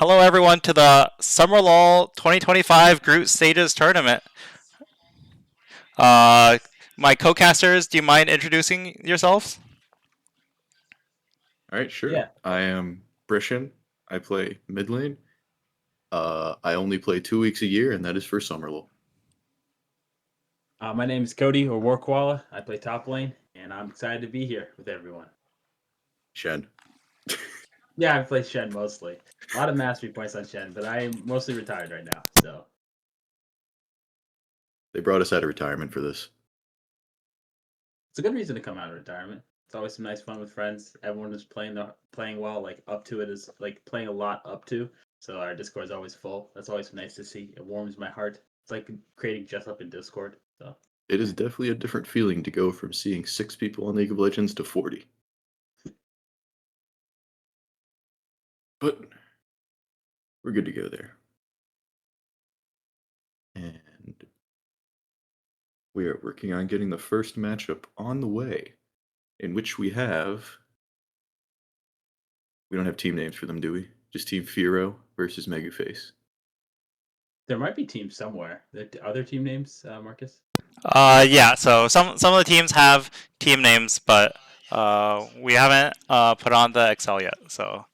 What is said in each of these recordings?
Hello, everyone, to the Summer LoL 2025 Group Stages Tournament. My co-casters, do you mind introducing yourselves? All right, sure. Yeah. I am Brishan. I play mid lane. I only play 2 weeks a year, and that is for Summer LoL. My name is Cody, or War Koala. I play top lane, and I'm excited to be here with everyone. Shen. Yeah, I play Shen mostly. A lot of mastery points on Shen, but I'm mostly retired right now. So They brought us out of retirement for this. it's a good reason to come out of retirement. It's always some nice fun with friends. Everyone is playing well. Like up to it is like playing a lot up to. So our Discord is always full. That's always nice to see. It warms my heart. It's like creating just up in Discord. So It is definitely a different feeling to go from seeing 6 people on League of Legends to 40. But we're good to go there. And we are working on getting the first matchup on the way, in which we don't have team names for them, do we? Just Team Feiro versus Meguface. there might be teams somewhere. Are there team names, Marcus? Yeah. So some of the teams have team names, but we haven't put on the Excel yet. So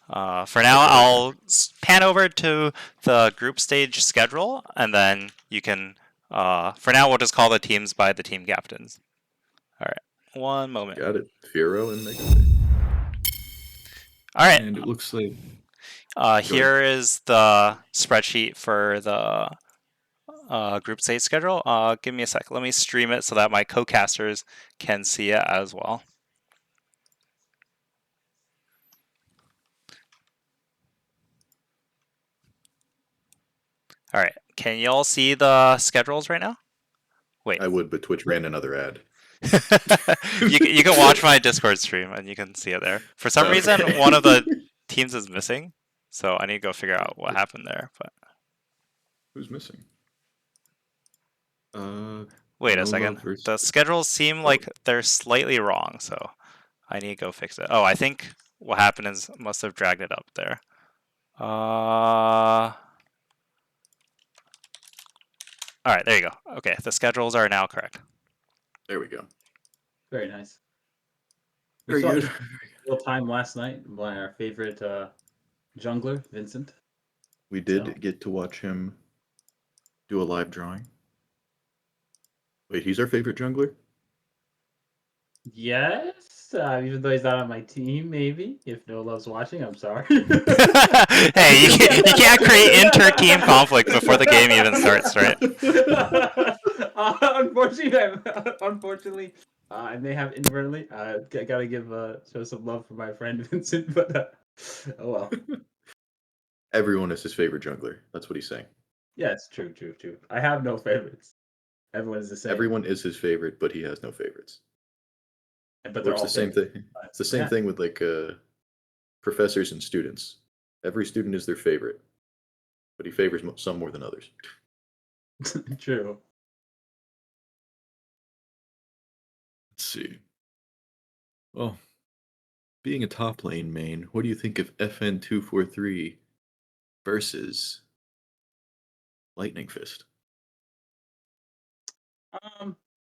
for now, I'll pan over to the group stage schedule, and then you can. For now, we'll just call the teams by the team captains. All right. One moment. Got it. Feiro and Meguface. All right. And it looks like here is the spreadsheet for the group stage schedule. Give me a sec. Let me stream it so that my co-casters can see it as well. All right. Can y'all see the schedules right now? Wait. I would, but Twitch ran another ad. you can watch my Discord stream and you can see it there. For some reason, one of the teams is missing, so I need to go figure out what happened there. But who's missing? Wait a second. The schedules seem like they're slightly wrong, so I need to go fix it. Oh, I think what happened is must have dragged it up there. All right, there you go. Okay, the schedules are now correct. There we go. Very nice. Very good. Real time last night by our favorite jungler, Vincent. We did get to watch him do a live drawing. Wait, he's our favorite jungler? Yes, even though he's not on my team, maybe. If no love's watching, I'm sorry. Hey, you can't create inter-team conflict before the game even starts, right? Unfortunately, I may have inadvertently. I gotta give show some love for my friend Vincent, but oh well. Everyone is his favorite jungler. That's what he's saying. Yes, true. I have no favorites. Everyone is the same. Everyone is his favorite, but he has no favorites. But they're all the same thing. It's the same thing with like professors and students. Every student is their favorite, but he favors some more than others. True. Let's see. Well, being a top lane main, what do you think of FN243 versus Lightning Fist?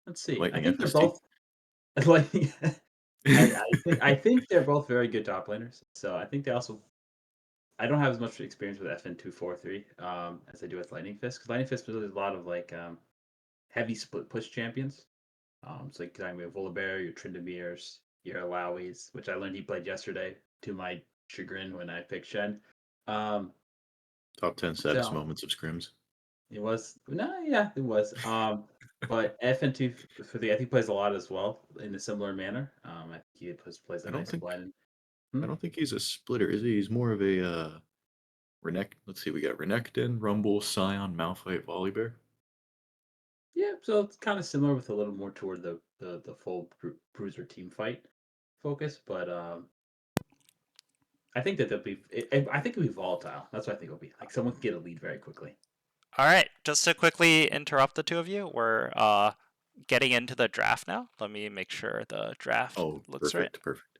Let's see. Lightning I think FST. they're both like. I think they're both very good top laners. So I think they also. I don't have as much experience with FN243 as I do with Lightning Fist, because Lightning Fist does a lot of like heavy split push champions. So like your Volibear, your Tryndamirs, your Alawi's, which I learned he played yesterday to my chagrin when I picked Shen. Top 10 saddest moments of scrims. It was it was. But FN2 for I think plays a lot as well in a similar manner. I think he plays a nice blend. I don't think he's a splitter, is he? He's more of a let's see, we got Renekton, Rumble, Scion, Malphite, Volibear. Yeah, so it's kind of similar with a little more toward the full bruiser team fight focus, but I think that they'll be. I think it'll be volatile. That's what I think it'll be. Like someone can get a lead very quickly. All right, just to quickly interrupt the two of you, we're getting into the draft now. Let me make sure the draft looks right. Perfect.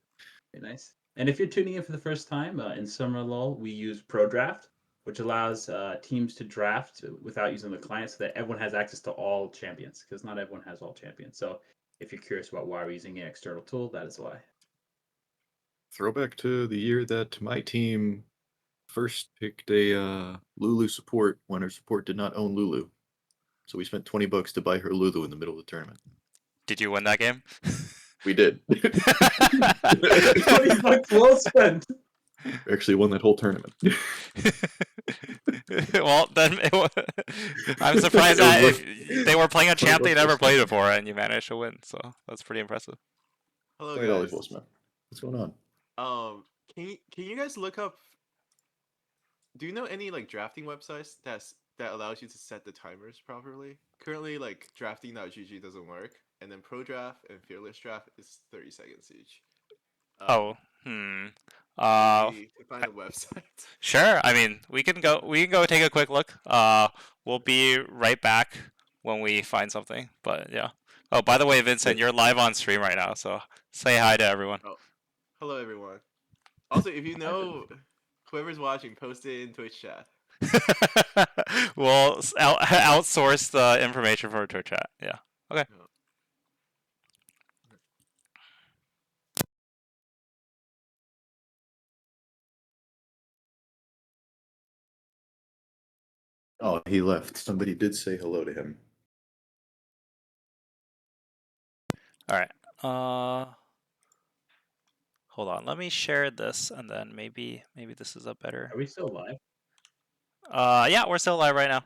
Very nice. And if you're tuning in for the first time, in Summer LoL, we use Pro Draft, which allows teams to draft without using the client so that everyone has access to all champions, because not everyone has all champions. So if you're curious about why we're using an external tool, that is why. Throwback to the year that my team first picked a Lulu support when her support did not own Lulu. So we spent $20 to buy her Lulu in the middle of the tournament. Did you win that game? We did. $20 well spent. We actually won that whole tournament. Well, then I'm surprised It was that worth- if they were playing a champ they never played before and you managed to win. So that's pretty impressive. Hello $20 guys. well spent. What's going on? Can you guys look up? Do you know any like drafting websites that allows you to set the timers properly? Currently, like drafting.gg doesn't work, and then Pro Draft and Fearless Draft is 30 seconds each. Oh, To find a website. sure. I mean, we can go take a quick look. We'll be right back when we find something. But yeah. Oh, by the way, Vincent, you're live on stream right now, so say hi to everyone. Oh, hello everyone. Also, if you know whoever's watching, post it in Twitch chat. We'll outsource the information for Twitch chat. Yeah. Okay. Oh, he left. Somebody did say hello to him. All right. Hold on. Let me share this, and then maybe this is a better. Are we still live? Yeah, we're still live right now.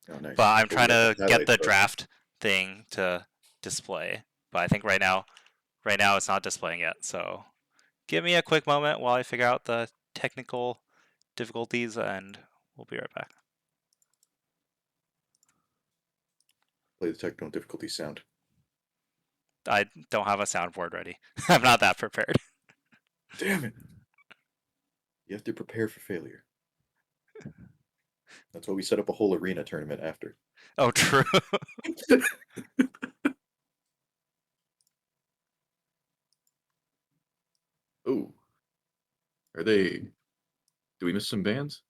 Oh, nice. But I'm trying to get Highlights the first. draft thing to display. But I think right now it's not displaying yet. So give me a quick moment while I figure out the technical difficulties, and we'll be right back. Play the technical difficulty sound. I don't have a soundboard ready. I'm not that prepared. Damn it. You have to prepare for failure. That's why we set up a whole arena tournament after. Oh, true. Oh. Are they... Do we miss some bands?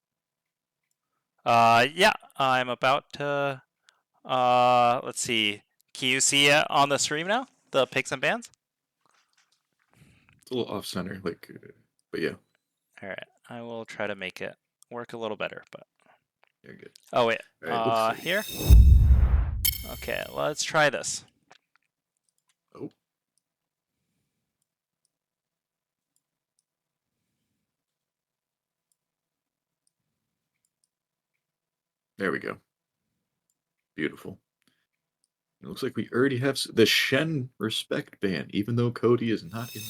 Yeah, I'm about to. Let's see. Can you see it on the stream now? The picks and bans. It's a little off-center, like... but yeah. All right, I will try to make it work a little better. But You're good. oh wait, All right, let's see. here. Okay, let's try this. Oh. There we go. Beautiful. It looks like we already have the Shen respect ban, even though Cody is not in.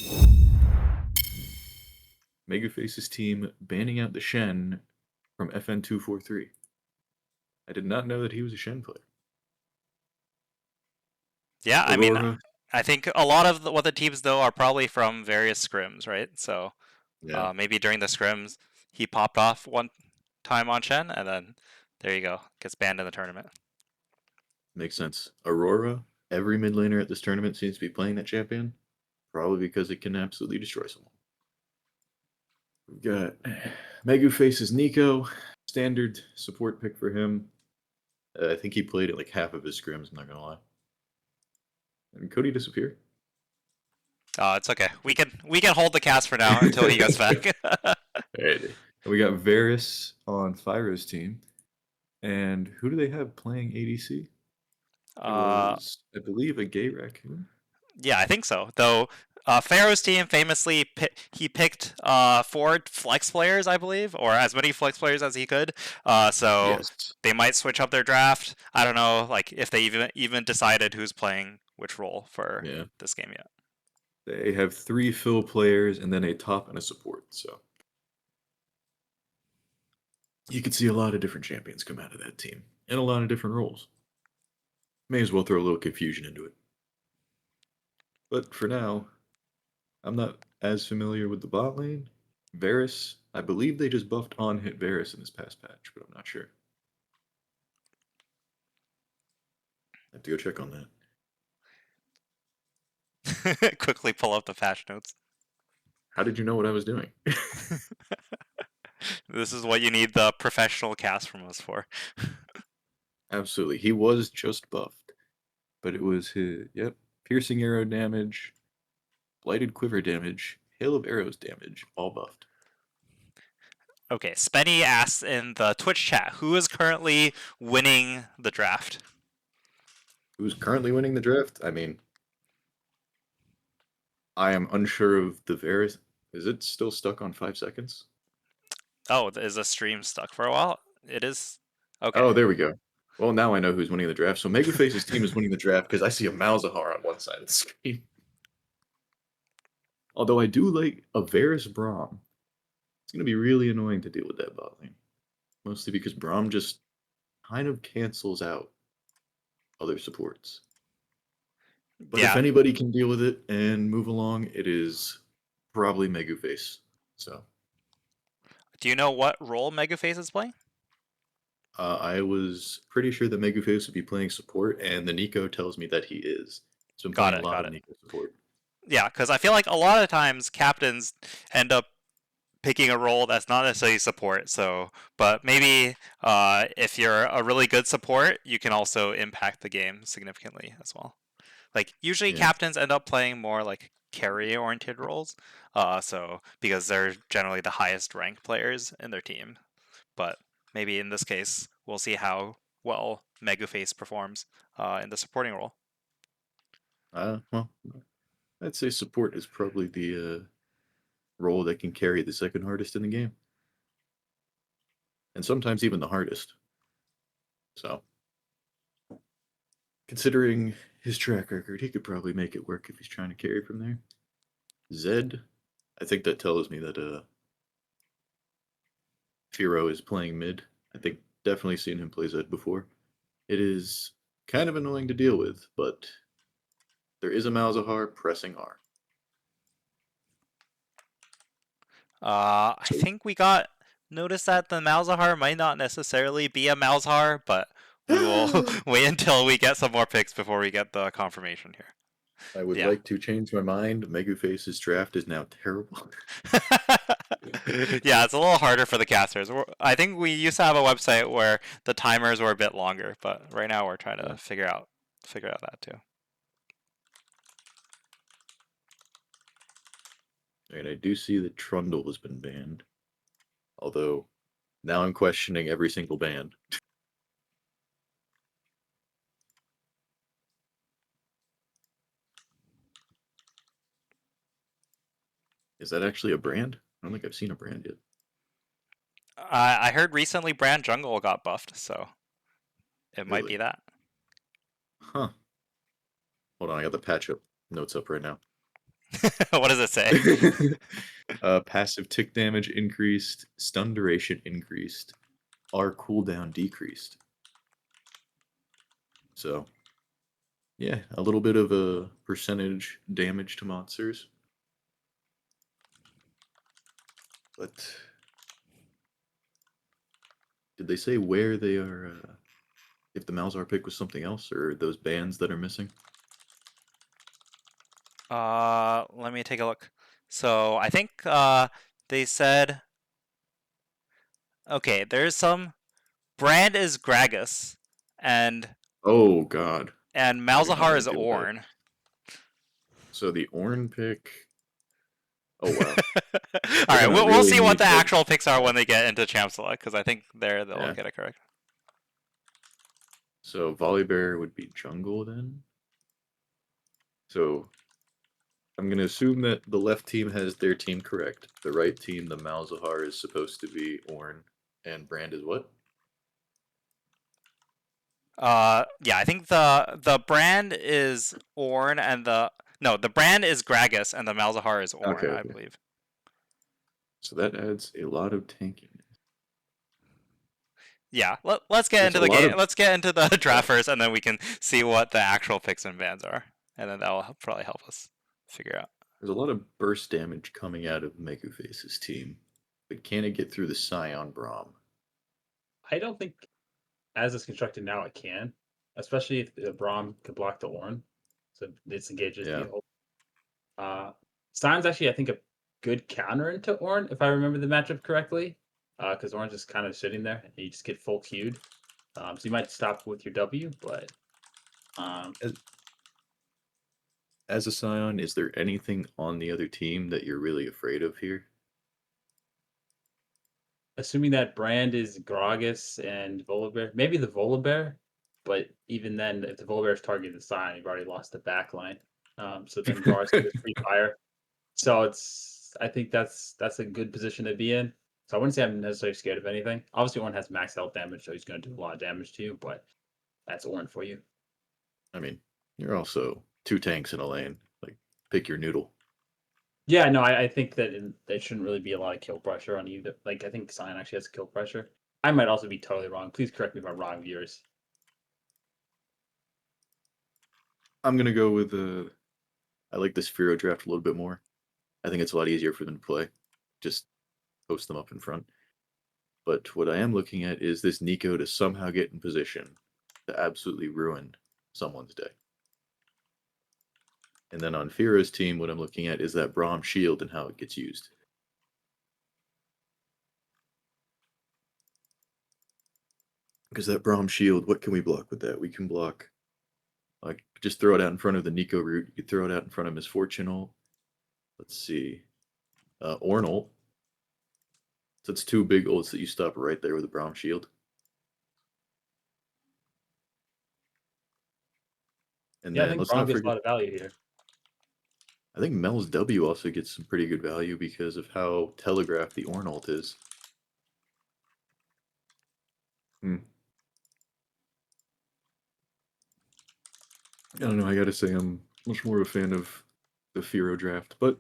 Meguface's team banning out the Shen from FN243. I did not know that he was a Shen player. Yeah, I mean, Aurora, I think a lot of what the teams know are probably from various scrims, right? So yeah, maybe during the scrims he popped off one time on Shen, and then there you go, gets banned in the tournament. makes sense. Aurora, every mid laner at this tournament seems to be playing that champion, probably because it can absolutely destroy someone. We've got Meguface's Nico, standard support pick for him. I think he played at like half of his scrims, I'm not gonna lie. And Cody disappeared. It's okay. We can hold the cast for now until he gets back. Alright. We got Varus on Fyro's team. And who do they have playing ADC? It was, I believe, a gay raccoon. Yeah, I think so. Though Pharaoh's team famously he picked 4 flex players, I believe, or as many flex players as he could. So Yes. they might switch up their draft. I don't know, like if they even decided who's playing which role for this game yet. They have 3 fill players and then a top and a support. So you could see a lot of different champions come out of that team and a lot of different roles. May as well throw a little confusion into it. But for now, I'm not as familiar with the bot lane. Varus, I believe they just buffed on hit Varus in this past patch, but I'm not sure. I have to go check on that. Quickly pull up the patch notes. How did you know what I was doing? This is what you need the professional cast from us for. Absolutely. He was just buffed. But it was his, yep, piercing arrow damage, blighted quiver damage, hail of arrows damage, all buffed. Okay, Spenny asks in the Twitch chat, who is currently winning the draft? Who's currently winning the draft? I mean, I am unsure of the Varus. Is it still stuck on 5 seconds? Oh, is the stream stuck for a while? It is. Okay. Oh, there we go. Well, now I know who's winning the draft. So Meguface's team is winning the draft because I see a Malzahar on one side of the screen. Although I do like a Varus Braum. It's going to be really annoying to deal with that bot lane. Mostly because Braum just kind of cancels out other supports. But if Yeah. anybody can deal with it and move along, it is probably Meguface. So Do you know what role Megaface is playing? I was pretty sure that Meguface would be playing support, and the Nico tells me that he is. So I'm playing a lot of Nico support. Yeah, because I feel like a lot of times captains end up picking a role that's not necessarily support. So, but maybe if you're a really good support, you can also impact the game significantly as well. Like usually Yeah. captains end up playing more like carry-oriented roles. So because they're generally the highest ranked players in their team. But maybe in this case, we'll see how well Meguface performs in the supporting role. Well, I'd say support is probably the role that can carry the second hardest in the game. And sometimes even the hardest. So, considering his track record, he could probably make it work if he's trying to carry from there. Zed, I think that tells me that Feiro is playing mid. I think definitely seen him play Zed before. It is kind of annoying to deal with, but there is a Malzahar pressing R. I think we got notice that the Malzahar might not necessarily be a Malzahar, but we will wait until we get some more picks before we get the confirmation here. I would Yeah. like to change my mind. Meguface's draft is now terrible. Yeah, it's a little harder for the casters. I think we used to have a website where the timers were a bit longer, but right now we're trying to figure out that too. And I do see that Trundle has been banned. Although, now I'm questioning every single ban. Is that actually a brand? I don't think I've seen a brand yet. I heard recently Brand Jungle got buffed, so it might be Really? that. Huh. Hold on, I got the patch up notes up right now. What does it say? Passive tick damage increased, stun duration increased, R cooldown decreased. So, yeah, a little bit of a percentage damage to monsters. But did they say where they are? If the Malzahar pick was something else, or those bands that are missing? Let me take a look. So I think they said, okay, there's some brand is Gragas, and Oh God! and I do not Malzahar want is to deal with that. Ornn. So the Ornn pick. Oh wow! All right, gonna we'll really see what need the to- actual picks are when they get into Champ Select, because I think they'll Yeah. get it correct. So Volibear would be jungle then. So I'm gonna assume that the left team has their team correct. The right team, the Malzahar, is supposed to be Ornn, and Brand is what? Yeah, I think the brand is Ornn, and the brand is Gragas, and the Malzahar is Ornn, Okay, I okay. believe. So that adds a lot of tanking. Yeah, let's get There's into a the lot game. of- Let's get into the draft first, and then we can see what the actual picks and bans are, and then that will probably help us figure out. There's a lot of burst damage coming out of Meguface's team, but can it get through the Scion Braum? I don't think, as it's constructed now, it can. Especially if the Braum could block the Ornn, so it disengages Yeah. the whole. Sion's actually, I think, a good counter into Ornn, if I remember the matchup correctly. Because Ornn's just kind of sitting there, and you just get full queued. So you might stop with your W, but As a Scion, is there anything on the other team that you're really afraid of here? assuming that Brand is Gragas and Volibear, maybe the Volibear, but even then, if the Volibear is targeting the Scion, you've already lost the back line. So then Gar's going to free fire. So I think that's a good position to be in. So I wouldn't say I'm necessarily scared of anything. Obviously, Ornn has max health damage, so he's going to do a lot of damage to you, but that's Ornn for you. I mean, you're also 2 tanks in a lane. Like, pick your noodle. Yeah, no, I think that there shouldn't really be a lot of kill pressure on either. Like, I think Scion actually has kill pressure. I might also be totally wrong. Please correct me if I'm wrong, viewers. I'm gonna go with I like this Feiro draft a little bit more. I think it's a lot easier for them to play. Just post them up in front. But what I am looking at is this Nico to somehow get in position to absolutely ruin someone's day. And then on Feiro's team, what I'm looking at is that Braum shield and how it gets used. Because that Braum shield, what can we block with that? We can block, like, just throw it out in front of the Nico route. You could throw it out in front of Misfortune ult. Let's see. Ornn ult. So it's 2 big ults that you stop right there with a Braum shield. And Yeah, I then think let's Braum not gets a forget. lot of value here. I think Mel's W also gets some pretty good value because of how telegraphed the Ornn ult is. I don't know, I gotta say I'm much more a fan of the Feiro draft, but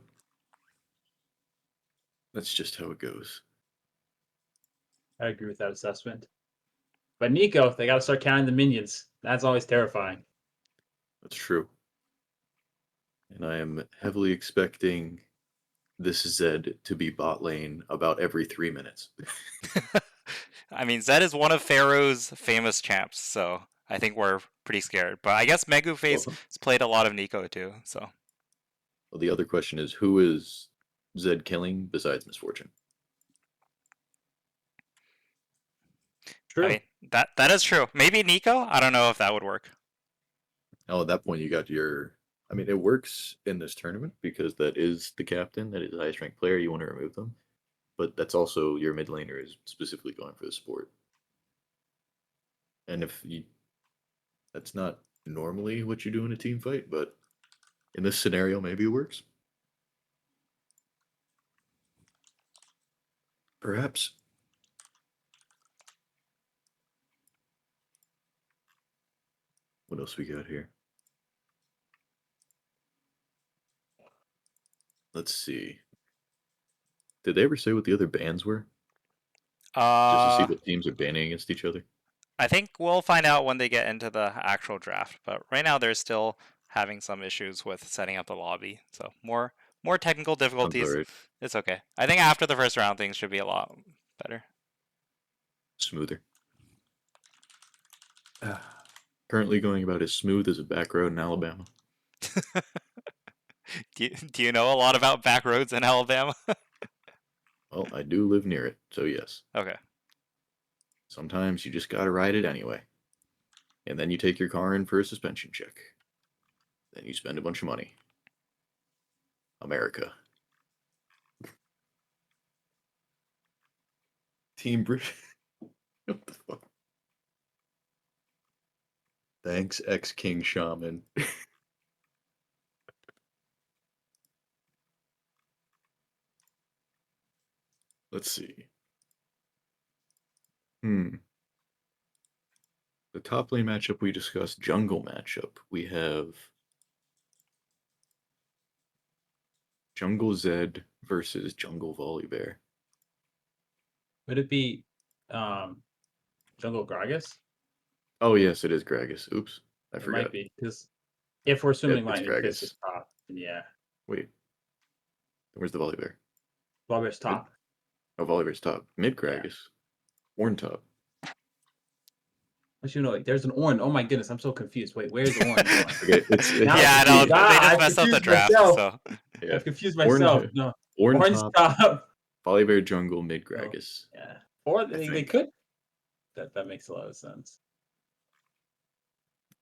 that's just how it goes. I agree with that assessment. But Nico, they got to start counting the minions. That's always terrifying. That's true. And I am heavily expecting this Zed to be bot lane about every 3 minutes. I mean, Zed is one of Pharaoh's famous champs, so I think we're pretty scared. But I guess Meguface has played a lot of Nico too, so. Well, the other question is, who is Zed killing besides Misfortune? True. I mean, that is true. Maybe Nico? I don't know if that would work. Oh, at that point you got your... I mean, it works in this tournament because that is the captain, that is the highest ranked player, you want to remove them. But that's also your mid laner is specifically going for the support. And if you... That's not normally what you do in a team fight, but in this scenario, maybe it works. Perhaps. What else we got here? Let's see. Did they ever say what the other bans were? Just to see what teams are banning against each other? I think we'll find out when they get into the actual draft. But right now, they're still having some issues with setting up the lobby. So more technical difficulties. Right. It's okay. I think after the first round, things should be a lot better. Smoother. Currently going about as smooth as a back road in Alabama. Do you know a lot about back roads in Alabama? Well, I do live near it, so yes. Okay. Sometimes you just gotta ride it anyway. And then you take your car in for a suspension check. Then you spend a bunch of money. America. Team British. What the fuck? Thanks, ex-King Shaman. Let's see. The top lane matchup we discussed, jungle matchup. We have Jungle Zed versus Jungle Volibear. Would it be Jungle Gragas? Oh, yes, it is Gragas. Oops, I It forgot. might be, because if we're assuming it's Lightning Fist Gragas. is top, then yeah. Wait. Where's the Volibear? Volibear's top. Oh, Volibear's top. Mid Gragas. Ornn top. But you know, like, there's an Ornn. Oh my goodness, I'm so confused. Wait, where's Ornn going? Okay, it's Now Yeah, I'm no, confused. they just I've messed up the confused draft. myself. So yeah. I've confused myself. No. Orange Orange top, top. Volibear jungle, mid Gragas. Yeah. Or they think. could. That makes a lot of sense.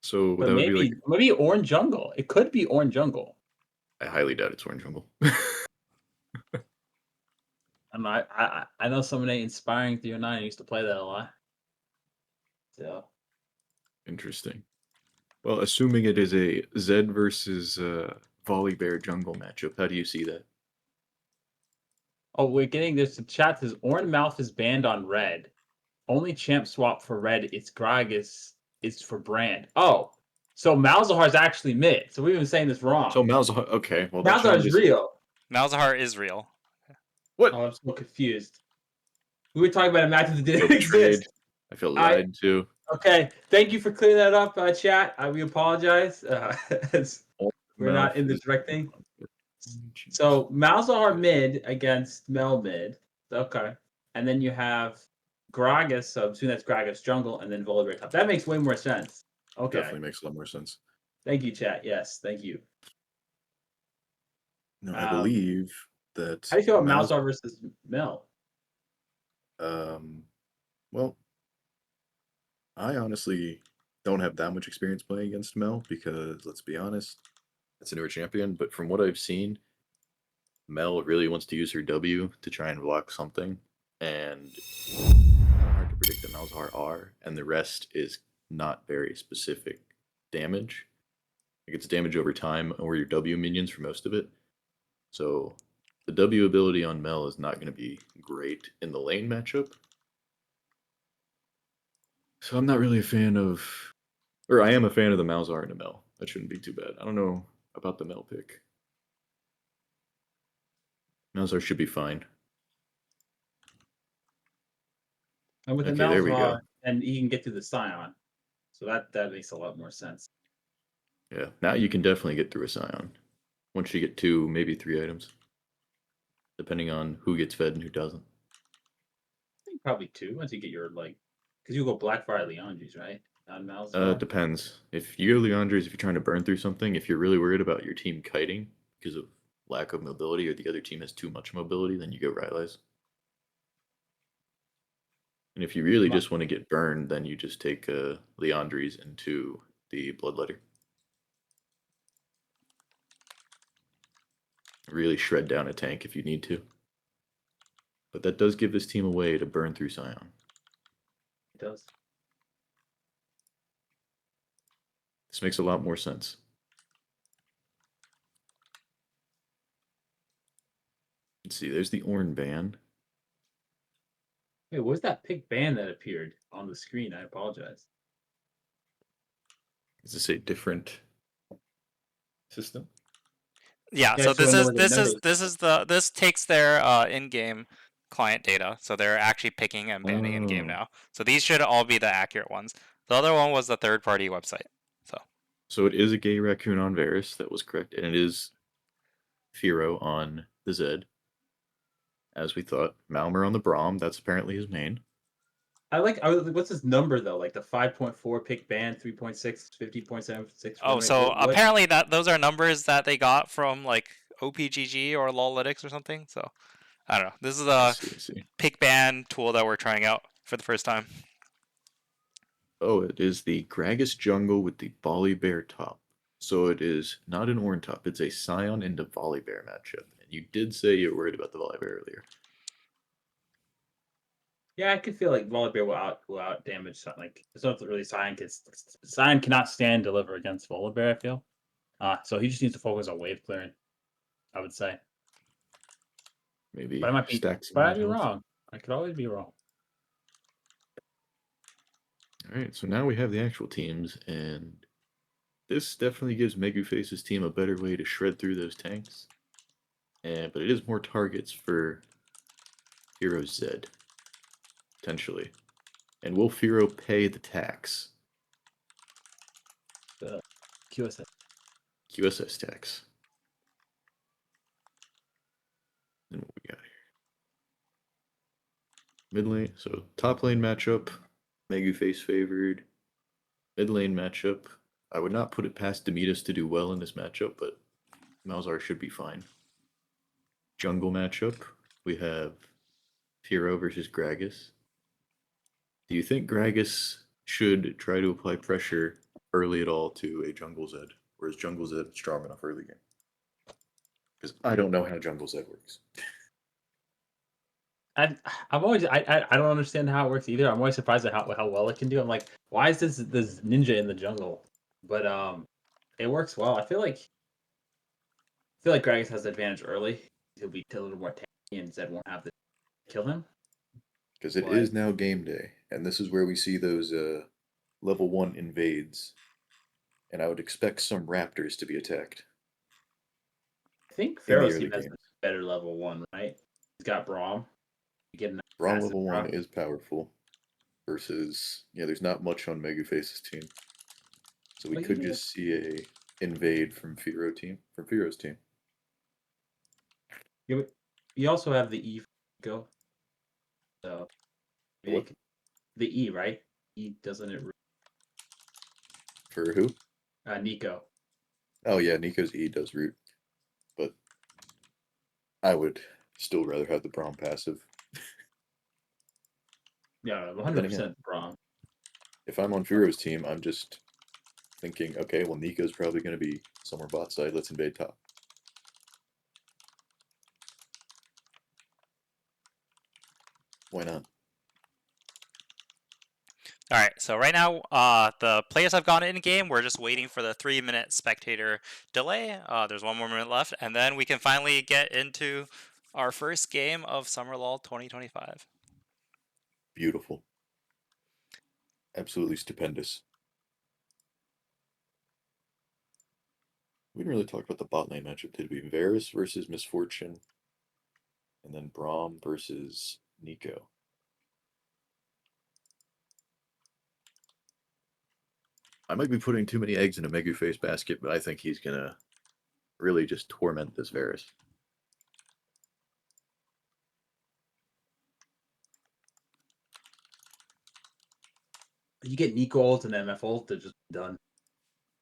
So But that would be like, maybe orange jungle. It could be orange jungle. I highly doubt it's orange jungle. I know someone inspiring 309 used to play that a lot. So Interesting. Well, assuming it is a Zed versus Volibear jungle matchup, how do you see that? oh, we're getting this to chat says orange mouth is banned on red. Only champ swap for red. It's Gragas is for brand. Oh, so Malzahar is actually mid. So we've been saying this wrong. So Malzahar, okay, well that Malzahar is changes. real. Malzahar is real. What? Oh, I'm so confused. We were talking about a match that I didn't feel betrayed. exist. I feel lied to. Okay, thank you for clearing that up, chat. We apologize. We're not in the direct thing. So Malzahar mid against Mel mid. Okay. And then you have Gragas, so I'm assuming that's Gragas jungle, and then Volibear top. That makes way more sense. Okay. Definitely makes a lot more sense. Thank you, chat. Yes, thank you. No, I believe that. How do you feel about Malzahar versus Mel? Well, I honestly don't have that much experience playing against Mel because, let's be honest, it's a newer champion. But from what I've seen, Mel really wants to use her W to try and block something, and hard to predict that Malzahar are, and the rest is not very specific damage. Like it's damage over time or your W minions for most of it. So the W ability on Mel is not going to be great in the lane matchup. So I'm not really a fan of, or I am a fan of the Malzahar and the Mel. That shouldn't be too bad. I don't know about the Mel pick. Malzahar should be fine. And with the Okay, there we go. Malzahar, and he can get to the Scion. So that makes a lot more sense. Yeah, now you can definitely get through a Scion. Once you get 2, maybe 3 items. Depending on who gets fed and who doesn't. I think probably 2 once you get your, like, because you go Blackfire Leandries, right? On Malzahar. Depends. If you go Leandries, if you're trying to burn through something, if you're really worried about your team kiting because of lack of mobility or the other team has too much mobility, then you go Rylai's. And if you really just want to get burned, then you just take Leandries into the Bloodletter. Really shred down a tank if you need to. But that does give this team a way to burn through Scion. It does. This makes a lot more sense. Let's see, there's the Ornn ban. Wait, what was that pick ban that appeared on the screen? I apologize. Is this a different system? Yeah, Yeah, so so this takes their in-game client data. So they're actually picking and banning in-game now. So these should all be the accurate ones. The other one was the third-party website. So it is a gay raccoon on Varus, that was correct, and it is Feiro on the Zed, as we thought. Malmer on the Braum, that's apparently his main. What's his number though? Like the 5.4 pick ban, 3.6, 50.76. Oh, so apparently those are numbers that they got from like OPGG or LOLlytics or something. So I don't know. This is a pick ban tool that we're trying out for the first time. Oh, it is the Gragas jungle with the Volibear top. So it is not an Ornn top, it's a Scion into Volibear matchup. And you did say you were worried about the Volibear earlier. Yeah, I could feel like Volibear will out damage something. Like it's not really Scion Scion cannot stand deliver against Volibear, I feel. So he just needs to focus on wave clearing, I would say. Maybe but I might be wrong. I could always be wrong. Alright, so now we have the actual teams, and this definitely gives Meguface's team a better way to shred through those tanks. But it is more targets for Hero Zed, potentially. And will Feiro pay the tax? The QSS. QSS tax. Then what we got here? Mid lane, so top lane matchup, Meguface favored. Mid lane matchup, I would not put it past Demetus to do well in this matchup, but Malzahar should be fine. jungle matchup, we have Feiro versus Gragas. Do you think Gragas should try to apply pressure early at all to a jungle Zed, or is jungle Zed strong enough early game? Because I don't know how jungle Zed works. I'm always I don't understand how it works either. I'm always surprised at how well it can do. I'm like, why is this ninja in the jungle? But it works well. I feel like Gragas has the advantage early. He'll be a little more tanky, and Zed won't have to kill him. Because it But- is now game day, and this is where we see those level 1 invades. And I would expect some raptors to be attacked. I think In the Pharaoh's early team has game. the better level 1, right? He's got Braum. You get a Braum massive level 1 drop. is powerful. Versus, there's not much on Meguface's team. So we Well, could you- just see a invade from Fero's team. You also have the E go. So maybe What? the E, right? E doesn't it? For who? Nico. Oh yeah, Nico's E does root. But I would still rather have the Braum passive. Yeah, But then 100% Braum. If I'm on Fero's team, I'm just thinking, okay, well Nico's probably going to be somewhere bot side. Let's invade top. Why not? All right, so right now, the players have gone in game. We're just waiting for the 3-minute spectator delay. There's 1 more minute left, and then we can finally get into our first game of Summer LoL 2025. Beautiful. Absolutely stupendous. We didn't really talk about the bot lane matchup, did we? Varus versus Misfortune, and then Braum versus Nico. I might be putting too many eggs in a Meguface basket, but I think he's gonna really just torment this Varus. You get Nico ult and MF ult, they're just done.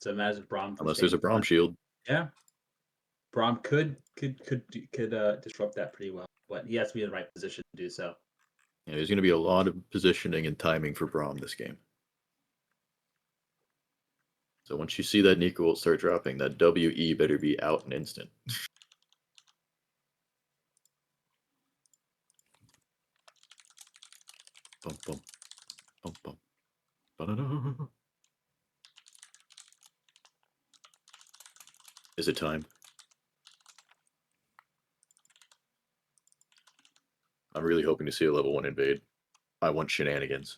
So imagine Braum. Unless there's a Braum shield. Yeah. Braum could disrupt that pretty well, but he has to be in the right position to do so. Yeah, there's gonna be a lot of positioning and timing for Braum this game. So once you see that Nico will start dropping, that WE better be out an instant. Bum, bum, bum, bum. Ba-da-da. Is it time? I'm really hoping to see a level 1 invade. I want shenanigans.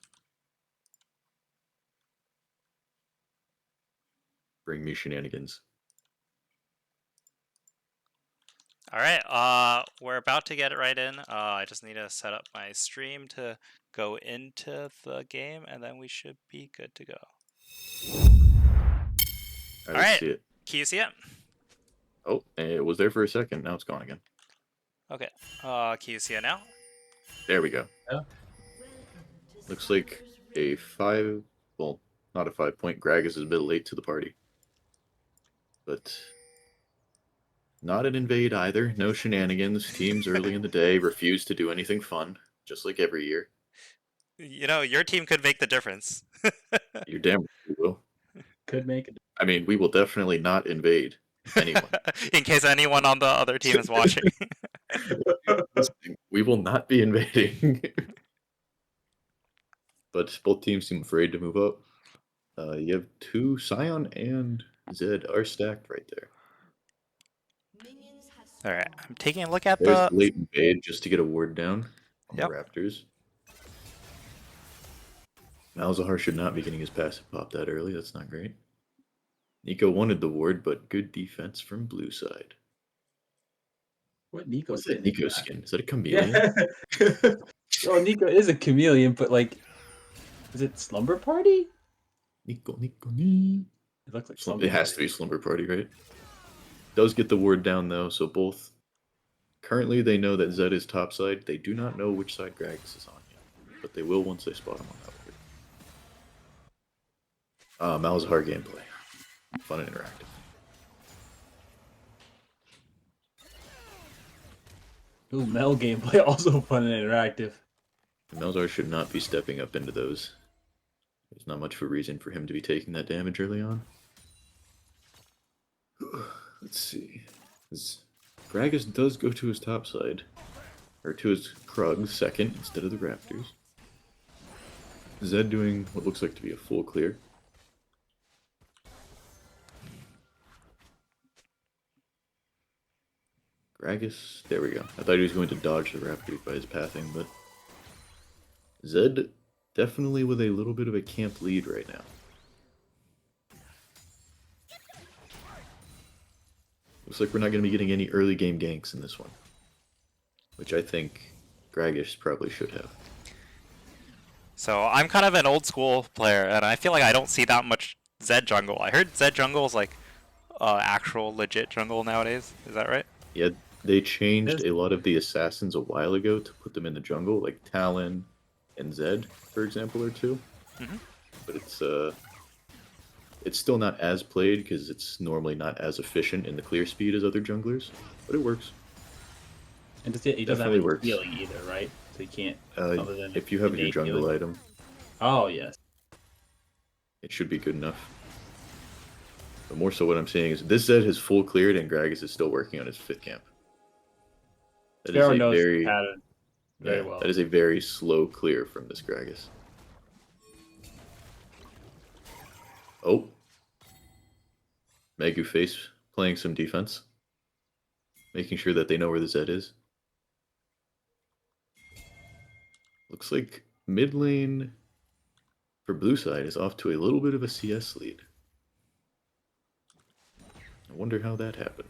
Bring me shenanigans. All right, we're about to get it right in. I just need to set up my stream to go into the game, and then we should be good to go. All right. let's see it. Can you see it? Oh, it was there for a second. Now it's gone again. Okay. Can you see it now? There we go. Yeah. Looks like a 5, well, not a 5-point. Gragas is a bit late to the party. But not an invade either. No shenanigans. Teams early in the day refuse to do anything fun, just like every year. You know, your team could make the difference. You're damn right we will. Could make it. I mean, we will definitely not invade anyone. In case anyone on the other team is watching. We will not be invading. But both teams seem afraid to move up. You have 2, Scion and Zed are stacked right there. All right, I'm taking a look at There's the. late invade just to get a ward down on Yep. the Raptors. Malzahar should not be getting his passive pop that early. That's not great. Nico wanted the ward, but good defense from blue side. What Nico What's that skin? Nico skin? Is that a chameleon? Yeah. Well, Nico is a chameleon, but like, is it Slumber Party? Nico. It looks like Slumber It has to be Slumber Party, right? Does get the ward down though, so both. Currently, they know that Zed is top side. They do not know which side Gragas is on yet, but they will once they spot him on that ward. Malzahar gameplay, fun and interactive. Ooh, Mel gameplay also fun and interactive. Malzahar should not be stepping up into those. There's not much of a reason for him to be taking that damage early on. Let's see. Gragas does go to his top side. Or to his Krug second instead of the Raptors. Zed doing what looks like to be a full clear. Gragas, there we go. I thought he was going to dodge the Raptors by his pathing, but Zed definitely with a little bit of a camp lead right now. Looks like we're not going to be getting any early game ganks in this one, which I think Gragas probably should have. So I'm kind of an old school player, and I feel like I don't see that much Zed jungle. I heard Zed jungle is like actual legit jungle nowadays. Is that right? Yeah, they changed a lot of the assassins a while ago to put them in the jungle, like Talon and Zed, for example, are two. Mm-hmm. But it's still not as played because it's normally not as efficient in the clear speed as other junglers, but it works. And he doesn't have Definitely any works. healing either, right? So you can't. Other than if you have your innate jungle healing. item, Oh yes. it should be good enough. But more so what I'm saying is this Zed has full cleared and Gragas is still working on his 5th camp. That is Feiro a knows the very, pattern very well. That is a very slow clear from this Gragas. Oh. Meguface playing some defense. Making sure that they know where the Zed is. Looks like mid lane for blue side is off to a little bit of a CS lead. I wonder how that happened.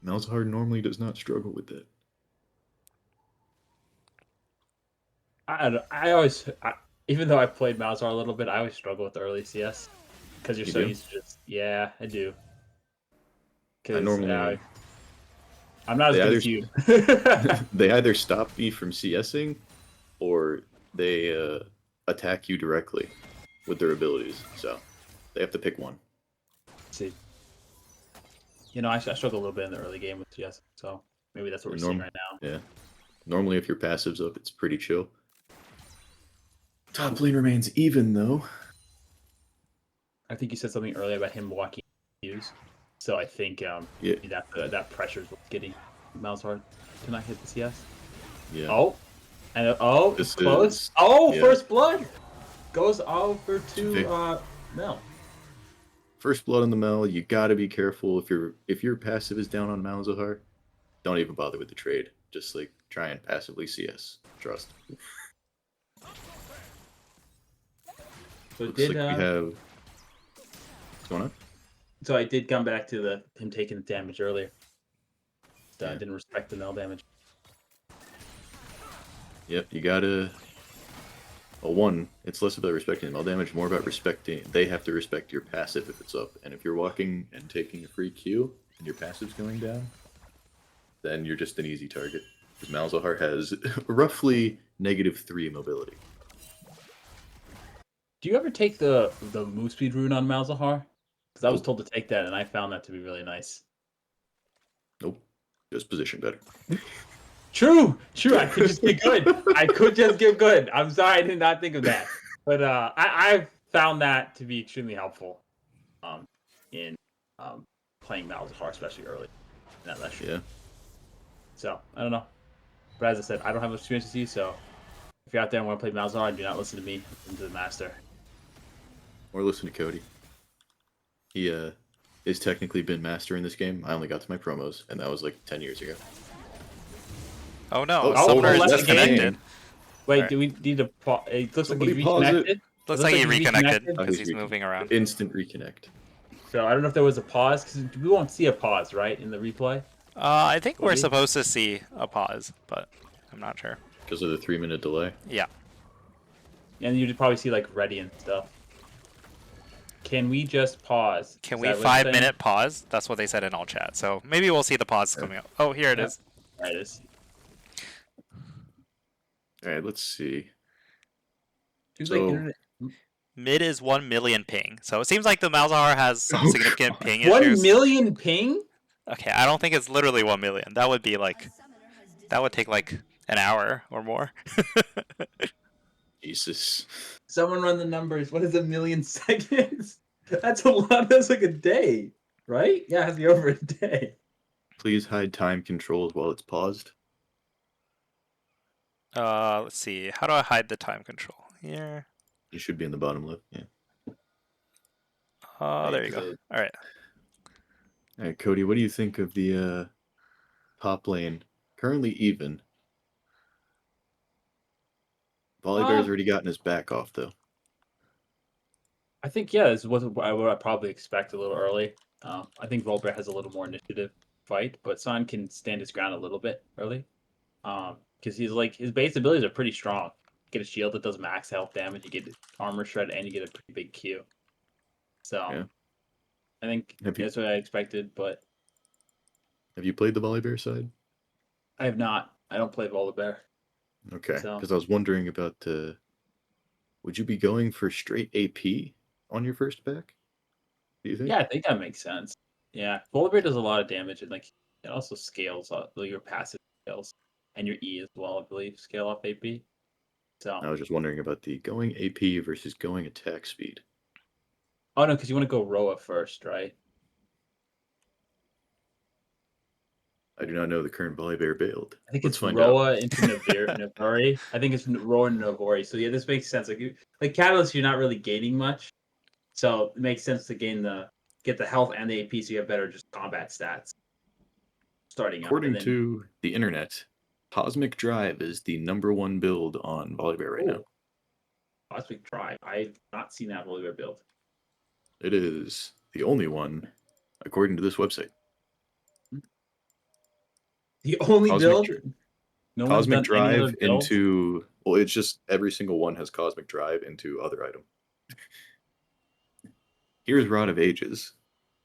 Malzahar normally does not struggle with that. I always, even though I played Malzahar a little bit, I always struggle with the early CS because you're You so do? used to just. Yeah, I do. I normally I'm not as They good as you. they either stop me from CSing or they attack you directly with their abilities. So they have to pick one. See, you know, I struggle a little bit in the early game with CS, so maybe that's what we're seeing right now. Yeah. Normally if your passive's up, it's pretty chill. Top lane remains even though. I think you said something earlier about him walking views, so I think Yeah. that pressure is what's getting Malzahar to not hit the CS. Yeah. Oh, and it's This close. is- Oh, yeah. first blood goes over to Okay. Mel. First blood on the Mel, you gotta be careful if your passive is down on Malzahar, don't even bother with the trade. Just like try and passively CS. Trust. So it Looks did. like we have what's going on? So I did come back to him taking the damage earlier. Yeah. Didn't respect the Mel damage. Yep, you gotta. Well, one, it's less about respecting the Mel damage, more about respecting. They have to respect your passive if it's up, and if you're walking and taking a free Q and your passive's going down, then you're just an easy target. Because Malzahar has roughly -3 mobility. Do you ever take the move speed rune on Malzahar? Because I was Nope. told to take that, and I found that to be really nice. Nope, just position better. True. I could just get good. I could just get good. I'm sorry, I did not think of that. But I found that to be extremely helpful in playing Malzahar, especially early in that last year. Yeah. So, I don't know. But as I said, I don't have much experience with you, so if you're out there and want to play Malzahar, do not listen to me. Listen to the master. Or listen to Cody. He is technically been master in this game. I only got to my promos, and that was like 10 years ago. Oh no, Oh, Summoner is left the disconnected. game. Wait, Alright. do we need to pause? It looks like Somebody he's pause it. reconnected. Looks like he he's reconnected reconnected. because he's moving around. Instant reconnect. So I don't know if there was a pause, because we won't see a pause, right, in the replay? I think we're Maybe? supposed to see a pause, but I'm not sure. Because of the 3-minute delay. Yeah. And you'd probably see, like, ready and stuff. Can we just pause? Can Is we that what you're saying? 5-minute pause? That's what they said in all chat. So maybe we'll see the pause coming up. Oh, here it Yeah. is. There it is. Alright, let's see. Who's So- like internet? Mid is 1 million ping. So it seems like the Malzahar has some significant ping 1 issues. million ping? Okay, I don't think it's literally 1 million. That would be like, that would take like an hour or more. Jesus. Someone run the numbers. What is a million seconds? That's a lot. That's like a day, right? Yeah, it has to be over a day. Please hide time controls while it's paused. Let's see. How do I hide the time control? Here. You should be in the bottom left. Yeah. Oh, there you go. All right. All right, Cody. What do you think of the top lane? Currently even. Volibear's already gotten his back off though. I think yeah, this was what I would probably expect a little early. I think Volbear has a little more initiative fight, but Son can stand his ground a little bit early. Because he's like his base abilities are pretty strong. Get a shield that does max health damage, you get armor shred, and you get a pretty big Q. So Yeah. I think that's what I expected, but Have you played the Volibear side? I have not. I don't play Volibear. Okay, So because I was wondering about would you be going for straight AP on your first back? Do you think? yeah, I think that makes sense. Yeah, Volibear does a lot of damage, and like it also scales up your passive skills and your E as well. I believe scale off AP. So I was just wondering about the going AP versus going attack speed. oh no, because you want to go Roa first, right? I do not know the current Volibear build. I think Let's it's find Roa out. into Navari. I think it's Roa and Navori. So yeah, this makes sense. Like Catalyst, you're not really gaining much, so it makes sense to get the health and the AP, so you have better just combat stats starting up. According And then to the internet, Cosmic Drive is the #1 build on Volibear right now. Cosmic Drive. I've not seen that Volibear build. It is the only one, according to this website. The only Cosmic build. Dri- No one's Cosmic done any other Drive builds. into it's just every single one has Cosmic Drive into other item. Here's Rod of Ages.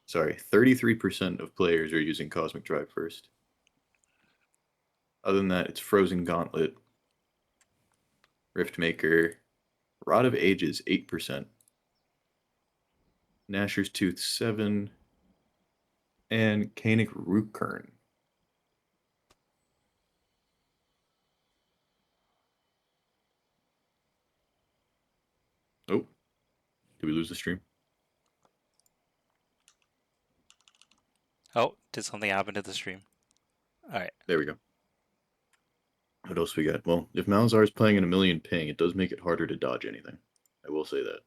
Sorry, 33% of players are using Cosmic Drive first. Other than that, it's Frozen Gauntlet, Riftmaker, Rod of Ages 8%, Nashor's Tooth 7, and Canic Rootkern. Oh, did we lose the stream? Oh, did something happen to the stream? All right. There we go. What else we got? Well, if Malzar's playing in a million ping, it does make it harder to dodge anything. I will say that.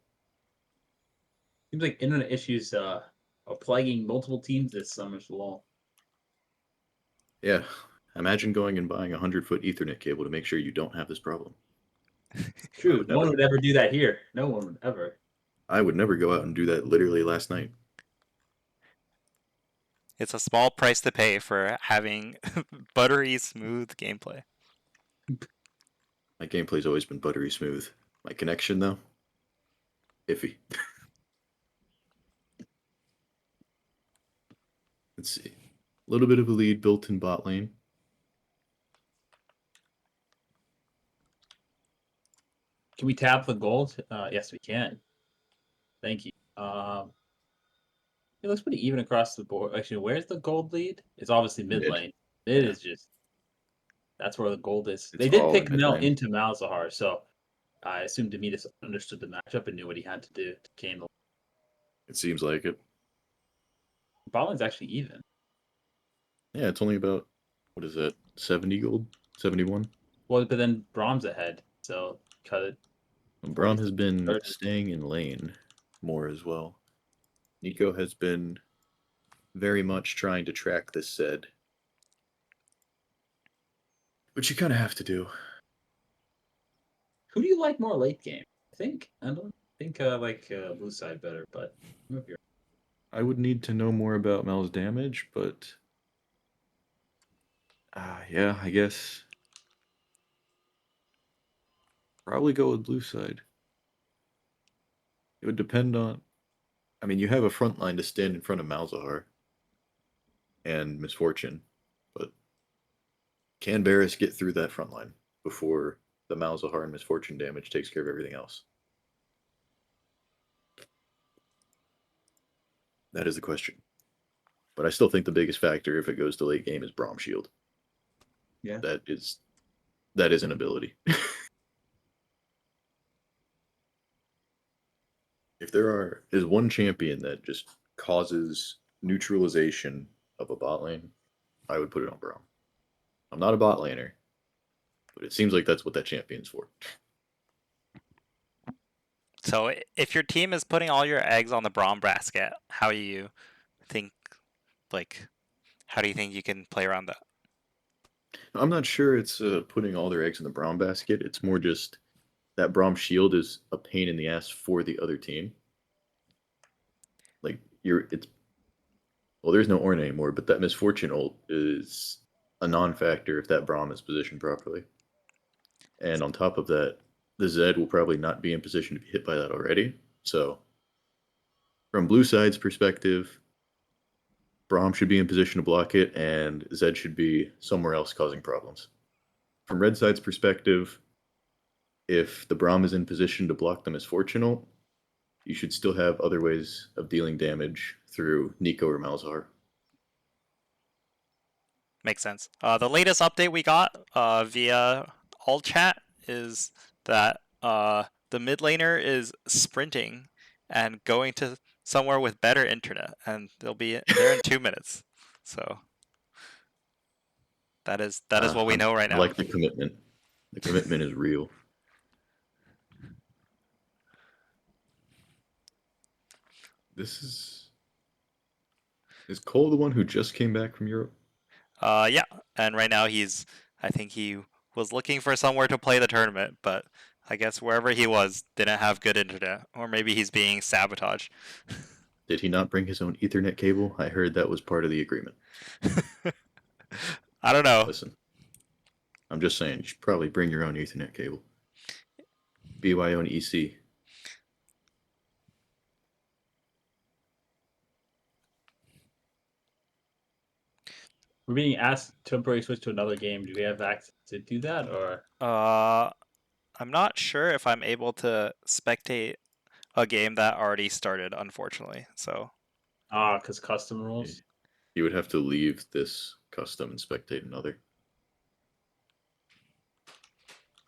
Seems like internet issues are plaguing multiple teams this summer. LoL. Yeah, imagine going and buying a 100-foot Ethernet cable to make sure you don't have this problem. True. would No one never. would ever do that here. No one would ever. I would never go out and do that literally last night. It's a small price to pay for having buttery smooth gameplay. My gameplay's always been buttery smooth. My connection, though, iffy. Let's see. A little bit of a lead built in bot lane. Can we tap the gold? Yes, we can. Thank you. It looks pretty even across the board. Actually, where's the gold lead? It's obviously mid lane. It is just that's where the gold is. It's They did all pick in mid Mel lane. into Malzahar, so I assumed Demetus understood the matchup and knew what he had to do to gain the. It seems like it. Bot lane's actually even. Yeah, it's only about, what is that, 70 gold? 71? Well, but then Brahm's ahead, so cut it. Braum has been 30. staying in lane more as well. Nico has been very much trying to track this Zed, which you kind of have to do. Who do you like more late game? I don't think I like blue side better, but I would need to know more about Mel's damage, but yeah, I guess probably go with blue side. It would depend on. I mean, you have a front line to stand in front of Malzahar and Misfortune, but can Varus get through that front line before the Malzahar and Misfortune damage takes care of everything else? That is the question. But I still think the biggest factor if it goes to late game is Braum Shield. Yeah. That is an ability. If there is one champion that just causes neutralization of a bot lane, I would put it on Braum. I'm not a bot laner, but it seems like that's what that champion's for. So if your team is putting all your eggs on the Braum basket, how do you think you can play around that? I'm not sure it's putting all their eggs in the Braum basket. It's more just that Braum Shield is a pain in the ass for the other team. Like there's no Ornn anymore, but that Misfortune ult is a non-factor if that Braum is positioned properly. And on top of that, the Zed will probably not be in position to be hit by that already. So, from blue side's perspective, Braum should be in position to block it, and Zed should be somewhere else causing problems. From red side's perspective, if the Braum is in position to block the Misfortune ult, you should still have other ways of dealing damage through Nico or Malzahar. Makes sense. The latest update we got via all chat is that the mid laner is sprinting and going to somewhere with better internet, and they'll be there in 2 minutes. So that is what we know right now. I like the commitment. The commitment is real. Is Cole the one who just came back from Europe? Yeah, and right now I think he was looking for somewhere to play the tournament, but I guess wherever he was didn't have good internet, or maybe he's being sabotaged. Did he not bring his own Ethernet cable? I heard that was part of the agreement. I don't know. Listen, I'm just saying, you should probably bring your own Ethernet cable. BYO and EC. We're being asked to temporarily switch to another game. Do we have access to do that, or? I'm not sure if I'm able to spectate a game that already started, unfortunately. So. Because custom rules. You would have to leave this custom and spectate another.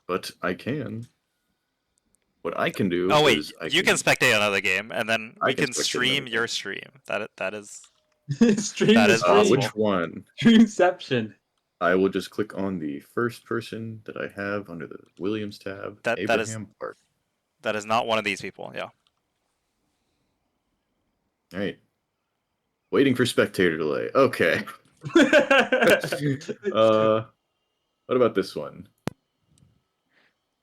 But I can. What I can do. Oh wait, is you can spectate another game, and then we can spectate stream another your game. stream. That is. Stream That the is stream. possible. Which one? Streamception. I will just click on the first person that I have under the Williams tab. Abraham Park. That is not one of these people. Yeah. All right. Waiting for spectator delay. Okay. What about this one?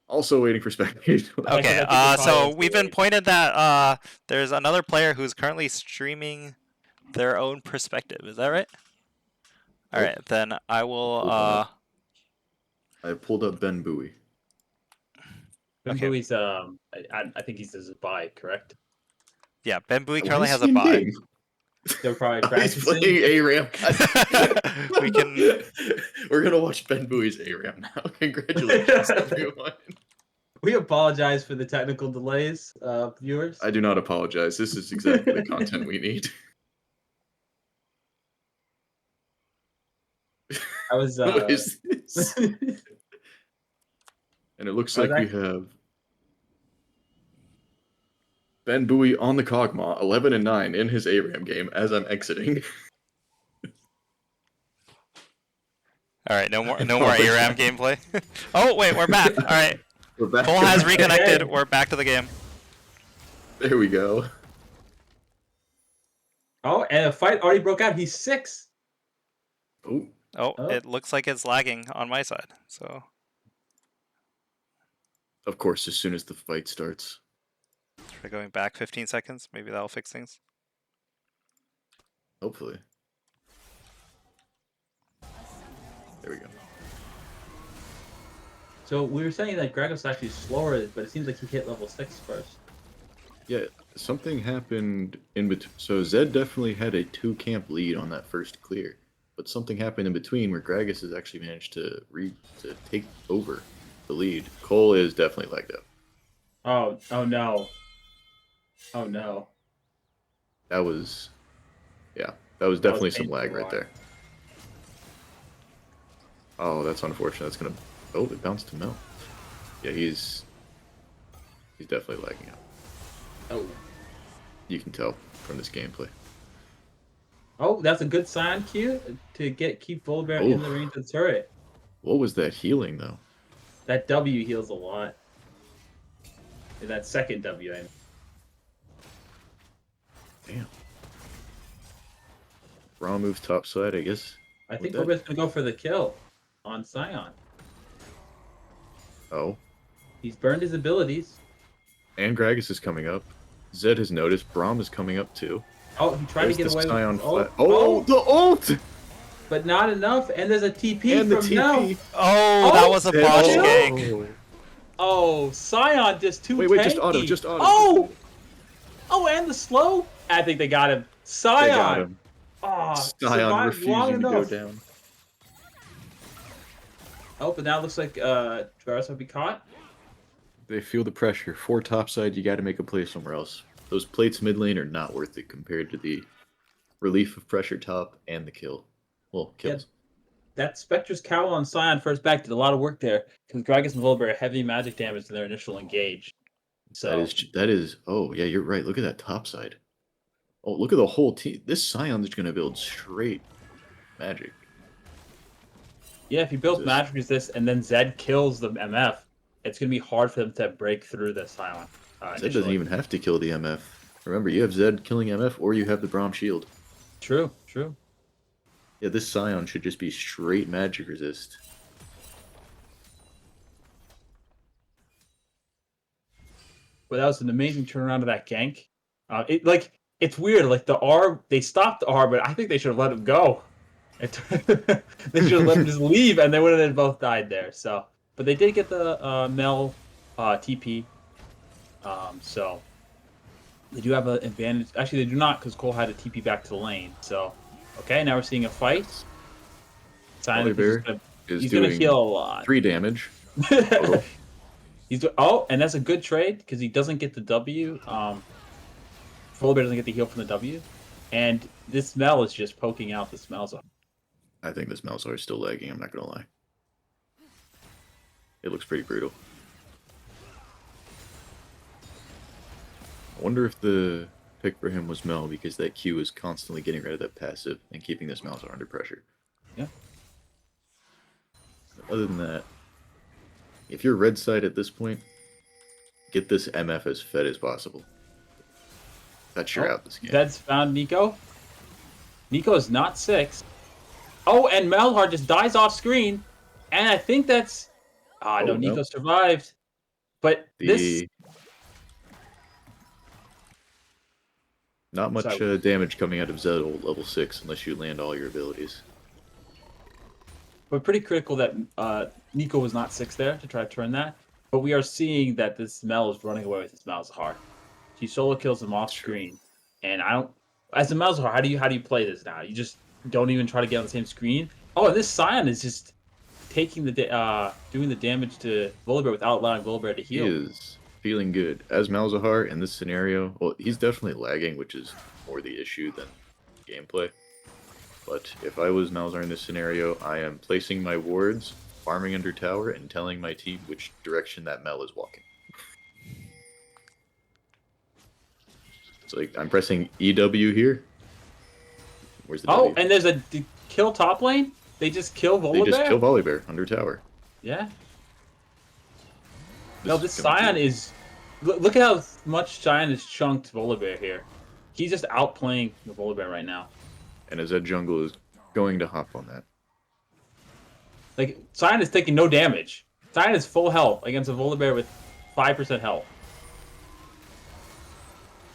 Also waiting for spectator delay. Okay. I think So we've been pointed that there's another player who's currently streaming their own perspective. Is that right? All right. Then I will. I pulled up Ben Bowie. Ben Okay. Bowie's, I think he's a buy, correct? Yeah, Ben Bowie Why currently is has he a in buy. game? They're probably He's practicing. playing ARAM. We can. We're gonna watch Ben Bowie's ARAM now. Congratulations, everyone. We apologize for the technical delays, viewers. I do not apologize. This is exactly the content we need. I was. What is this? And it looks like we have Ben Bowie on the Kog'Maw, 11-9 in his ARAM game as I'm exiting. All right. No more ARAM gameplay. Oh wait, we're back. All right. We're back. Cole has reconnected. We're back to the game. There we go. Oh, and a fight already broke out. He's 6. Oh, Oh, it looks like it's lagging on my side. So. of course, as soon as the fight starts. Try going back 15 seconds. Maybe that'll fix things. Hopefully. There we go. So we were saying that Greg was actually slower, but it seems like he hit level 6 first. Yeah, something happened in between. So Zed definitely had a 2-camp lead on that first clear, but something happened in between where Gragas has actually managed to take over the lead. Cole is definitely lagged up. Oh no. Oh no. That was, yeah. That was That was definitely some painful lag to right watch. there. Oh, that's unfortunate. That's gonna. Oh, it bounced to Mel. Yeah, he's definitely lagging out. Oh. You can tell from this gameplay. Oh, that's a good sign, Q, to keep Volibear in the Oh. range of the turret. What was that healing though? That W heals a lot. And that second W, I mean. Damn. Raw moves top side, I guess. I think With that? Volibear's gonna go for the kill on Scion. Oh. He's burned his abilities. And Gragas is coming up. Zed has noticed. Braum is coming up too. Oh, he tried There's to get the away Scion with his flat. ult. Oh, the ult! But not enough. And there's a TP And the from TP. Mel. Oh, that Oh, was a Zed- botch kill? gank. Oh, Scion just too Wait, tanky. just auto, just auto. Oh! Oh, and the slow? I think they got him. Scion! They got him. Oh, Scion survived long refusing to go enough. down. Oh, but now it looks like Travis will be caught. They feel the pressure. For topside, you got to make a play somewhere else. Those plates mid lane are not worth it compared to the relief of pressure top and the kill. Well, kills. That Spectre's Cowl on Scion first back did a lot of work there because Gragas and Volibear heavy magic damage to their initial engage. So That is. Oh yeah, you're right. Look at that topside. Oh, look at the whole team. This Scion's gonna build straight magic. yeah, if you build Jesus. magic resist and then Zed kills the MF, it's gonna be hard for them to break through the Scion. Zed doesn't even have to kill the MF. Remember, you have Zed killing MF, or you have the Braum shield. True, true. Yeah, this Scion should just be straight magic resist. But that was an amazing turnaround of that gank. It's weird. Like the R, they stopped the R, but I think they should have let him go. They should have let him just leave, and they would have both died there. So, but they did get the Mel TP. So they do have an advantage. Actually, they do not because Cole had a TP back to the lane. So, okay, now we're seeing a fight. Volibear is He's gonna doing heal a lot. 3 damage. And that's a good trade because he doesn't get the W. Volibear doesn't get the heal from the W, and this Mel is just poking out the smells. I think this Malzahar is still lagging, I'm not gonna lie. It looks pretty brutal. I wonder if the pick for him was Mel because that Q is constantly getting rid of that passive and keeping this Malzahar under pressure. Yeah. Other than that, if you're red side at this point, get this MF as fed as possible. That's your out this game. Zed's found Nico. Nico is not 6. Oh, and Malzahar just dies off screen, and I think that's. Ah, no, no. Nico survived, but this. Not much Sorry. damage coming out of Zed at level 6 unless you land all your abilities. But pretty critical that Nico was not 6 there to try to turn that. But we are seeing that this Mel is running away with his Malzahar. He solo kills him off screen, and I don't. As a Malzahar, how do you play this now? You just don't even try to get on the same screen. Oh, and this Scion is just taking the doing the damage to Volibear without allowing Volibear to heal. He is feeling good. As Malzahar in this scenario, well, he's definitely lagging, which is more the issue than gameplay. But if I was Malzahar in this scenario, I am placing my wards, farming under tower, and telling my team which direction that Mel is walking. So like, I'm pressing EW here. Where's the W? And there's a kill top lane? They just kill Volibear? They just kill Volibear under tower. Yeah. This No, this is gonna Scion be- is... Look at how much Scion has chunked Volibear here. He's just outplaying the Volibear right now. And as that jungle is going to hop on that. Like, Scion is taking no damage. Scion is full health against a Volibear with 5% health.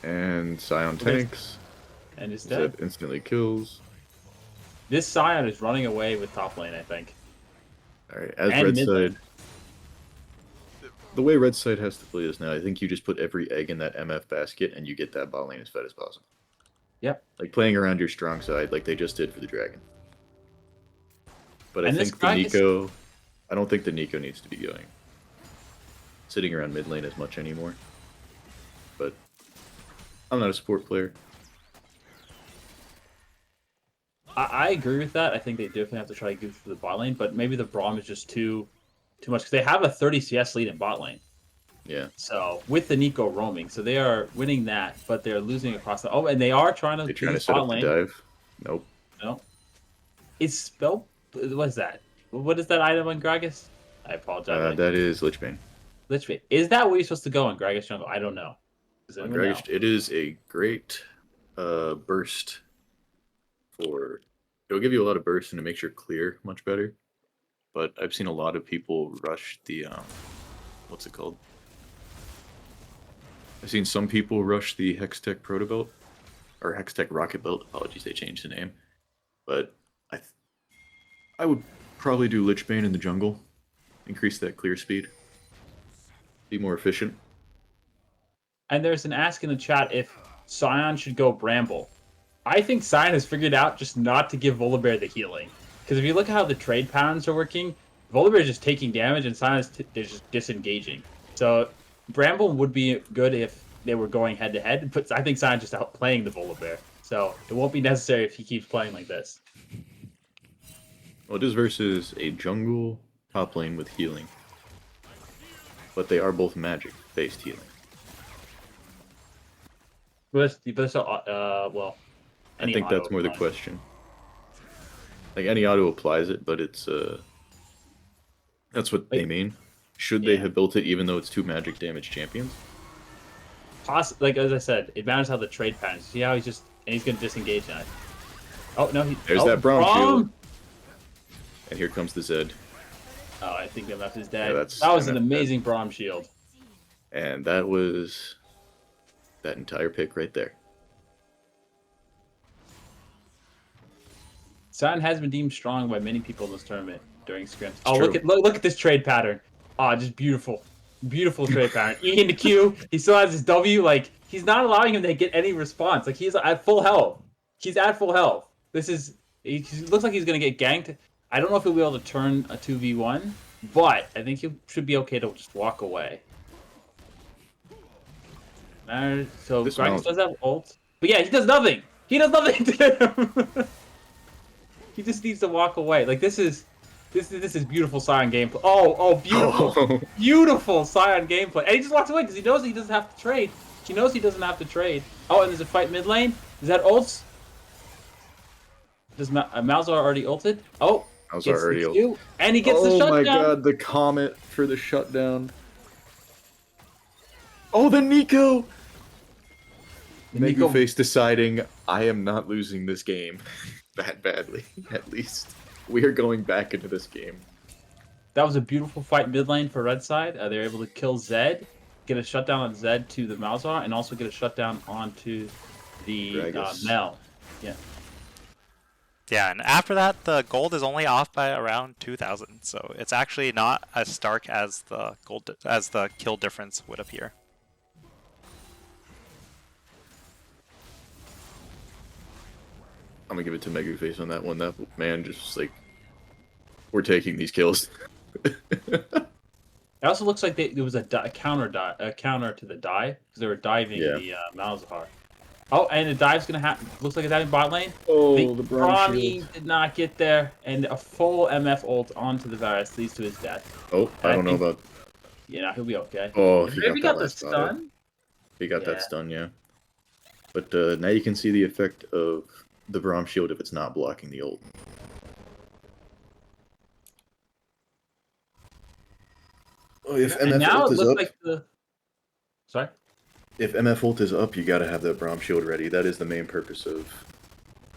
And Scion tanks. And is dead. Zed instantly kills. This Scion is running away with top lane, I think. Alright, as And red mid side... lane. The way red side has to play this now, I think you just put every egg in that MF basket and you get that bot lane as fed as possible. Yep. Like playing around your strong side like they just did for the dragon. But And I this think the Gragas- Nico... I don't think the Nico needs to be going. Sitting around mid lane as much anymore. But I'm not a support player. I agree with that. I think they definitely have to try to go through the bot lane, but maybe the Braum is just too much because they have a 30 CS lead in bot lane. Yeah. So with the Nico roaming, so they are winning that, but they're losing across the. Oh, and they are trying to. They trying to use set bot up the lane. dive. Nope. No, it's spell. What is that? What is that item on Gragas? I apologize. That is Lichbane. Literally, is that where you're supposed to go on Gragas jungle? I don't know. Does On anyone know? Dragish, it is a great burst for. It'll give you a lot of burst and it makes your clear much better. But I've seen a lot of people rush the what's it called? I've seen some people rush the Hextech Protobelt or Hextech Rocket Belt. Apologies, they changed the name. But I would probably do Lichbane in the jungle, increase that clear speed, be more efficient. And there's an ask in the chat if Sion should go Bramble. I think Sion has figured out just not to give Volibear the healing. Because if you look at how the trade patterns are working, Volibear is just taking damage and Sion is just disengaging. So Bramble would be good if they were going head to head, but I think Sion just outplaying the Volibear. So it won't be necessary if he keeps playing like this. Well, it is versus a jungle top lane with healing. But they are both magic-based healing. But it's well, I think that's more the question. Like any auto applies it, but it's that's what they mean. Should they have built it even though it's two magic damage champions? Like as I said, it matters how the trade patterns. See how he's gonna disengage now. Oh no, There's that Braum shield. And here comes the Zed. Oh, I think MF is dead. Yeah, that was an amazing Braum shield. And that was that entire pick right there. Sion has been deemed strong by many people in this tournament during scrims. Oh, look at this trade pattern. Oh, just beautiful. Beautiful trade pattern. E into Q. He still has his W. Like, he's not allowing him to get any response. Like, he's at full health. He's at full health. He looks like he's going to get ganked. I don't know if he'll be able to turn a 2v1, but I think he should be okay to just walk away. So Gragas does have ult. But yeah, he does nothing. He does nothing to him. He just needs to walk away. Like, this is beautiful Sion gameplay. Oh, beautiful. Beautiful Sion gameplay. And he just walks away because he knows he doesn't have to trade. He knows he doesn't have to trade. Oh, and there's a fight mid lane. Is that ults? Does Malzahar already ulted? Oh, Malzahar already ulted. And he gets the shutdown. Oh my god, the comet for the shutdown. Oh, the Nico! Meguface deciding, I am not losing this game that badly, at least. We are going back into this game. That was a beautiful fight mid lane for red side. They were able to kill Zed, get a shutdown on Zed to the Malzahar, and also get a shutdown onto the Mel. Yeah. Yeah, and after that, the gold is only off by around 2,000, so it's actually not as stark as the kill difference would appear. I'm gonna give it to Meguface on that one. That man just like, we're taking these kills. It also looks like there was a counter to the dive because they were diving the Malzahar. Oh, and the dive's gonna happen. Looks like it's happening bot lane. Oh, the Braum shield did not get there, and a full MF ult onto the Varus leads to his death. Oh, I don't know about. Yeah, he'll be okay. Oh, he got the stun. He got that stun, yeah. But now you can see the effect of the Braum shield if it's not blocking the ult. Oh, if MF ult is up. Like Sorry? If MF ult is up, you gotta have that Braum shield ready. That is the main purpose of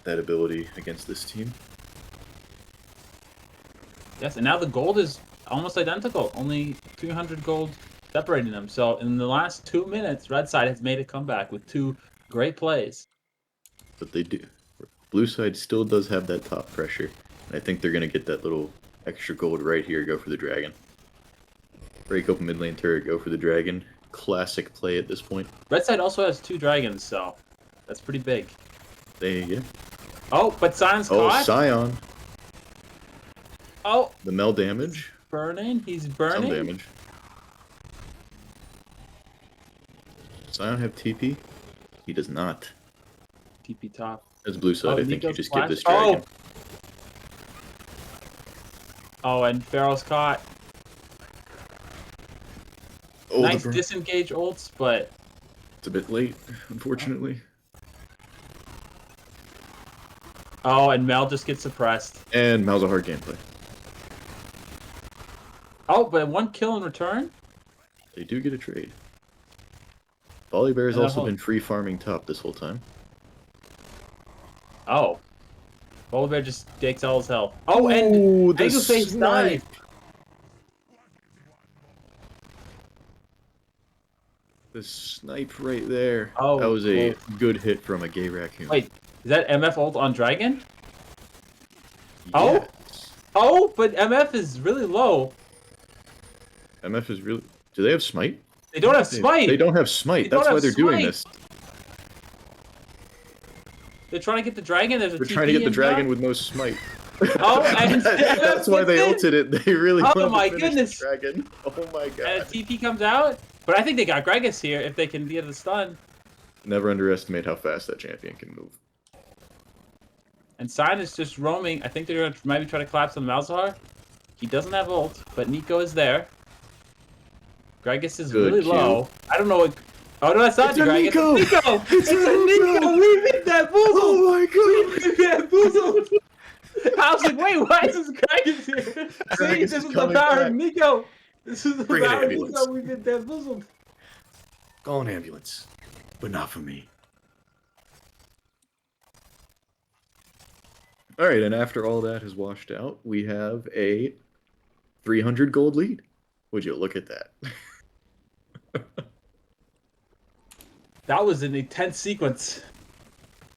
that ability against this team. Yes, and now the gold is almost identical. Only 200 gold separating them. So in the last 2 minutes, red side has made a comeback with 2 great plays. But they do. Blue side still does have that top pressure. And I think they're gonna get that little extra gold right here. Go for the dragon. Break open mid lane turret. Go for the dragon. Classic play at this point. Red side also has 2 dragons, so that's pretty big. Yeah. Oh, but Sion's caught. Oh, Sion. Oh. The Mel damage. Burning. He's burning. Some damage. Sion have TP? He does not. TP top. As blue side, I think you just give this dragon. Oh, Oh, and Pharaoh's caught. Oh, Nice the burn. disengage ults, but It's a bit late, unfortunately. oh, and Mel just gets suppressed. And Malzahar gameplay. Oh, but 1 kill in return. They do get a trade. Volibear's And also hold- been free farming top this whole time. Oh, Volibear just takes all his health. Oh, and Ooh, the Meguface snipe! died. The snipe right there. Oh, that was a close. good hit from a gay raccoon. Wait, is that MF ult on Dragon? Oh? Yes. Oh, but MF is really low. MF is really. Do they have smite? They don't have smite. They don't have smite. They don't That's why have they're doing smite. this. They're trying to get the dragon. There's a They're TP trying to get the in dragon top. with no smite. Oh, and that's why they gets in. ulted it. They really Oh wanted my to finish goodness. the dragon. Oh my And a god. TP comes out. But I think they got Gragas here if they can get the stun. Never underestimate how fast that champion can move. And Sign is just roaming. I think they're going to maybe try to collapse on Malzahar. He doesn't have ult, but Nico is there. Gragas is Good really Q. low. I don't know what... Oh, no, that's not It's the a Gragas. Nico! It's Nico! It's It's a a Nico! Nico! We've been bamboozled! Oh my god! We've been bamboozled! I was like, wait, why is this Gragas here? See, Gragas this is is the coming power back. of Nico! This is the Bring an power of ambulance. Nico. We've been bamboozled. Call an ambulance. But not for me. Alright, and after all that has washed out, we have a 300 gold lead. Would you look at that? That was an intense sequence.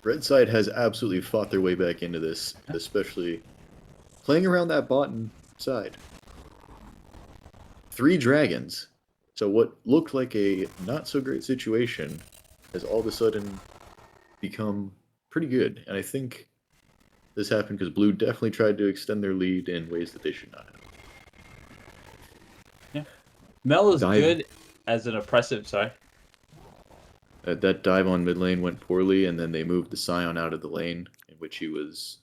Red side has absolutely fought their way back into this, especially playing around that bottom side. 3 dragons. So what looked like a not so great situation has all of a sudden become pretty good. And I think this happened because Blue definitely tried to extend their lead in ways that they should not have. Mel is Dive. good as an oppressive, sorry. That dive on mid lane went poorly, and then they moved the Scion out of the lane, in which he was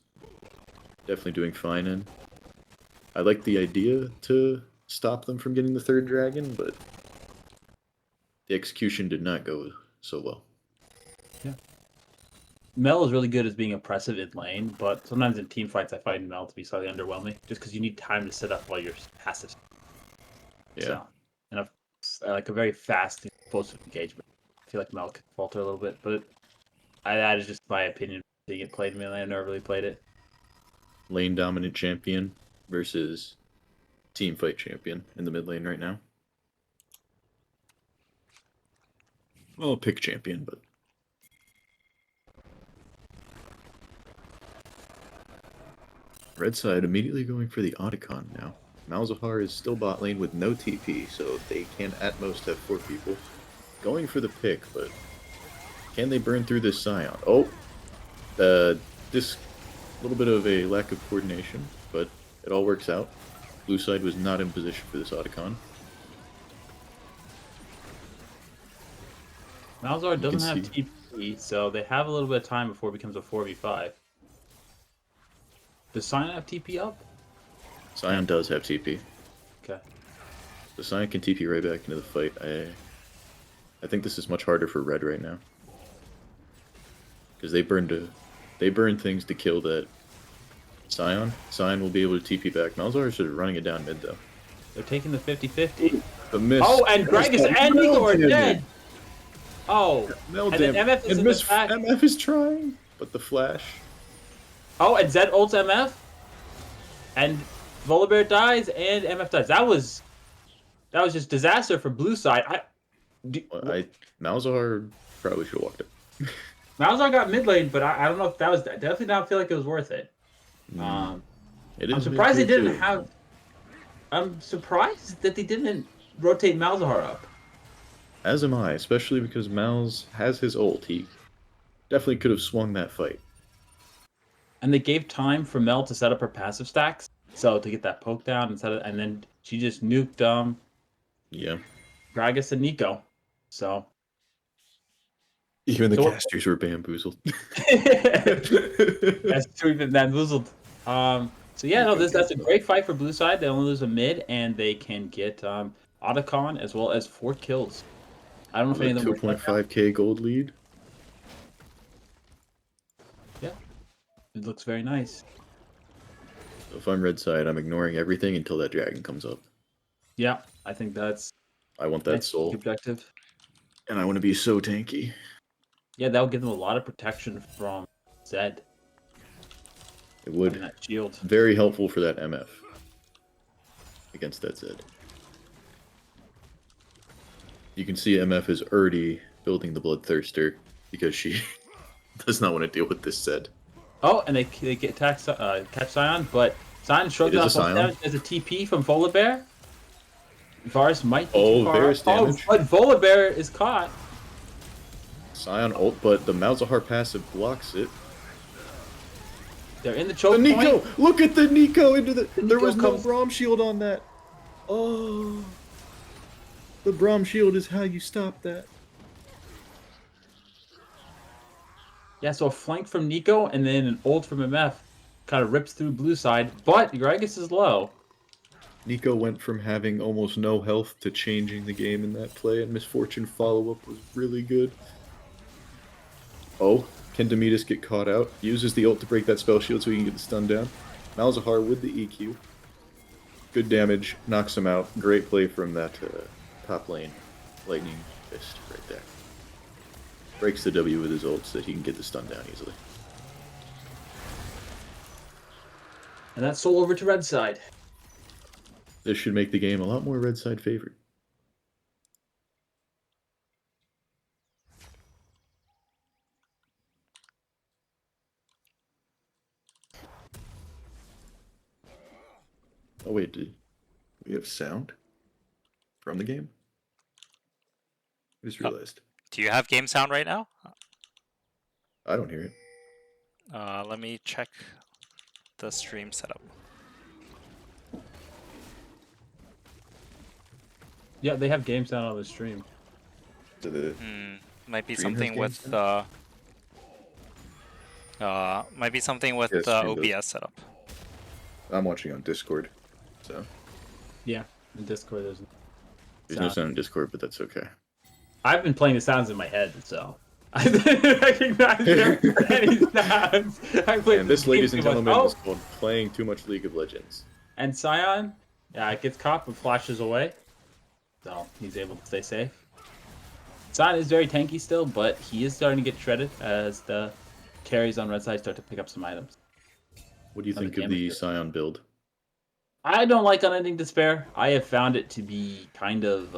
definitely doing fine in. I like the idea to stop them from getting the 3rd dragon, but the execution did not go so well. Mel is really good as being oppressive in lane, but sometimes in team fights I find Mel to be slightly underwhelming, just because you need time to set up while you're passive. Yeah. So, and like a very fast, explosive engagement. I feel like Mel could falter a little bit, but that is just my opinion. Seeing it played melee, I never really played it. Lane dominant champion versus team fight champion in the mid lane right now. Well, pick champion, but red side immediately going for the Otacon now. Malzahar is still bot lane with no TP, so they can at most have 4 people. Going for the pick, but can they burn through this Scion? Oh, this little bit of a lack of coordination, but it all works out. Blue side was not in position for this Otacon. Malzahar You can doesn't have TP, so they have a little bit of time before it becomes a 4v5. Does Sign have TP up? Scion does have TP. Okay. So Scion can TP right back into the fight. I think this is much harder for red right now. Because they burn things to kill that Scion. Scion will be able to TP back. Malzahar is sort of running it down mid though. They're taking the 50-50. The miss. Oh, and Gragas and Nico are dead! Oh, Mel and then damage. MF is in the back. MF is trying, but the flash. Oh, and Zed ults MF. And Volibear dies, and MF dies. That was just disaster for blue side. Malzahar probably should have walked it. Malzahar got mid lane, but I don't know if that was... Definitely don't feel like it was worth it. It I'm is surprised they mid-tier didn't too. have... I'm surprised that they didn't rotate Malzahar up. As am I, especially because Malz has his ult. He definitely could have swung that fight. And they gave time for Mel to set up her passive stacks. So to get that poke down and then she just nuked Yeah. Gragas and Nico. So Even the So- casters were bamboozled. that's true, even bamboozled. So yeah, no, that's a great fight for blue side. They only lose a mid, and they can get Otacon as well as 4 kills. I don't know if any of them were 2.5k gold lead. Yeah, it looks very nice. So if I'm red side, I'm ignoring everything until that dragon comes up. Yeah, I think that's I want that nice soul, objective. and I want to be so tanky. Yeah, that'll give them a lot of protection from Zed It and would. that shield. Very helpful for that MF against that Zed. You can see MF is already building the Bloodthirster because she does not want to deal with this Zed. Oh, and they get catch Scion, but Scion shrugs It is off a Scion. damage. There's a TP from Volibear. Varus might be Oh, too far. Varus damage. Oh, but Volibear is caught. Scion ult, but the Malzahar passive blocks it. They're in the choke The Nico! point. Look at the Nico into the... There Nico was no comes- Braum shield on that. Oh. The Braum shield is how you stop that. Yeah, so a flank from Nico and then an ult from MF kind of rips through blue side, but Gragas is low. Nico went from having almost no health to changing the game in that play, and Misfortune follow-up was really good. Oh, can Demetus get caught out? Uses the ult to break that spell shield so he can get the stun down. Malzahar with the EQ. Good damage, knocks him out. Great play from that top lane. Lightning Fist right there. Breaks the W with his ult so that he can get the stun down easily. And that's soul over to red side. This should make the game a lot more red side favored. Oh wait, did we have sound from the game? I just realized. Do you have game sound right now? I don't hear it. Let me check the stream setup. Yeah, they have game sound on the stream. To the Might be Stream has something game with sound? might be something with Yeah, the stream does. OBS setup. I'm watching on Discord, so Yeah, in Discord there's there's no sound in Discord, but that's okay. I've been playing the sounds in my head, so I didn't recognize any sounds. And this, ladies and gentlemen, oh, is called playing too much League of Legends. and Scion, yeah, it gets caught but flashes away, so he's able to stay safe. Scion is very tanky still, but he is starting to get shredded as the carries on red side start to pick up some items. What do you On the think of the damage. Scion build? I don't like Unending Despair. I have found it to be kind of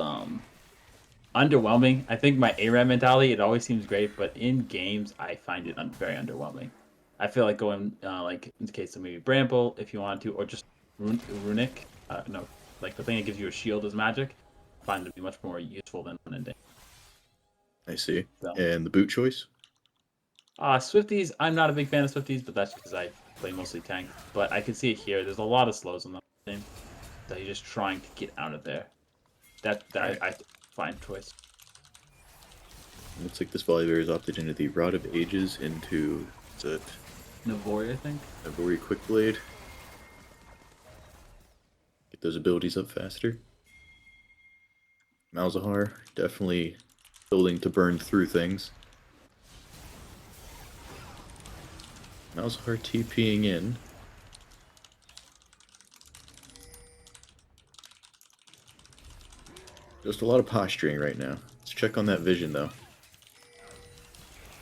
underwhelming. I think my ARAM mentality, it always seems great, but in games, I find it very underwhelming. I feel like going, like, in the case of maybe Bramble, if you want to, or just Runic, no, like the thing that gives you a shield as magic, I find it to be much more useful than Unending. I see. So. And the boot choice? Swifties, I'm not a big fan of Swifties, but that's because I play mostly tank. But I can see it here. There's a lot of slows on the game that you're just trying to get out of there. That I find choice. Looks like this Volibear has opted into the Rod of Ages into the Navori, I think. Navori Quickblade. Get those abilities up faster. Malzahar definitely building to burn through things. Malzahar TPing in. Just a lot of posturing right now. Let's check on that vision though.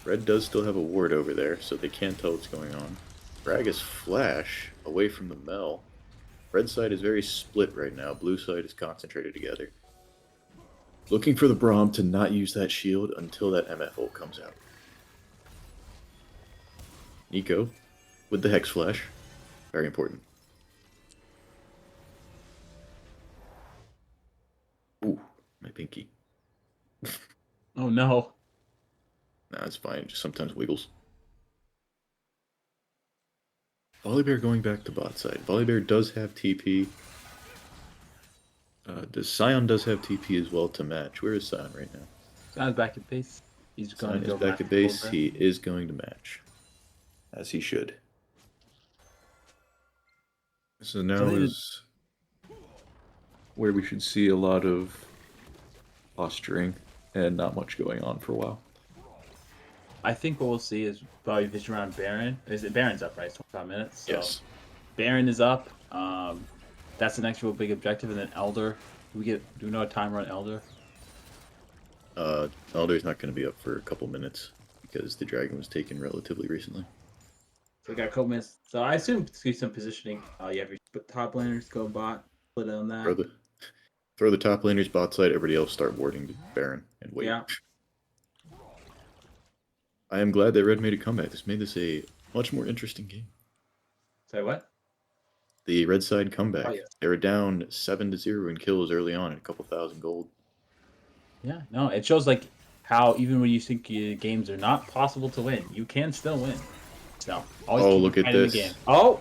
Red does still have a ward over there, so they can't tell what's going on. Gragas flash away from the Mel. Red side is very split right now. Blue side is concentrated together. Looking for the Braum to not use that shield until that MF ult comes out. Nico with the Hex Flash. Very important. Ooh, my pinky. Oh no. Nah, it's fine. It just sometimes wiggles. Volibear going back to bot side. Volibear does have TP. Scion does have TP as well to match. Where is Scion right now? Sounds back at base. He's going Scion to is go back at to base. Cobra. He is going to match. As he should. So now So they did- is where we should see a lot of posturing and not much going on for a while. I think what we'll see is probably vision around Baron. Is it Baron's up, right? It's 25 minutes. So Yes. Baron is up. That's the next real big objective, and then Elder. Do we know a timer on Elder? Elder's not going to be up for a couple minutes because the dragon was taken relatively recently. So we got a couple minutes. So I assume it's gonna be some positioning. You have your top laners go bot, split on that. Throw the top laners bot side, everybody else start warding the Baron and wait. Yeah. I am glad that Red made a comeback. This made this a much more interesting game. Say what? The red side comeback. Oh, yes. They were down 7-0 in kills early on at a couple thousand gold. Yeah, no, it shows like how even when you think games are not possible to win, you can still win. So always keep look at fighting the this. game. Oh,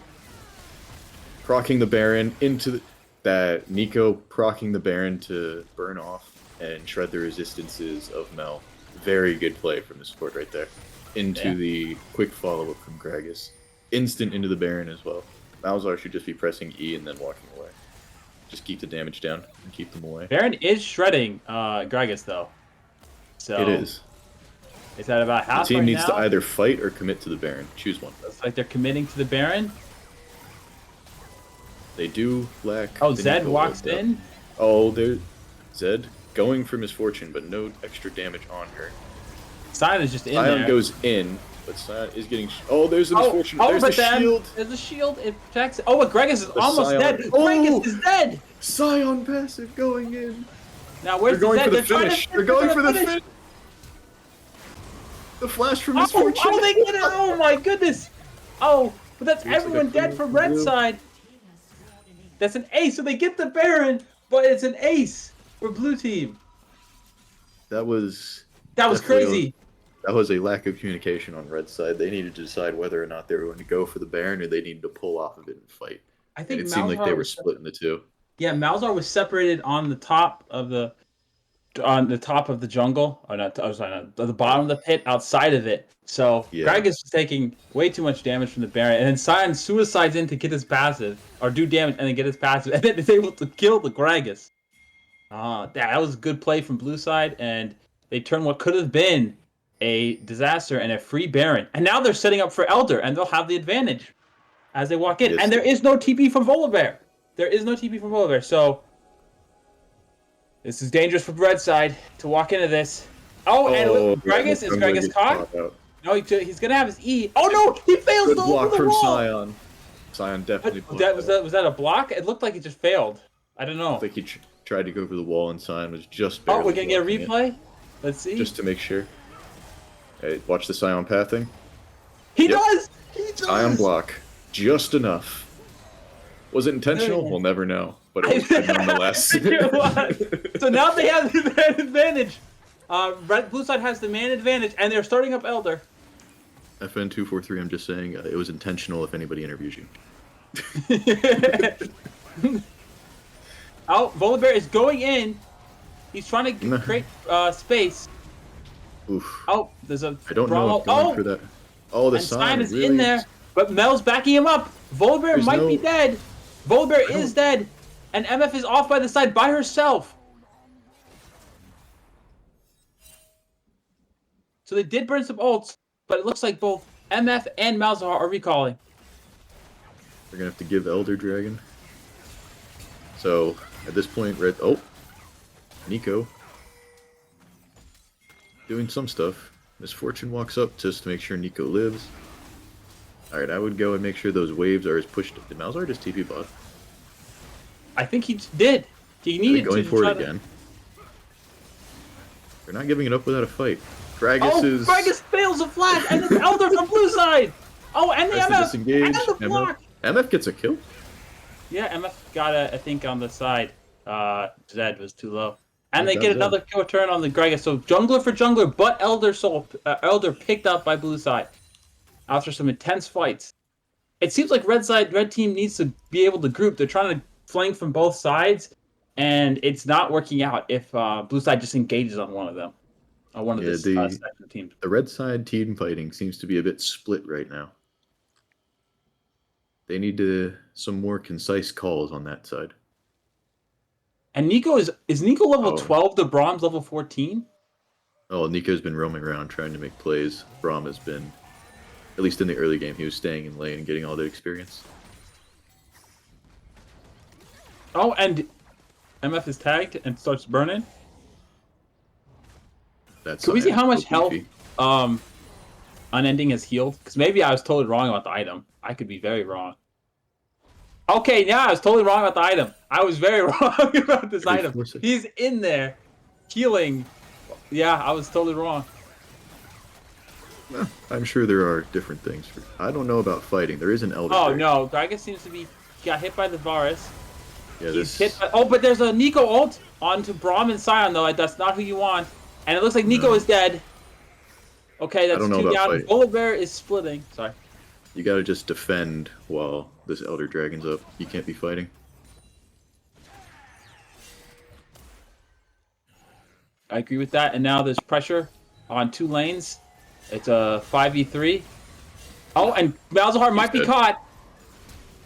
Procking the Baron into that Nico procking the Baron to burn off and shred the resistances of Mel. Very good play from the support right there. Into the quick follow-up from Gragas. Instant into the Baron as well. Malzahar should just be pressing E and then walking away. Just keep the damage down and keep them away. Baron is shredding Gragas though. So It is. It's at about The half team right needs now. to either fight or commit to the Baron. Choose one. Looks like they're committing to the Baron. They do lack... Oh, the Zed Nico walks ult, though. in. Oh, there's Zed going for Misfortune, but no extra damage on her. Sion is just in Sion there. goes in, but Sion is getting... Oh, there's the Misfortune. There's the but then shield. There's a shield. It protects. Oh, but Gragas is almost Sion- dead. Oh! Gragas is dead. Scion passive going in. Now where's They're going the for Zed? the They're trying to finish. They're going for the finish. The flash from Misfortune. Oh, they get it! Oh my goodness! Oh, but that's Looks like everyone a dead blue from from red blue. side. That's an ace, so they get the Baron, but it's an ace for blue team. That was That was definitely crazy. that was a lack of communication on red side. They needed to decide whether or not they were going to go for the Baron or they needed to pull off of it and fight. I And think it seemed like they Malzahar were was splitting the two. Yeah, Malzahar was separated on the top of the jungle, or not? I was sorry, the bottom of the pit, outside of it. So Yeah. Gragas was taking way too much damage from the Baron, and then Sion suicides in to get his passive, or do damage and then get his passive, and then is able to kill the Gragas. That was a good play from blue side, and they turned what could have been a disaster and a free Baron, and now they're setting up for Elder, and they'll have the advantage as they walk in. Yes. And there is no TP from Volibear. There is no TP from Volibear, so this is dangerous for red side to walk into this. Oh, and look, Gragas is Gragas caught? Out. No, he's gonna have his E. Oh no, he fails Good to block open the from wall. Scion. Scion definitely But blocked was that a block? It looked like it just failed. I don't know. I think he tried to go for the wall and Scion was just Oh, barely we're gonna get a blocking it, replay. Let's see. just to make sure. Hey, watch the Scion pathing. He Yep. does. He does. Scion block. Just enough. Was it intentional? Very We'll never know. But it was good nonetheless. It was. So now they have the man advantage. Blue side has the man advantage, and they're starting up Elder. FN243, I'm just saying, it was intentional if anybody interviews you. Oh, Volibear is going in. He's trying to create space. Oof. Oh, there's a I don't know brawl. if going Oh, for that. Oh, the and Scion Stein is really in there, but Mel's backing him up. Volibear There's might be no- dead. Volibear is dead, and MF is off by the side by herself. So they did burn some ults, but it looks like both MF and Malzahar are recalling. They're gonna have to give Elder Dragon. So at this point, red. Oh, Nico doing some stuff. Misfortune walks up just to make sure Nico lives. All right, I would go and make sure those waves are as pushed. Did Malzahar just TP bot? I think he did. He Are they needed going to for try it again? They're not giving it up without a fight. Gragas Oh, is. Gragas fails a flash, and it's Elder from blue side. Oh, and the Tries to MF disengage. and the block. MF gets a kill. Yeah, MF got I think on the side. Zed was too low. And Yeah, they get Zed. another kill return on the Gragas. So jungler for jungler, but Elder picked up by blue side after some intense fights. It seems like red team needs to be able to group. They're trying to flank from both sides, and it's not working out if blue side just engages on one of them, on one of the second teams. The red side team fighting seems to be a bit split right now. They need some more concise calls on that side. And Nico is Nico level Oh. 12 to Brahms level 14? Oh, Nico's been roaming around trying to make plays. Braum has been, at least in the early game, he was staying in lane and getting all the experience. Oh, and MF is tagged and starts burning. That's Can we see how much so health beefy. Unending has healed? Because maybe I was totally wrong about the item. I could be very wrong. Okay, yeah, I was totally wrong about the item. I was very wrong about this Every item. 4 seconds. He's in there healing. Yeah, I was totally wrong. Well, I'm sure there are different things. I don't know about fighting. There is an Elder Oh Drake. no, Gragas seems to be got hit by the virus. Yeah, He's this... hit by, oh, but there's a Nico ult onto Braum and Sion though. That's not who you want. And it looks like Nico No. is dead. Okay, that's don't know 2 about down. fighting. Volibear is splitting. Sorry. You gotta just defend while this Elder Dragon's up. You can't be fighting. I agree with that. And now there's pressure on 2 lanes. It's a 5v3. Oh, and Malzahar might be dead. caught.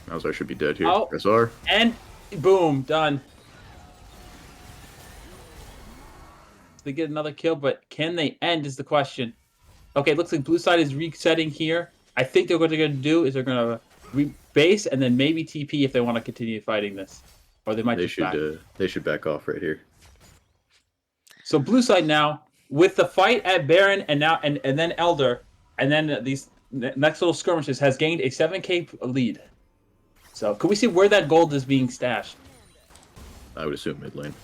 Malzahar should be dead here. Oh. Press R. And boom, done. They get another kill, but can they end is the question. Okay, looks like blue side is resetting here. I think what they're going to do is they're going to rebase and then maybe TP if they want to continue fighting this. Or they might They just should back. they should back off right here. So blue side now, with the fight at Baron and now and then Elder, and then these next little skirmishes has gained a 7k lead. So can we see where that gold is being stashed? I would assume mid lane.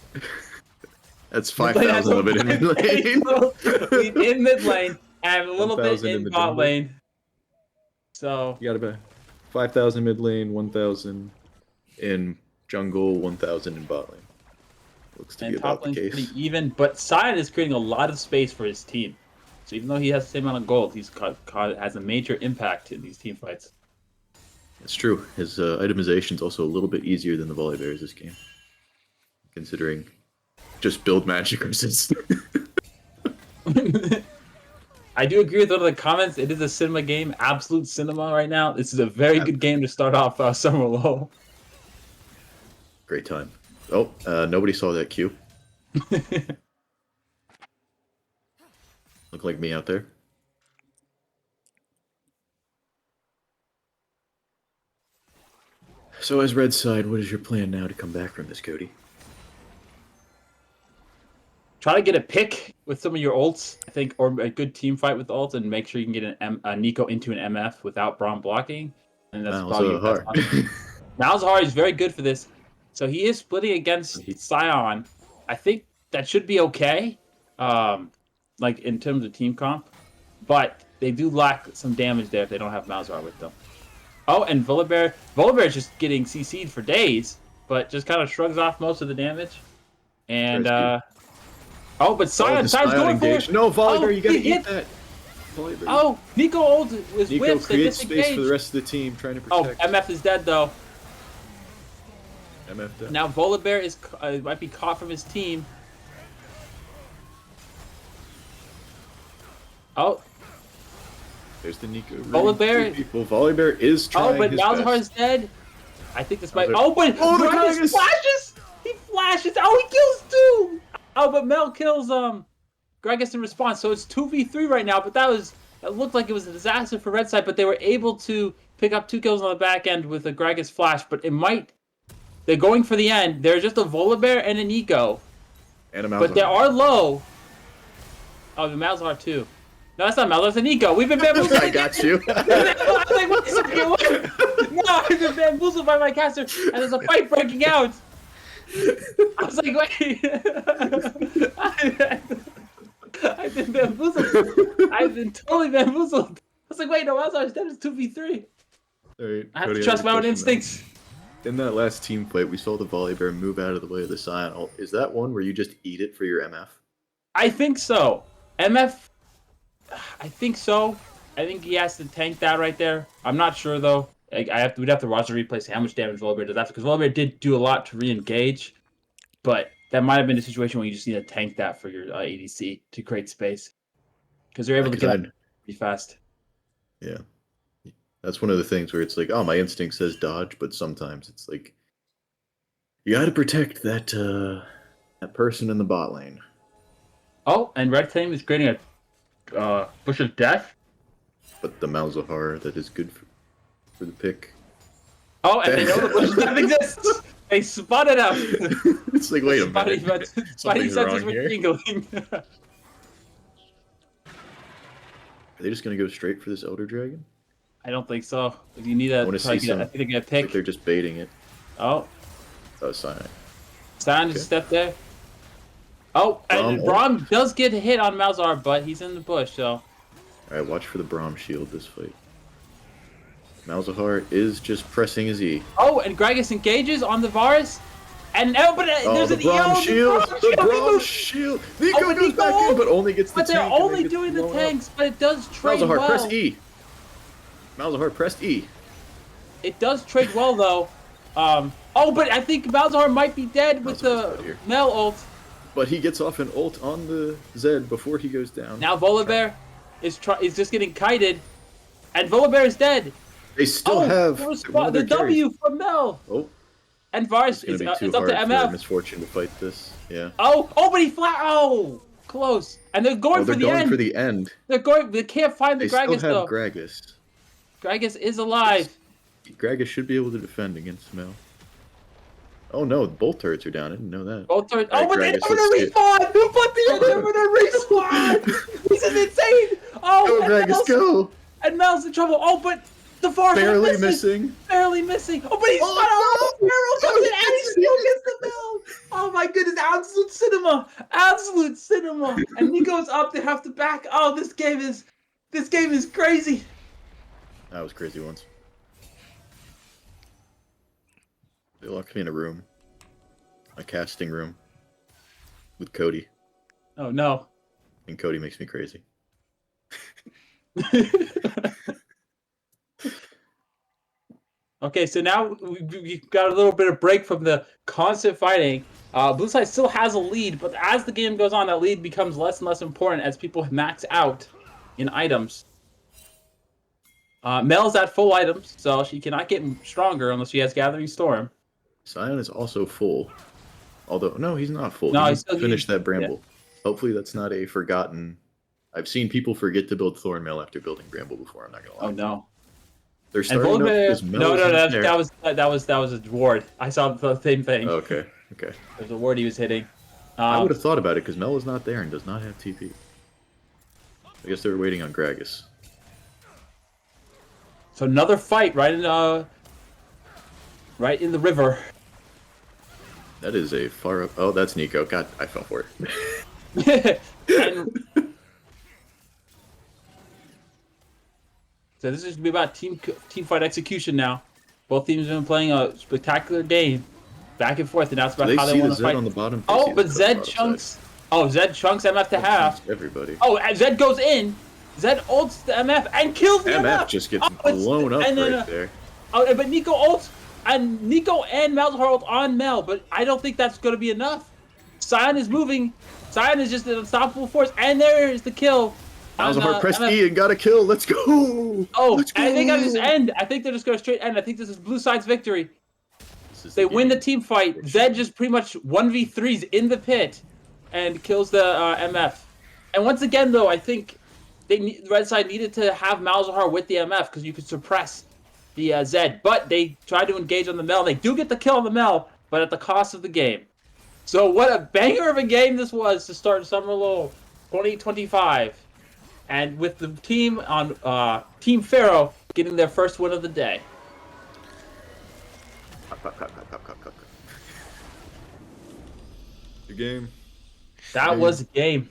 That's Mid lane has 5,000 of it in mid lane. in mid lane and a little bit 1,000 in in the bot jungle. lane. So You gotta be 5,000 mid lane, 1,000 in jungle, 1,000 in bot lane. Looks to be and about top the lane's case. pretty even, but Sion is creating a lot of space for his team. So even though he has the same amount of gold, he's has a major impact in these team fights. It's true. His itemization is also a little bit easier than the Volibears this game, considering just build magic resist. I do agree with one of the comments. It is a cinema game, absolute cinema right now. This is a very good game to start off Summer LoL. Great time. Oh, nobody saw that Q. Look like me out there. So as red side, what is your plan now to come back from this, Cody? Try to get a pick with some of your ults, I think, or a good team fight with ults, and make sure you can get a Nico into an MF without Braum blocking. And that's probably your best Malzahar. option. Malzahar is very good for this. So he is splitting against Sion. I think that should be okay, like in terms of team comp. But they do lack some damage there if they don't have Malzahar with them. Oh, and Volibear is just getting CC'd for days, but just kind of shrugs off most of the damage. And oh, but Sion's going for it. No, Volibear, Oh, you gotta he eat hit- that. Volibear. Oh, Nico ult was Nico whips. They creates space for the disengaged. rest of the team, trying to Oh, protect. MF is dead though. MF down. Now Volibear is might be caught from his team. Oh, There's the Nico. Volibear- People. Volibear is trying but his Malzahar best. is dead. I think this might. Malzahar- Oh, but Oh, the Gragas Gragas! flashes. He flashes. Oh, he kills two. Oh, but Mel kills Gragas in response. So it's 2v3 right now. But that looked like it was a disaster for Red Side. But they were able to pick up 2 kills on the back end with a Gragas flash. But it might. They're going for the end. There's just a Volibear and a Nico. And a Malzahar. But they are low. Oh, the Malzahar too. No, that's not Malzahar. That's a Nico. We've been bamboozled. I got you. I was like, wait a second, what? No, I've been bamboozled by my caster, and there's a fight breaking out. I was like, wait. I've been bamboozled. I've been totally bamboozled. I was like, wait, no, Malzahar is dead. It's 2v3. Alright, I have Cody, to trust have a my own question, man. instincts. In that last team fight, we saw the Volibear move out of the way of the Sion ult. Is that one where you just eat it for your MF? I think so. MF, I think so. I think he has to tank that right there. I'm not sure though. We'd have to watch the replay, see how much damage Volibear does after, because Volibear did do a lot to re-engage, but that might have been a situation where you just need to tank that for your ADC to create space, because they're able to get up pretty fast. Yeah. That's one of the things where it's like, oh, my instinct says dodge, but sometimes it's like you got to protect that person in the bot lane. Oh, and red team is creating a bush of death. But the Malzahar that is good for the pick. Oh, and they know the bush of death exists. They spotted up. It's like, wait a minute. Spidey Something's senses wrong were here. tingling. Are they just gonna go straight for this Elder Dragon? I don't think so. If you need a, wanna see some- I think they're gonna It's like pick. they're just baiting it. Oh, Oh, Sonic. Sand just stepped there. Oh, and Braum. Braum does get a hit on Malzahar, but he's in the bush, so. Alright, watch for the Braum shield this fight. Malzahar is just pressing his E. Oh, and Gragas engages on the Varus. And now, but there's the an Braum EO. shield! The Braum Nico- shield! Nico but goes Nico- back in, but only gets the But they're tank. and then only gets doing the blown up. tanks, but it does trade Malzahar, well. press E! Malzahar, press E. It does trade well, though. Oh, but I think Malzahar might be dead with Malzahar's dead the here. Mel ult. But he gets off an ult on the Zed before he goes down. Now Volibear is just getting kited, and Volibear is dead. They still have the one of their the W from Mel. Oh, And Varus it's gonna is be too up hard to for MF. Misfortune to fight this. Yeah. Oh, but he flat. Oh, close. And they're going They're for the going end. for the end. They're going. They can't find the They still Gragas have though. Gragas. Gragas is alive. Gragas should be able to defend against Mel. Oh no, both turrets are down. I didn't know that. Both turrets. Alright, Oh, but the Gragas, Inhibitor let's respawn! Who put the Inhibitor respawn? This is insane! Oh, Go, and Gragas, Mel's, go! and Mel's in trouble. Oh, but the Varus Barely missing. missing. Barely missing. Oh, but he's Oh, spun out. no! Barrel comes in and he Oh, still gets the Mel. Oh my goodness, absolute cinema. Absolute cinema. And Nico's up. They have to back. Oh, this game is crazy. That was crazy once. They locked me in a room. A casting room. With Cody. Oh no. And Cody makes me crazy. Okay, so now we've got a little bit of break from the constant fighting. Blue side still has a lead, but as the game goes on, that lead becomes less and less important as people max out in items. Mel's at full items, so she cannot get stronger unless she has Gathering Storm. Sion is also full. Although, no, he's not full. No, he he's still finished getting- that Bramble. Hopefully that's not a forgotten... I've seen people forget to build Thornmail after building Bramble before, I'm not gonna lie. Oh no! They're And starting up Volibear, because Mel no, is in there. that was a ward. I saw the same thing. Okay, okay. There's a ward he was hitting. I would have thought about it because Mel is not there and does not have TP. I guess they were waiting on Gragas. So another fight right in the river. That is a far up... Oh, that's Nico. God, I fell for it. And so this is going to be about team fight execution now. Both teams have been playing a spectacular game, back and forth, and now it's about They how they see want the to Zed fight. on the bottom. They see Oh, the but Zed Zed bottom chunks. side. Oh, Zed chunks MF to half. Everybody. Oh, and Zed goes in. Zed ults the MF and kills the MF just gets it's- blown up and then, right there. Oh, but Nico ults, and Nico and Malzahar ult on Mel, but I don't think that's going to be enough. Sion is moving. Sion is just an unstoppable force, and there is the kill. on, Malzahar pressed MF. E and got a kill. Let's go. Oh, Let's go. and they got to just end. I think they're just going to straight end. I think this is blue side's victory. This is They win the game. team fight. Zed just pretty much 1v3s in the pit and kills the MF. And once again, though, I think the red side needed to have Malzahar with the MF because you could suppress the Zed. But they tried to engage on the Mel. They do get the kill on the Mel, but at the cost of the game. So what a banger of a game this was to start Summer LoL 2025. And with the team on Team Feiro getting their first win of the day. Cut. Good game. That was a game.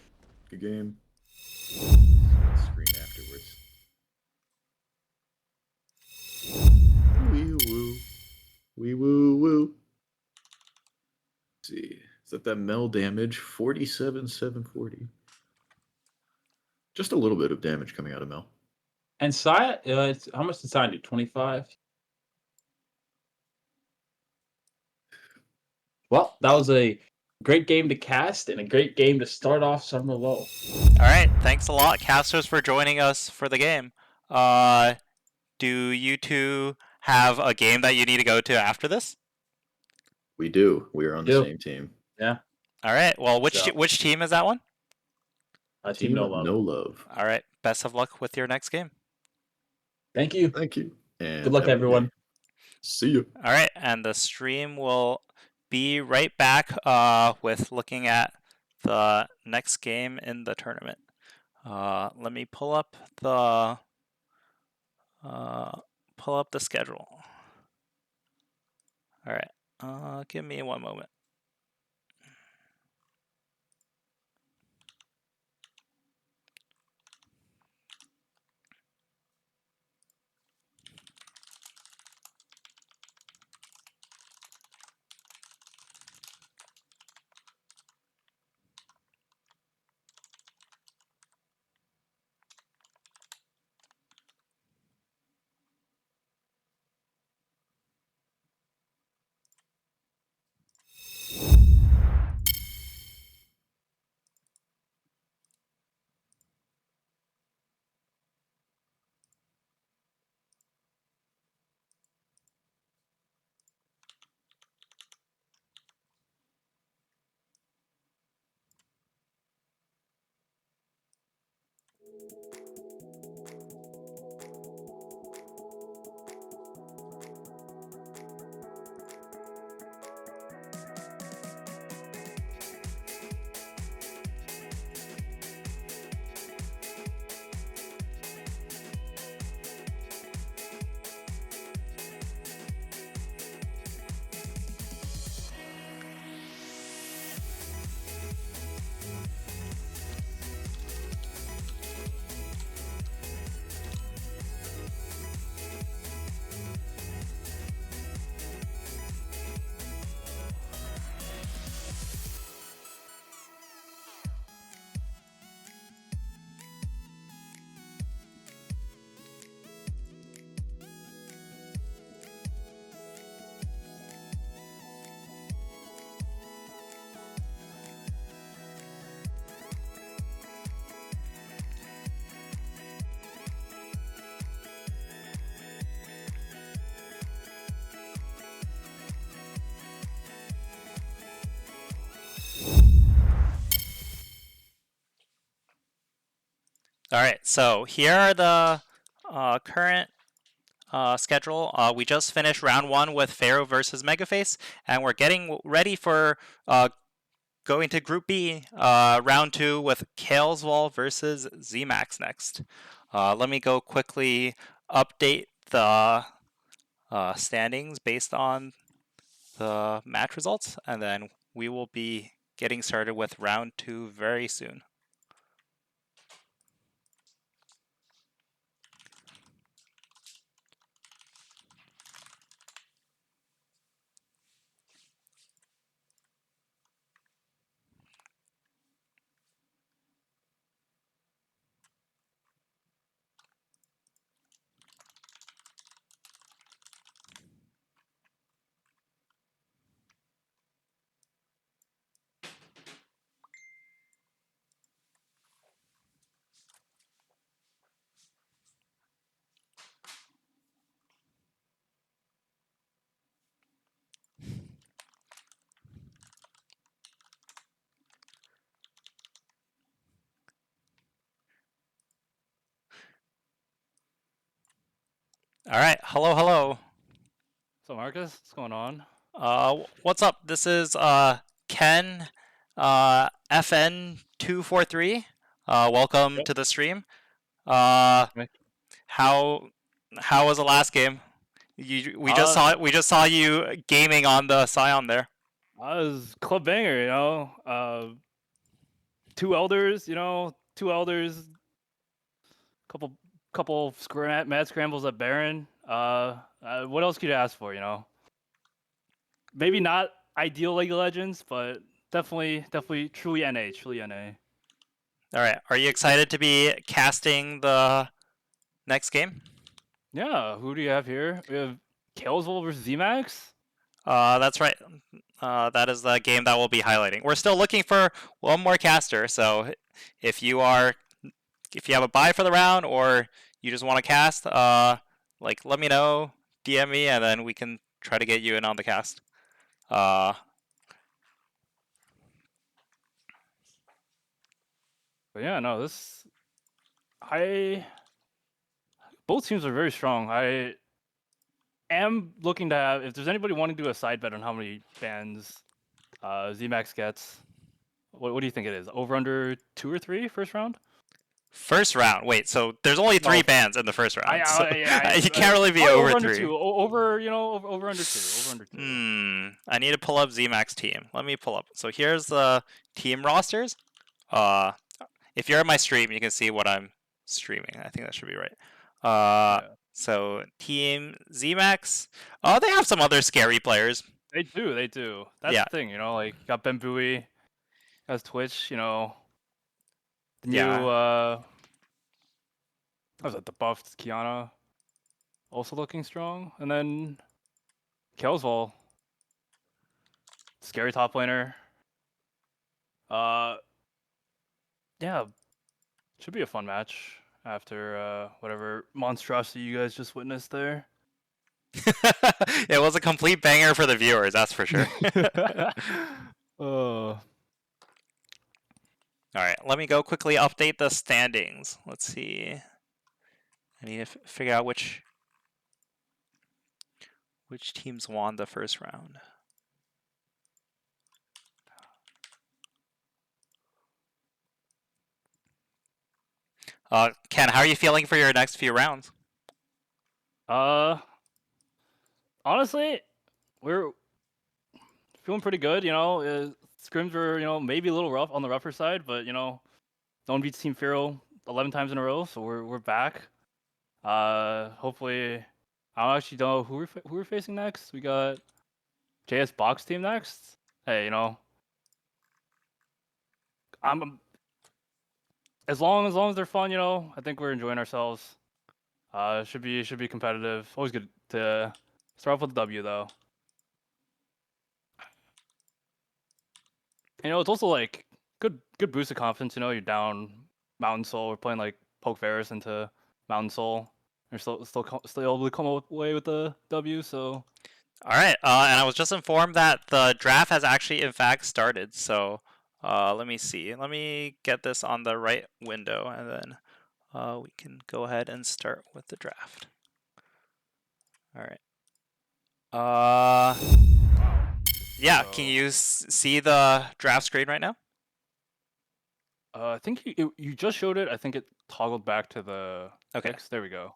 Good game. Screen afterwards. Wee woo. Wee woo woo. Let's see. Is that Mel damage? 47,740. Just a little bit of damage coming out of Mel. And Sion, how much did Sion do? 25? Well, that was a great game to cast and a great game to start off Summer LoL. All right, thanks a lot, casters, for joining us for the game. Do do you two have a game that you need to go to after this? We do. We are on the Do. same team. Yeah. All right. Well, which So- which team is that one? Team No of Love. No Love. All right. Best of luck with your next game. Thank you. Thank you. And Good luck, have a everyone. day. See you. All right, and the stream will be right back with looking at the next game in the tournament. Let me pull up the schedule. All right, give me one moment. All right, so here are the current schedule. We just finished round 1 with Feiro versus Meguface, and we're getting ready for going to Group B, round 2 with Kalesvol versus Xemacs next. Let me go quickly update the standings based on the match results, and then we will be getting started with round 2 very soon. All right, hello. So Marcus, what's going on? What's up? This is Ken, FN243. Welcome Yep. to the stream. How was the last game? We just saw you gaming on the Scion there. I was club banger, you know. Two elders, couple mad scrambles at Baron. What else could you ask for, you know? Maybe not ideal League of Legends, but definitely truly NA. All right. Are you excited to be casting the next game? Yeah, who do you have here? We have Kalesvol versus Xemacs. That's right. That is the game that we'll be highlighting. We're still looking for one more caster, so if you have a buy for the round or you just want to cast, like let me know, DM me, and then we can try to get you in on the cast. Uh, But yeah, no, both teams are very strong. I am looking to have, if there's anybody wanting to do a side bet on how many bans Xemacs gets, what do you think it is? Over under 2 or 3 first round? first round. Wait, so there's only 3 No. bans in the first round. So I you can't really be probably over under 3. 2. Over, over under 2. Over under 2. I need to pull up Xemacs team. Let me pull up. So here's the team rosters. If you're in my stream, you can see what I'm streaming. I think that should be right. Yeah. So team Xemacs. Oh, they have some other scary players. They do. That's Yeah. the thing, like got Ben Bowie, has Twitch, the new Yeah. what was it, the buffed Kiana, also looking strong, and then Kalesvol, scary top laner. Yeah, should be a fun match after whatever monstrosity you guys just witnessed there. It was a complete banger for the viewers, that's for sure. Oh. All right, let me go quickly update the standings. Let's see. I need to figure out which teams won the first round. Ken, how are you feeling for your next few rounds? Honestly, we're feeling pretty good. Scrims were maybe a little rough on the rougher side, but no one beats Team Feiro 11 times in a row, so we're back. Hopefully, I don't actually know who we're facing next. We got JS Bach's team next. Hey, I'm as long as they're fun, I think we're enjoying ourselves. Should be competitive. Always good to start off with a W though. It's also like good boost of confidence. You're down Mountain Soul. We're playing like Poke Varus into Mountain Soul. You're still able to come away with the W. So. All right, and I was just informed that the draft has actually, in fact, started. So let me see. Let me get this on the right window, and then we can go ahead and start with the draft. All right. Yeah, can you see the draft screen right now? I think you just showed it. I think it toggled back to the picks. There we go.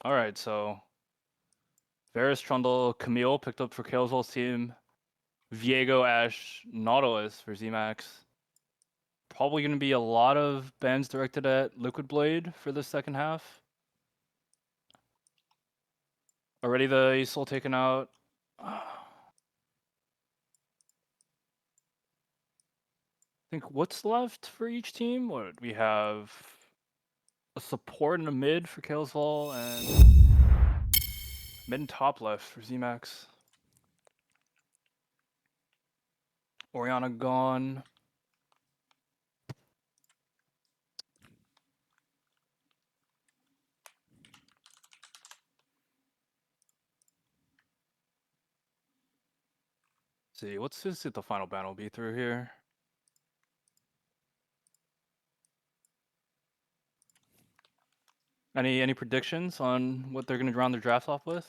All right, so Varus, Trundle, Camille picked up for Kalesvol's team. Viego, Ashe, Nautilus for Xemacs. Probably going to be a lot of bans directed at Liquid Blade for the second half. Already the Ysul taken out. I think what's left for each team? What we have a support and a mid for Kalesvol and mid and top left for Xemacs. Orianna gone. See, what's the final ban will be through here? Any predictions on what they're going to round their drafts off with?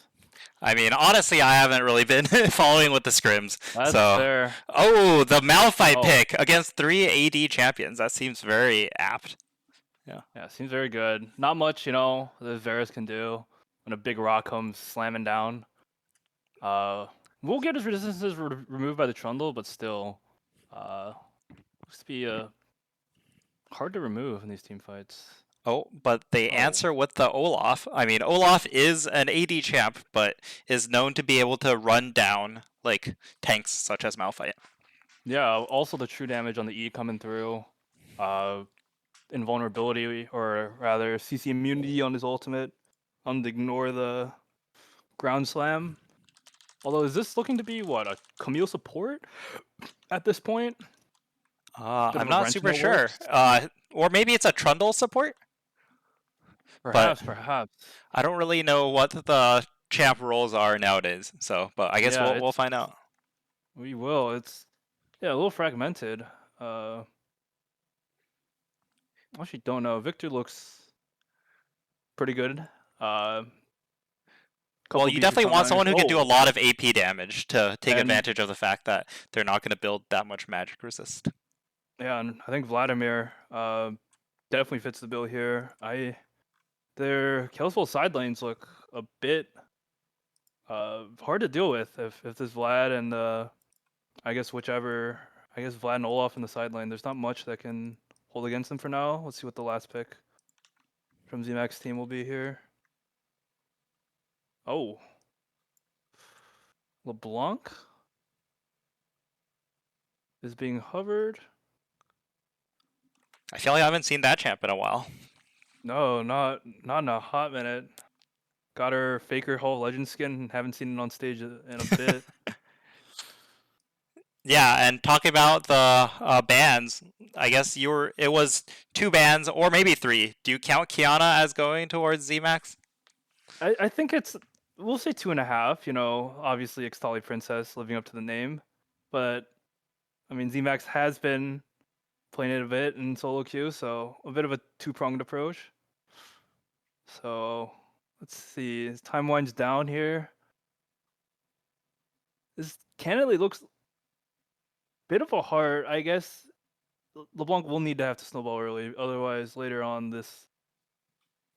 I mean, honestly, I haven't really been following with the scrims. That's so. fair. Oh, the Malphite pick against 3 AD champions. That seems very apt. Yeah, seems very good. Not much, that Varus can do when a big rock comes slamming down. We'll get his resistances removed by the Trundle, but still, looks to be hard to remove in these team fights. Oh, but they answer with the Olaf. I mean, Olaf is an AD champ, but is known to be able to run down like tanks such as Malphite. Yeah, also the true damage on the E coming through. Invulnerability, or rather CC immunity on his ultimate. Ignore the ground slam. Although, is this looking to be what, a Camille support at this point? I'm not super sure. Or maybe it's a Trundle support. Perhaps, perhaps. I don't really know what the champ roles are nowadays. So, but I guess Yeah, we'll find out. We will. It's a little fragmented. Actually, don't know. Victor looks pretty good. Well, Couple you decent definitely want someone who can do a Oh, lot of AP damage to take And- advantage of the fact that they're not going to build that much magic resist. Yeah, and I think Vladimir definitely fits the bill here. Their Kalesvol side lanes look a bit hard to deal with if this Vlad and I guess Vlad and Olaf in the side lane. There's not much that can hold against them for now. Let's see what the last pick from Xemacs team will be here. Oh, LeBlanc is being hovered. I feel like I haven't seen that champ in a while. No, not in a hot minute. Got her Faker Hall Legend skin. Haven't seen it on stage in a bit. Yeah, and talking about the bans, I guess it was 2 bans or maybe 3. Do you count Kiana as going towards Zmax? I think we'll say 2.5. You know, obviously Ixtali Princess living up to the name, but I mean Zmax has been playing it a bit in solo queue, so a bit of a 2-pronged approach. So let's see. As time winds down here, this candidly looks a bit of a heart. I guess LeBlanc will need to have to snowball early, otherwise later on this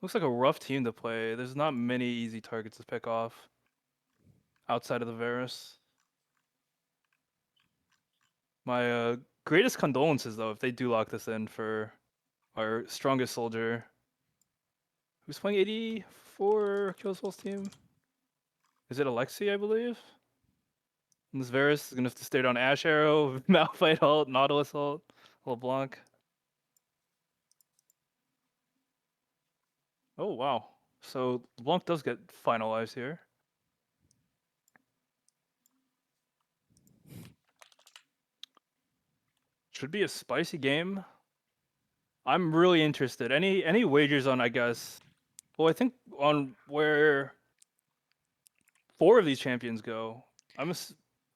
looks like a rough team to play. There's not many easy targets to pick off outside of the Varus. My greatest condolences, though, if they do lock this in for our strongest soldier. Who's playing 80 for Kalesvol's team? Is it Alexi, I believe? And this Varus is going to have to stay down Ash Arrow, Malphite ult, Nautilus ult, LeBlanc. Oh, wow. So LeBlanc does get finalized here. Should be a spicy game. I'm really interested. Any wagers on, I guess? Well, I think on where 4 of these champions go. I guess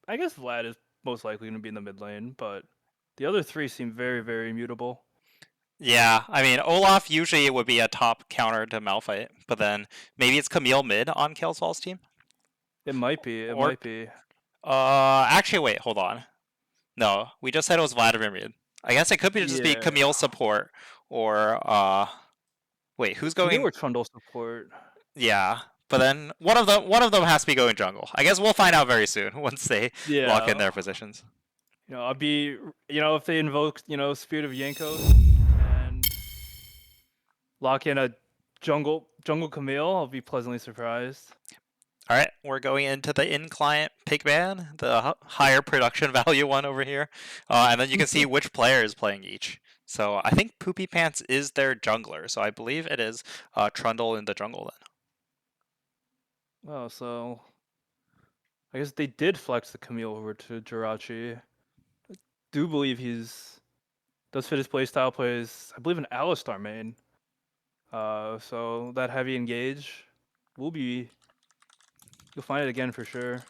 Vlad is most likely going to be in the mid lane, but the other 3 seem very, very immutable. Yeah, I mean, Olaf usually it would be a top counter to Malphite, but then maybe it's Camille mid on Kalesvol's team? It might be. It Or- might be. Actually, wait, hold on. No, we just said it was Vladimir mid. I guess it could be just be Yeah. Camille support, or, wait, who's They going... were Trundle support. Yeah, but then one of them has to be going jungle. I guess we'll find out very soon once they Yeah. lock in their positions. You know, I'll be. You know, if they invoke, Spirit of Yankos and lock in a jungle Camille, I'll be pleasantly surprised. All right, we're going into the in-client pick ban, the higher production value one over here, and then you can see which player is playing each. So I think Poopy Pants is their jungler, so I believe it is Trundle in the jungle then. Oh, so I guess they did flex the Camille over to Jirachi. I do believe does fit his playstyle, plays, I believe, an Alistar main. So that heavy engage will be, you'll find it again for sure.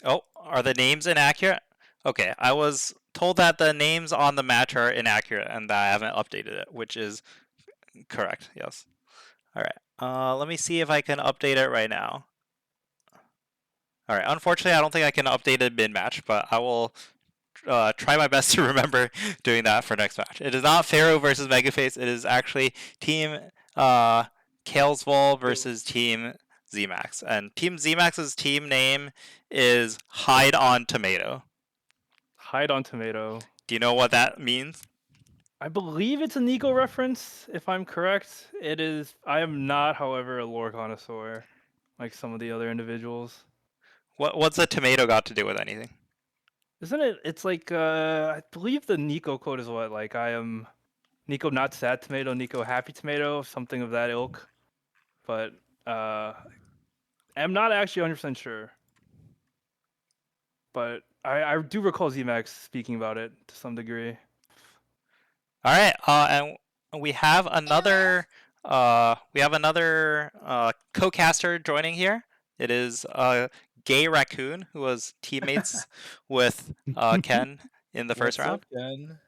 Oh, are the names inaccurate? Okay, I was told that the names on the match are inaccurate and that I haven't updated it, which is correct, yes. All right, let me see if I can update it right now. All right, unfortunately, I don't think I can update it mid-match, but I will try my best to remember doing that for next match. It is not Feiro versus Meguface. It is actually Team Kalesvol versus Team Xemacs. And Team Xemacs' team name is Hide on Tomato. Hide on Tomato. Do you know what that means? I believe it's a Nico reference, if I'm correct. It is. I am not, however, a lore connoisseur like some of the other individuals. What's a tomato got to do with anything? Isn't it? It's like I believe the Nico quote is what, like, I am Nico not sad tomato, Nico happy tomato, something of that ilk. But I'm not actually 100% sure. But I do recall Xemacs speaking about it to some degree. All right, and we have another co-caster joining here. It is Gay Raccoon, who was teammates with Ken in the first What's round. up, Ken?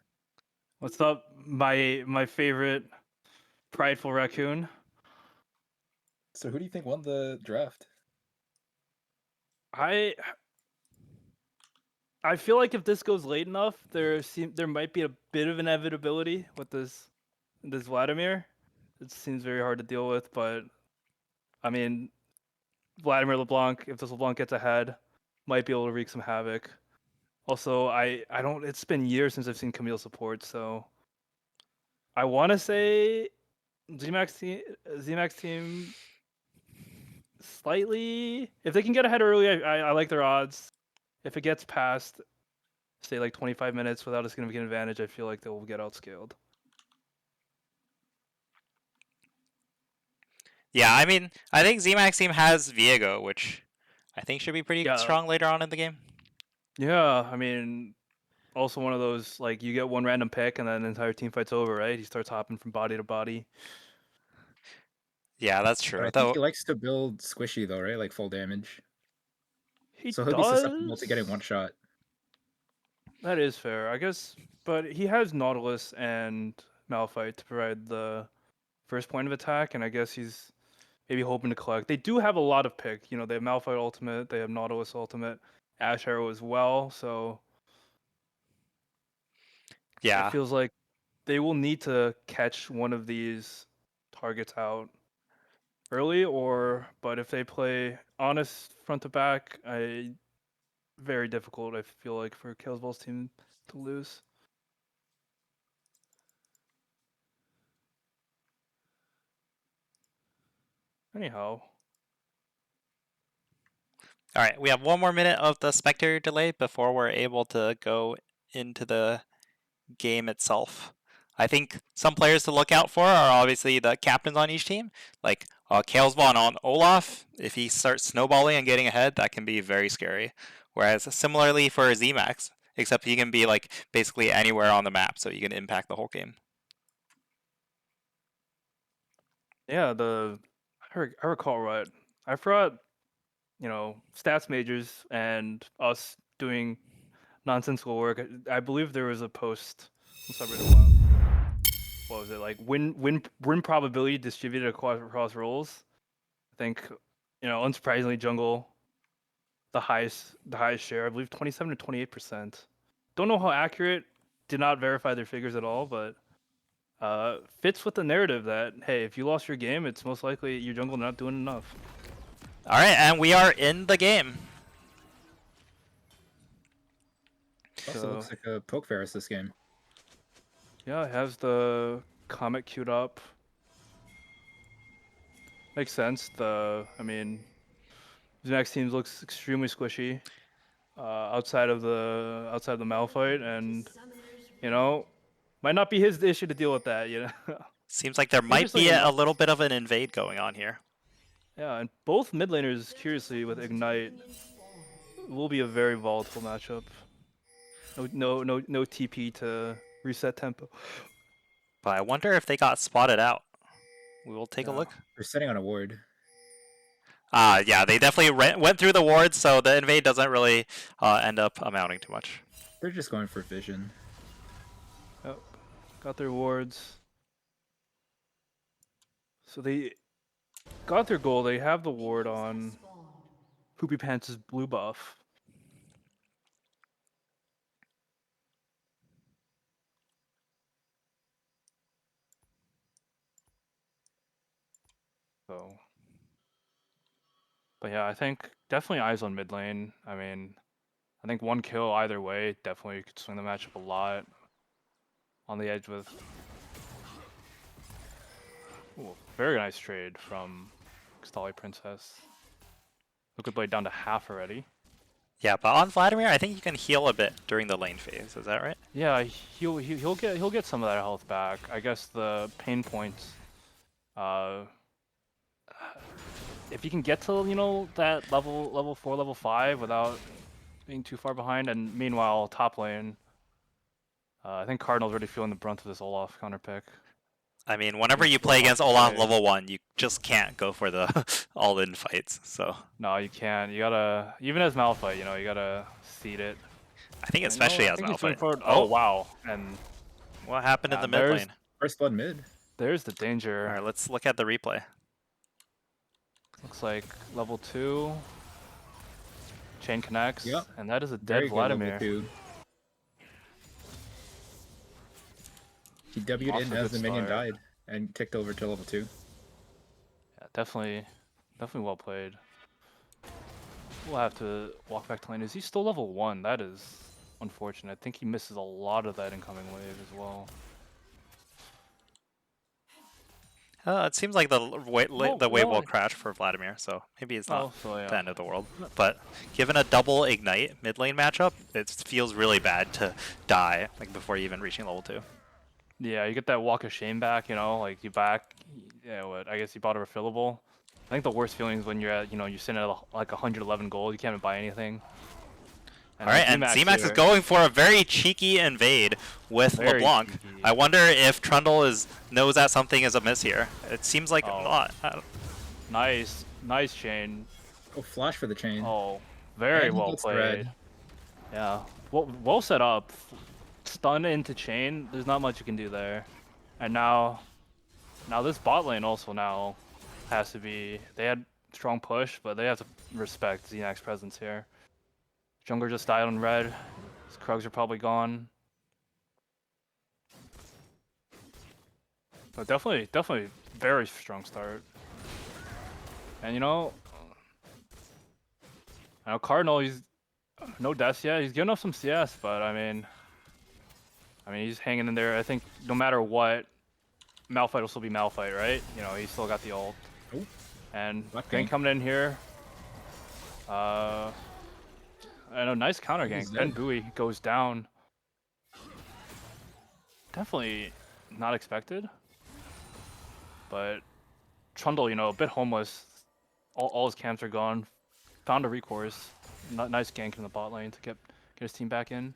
What's up, my favorite prideful raccoon? So who do you think won the draft? I feel like if this goes late enough, there might be a bit of inevitability with this Vladimir. It seems very hard to deal with, but I mean, Vladimir LeBlanc, if this LeBlanc gets ahead, might be able to wreak some havoc. Also, I don't. It's been years since I've seen Camille support, so I want to say Xemacs team slightly. If they can get ahead early, I like their odds. If it gets past, say like 25 minutes without a significant advantage, I feel like they will get outscaled. Yeah, I mean, I think Xemacs team has Viego, which I think should be pretty Yeah. strong later on in the game. Yeah, I mean, also one of those like you get one random pick and then the entire team fight's over, right? He starts hopping from body to body. Yeah, that's But true. I think Though, he likes to build squishy though, right? Like full damage. He So he'll be susceptible to getting one shot. That is fair, I guess. But he has Nautilus and Malphite to provide the first point of attack, and I guess he's maybe hoping to collect. They do have a lot of pick. You know, they have Malphite ultimate, they have Nautilus ultimate, Ash Arrow as well. So yeah, it feels like they will need to catch one of these targets out early, but if they play honest front to back, very difficult. I feel like for Kalesvol's team to lose. Anyhow, all right, we have one more minute of the Spectre delay before we're able to go into the game itself. I think some players to look out for are obviously the captains on each team, like Kalesvol and on Olaf. If he starts snowballing and getting ahead, that can be very scary. Whereas similarly for Xemacs, except he can be like basically anywhere on the map, so he can impact the whole game. yeah, I recall right. I forgot, stats majors and us doing nonsensical work. I believe there was a post. What was it like? Win probability distributed across roles. I think, unsurprisingly, jungle the highest share. I believe 27 to 28%. Don't know how accurate. Did not verify their figures at all, but fits with the narrative that hey, if you lost your game, it's most likely your jungle not doing enough. All right, and we are in the game. Also looks like a poke Ferris this game. Yeah, it has the comet queued up. Makes sense. Xemacs team looks extremely squishy outside of the Malphite, and might not be his issue to deal with that. Seems like there Maybe might just like be an- a little bit of an invade going on here. Yeah, and both mid laners, curiously, with Ignite, will be a very volatile matchup. No TP to reset tempo. But I wonder if they got spotted out. We will take a Yeah. look. They're setting on a ward. Yeah, they definitely went through the wards, so the invade doesn't really end up amounting to much. They're just going for vision. Yep, got their wards. So they got their goal. They have the ward on Poopy Pants' blue buff. So, but yeah, I think definitely eyes on mid lane. I mean, I think one kill either way definitely could swing the matchup a lot. On the edge with, ooh, very nice trade from Stolly Princess. Liquid Blade down to half already. Yeah, but on Vladimir, I think you can heal a bit during the lane phase. Is that right? Yeah, he'll get some of that health back. I guess the pain points. If he can get to that level 4, level 5 without being too far behind, and meanwhile top lane, I think Cardinal's already feeling the brunt of this Olaf counter pick. I mean, whenever He's you so play against far Olaf away. level 1, you just can't go for the all-in fights. So No, you can't. You gotta, even as Malphite, you gotta seed it. I think And, especially I as think he's going Malphite. for. Oh, Oh wow! And what happened in the mid there's lane? First blood mid. there's the All danger. right, let's look at the replay. Looks like level 2. Chain connects, Yep. and that is a dead Very good level Vladimir. 2. He W'd Off in a as good the minion start. died and ticked over to level 2. Yeah, definitely well played. We'll have to walk back to lane. Is he still level 1? That is unfortunate. I think he misses a lot of that incoming wave as well. It seems like the Well, wave will well, crash for Vladimir, so maybe it's not oh, so the yeah. end of the world. But given a double ignite mid lane matchup, it feels really bad to die like before even reaching level 2. Yeah, you get that walk of shame back, like you back. Yeah, what? I guess you bought a refillable. I think the worst feeling is when you're at, you're sitting at like 111 gold. You can't even buy anything. All right, and Xemacs is here, going for a very cheeky invade with very LeBlanc. cheeky. I wonder if Trundle knows that something is amiss here. It seems like Oh. not. Nice chain. Oh, flash for the chain. Oh, very And he well gets the played. red. Yeah, well set up. Stun into chain. There's not much you can do there. And now this bot lane also now has to be. They had strong push, but they have to respect Xenac's presence here. Jungler just died on red. His Krugs are probably gone. But definitely very strong start. And I know Cardinal, he's no deaths yet. He's giving up some CS, but I mean he's hanging in there. I think no matter what, Malphite will still be Malphite, right? He's still got the ult. Oh. And Black gank gank. coming in here. I know, nice counter He's gank. Ben dead. Bowie goes down. Definitely not expected. But Trundle, a bit homeless. All his camps are gone. Found a recourse. Nice gank in the bot lane to get his team back in.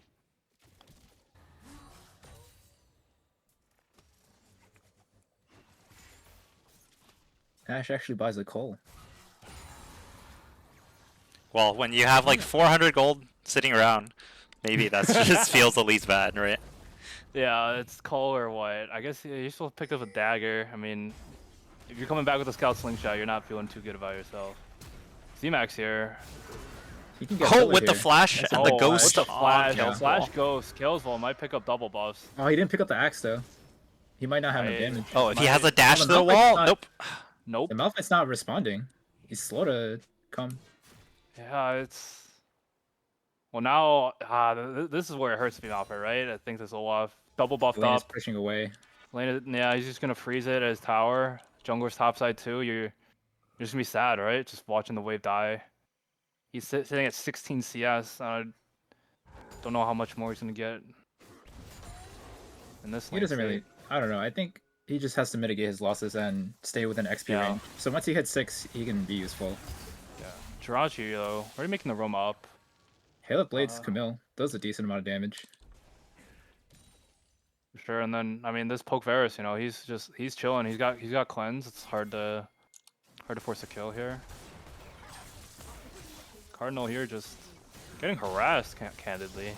Ash actually buys a coal. Well, when you have like 400 gold sitting around, maybe that just feels the least bad, right? Yeah, it's Cole or what? I guess you're supposed to pick up a dagger. I mean, if you're coming back with a scout slingshot, you're not feeling too good about yourself. Xemacs here. He can get Oh, Pillar with the here. flash That's and a the big ghost with the on flash, yeah. Kalesvol. flash ghost. Kalesvol might pick up double buffs. Oh, he didn't pick up the axe though. He might not have no I- damage. Oh, if he has a Might- dash Oh, to the the Malphite's wall, not- nope. Nope. The Malphite's not responding. He's slow to come. Yeah, it's. Well, now this is where it hurts to be Malphite, right? I think this Olaf double buffed Lane is up. pushing away. Lane, yeah, he's just gonna freeze it at his tower. Jungler's topside too. You're just gonna be sad, right? Just watching the wave die. He's sitting at 16 CS. I don't know how much more he's gonna get in this He lane doesn't really. state. I don't know. I think he just has to mitigate his losses and stay within XP Yeah. range. So once he hits 6, he can be useful. Yeah, Jirachi though, already making the roam up. Halo Blades, Uh, Camille, does a decent amount of damage. For sure, and then I mean this poke Varus, he's chilling. He's got cleanse. It's hard to force a kill here. Cardinal here just getting harassed, candidly.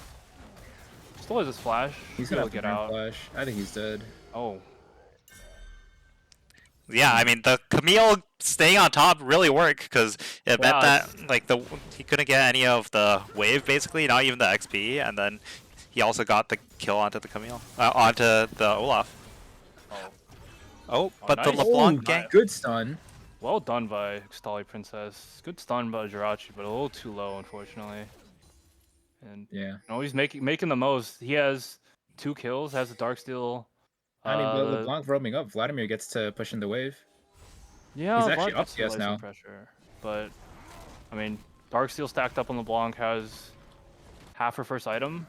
Still has his flash. He's Be gonna able have to to get burn out. flash. I think he's dead. Oh, Yeah, I mean the Camille staying on top really worked because it meant Yeah, that like he couldn't get any of the wave basically, not even the XP, and then he also got the kill onto the Camille, onto the Olaf. oh, Oh, but the nice. LeBlanc Oh, gank. Good stun. well done by Stolly Princess. Good stun by Jirachi, but a little too low, unfortunately. And Yeah. he's making the most. He has 2 kills. Has the Darksteel. I mean, but the- LeBlanc roaming up, Vladimir gets to push in the wave. Yeah, He's actually Vlad up gets to CS lay some now. pressure, but I mean, Darksteel stacked up on LeBlanc has half her first item.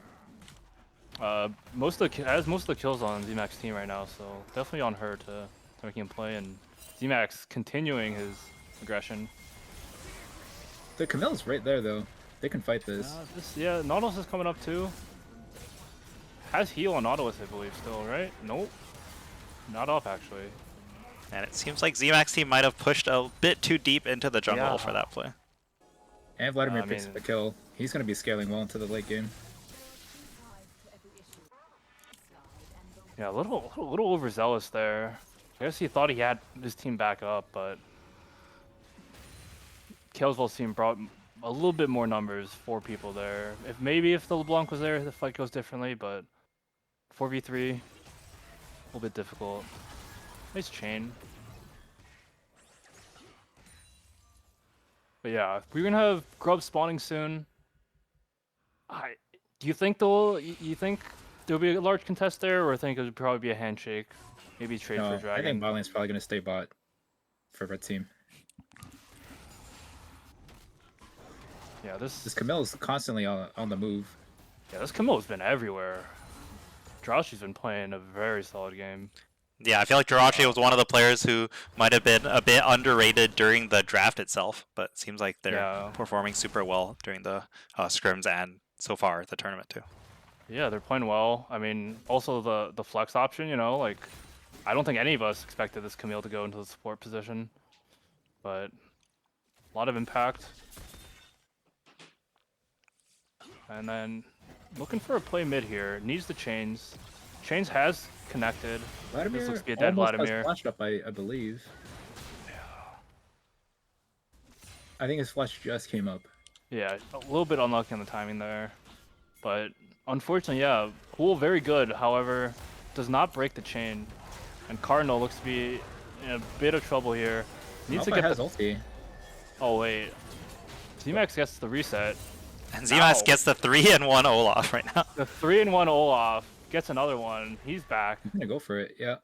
Has most of the kills on Xemacs' team right now, so definitely on her to make him play, and Xemacs continuing his aggression. The Camille's right there though. They can fight this. Yeah, Nautilus is coming up too. Has heal on Nautilus, I believe, still, right? Nope. Not up, actually. And it seems like Xemacs team might have pushed a bit too deep into the jungle Yeah. for that play. And Vladimir I picks mean- up a kill. He's going to be scaling well into the late game. Yeah, a little overzealous there. I guess he thought he had his team back up, but Kalesvol's team brought a little bit more numbers, 4 people there. If the LeBlanc was there, the fight goes differently, but 4v3, a little bit difficult. Nice chain. But yeah, we're gonna have grubs spawning soon. Do you think you think there'll be a large contest there, or think it would probably be a handshake? Maybe trade for No, I Dragon. think bot lane's probably going to stay bot for red team. Yeah, This Camille's constantly on the move. Yeah, this Camille's been everywhere. Drowshy's been playing a very solid game. Yeah, I feel like Jirachi was one of the players who might have been a bit underrated during the draft itself, but it seems like they're Yeah. performing super well during the scrims and so far the tournament too. Yeah, they're playing well. I mean, also the flex option, you know, like I don't think any of us expected this Camille to go into the support position, but a lot of impact. And then looking for a play mid here. Needs the chains. Chains has connected. Vladimir looks to be a dead almost Vladimir. has flashed up, I believe. I think his flash just came up. Yeah, a little bit unlucky on the timing there. But unfortunately, yeah, Pool very good. However, does not break the chain. And Cardinal looks to be in a bit of trouble here. Needs to Alpha get has the... ulti. Oh, wait. Xemacs gets the reset. And Xemacs Ow. gets the 3-1 Olaf right now. The 3-1 Olaf gets another one. He's back. I'm going to go for it, yeah.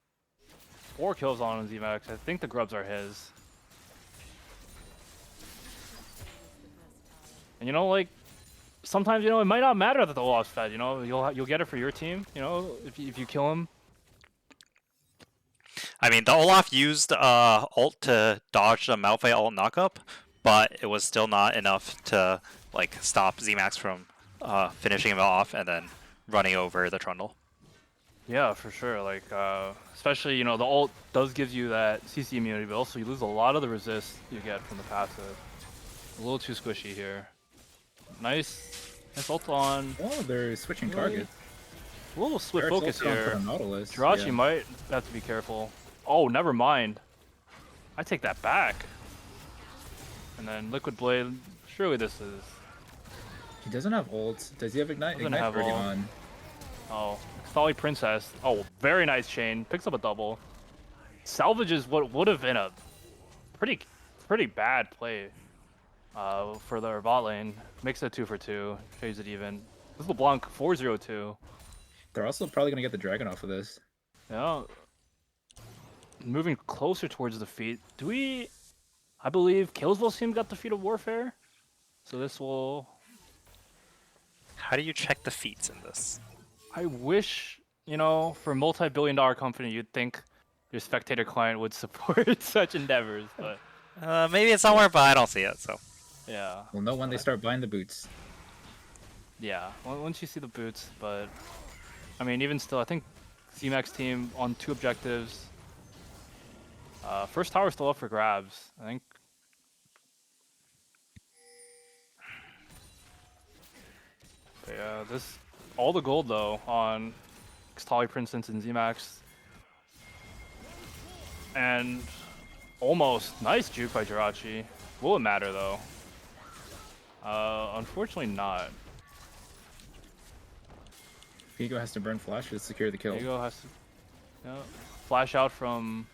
4 kills on Xemacs. I think the grubs are his. And you know, like, sometimes, you know, it might not matter that the Olaf's fed, you know? You'll get it for your team, you know, if you kill him. I mean, the Olaf used ult to dodge the Malphite ult knockup, but it was still not enough to like stop Xemacs from finishing him off and then running over the Trundle. Yeah, for sure. Like, especially, you know, the ult does give you that CC immunity, but also you lose a lot of the resist you get from the passive. A little too squishy here. Nice ult on. Oh, they're switching targets. A little split Eric's focus ulti on for here. the Nautilus. Jirachi yeah. might have to be careful. Oh, never mind. I take that back. And then Liquid Blade. Surely this is... He doesn't have ult. Does he have Ignite? Doesn't Ignite have already ult. on. Oh, Stolly Princess. Oh, very nice chain. Picks up a double. Salvages what would have been a pretty bad play for their bot lane. Makes it 2 for 2. Shades it even. This is LeBlanc 4-0-2. They're also probably going to get the dragon off of this. Yeah. Moving closer towards defeat. Do we... I believe Kalesvol's team got defeat of Warfare. So this will... How do you check the feats in this? I wish, you know, for a multi-billion-dollar company, you'd think your spectator client would support such endeavors, but Maybe it's somewhere, but I don't see it. So yeah. We'll know when they start buying the boots. Yeah, once you see the boots, but I mean, even still, I think Xemacs team on 2 objectives. First tower still up for grabs, I think. But yeah, all the gold though on Xtali Princess and Xemacs. And almost nice juke by Jirachi. Will it matter though? Unfortunately not. Vigo has to burn flash to secure the kill. Diego has to flash out from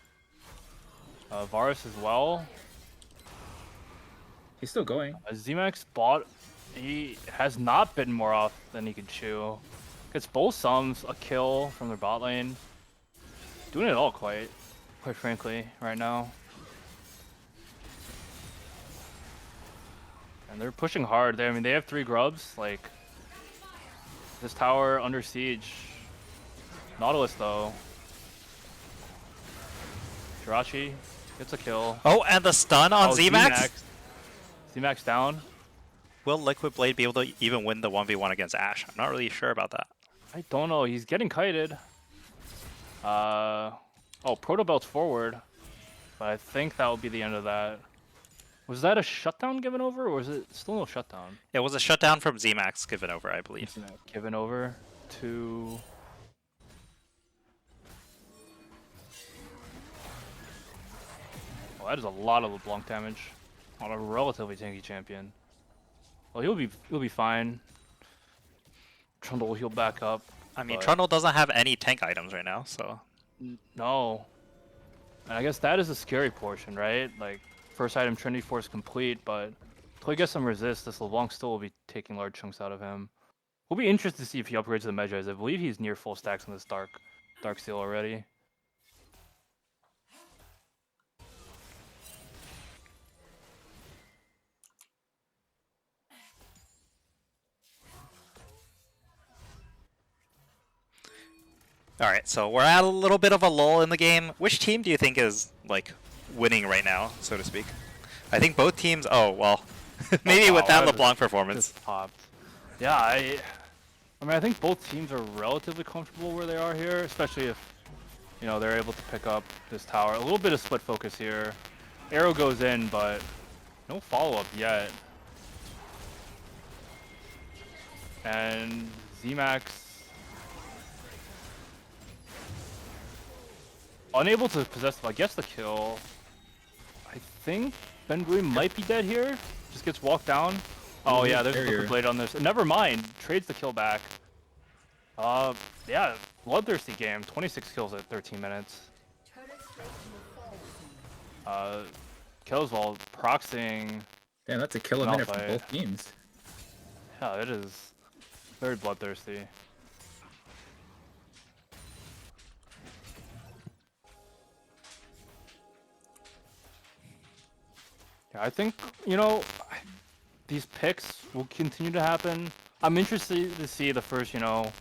Varus as well. He's still going. Xemacs bot, he has not bitten more off than he could chew. Gets both sums, a kill from their bot lane. Doing it all quite frankly, right now. And they're pushing hard. I mean, they have 3 grubs. Like, This tower under siege. Nautilus though. Jirachi gets a kill. Oh, and the stun on Xemacs? Xemacs down. Will Liquid Blade be able to even win the 1v1 against Ashe? I'm not really sure about that. I don't know. He's getting kited. Oh, Proto Belt's forward. But I think that will be the end of that. Was that a shutdown given over, or was it still no shutdown? It was a shutdown from Xemacs given over, I believe. Given over to... Oh, that is a lot of LeBlanc damage on a relatively tanky champion. Well, he'll be fine. Trundle will heal back up. I mean, but... Trundle doesn't have any tank items right now, so... No. And I guess that is the scary portion, right? Like, first item Trinity Force complete, but until he gets some resist, this LeBlanc still will be taking large chunks out of him. We'll be interested to see if he upgrades to the Medjay. I believe he's near full stacks on this Dark Steel already. Alright, so we're at a little bit of a lull in the game. Which team do you think is, like, winning right now, so to speak? I think both teams... Oh, well, maybe with that LeBlanc performance. Just popped. Yeah, I mean, I think both teams are relatively comfortable where they are here, especially if, you know, they're able to pick up this tower. A little bit of split focus here. Arrow goes in, but no follow-up yet. And Xemacs... unable to possess, I guess, the kill. I think Benbui might be dead here. Just gets walked down. Oh yeah, there's a Liquid Blade on this. Never mind, trades the kill back. Yeah, bloodthirsty game. 26 kills at 13 minutes. Kalesvol proxying. Damn, that's a kill a minute from both teams. Yeah, it is very bloodthirsty. Yeah, I think, you know, these picks will continue to happen. I'm interested to see the first, you know,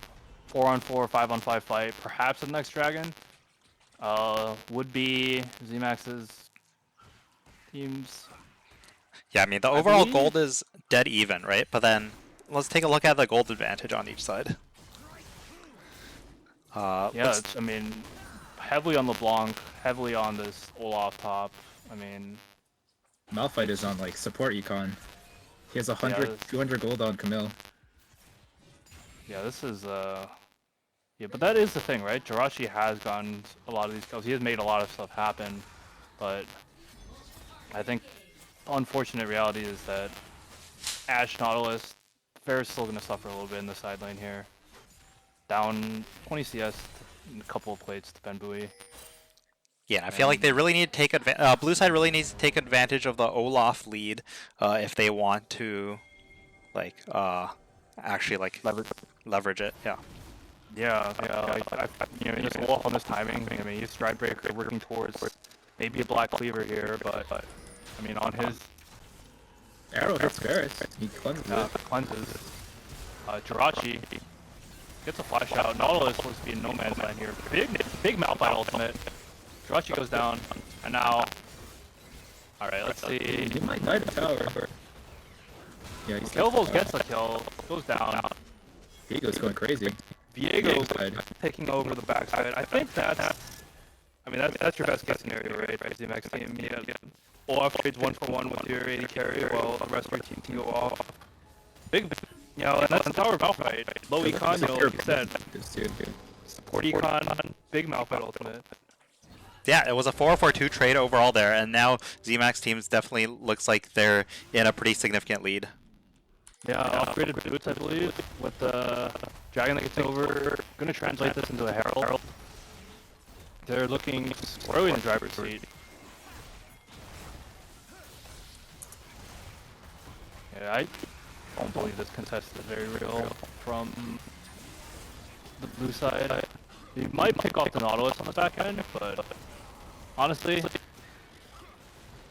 4-on-4, 5-on-5 fight, perhaps the next Dragon. Would be Xemax's teams. Yeah, I mean, the overall gold is dead even, right? But then, let's take a look at the gold advantage on each side. Yeah, I mean, heavily on LeBlanc, heavily on this Olaf top. I mean... Malphite is on, like, support econ. He has 100, 200 gold on Camille. Yeah, this is, yeah, but that is the thing, right? Jirachi has gotten a lot of these kills. He has made a lot of stuff happen, but I think the unfortunate reality is that Ashe Nautilus, Fero's still going to suffer a little bit in the side lane here. Down 20 CS and a couple of plates to Benbui. Yeah, I feel like they really need to take advantage. Blue side really needs to take advantage of the Olaf lead if they want to, like, actually like leverage it. Yeah. Yeah. You know, he's Olaf on this timing. I mean, he's Stride Breaker working towards maybe a Black Cleaver here, but I mean, on his arrow hits Ferris. He cleanses it. Cleanses. Jirachi gets a flash out. Nautilus looks to be in no man's land here. Big Malphite ultimate. Jirachi goes down, and now... Alright, let's see... He might die to tower. Yeah, he's Kalesvol gets the kill, goes down. Diego's going crazy. Viego's taking over the backside. I think that's... I mean, that's your best case scenario, right? For Xemacs team. Yeah. Olaf trades 1-for-1 with your AD carry, while the rest of your team can go off. Big... You know, and that's the Tower of Malphite. Low econ, you know, like you said. Support econ, big Malphite ultimate. Yeah, it was a 4-4-2 trade overall there, and now Xemacs teams definitely looks like they're in a pretty significant lead. Yeah, upgraded boots, I believe, with the Dragon that gets over. Gonna translate this into a Herald. They're looking squarely in the driver's seat. Yeah, I don't believe this contest is very real from the blue side. You might pick off the Nautilus on the back end, but honestly,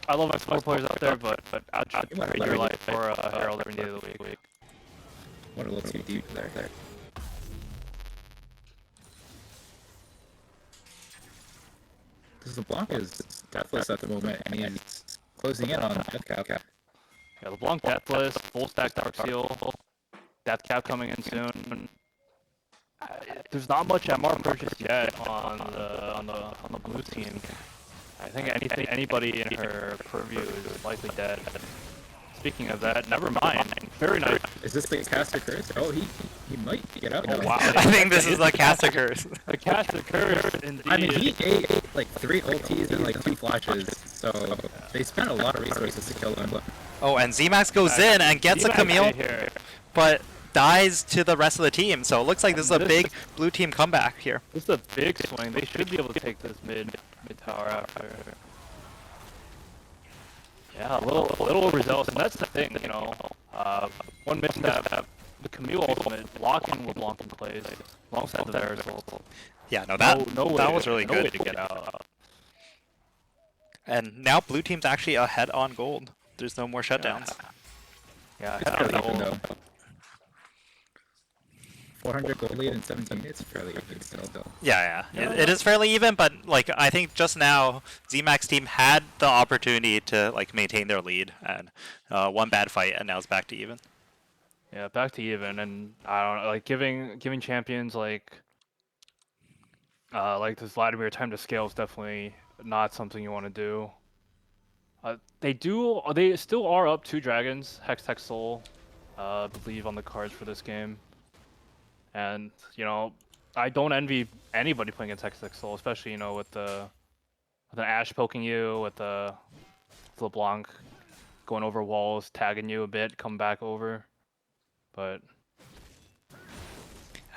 I love my sport players out there, but I'd trade your life for a Herald every day of the week. What a little too deep there. Because LeBlanc is deathless at the moment, and he's closing in on Death Cap. Yeah, LeBlanc Deathless, full stack Dark Seal, Death Cap coming in soon. There's not much MR purchase yet on the blue team. I think anybody in her purview is likely dead. Speaking of that, never mind. Very nice. Is this the caster curse? Oh, he might get out. Oh, wow. I think this is the caster curse. The cast occurs indeed. I mean, he ate like 3 ultis and like 2 flashes, so they spent a lot of resources to kill him. Oh, and Xemacs goes in and gets a Xemacs Camille, here. but dies to the rest of the team. So it looks like this is a big blue team comeback here. This is a big swing. They should be able to take this mid tower after. Yeah, a little overzealous, and that's the thing, you know. One misstep, the Camille ultimate blocking LeBlanc in place alongside the Verisol. Yeah, no, that That was really no way good. to get out. And now blue team's actually ahead on gold. There's no more shutdowns. Yeah, It's fairly even though. 400 gold lead in 17 minutes, fairly even still though. Yeah. It is fairly even, but like I think just now Xemacs team had the opportunity to like maintain their lead, and one bad fight, and now it's back to even. Yeah, back to even, and I don't know, like giving champions like this Vladimir time to scale is definitely not something you want to do. They still are up 2 dragons, Hex Tech Soul, I believe on the cards for this game. And, you know, I don't envy anybody playing against Hex Tech Soul, especially, you know, with an Ashe poking you, with the LeBlanc going over walls, tagging you a bit, come back over. But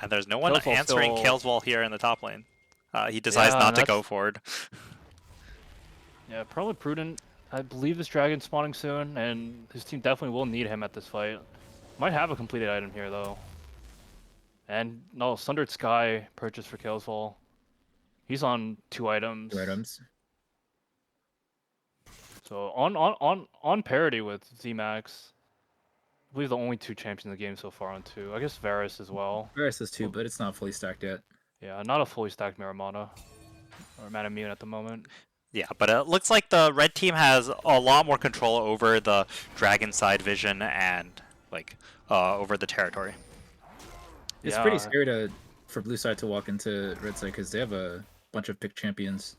And there's no one Kalesvol answering still- Kalesvol here in the top lane. He decides Yeah, not to that's- go forward. yeah, probably prudent. I believe this dragon's spawning soon, and his team definitely will need him at this fight. Might have a completed item here, though. And no, Sundered Sky purchased for Kalesvol. He's on 2 items. 2 items. So on parity with Xemacs. I believe the only 2 champions in the game so far on 2. I guess Varus as well. Varus is 2, but it's not fully stacked yet. Yeah, not a fully stacked Miramana. Or Manamune at the moment. Yeah, but it looks like the red team has a lot more control over the dragon side vision and like over the territory. It's Yeah. pretty scary for blue side to walk into red side because they have a bunch of picked champions.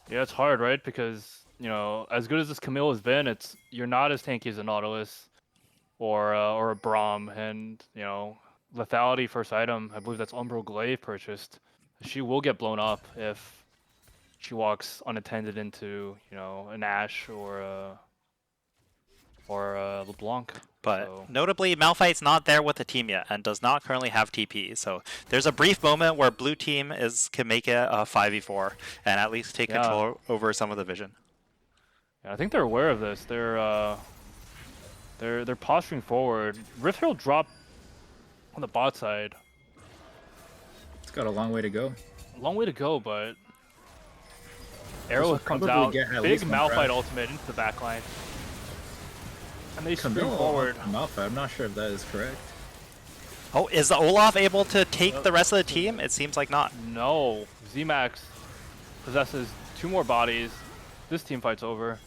Yeah, it's hard, right? Because, you know, as good as this Camille has been, you're not as tanky as a Nautilus or a Braum, and, you know, lethality first item, I believe that's Umbral Glaive purchased. She will get blown up if she walks unattended into, you know, an Ashe or a LeBlanc. But So- notably, Malphite's not there with the team yet and does not currently have TP. So there's a brief moment where blue team can make it a 5v4 and at least take Yeah. control over some of the vision. Yeah, I think they're aware of this. They're posturing forward. Rift Herald dropped on the bot side. It's got a long way to go. A long way to go, but Arrow will comes probably out, get at big least one Malphite crash. ultimate into the backline. And they spring Camille forward. Malphite, I'm not sure if that is correct. Oh, is the Olaf able to take the rest of the team? It seems like not. No, Xemacs possesses 2 more bodies. This team fight's over.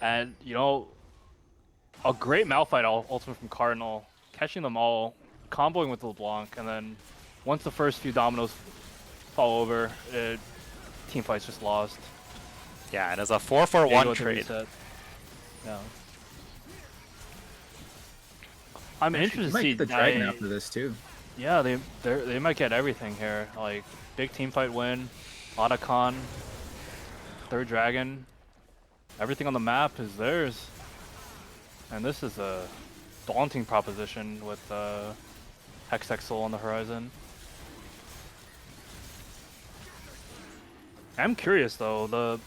And, you know, a great Malphite ultimate from Cardinal, catching them all, comboing with LeBlanc, and then once the first few dominoes fall over, team fight's just lost. Yeah, it is a They 4-for-1 go to trade. reset. Yeah. I'm You interested to might see get the dragon I- after this too. Yeah, they might get everything here. Like big team fight win, Otacon, 3rd dragon, everything on the map is theirs. And this is a daunting proposition with Hextech Soul on the horizon. I'm curious though.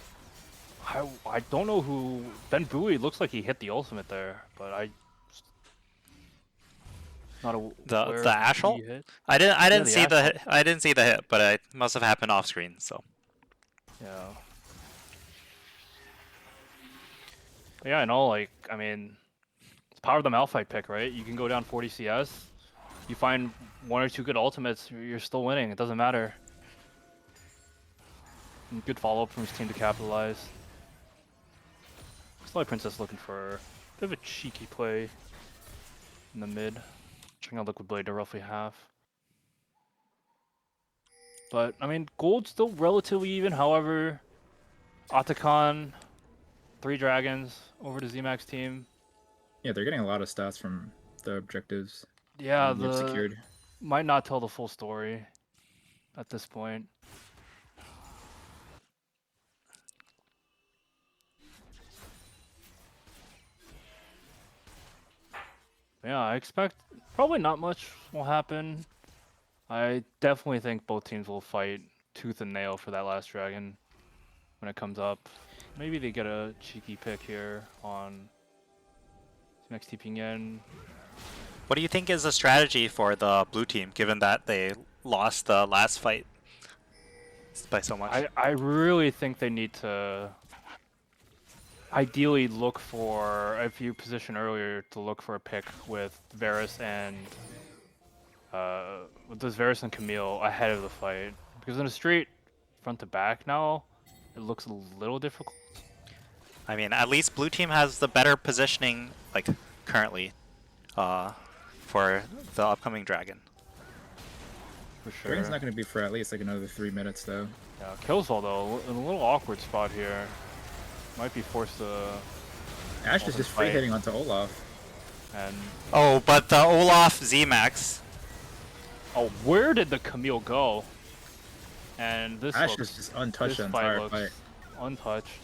I don't know who Ben Bowie looks like he hit the ultimate there, but not aware The Ashe he ult? hit. I didn't the see the Ashe hit, I didn't see the hit, but it must have happened off screen. So Yeah. But yeah, I know. Like, I mean, it's power of the Malphite pick, right? You can go down 40 CS. You find 1 or 2 good ultimates, you're still winning. It doesn't matter. And good follow-up from his team to capitalize. Sly Princess looking for a bit of a cheeky play in the mid. Checking out Liquid Blade to roughly half. But, I mean, gold's still relatively even. However, Otacon, 3 dragons over to Xemacs team. Yeah, they're getting a lot of stats from the objectives. Yeah, they've secured. might not tell the full story at this point. Yeah, I expect probably not much will happen. I definitely think both teams will fight tooth and nail for that last dragon when it comes up. Maybe they get a cheeky pick here on next TPing in. What do you think is the strategy for the blue team, given that they lost the last fight by so much? I really think they need to ideally look for, if you position earlier, to look for a pick with Varus and Camille ahead of the fight. Because in a straight front to back now, it looks a little difficult. I mean, at least blue team has the better positioning, like, currently, for the upcoming dragon. For sure. Dragon's not going to be for at least like another 3 minutes though. Yeah, Kalesvol though, in a little awkward spot here. Might be forced to... Ashe is just free hitting onto Olaf. And... Oh, but the Olaf Xemacs. Oh, where did the Camille go? And this Ashe looks... is just untouched the this fight entire looks fight. untouched.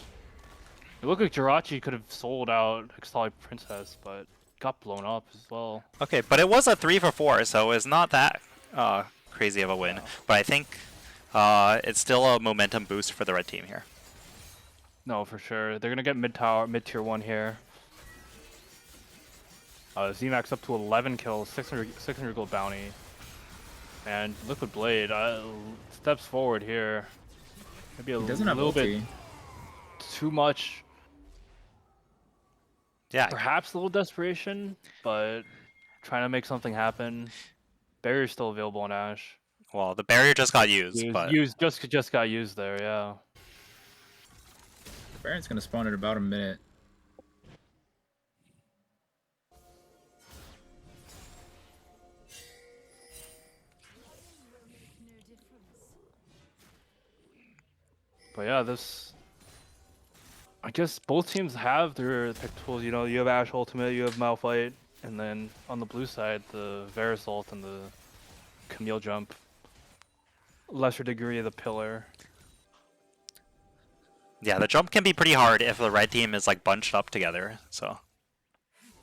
It looked like Jirachi could have sold out Extali Princess, but got blown up as well. Okay, but it was a 3 for 4, so it's not that crazy of a win. No. But I think it's still a momentum boost for the red team here. No, for sure. They're gonna get mid-tier 1 here. Xemacs up to 11 kills, 600 gold bounty. And Liquid Blade steps forward here. Maybe a He doesn't have little bit ulti. too much. Yeah, Perhaps a little desperation, but trying to make something happen. Barrier's still available on Ashe. well, the barrier just got used, but... Just got used there, yeah. Baron's going to spawn in about a minute. But yeah, I guess both teams have their pick tools. You know, you have Ashe Ultimate, you have Malphite, and then on the blue side, the Varus ult and the Camille jump. Lesser degree of the pillar. Yeah, the jump can be pretty hard if the red team is like bunched up together, so...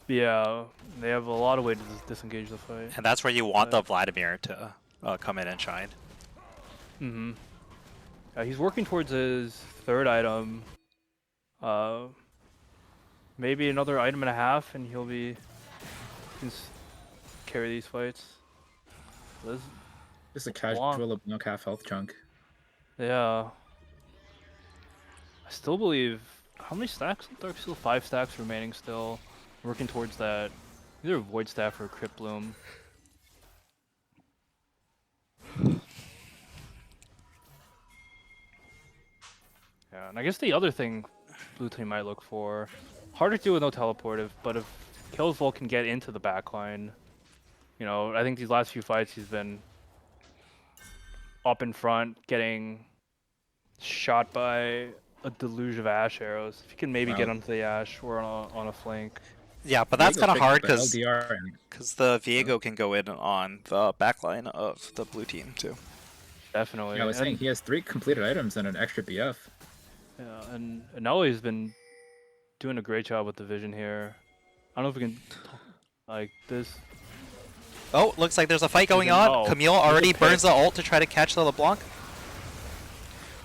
Yeah, they have a lot of way to disengage the fight. And that's where you want the Vladimir to come in and shine. Mm-hmm. He's working towards his 3rd item. Maybe another item and a half, and he can carry these fights. This, Just a casual LeBlanc half health chunk. yeah. I still believe... How many stacks? There's still 5 stacks remaining still. Working towards that. Either Void Staff or Crypt Bloom. Yeah, and I guess the other thing blue team might look for... Harder to do with no teleportive, but if Kalesvol can get into the backline... You know, I think these last few fights he's been up in front, getting shot by a deluge of Ashe arrows. If you can maybe get onto the Ashe or on a flank. Yeah, but that's kind of hard because LDR the Viego can go in on the backline of the blue team too. Definitely. Yeah, I was saying he has 3 completed items and an extra BF. Yeah, and Nelly's been doing a great job with the vision here. I don't know if we can like this. Oh, looks like there's a fight going on. Oh, Camille already burns the ult to try to catch the LeBlanc.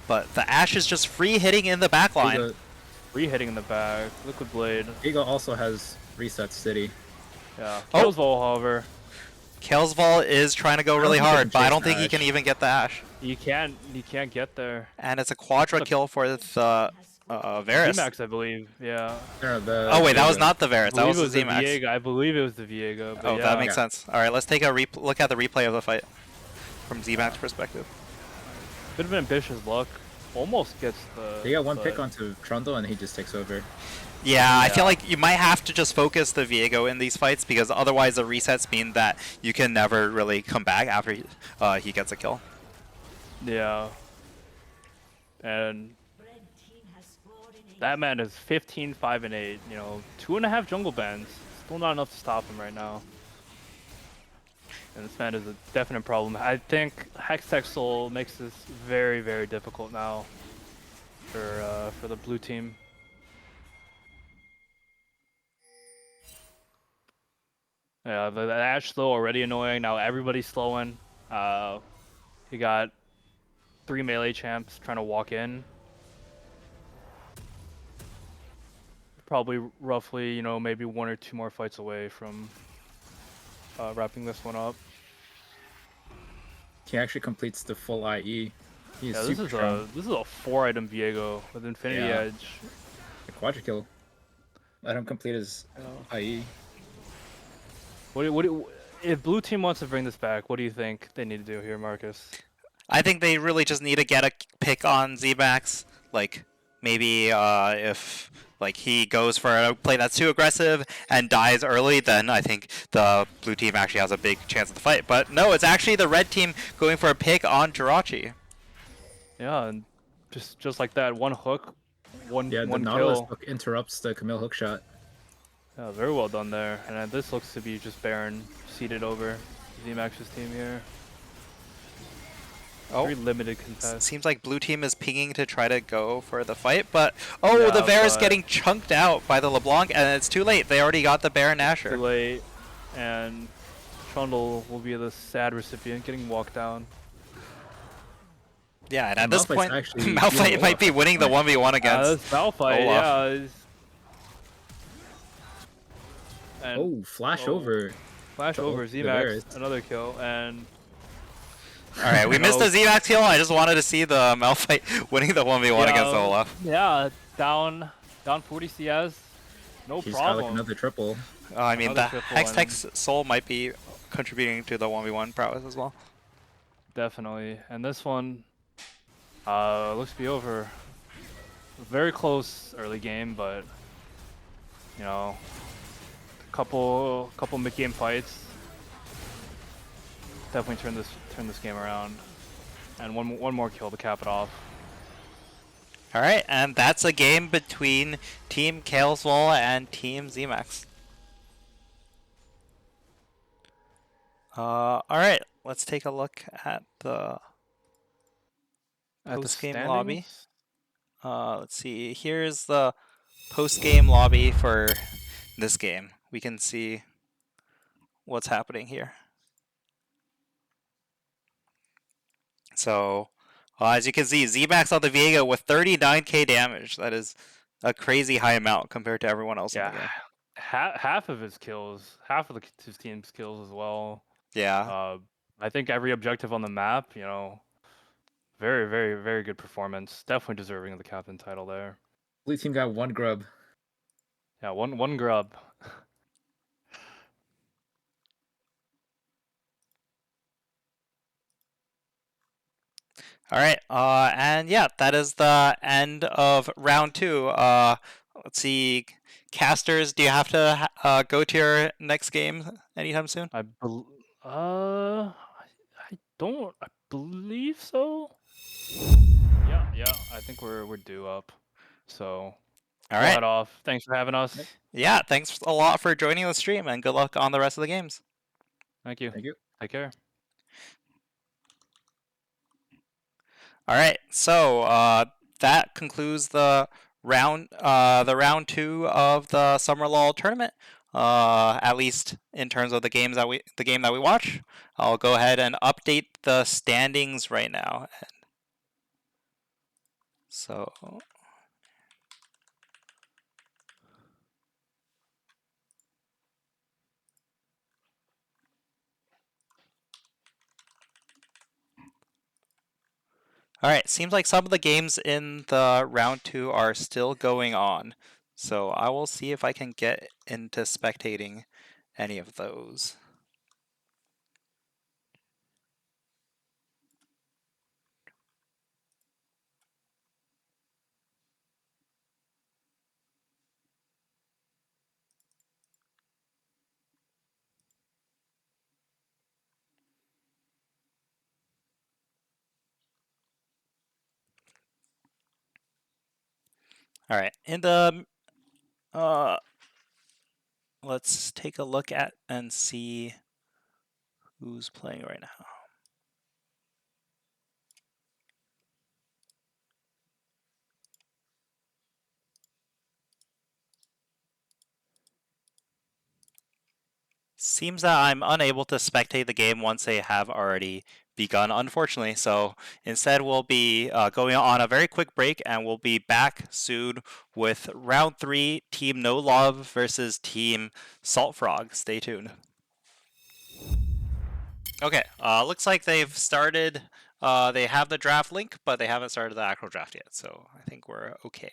But the Ashe is just free hitting in the backline. Re-hitting in the back. Liquid Blade. Eagle also has reset city. Yeah. Oh. Kalesvol, however. Kalesvol is trying to go really think he hard, can but I chase don't think he Ashe. can even get the Ashe. You can't get there. And it's a quadra kill for the Varus. Xemacs, I believe. Yeah. No, the Oh wait, that was not the I Varus. That believe was it the was the Xemacs. Viego. I believe it was the Viego. But Oh, yeah. that makes sense. All right, let's take a look at the replay of the fight from Xemacs' perspective. Bit of an ambitious look. almost gets the. They got one but- pick onto Trundle and he just takes over. Yeah, I feel Yeah. like you might have to just focus the Viego in these fights because otherwise the resets mean that you can never really come back after he gets a kill. Yeah. And that man is 15, 5, and 8. You know, 2.5 jungle bans. Still not enough to stop him right now. And this man is a definite problem. I think Hextech Soul makes this very, very difficult now for the blue team. Yeah, the Ashe slow already annoying. Now everybody's slowing. He got 3 melee champs trying to walk in. Probably roughly, you know, maybe 1 or 2 more fights away from wrapping this one up. He actually completes the full IE. He's Yeah, this super is strong. a 4-item Viego with Infinity Yeah. Edge. A quadra kill. Let him complete his IE. If blue team wants to bring this back, what do you think they need to do here, Marcus? I think they really just need to get a pick on Xemacs. Like maybe if like he goes for a play that's too aggressive and dies early, then I think the blue team actually has a big chance of the fight. But no, it's actually the red team going for a pick on Jirachi. Yeah, and just like that, one hook, one Yeah, the one Nautilus kill. hook interrupts the Camille hook shot. Yeah, very well done there. And this looks to be just Baron seated over Xemax's team here. Oh. Very limited contest. Seems like blue team is pinging to try to go for the fight, but the Yeah, Bear is but- getting chunked out by the LeBlanc, and it's too late. They already got the Baron Asher. Too late, and Trundle will be the sad recipient getting walked down. Yeah, and And at this Malphite's point, actually Malphite doing might be winning the 1v1 against. This Malphite, Olaf. yeah. And Oh, flash Oh. over. flash the over Varus. Xemax, another kill, and Alright, we missed the Xemacs kill. I just wanted to see the Malphite winning the 1v1 against Olaf. Yeah, down 40 CS, no He's got problem. like another triple. I mean, Another the triple Hextech's soul might be contributing to the 1v1 prowess as well. Definitely, and this one looks to be over. Very close early game, but you know, couple mid-game fights definitely turn this game around, and one more kill to cap it off. Alright, and that's a game between Team Kalesvol and Team Xemacs. Alright, let's take a look at the post-game lobby. standings? Let's see, here's the post-game lobby for this game. We can see what's happening here. So, as you can see, Xemacs on the Viego with 39k damage. That is a crazy high amount compared to everyone else in the game. Yeah, half of his kills, half of his team's kills as well. Yeah. I think every objective on the map, you know, very, very, very good performance. Definitely deserving of the captain title there. Blue team got one grub. Yeah, one grub. All right. And yeah, that is the end of round 2. Let's see, casters, do you have to go to your next game anytime soon? I don't. I believe so. Yeah. I think we're due up. So. All we'll right. head off. Thanks for having us. Yeah, thanks a lot for joining the stream, and good luck on the rest of the games. Thank you. Thank you. Take care. All right, so that concludes the round 2 of the Summer LoL tournament. At least in terms of the game that we watch. I'll go ahead and update the standings right now. So. Alright, seems like some of the games in the round 2 are still going on. So I will see if I can get into spectating any of those. All right. In the let's take a look at and see who's playing right now. Seems that I'm unable to spectate the game once they have already begun, unfortunately. So instead, we'll be going on a very quick break, and we'll be back soon with round 3, Team No Love versus Team Salt Frog. Stay tuned. Okay, looks like they've started. They have the draft link, but they haven't started the actual draft yet. So I think we're okay.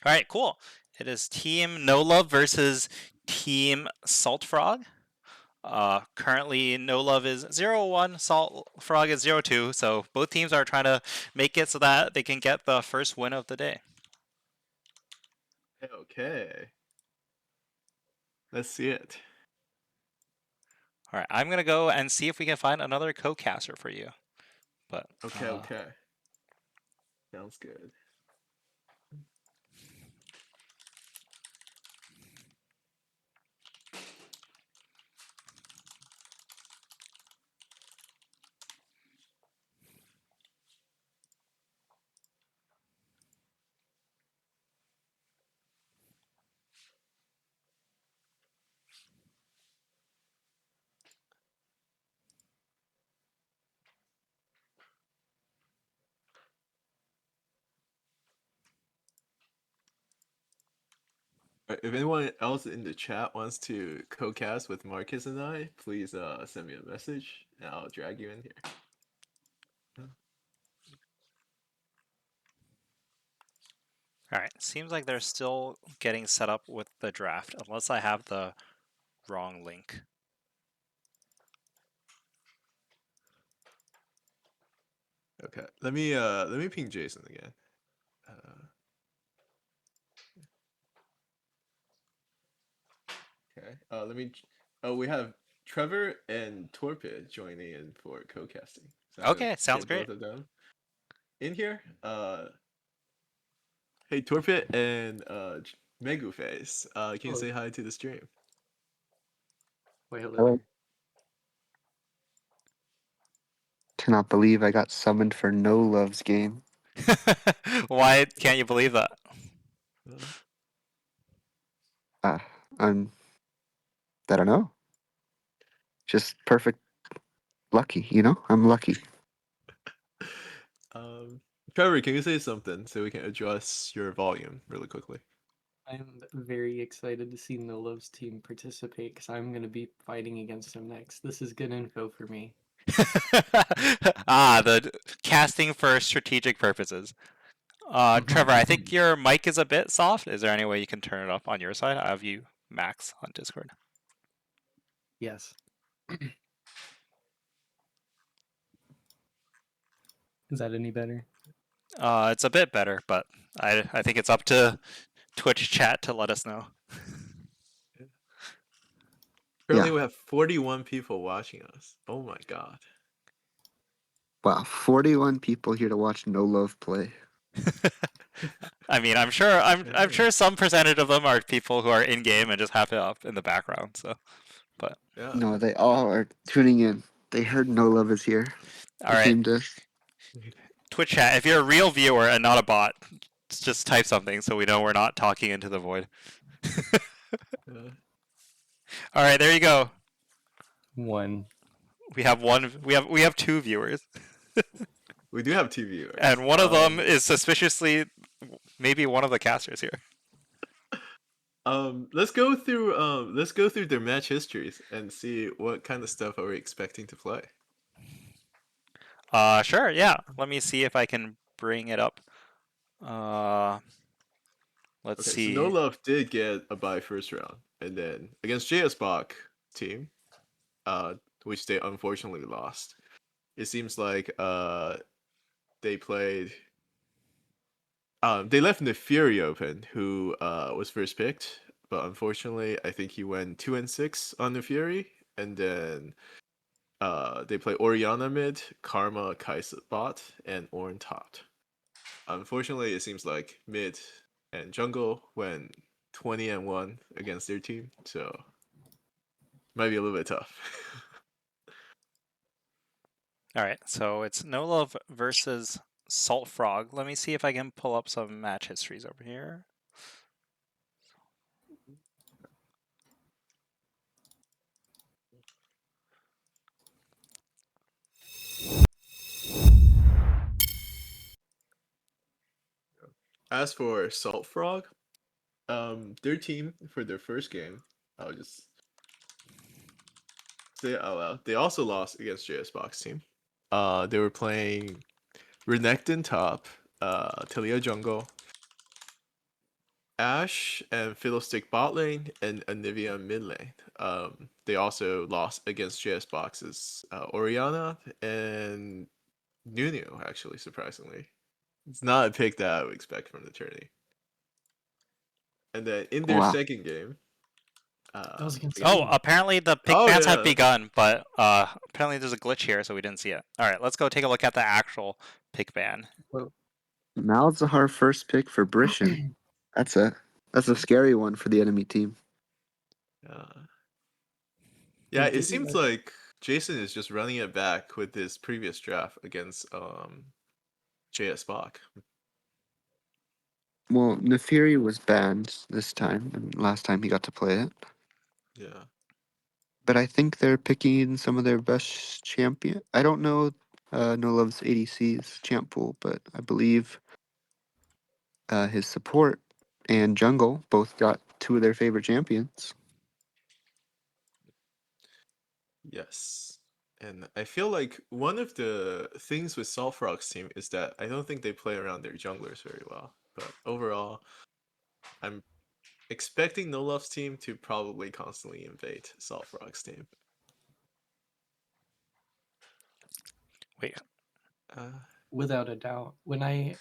All right, cool. It is Team No Love versus Team Salt Frog. Currently, No Love is 0-1, Salt Frog is 0-2, so both teams are trying to make it so that they can get the first win of the day. Okay. Let's see it. All right, I'm going to go and see if we can find another co-caster for you. But Okay, okay. Sounds good. If anyone else in the chat wants to co-cast with Marcus and I, please send me a message and I'll drag you in here. all right, seems like they're still getting set up with the draft, unless I have the wrong link. Okay, let me ping Jason again. Okay, let me. Oh, we have Trevor and Torpid joining in for co-casting. So I'll Okay, sounds get great. both of them in here. Hey Torpid and Meguface, can you Hello. say hi to the stream? Wait, hello. Hello. Cannot believe I got summoned for No Love's game. Why can't you believe that? I'm. I don't know. Just perfect lucky, you know? I'm lucky. Trevor, can you say something so we can adjust your volume really quickly? I'm very excited to see No Love's team participate because I'm going to be fighting against him next. This is good info for me. The casting for strategic purposes. Trevor, I think your mic is a bit soft. Is there any way you can turn it up on your side? I have you max on Discord. Yes. Is that any better? It's a bit better, but I think it's up to Twitch chat to let us know. Currently, Yeah. we have 41 people watching us. Oh my god. Wow, 41 people here to watch No Love play. I mean, I'm sure some percentage of them are people who are in game and just have it up in the background. So, but Yeah. No, they all are tuning in. They heard No Love is here. all They right, came to. Twitch chat. If you're a real viewer and not a bot, just type something so we know we're not talking into the void. All right, there you go. One. We have one. We have 2 viewers, We do have 2 viewers. and one of them is suspiciously maybe one of the casters here. Let's go through their match histories and see what kind of stuff are we expecting to play. Sure, yeah. Let me see if I can bring it up. Let's Okay, see. so No Love did get a bye first round, and then against JS Bach team, which they unfortunately lost. It seems like they played. They left Neferi open, who was first picked, but unfortunately, I think he went 2-6 on Neferi, and then They play Orianna mid, Karma, Kai'Sa bot, and Ornn top. Unfortunately, it seems like mid and jungle went 20-1 against their team, so might be a little bit tough. All right, so it's No Love versus Salt Frog. Let me see if I can pull up some match histories over here. As for Salt Frog, their team for their first game, I'll just say it out loud. They also lost against JS Box team. They were playing Renekton top, Talia jungle, Ashe and Fiddlestick bot lane, and Anivia mid lane. They also lost against JS Box's Orianna and Nunu, actually, surprisingly. It's not a pick that I would expect from the tourney. And then in their Wow. second game, That was against against- Oh, apparently the pick Oh, bans have yeah. begun, but apparently there's a glitch here, so we didn't see it. All right, let's go take a look at the actual pick ban. Malzahar first pick for Brishan. That's a scary one for the enemy team. Yeah, did it he, seems like Jason is just running it back with his previous draft against JS Bach. Well, Nefiri was banned this time, and last time he got to play it. Yeah. But I think they're picking some of their best champion. I don't know No Love's ADC's champ pool, but I believe his support and jungle both got two of their favorite champions. Yes. And I feel like one of the things with Salt Frog's team is that I don't think they play around their junglers very well. But overall, I'm expecting No Love's team to probably constantly invade Salt Frog's team. Wait, Without a doubt. When I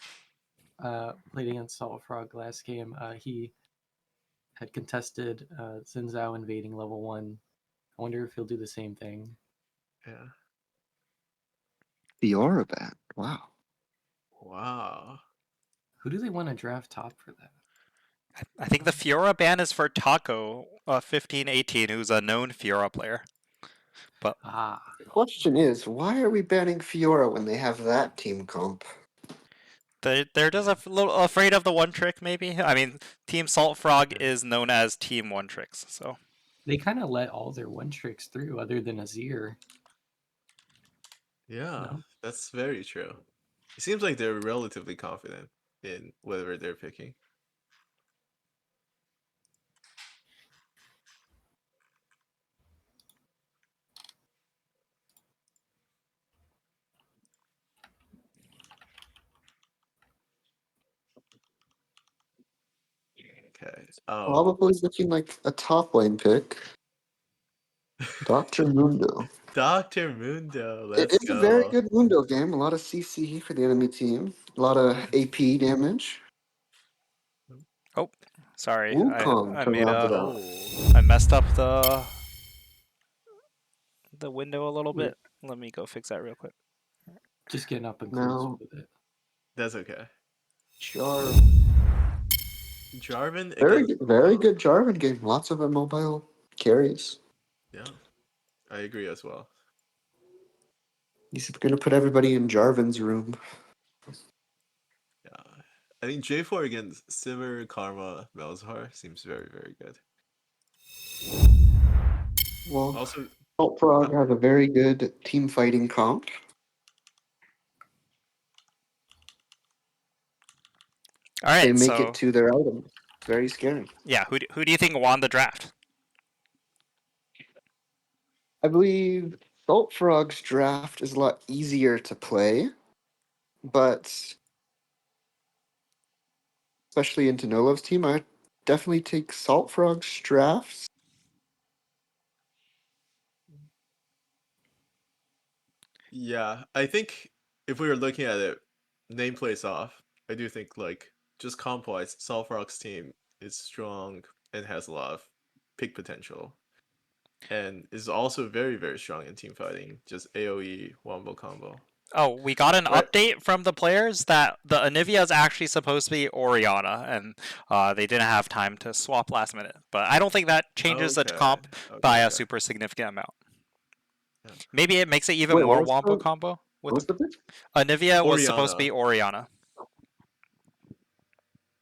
played against Salt Frog last game, he had contested Xin Zhao invading level 1. I wonder if he'll do the same thing. yeah. The Aura ban. Wow. Wow. Who do they want to draft top for that? I think the Fiora ban is for Taco 1518, who's a known Fiora player. But Ah, The question is, why are we banning Fiora when they have that team comp? they're just a little afraid of the one trick, maybe. I mean, Team Salt Frog Yeah. is known as Team One Tricks, so they kind of let all their one tricks through, other than Azir. Yeah, No? that's very true. It seems like they're relatively confident in whatever they're picking. Okay. Oh, Probably looking like a top lane pick. Dr. Mundo. Dr. Mundo, It let's is a very go. good Mundo game. A lot of CC for the enemy team. A lot of AP damage. oh, sorry, Wukong I to made round it a out. I messed up the window a little Wait. bit. Let me go fix that real quick. Just getting up and Now- close with it. That's okay. Jarvan Very against good, very Wukong. good Jarvan game. Lots of immobile carries. Yeah, I agree as well. He's gonna put everybody in Jarvan's room. Yeah, I think J4 against Sivir, Karma, Malzahar seems very, very good. Well, Also, Salt Frog has a very good team fighting comp. All right, They make so it to their item. Very scary. yeah, who do you think won the draft? I believe Salt Frog's draft is a lot easier to play, but especially into Nolov's team, I definitely take Salt Frog's drafts. yeah, I think if we were looking at it, nameplates off, I do think like just comp wise, Solfrog's team is strong and has a lot of pick potential. and is also very, very strong in team fighting. Just AoE wombo combo. Oh, we got an Right. update from the players that the Anivia is actually supposed to be Oriana, and they didn't have time to swap last minute. But I don't think that changes the Okay. comp Okay. by a okay. super significant amount. Yeah. Maybe it makes it even Wait, more what was wombo the- combo. What was the pick? Anivia was supposed to Oriana.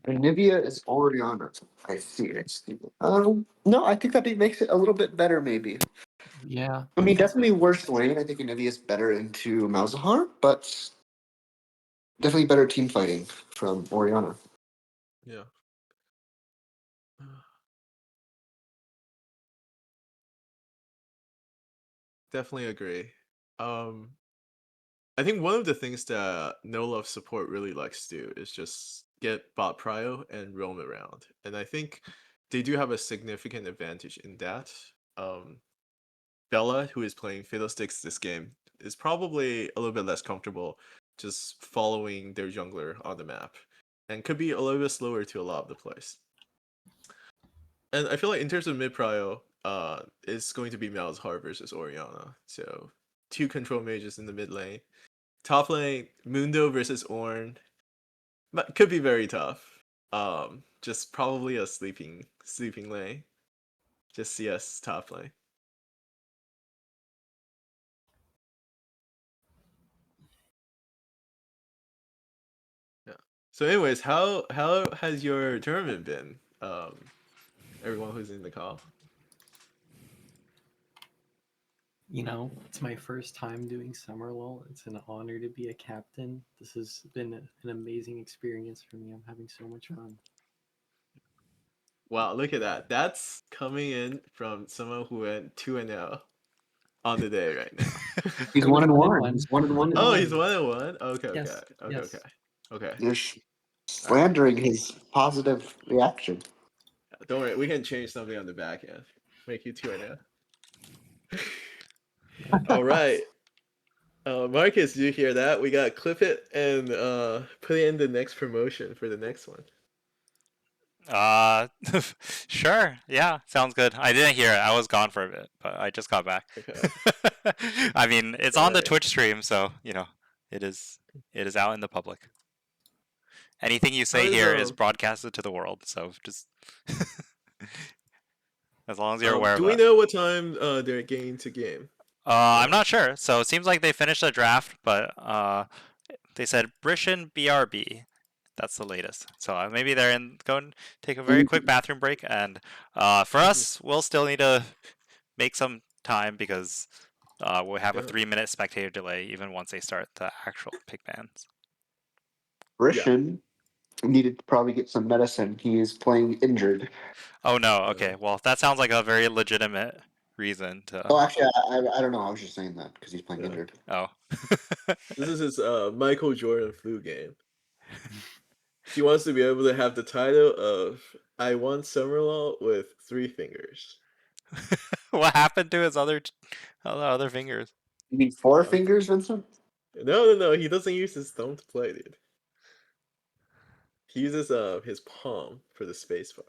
be Oriana. Nivea is Oriana. I see. I see. No, I think that it makes it a little bit better, maybe. Yeah. I mean, definitely worse lane. I think Nivea is better into Malzahar, but definitely better team fighting from Oriana. Yeah. Definitely agree. I think one of the things that No Love support really likes to do is just get bot prio and roam around. And I think they do have a significant advantage in that. Bella, who is playing Fiddlesticks this game, is probably a little bit less comfortable just following their jungler on the map. And could be a little bit slower to a lot of the plays. And I feel like in terms of mid prio, it's going to be Malzahar versus Oriana. So 2 control mages in the mid lane. Top lane, Mundo versus Ornn. But could be very tough. Just probably a sleeping lane. Just CS top lane. Yeah. So anyways, how has your tournament been? Everyone who's in the call. You know, it's my first time doing Summer LoL. It's an honor to be a captain. This has been an amazing experience for me. I'm having so much fun. Wow, look at that. That's coming in from someone who went 2-0 on the day right now. He's It was 1-1. 1-1. He's 1-1. Oh, he's 1-1? Okay, Yes, okay. yes. Okay. You're slandering his positive reaction. Don't worry, we can change something on the back end. Make you 2-0. All right. Marcus, did you hear that? We got clip it and put it in the next promotion for the next one. Sure. Yeah, sounds good. I didn't hear it. I was gone for a bit, but I just got back. Okay. I mean, it's on the Right. Twitch stream, so it is out in the public. Anything you say How is, here is broadcasted to the world, so just as long as you're aware of do we that. know what time they're getting to game? I'm not sure. So it seems like they finished the draft, but they said Brishan BRB. That's the latest. So maybe they're go and take a very quick bathroom break. And for us, we'll still need to make some time because we'll have a Yeah. 3-minute spectator delay even once they start the actual pick bans. Rishan needed to probably get some medicine. He is playing injured. Oh no. Okay. Well, that sounds like a very legitimate reason to. Oh, actually, I don't know. I was just saying that because he's playing Yeah. injured. Oh. This is his Michael Jordan flu game. He wants to be able to have the title of I won Summerlaw with 3 fingers. What happened to his other fingers? You mean 4 fingers, Vincent? No. He doesn't use his thumb to play, dude. He uses his palm for the spacebar.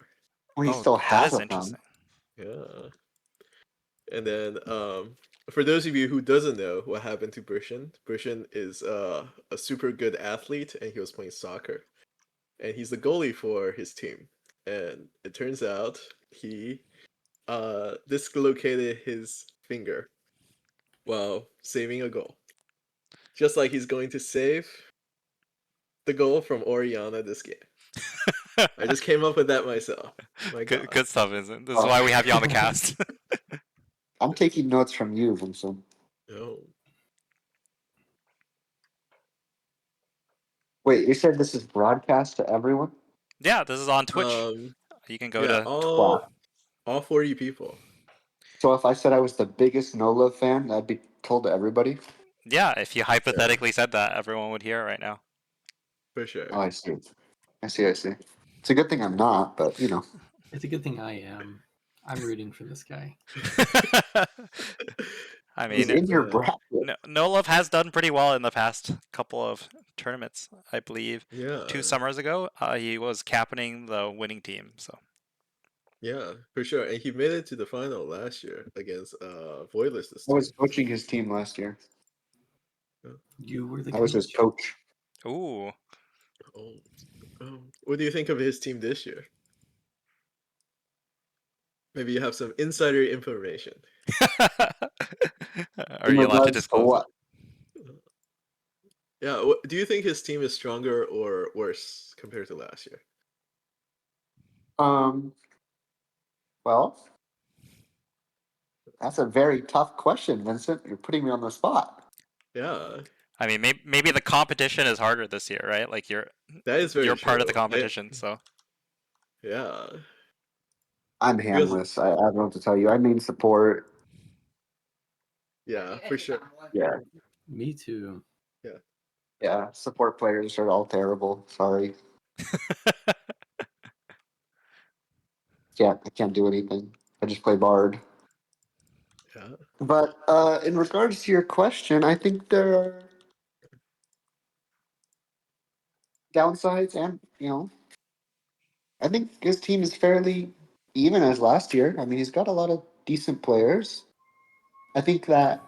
Well, he Oh, still that has is a thumb. interesting. Yeah. And then for those of you who doesn't know what happened to Brishan is a super good athlete and he was playing soccer. And he's the goalie for his team. And it turns out he dislocated his finger while saving a goal. Just like he's going to save the goal from Oriana this game. I just came up with that myself. My God. Good stuff, Vincent. This is why we have you on the cast. I'm taking notes from you, Vincent. No. Wait, you said this is broadcast to everyone? Yeah, this is on Twitch. You can go to. All 40 people. So if I said I was the biggest NOLA fan, that'd be told to everybody? Yeah, if you hypothetically said that, everyone would hear it right now. For sure. Oh, I see. I see. It's a good thing I'm not, but It's a good thing I am. I'm rooting for this guy. I he's mean, in your bracket. No Love has done pretty well in the past couple of tournaments. I believe Yeah. 2 summers ago, he was captaining the winning team. So Yeah, for sure. And he made it to the final last year against Voidliss this I was team. coaching his team last year. You were the I was his coach. Ooh. Oh. What do you think of his team this year? Maybe you have some insider information. Are In you allowed to regards to disclose what? Yeah, do you think his team is stronger or worse compared to last year? Well, that's a very tough question, Vincent. You're putting me on the spot. Yeah, I mean, maybe the competition is harder this year, right? Like that is very you're part of the true. competition, so Yeah, I'm because handless. I don't know what to tell you. I mean support. yeah, for sure. Yeah. Me too. Yeah, Yeah. Support players are all terrible. Sorry. I can't do anything. I just play Bard. yeah, But in regards to your question, I think there are downsides and, I think his team is fairly even as last year. I mean, he's got a lot of decent players. I think that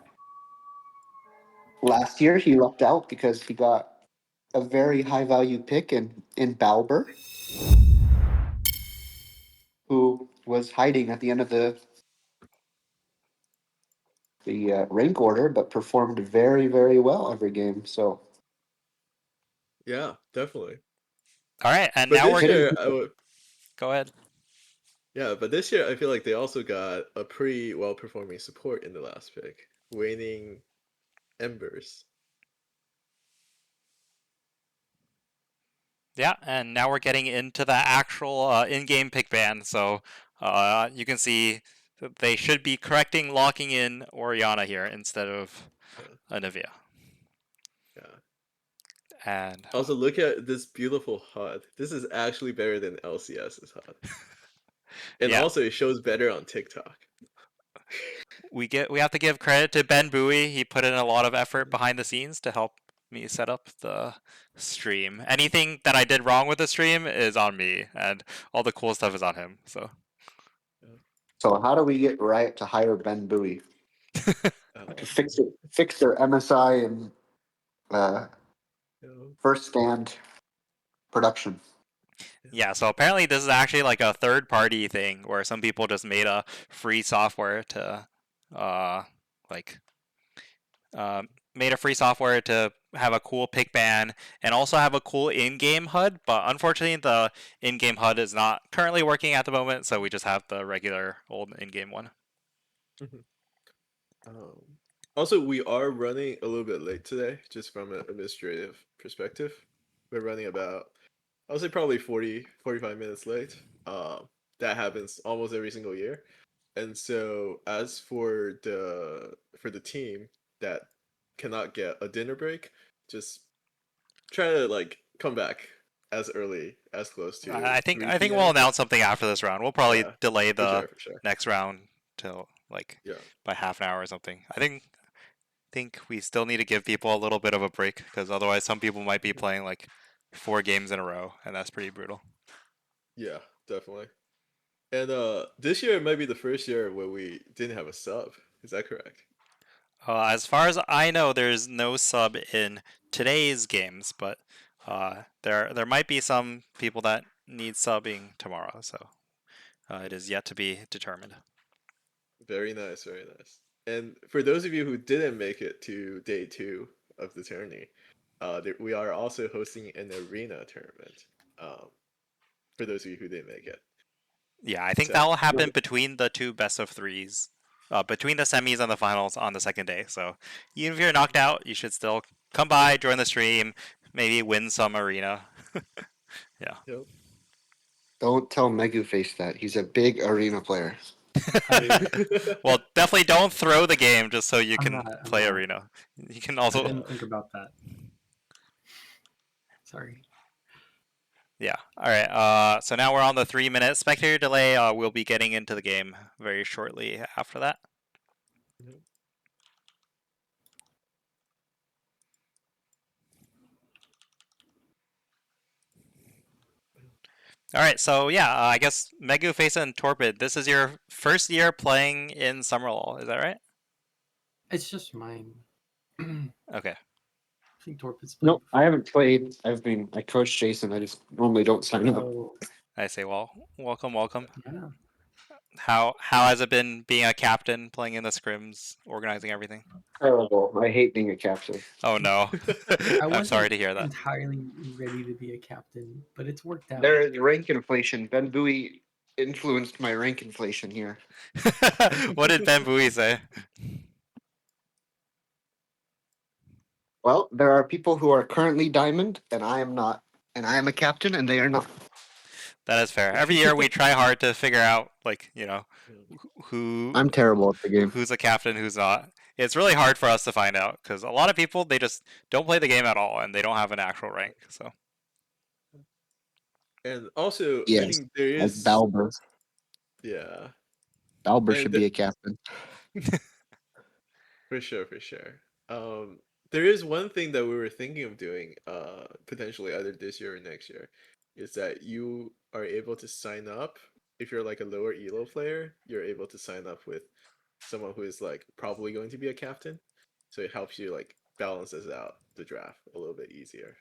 last year he lucked out because he got a very high value pick in Balber, who was hiding at the end of the rank order, but performed very, very well every game. So yeah, definitely. all right. And But now this we're hitting year, I would. go ahead. Yeah, but this year I feel like they also got a pretty well-performing support in the last pick, waning embers. Yeah, and now we're getting into the actual in-game pick ban. So you can see that they should be correcting locking in Oriana here instead of Yeah, Anivia. yeah. And Also, look at this beautiful HUD. This is actually better than LCS's HUD, and yeah, also it shows better on TikTok. we have to give credit to Ben Bowie. He put in a lot of effort behind the scenes to help me set up the stream. Anything that I did wrong with the stream is on me, and all the cool stuff is on him. So So how do we get Riot to hire Ben Bowie to fix their MSI and uh, You know, first stand production? yeah, so apparently this is actually like a third party thing where some people just made a free software to like made a free software to have a cool pick ban and also have a cool in-game HUD, but unfortunately the in-game HUD is not currently working at the moment, so we just have the regular old in-game one. Mhm. Also, we are running a little bit late today, just from an administrative perspective. We're running about, I would say probably 45 minutes late. That happens almost every single year. And so as for the team that cannot get a dinner break, just try to like come back as early as close to I think 3 I think we'll p.m. announce something after this round. We'll probably Yeah, delay for the sure, for sure. next round till like Yeah. by half an hour or something. I think we still need to give people a little bit of a break because otherwise some people might be playing like 4 games in a row, and that's pretty brutal. Yeah, definitely. And this year might be the first year where we didn't have a sub. Is that correct? As far as I know, there's no sub in today's games, but there might be some people that need subbing tomorrow, so it is yet to be determined. Very nice, very nice. And for those of you who didn't make it to day 2 of the tourney, we are also hosting an arena tournament. Um, for those of you who didn't make it. Yeah, I think So that will happen between the two best of threes, between the semis and the finals on the second day. So even if you're knocked out, you should still come by, join the stream, maybe win some arena. Yeah. yep. Don't tell Meguface that. He's a big arena player. Well, definitely don't throw the game just so you I'm can not. I'm play not. arena. You can I also, didn't think about that. Sorry. yeah. All right. So now we're on the 3-minute spectator delay. We'll be getting into the game very shortly after that. All right, so yeah, I guess Meguface and Torpid. This is your first year playing in Summer LoL, is that right? It's just mine. I Okay. think Torpid's played Nope, I haven't played. I coach Jason. I just normally don't sign up. Oh, I say, well, welcome. yeah. How has it been being a captain, playing in the scrims, organizing everything? Terrible. I hate being a captain. Oh no, I I'm sorry wasn't to hear that. entirely ready to be a captain, but it's worked out. There is rank inflation. Ben Bowie influenced my rank inflation here. What did Ben Bowie say? Well, there are people who are currently diamond, and I am not. And I am a captain, and they are not. That is fair. Every year we try hard to figure out, like, I'm terrible at the game. who's a captain, who's not. It's really hard for us to find out because a lot of people, they just don't play the game at all and they don't have an actual rank. So And also, I Yes, think there like is. Balber. Yeah, Balber And should the- be a captain. for sure. There is one thing that we were thinking of doing, potentially either this year or next year, is that you are able to sign up if you're like a lower elo player. You're able to sign up with someone who is like probably going to be a captain, so it helps you like balances out the draft a little bit easier.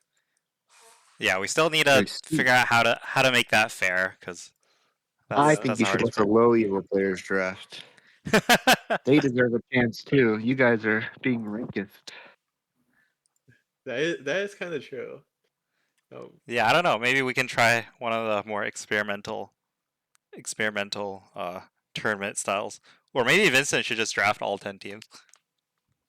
yeah, we still need to Very steep. figure out how to make that fair because I that's think the you should hardest let the low elo players draft. part. They deserve a chance too. You guys are being rankist. That is kind of true. Yeah, I don't know. Maybe we can try one of the more experimental tournament styles, or maybe Vincent should just draft all 10 teams.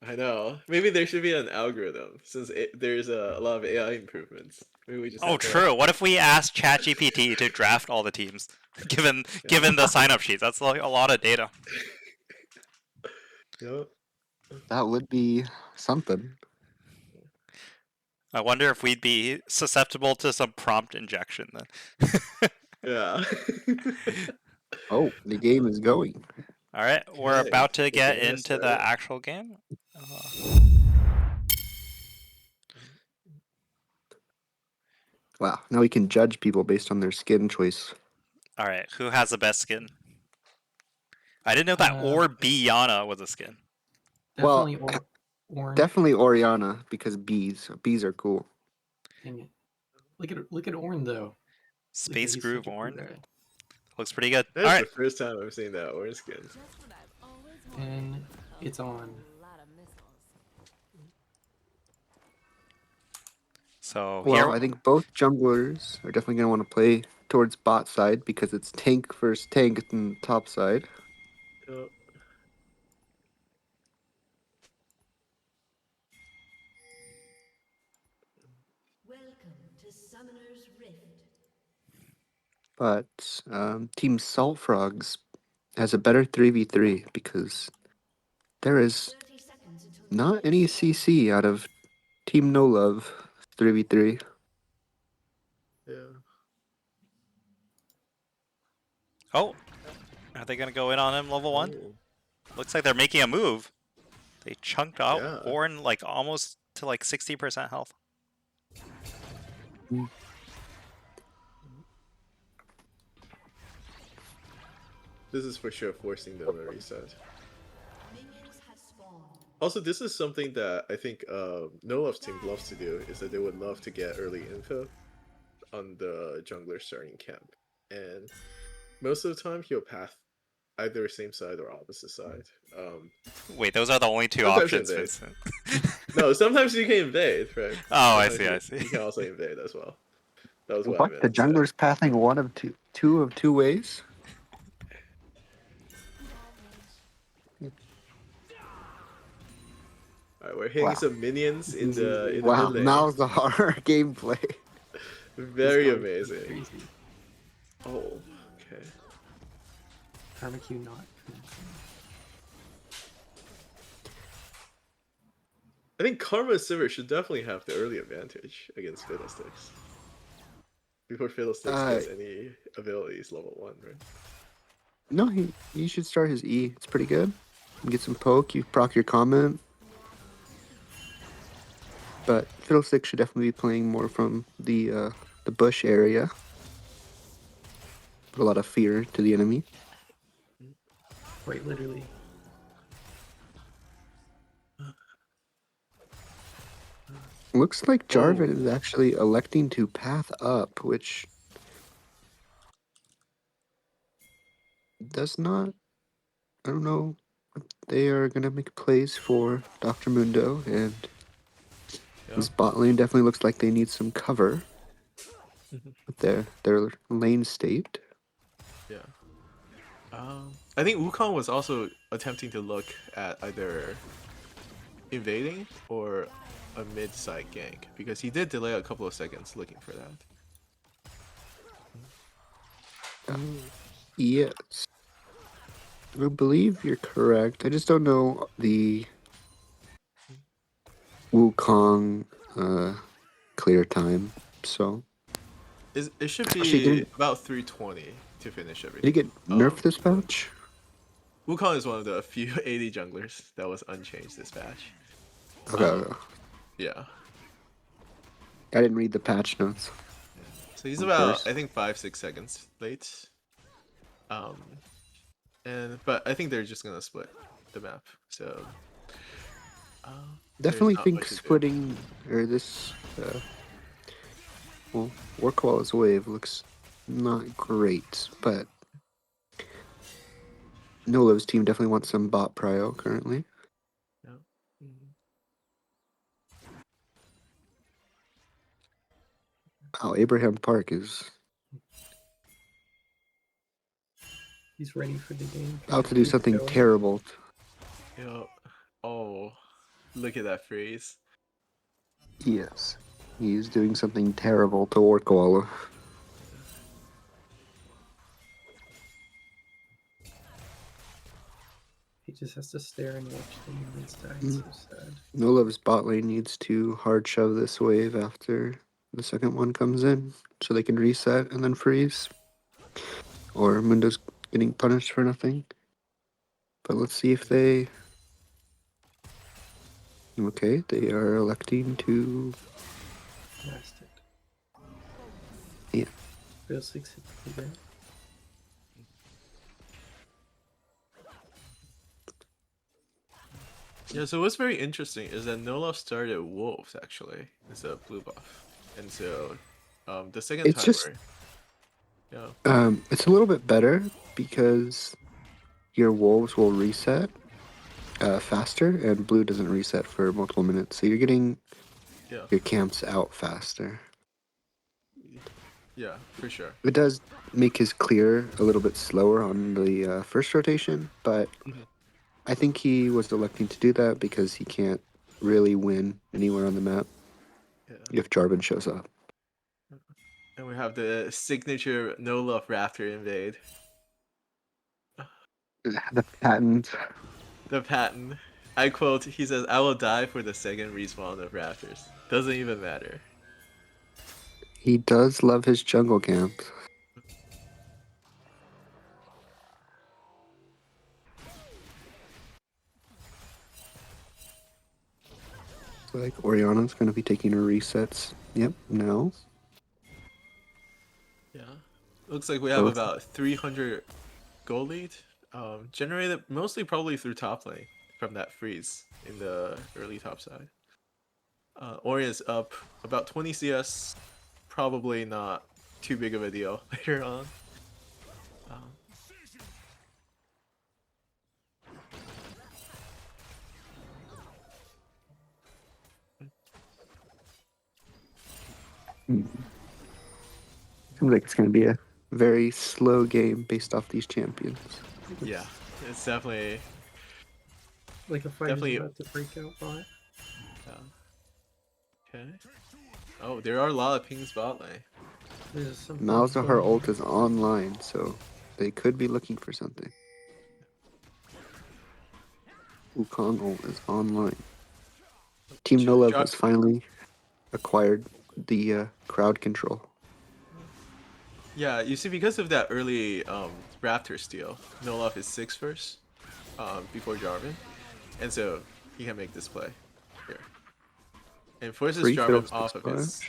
I know. Maybe there should be an algorithm since there's a lot of AI improvements. Maybe we just. Oh, have to- true. What if we asked ChatGPT to draft all the teams, given the sign-up sheets? That's like a lot of data. Yep. That would be something. I wonder if we'd be susceptible to some prompt injection then. Yeah. Oh, the game is going. All right, we're Okay, about to the get game has into the started. actual game. Wow. Now we can judge people based on their skin choice. All right, who has the best skin? I didn't know that Orbiana was a skin. Well, Definitely orange. Definitely Oriana because bees. Bees are cool. Dang it. Look at Orn though. Look at Space he's Groove such a cool Orange. guy. Looks pretty good. That's All the right, first time I've seen that orange skin. And it's on. so Well, here. I think both junglers are definitely going to want to play towards bot side because it's tank versus tank in top side. Yep. Welcome to Summoner's Rift. But Team Saltfrogs has a better 3v3 because there is 30 seconds until not any CC out of Team No Love 3v3. Yeah. Oh, are they gonna go in on him level 1? Oh. Looks like they're making a move. They chunked out Yeah. Orn like almost to like 60% health. This is for sure forcing them to reset. minions have spawned. Also, this is something that I think No Love's team loves to do, is that they would love to get early info on the jungler starting camp. And most of the time, he'll path either same side or opposite side. Wait, those are the only two Sometimes options, invade. Vincent. No, sometimes you can invade, right? Oh, I Sometimes see. You can also invade as well. That was what I What? meant The to say. jungler's pathing two of two ways? Alright, we're hitting Wow. some minions in the Wow, mid lane. now's the hard gameplay. Very This guy is amazing. Crazy. Oh, okay. Karma Q not. I think Karma Sivir should definitely have the early advantage against Fiddlesticks. Before Fiddlesticks gets any abilities level 1, right? No, he should start his E. It's pretty good. You get some poke, you proc your comment. But Fiddlesticks should definitely be playing more from the bush area. Put a lot of fear to the enemy. Quite literally. Looks like Jarvan Oh. is actually electing to path up, which does not. I don't know. They are gonna make plays for Dr. Mundo, and Yeah. this bot lane definitely looks like they need some cover with their lane state. Yeah. I think Wukong was also attempting to look at either invading or a mid-side gank because he did delay a couple of seconds looking for that. Yes, I believe you're correct. I just don't know the Wukong clear time. So It should actually, be about 320 to finish did he everything. get nerfed this patch? Wukong is one of the few AD junglers that was unchanged this patch. Okay, Yeah. I didn't read the patch notes. So he's Of about, course. I think, 5-6 seconds late. But I think they're just gonna split the map. So there's Definitely not think much to do. splitting or this well, Workwall's wave looks not great, but Nolo's team definitely wants some bot prio currently. Yeah. Oh, Abraham Park is He's ready for the game. about to do something terrible. Yo. Oh, look at that freeze. Yes, he's doing something terrible to Workwall. He just has to stare and watch the minions die. It's so sad. Nolo's bot lane needs to hard shove this wave after the second one comes in, so they can reset and then freeze. Or Mundo's getting punished for nothing. But let's see if they... Okay, they are electing to... Lost it. Yeah. Feels like it's right. Yeah, so what's very interesting is that Nola started Wolves actually instead of blue buff. And so the second It's timer. just... Yeah. It's a little bit better because your wolves will reset faster, and blue doesn't reset for multiple minutes, so you're getting your camps out faster. Yeah, for sure. It does make his clear a little bit slower on the first rotation, but I think he was electing to do that because he can't really win anywhere on the map if Jarvan shows up. And we have the signature no love Raptor invade. The patent. The patent. I quote, he says, "I will die for the second respawn of Raptors. Doesn't even matter." He does love his jungle camp. Like Oriana's going to be taking her resets. Yep, now. Yeah. Looks like we have about 300 gold lead. Generated mostly probably through top lane from that freeze in the early top side. Ori is up about 20 CS. Probably not too big of a deal later on. Seems like it's going to be a very slow game based off these champions. Yeah, it's definitely like a fight is about to break out bot. Okay. Oh, there are a lot of pings bot lane. Malzahar ult is online, so they could be looking for something. Wukong ult is online. Team Nolov has finally acquired the crowd control. Yeah, you see, because of that early Raptor steal, Nolov is 6 first before Jarvan, and so he can make this play here. And forces Jarvan off of his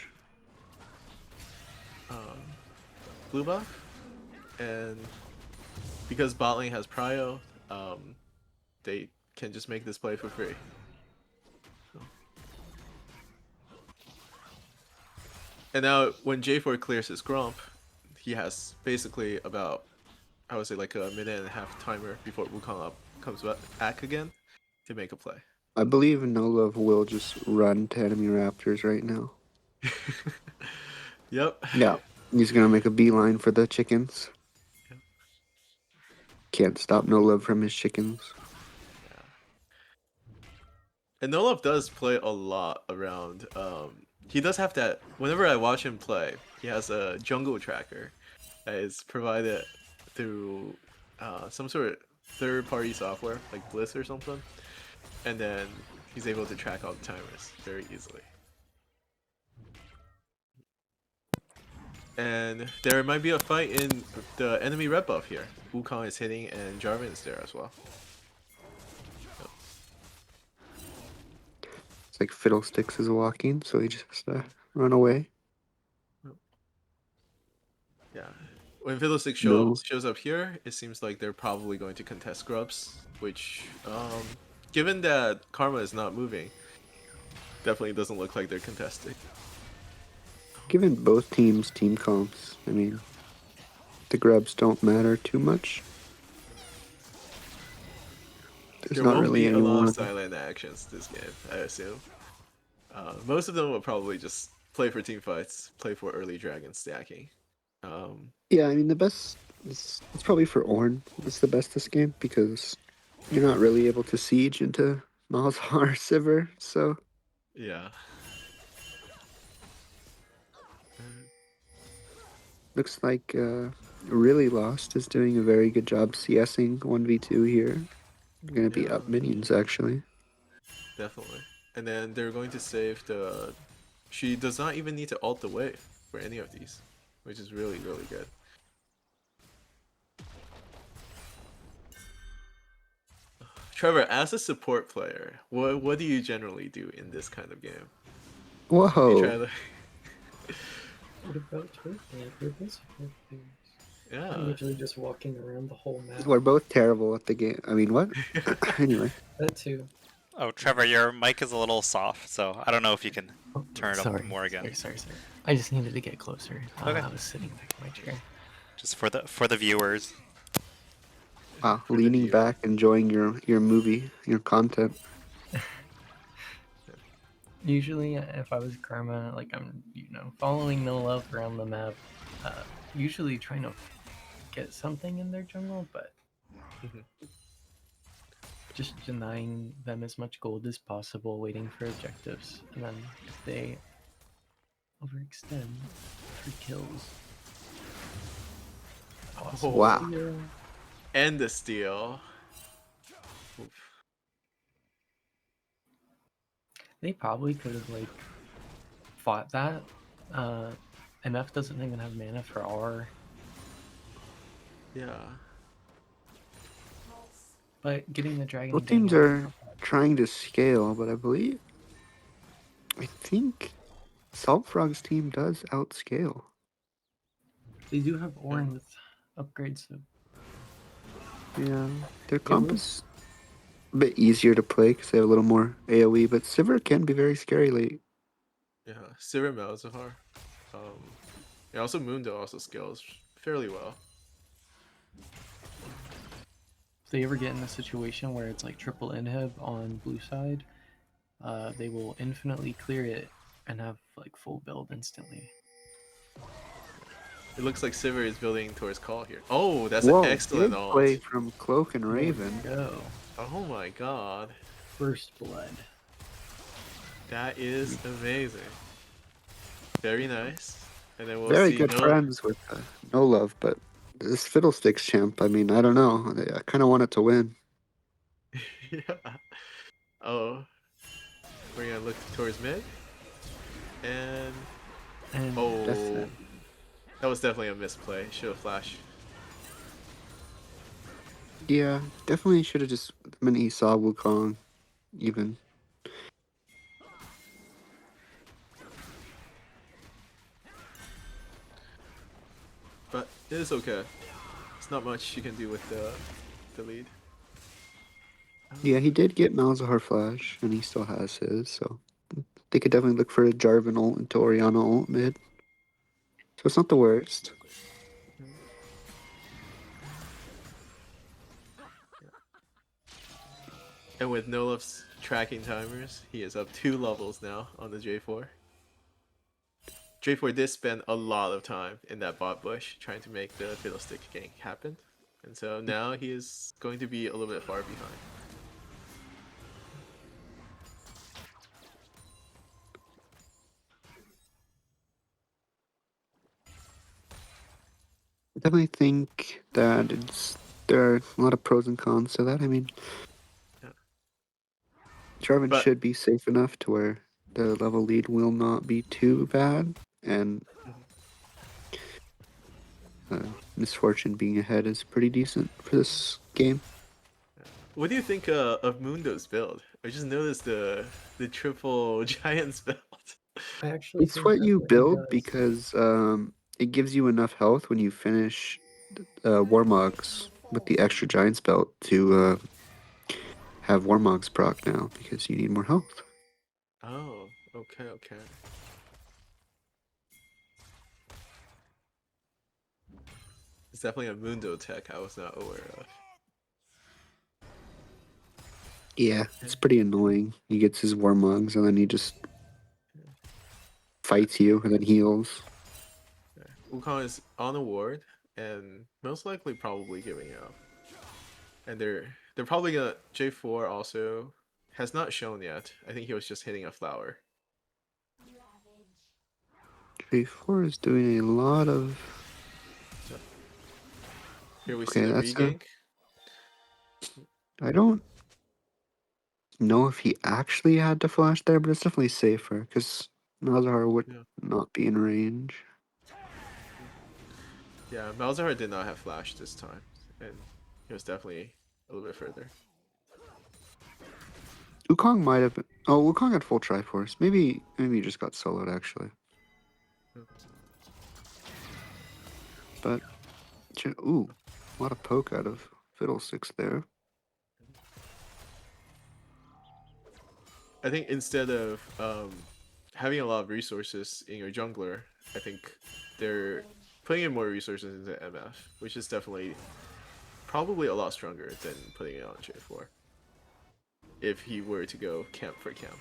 blue buff. and because bot lane has prio, they can just make this play for free. So. And now when J4 clears his Grump, he has basically about, I would say, like a minute and a half timer before Wukong comes back again to make a play. I believe No Love will just run to enemy raptors right now. Yep. Yeah, he's gonna make a beeline for the chickens. Yep. Can't stop No Love from his chickens. And No Love does play a lot around. He does have that. Whenever I watch him play, he has a jungle tracker that is provided through some sort of third-party software, like Bliss or something. And then he's able to track all the timers very easily. And there might be a fight in the enemy red buff here. Wukong is hitting and Jarvan is there as well. It's like Fiddlesticks is walking, so he just has to run away. Yeah. When Fiddlestick No. shows up here, it seems like they're probably going to contest Scrubs, which, given that Karma is not moving, definitely doesn't look like they're contesting. Given both teams' team comps, I mean, the grubs don't matter too much. There's There not won't really be a lot anyone. of silent actions this game, I assume. Most of them will probably just play for team fights, play for early dragon stacking. Yeah, I mean the best. It's probably for Ornn. It's the best this game because you're not really able to siege into Malzahar or Sivir, so Yeah. looks like Really Lost is doing a very good job CSing 1v2 here. They're gonna be up minions actually. Definitely. And then they're going to save the... She does not even need to ult the wave for any of these, which is really, really good. Trevor, as a support player, what do you generally do in this kind of game? You try Whoa! to... What about her? We're both support players. I'm Yeah. usually just walking around the whole map. We're both terrible at the game. I mean, what? Anyway. That too. Oh, Trevor, your mic is a little soft, so I don't know if you can turn it up more again. Sorry. I just needed to get closer. Okay. I was sitting back in my chair. Just for the viewers. Wow, For the leaning view. back, enjoying your movie, your content. Usually, if I was Karma, like I'm, following No Love around the map, usually trying to get something in their jungle, but just denying them as much gold as possible, waiting for objectives, and then if they overextend for kills. Oh. Wow. And the steal. Oof. They probably could have fought that. MF doesn't even have mana for R. Yeah. But getting the dragon. Both teams are trying to scale, but I think Salt Frog's team does outscale. They do have Ornn with upgrades. So Yeah, their comp is a bit easier to play because they have a little more AoE, but Sivir can be very scary late. Yeah. Sivir Malzahar. Yeah, also Mundo also scales fairly well. if they ever get in a situation where it's like triple inhib on blue side, they will infinitely clear it and have full build instantly. It looks like Sivir is building towards call here. Oh, that's Whoa, an excellent big ult. play from Cloak and Raven. Go. Oh my god. First blood. That is amazing. Very nice. And then we'll Very see good friends with No Love, but this Fiddlesticks champ, I mean, I don't know. I kind of want it to win. Yeah. Oh. We're gonna look towards mid. And And oh, That's it. that was definitely a misplay. Should have flashed. Yeah, definitely should have just, the minute he saw Wukong, even. But it is okay. There's not much you can do with the lead. Yeah, he did get Malzahar Flash, and he still has his, so they could definitely look for a Jarvan ult into Orianna ult mid. So it's not the worst. And with Nolof's tracking timers, he is up 2 levels now on the J4. J4 did spend a lot of time in that bot bush trying to make the Fiddlestick gank happen. And so now he is going to be a little bit far behind. I definitely think that there are a lot of pros and cons to that. I mean, Yeah. Jarvan But- should be safe enough to where the level lead will not be too bad, and Misfortune being ahead is pretty decent for this game. What do you think of Mundo's build? I just noticed the triple Giants build. I actually It's think what that's you what he build does. because it gives you enough health when you finish Warmogs with the extra Giants belt to have Warmogs proc now because you need more health. Oh, okay, okay. It's definitely a Mundo tech I was not aware of. Yeah, it's pretty annoying. He gets his Warmogs and then he just fights you and then heals. Yeah. Wukong is on a ward and most likely probably giving up. And they're probably gonna J4 also has not shown yet. I think he was just hitting a flower. J4 is doing a lot of... Here we Okay, see the that's a... regank. I don't know if he actually had to flash there, but it's definitely safer because Malzahar would Yeah. not be in range. Yeah, Malzahar did not have flash this time, and he was definitely a little bit further. Wukong might have been... Oh, Wukong had full Triforce. Maybe he just got soloed, actually. But... Ooh, a lot of poke out of Fiddlesticks there. I think instead of having a lot of resources in your jungler, I think they're putting in more resources into MF, which is definitely probably a lot stronger than putting it on J4. If he were to go camp for camp.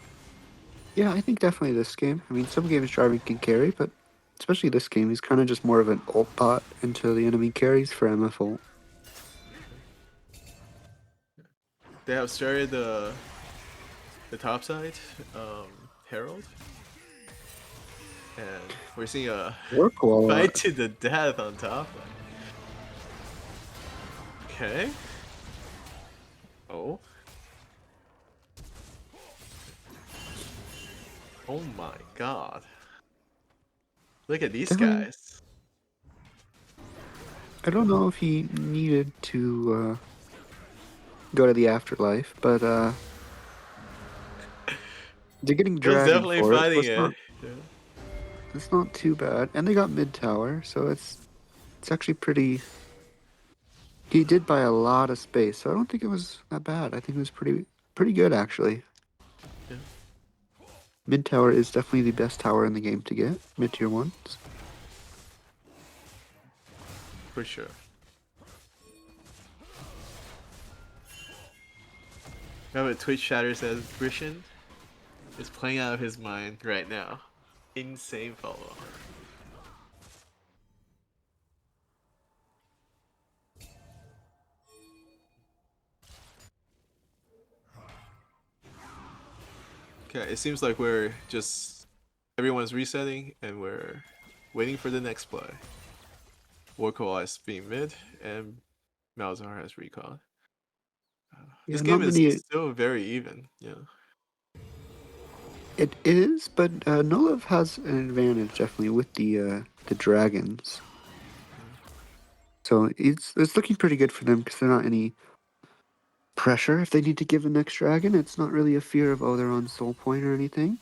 Yeah, I think definitely this game. I mean, some games Jarvan can carry, but especially this game, he's kind of just more of an ult bot until the enemy carries for MF ult. They have started the top side, Herald. And we're seeing a Work wall. fight to the death on top. Okay. Oh. Oh my god. Look at these Definitely. guys. I don't know if he needed to go to the afterlife, but they're getting He was dragon definitely for it. So fighting it's it. not, Yeah. it's not too bad, and they got mid tower, so it's actually pretty. He did buy a lot of space, so I don't think it was that bad. I think it was pretty good actually. Yeah. Mid tower is definitely the best tower in the game to get mid tier ones. For sure. Now, but Twitch chatter says Grishin is playing out of his mind right now. Insane follow. Okay, it seems like we're just everyone's resetting and we're waiting for the next play. Warko is being mid and Malzahar has recon. Yeah, This not game is many. still very even. Yeah. It is, but Nolav has an advantage definitely with the dragons. So it's looking pretty good for them because they're not any pressure. If they need to give the next dragon, it's not really a fear of, oh, they're on soul point or anything,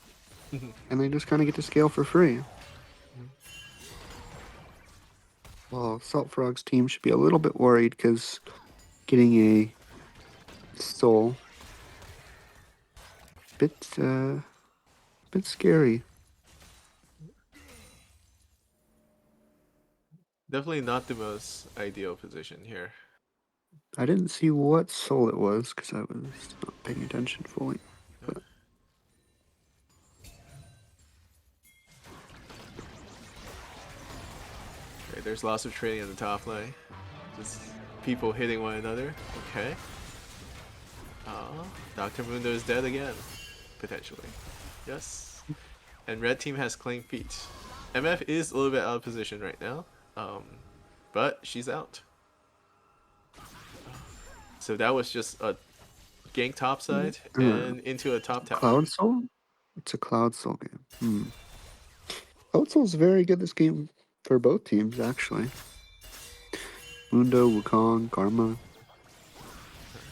and they just kind of get to scale for free. Well, Salt Frog's team should be a little bit worried because getting a soul bit scary. Definitely not the most ideal position here. I didn't see what soul it was because I was not paying attention fully. But Okay, there's lots of trading in the top lane. Just people hitting one another. Okay. Dr. Mundo is dead again. Potentially. Yes. And red team has claimed feet. MF is a little bit out of position right now. But she's out. So that was just a gank topside and into a top tower. Cloud Soul? It's a Cloud Soul game. Cloud Soul's very good this game for both teams, actually. Mundo, Wukong, Karma.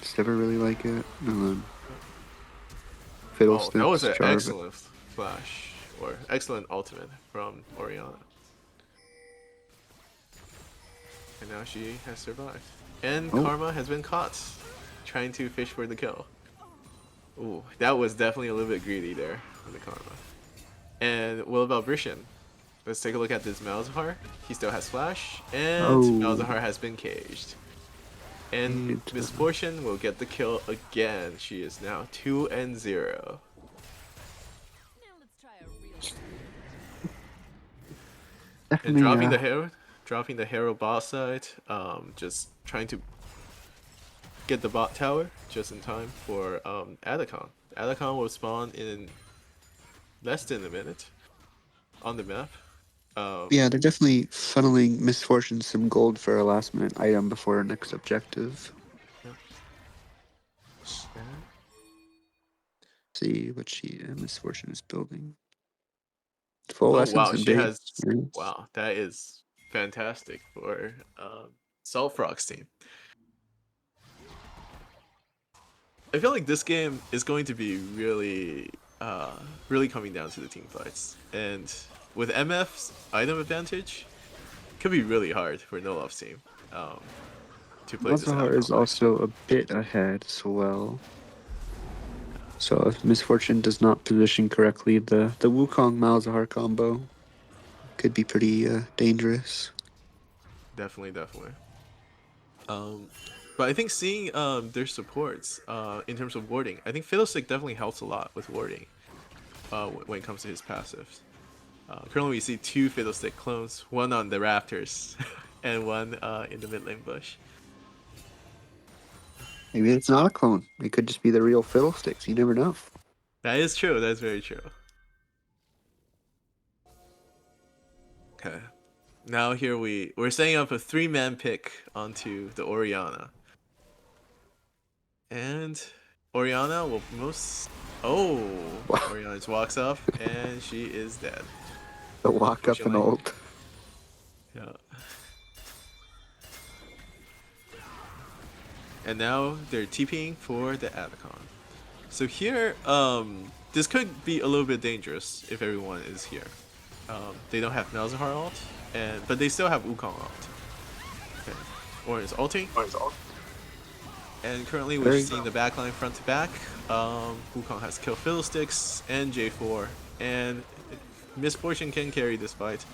Just never really like it. And then Fiddlesticks, Oh, that was an Jarvan. excellent flash, or excellent ultimate from Orianna. And now she has survived. And Karma has been caught, trying to fish for the kill. Ooh, that was definitely a little bit greedy there from the Karma. And what about Brishan? Let's take a look at this Malzahar. He still has flash, and Malzahar has been caged. And Misfortune will get the kill again. She is now 2-0. And dropping the hero bot side, just trying to get the bot tower just in time for Adacon. Adacon will spawn in less than a minute on the map. Yeah, they're definitely funneling Misfortune some gold for a last minute item before our next objective. See what Misfortune is building. Full Oh essence wow, and she big has. experience. Wow, that is fantastic for Salt Frog's team. I feel like this game is going to be really, really coming down to the team fights, and with MF's item advantage, it could be really hard for No Love's team to play this Malzahar is also a bit ahead as well. So if Misfortune does not position correctly, the Wukong Malzahar combo could be pretty dangerous. Definitely. But I think seeing their supports in terms of warding, I think Fiddlestick definitely helps a lot with warding when it comes to his passives. Currently we see 2 Fiddlestick clones, one on the rafters and one in the mid lane bush. Maybe it's not a clone. It could just be the real Fiddlesticks. You never know. That is true. That's very true. Okay. Now here we're setting up a 3-man pick onto the Orianna. And Orianna will Orianna just walks up and she is dead. The walk up and ult. Yeah. And now they're TPing for the Adacon. So here, this could be a little bit dangerous if everyone is here. They don't have Malzahar ult, but they still have Wukong ult. Okay. Or is ulting. And currently we're seeing the backline front to back. Wukong has killed Fiddlesticks and J4, and Misfortune can carry this fight.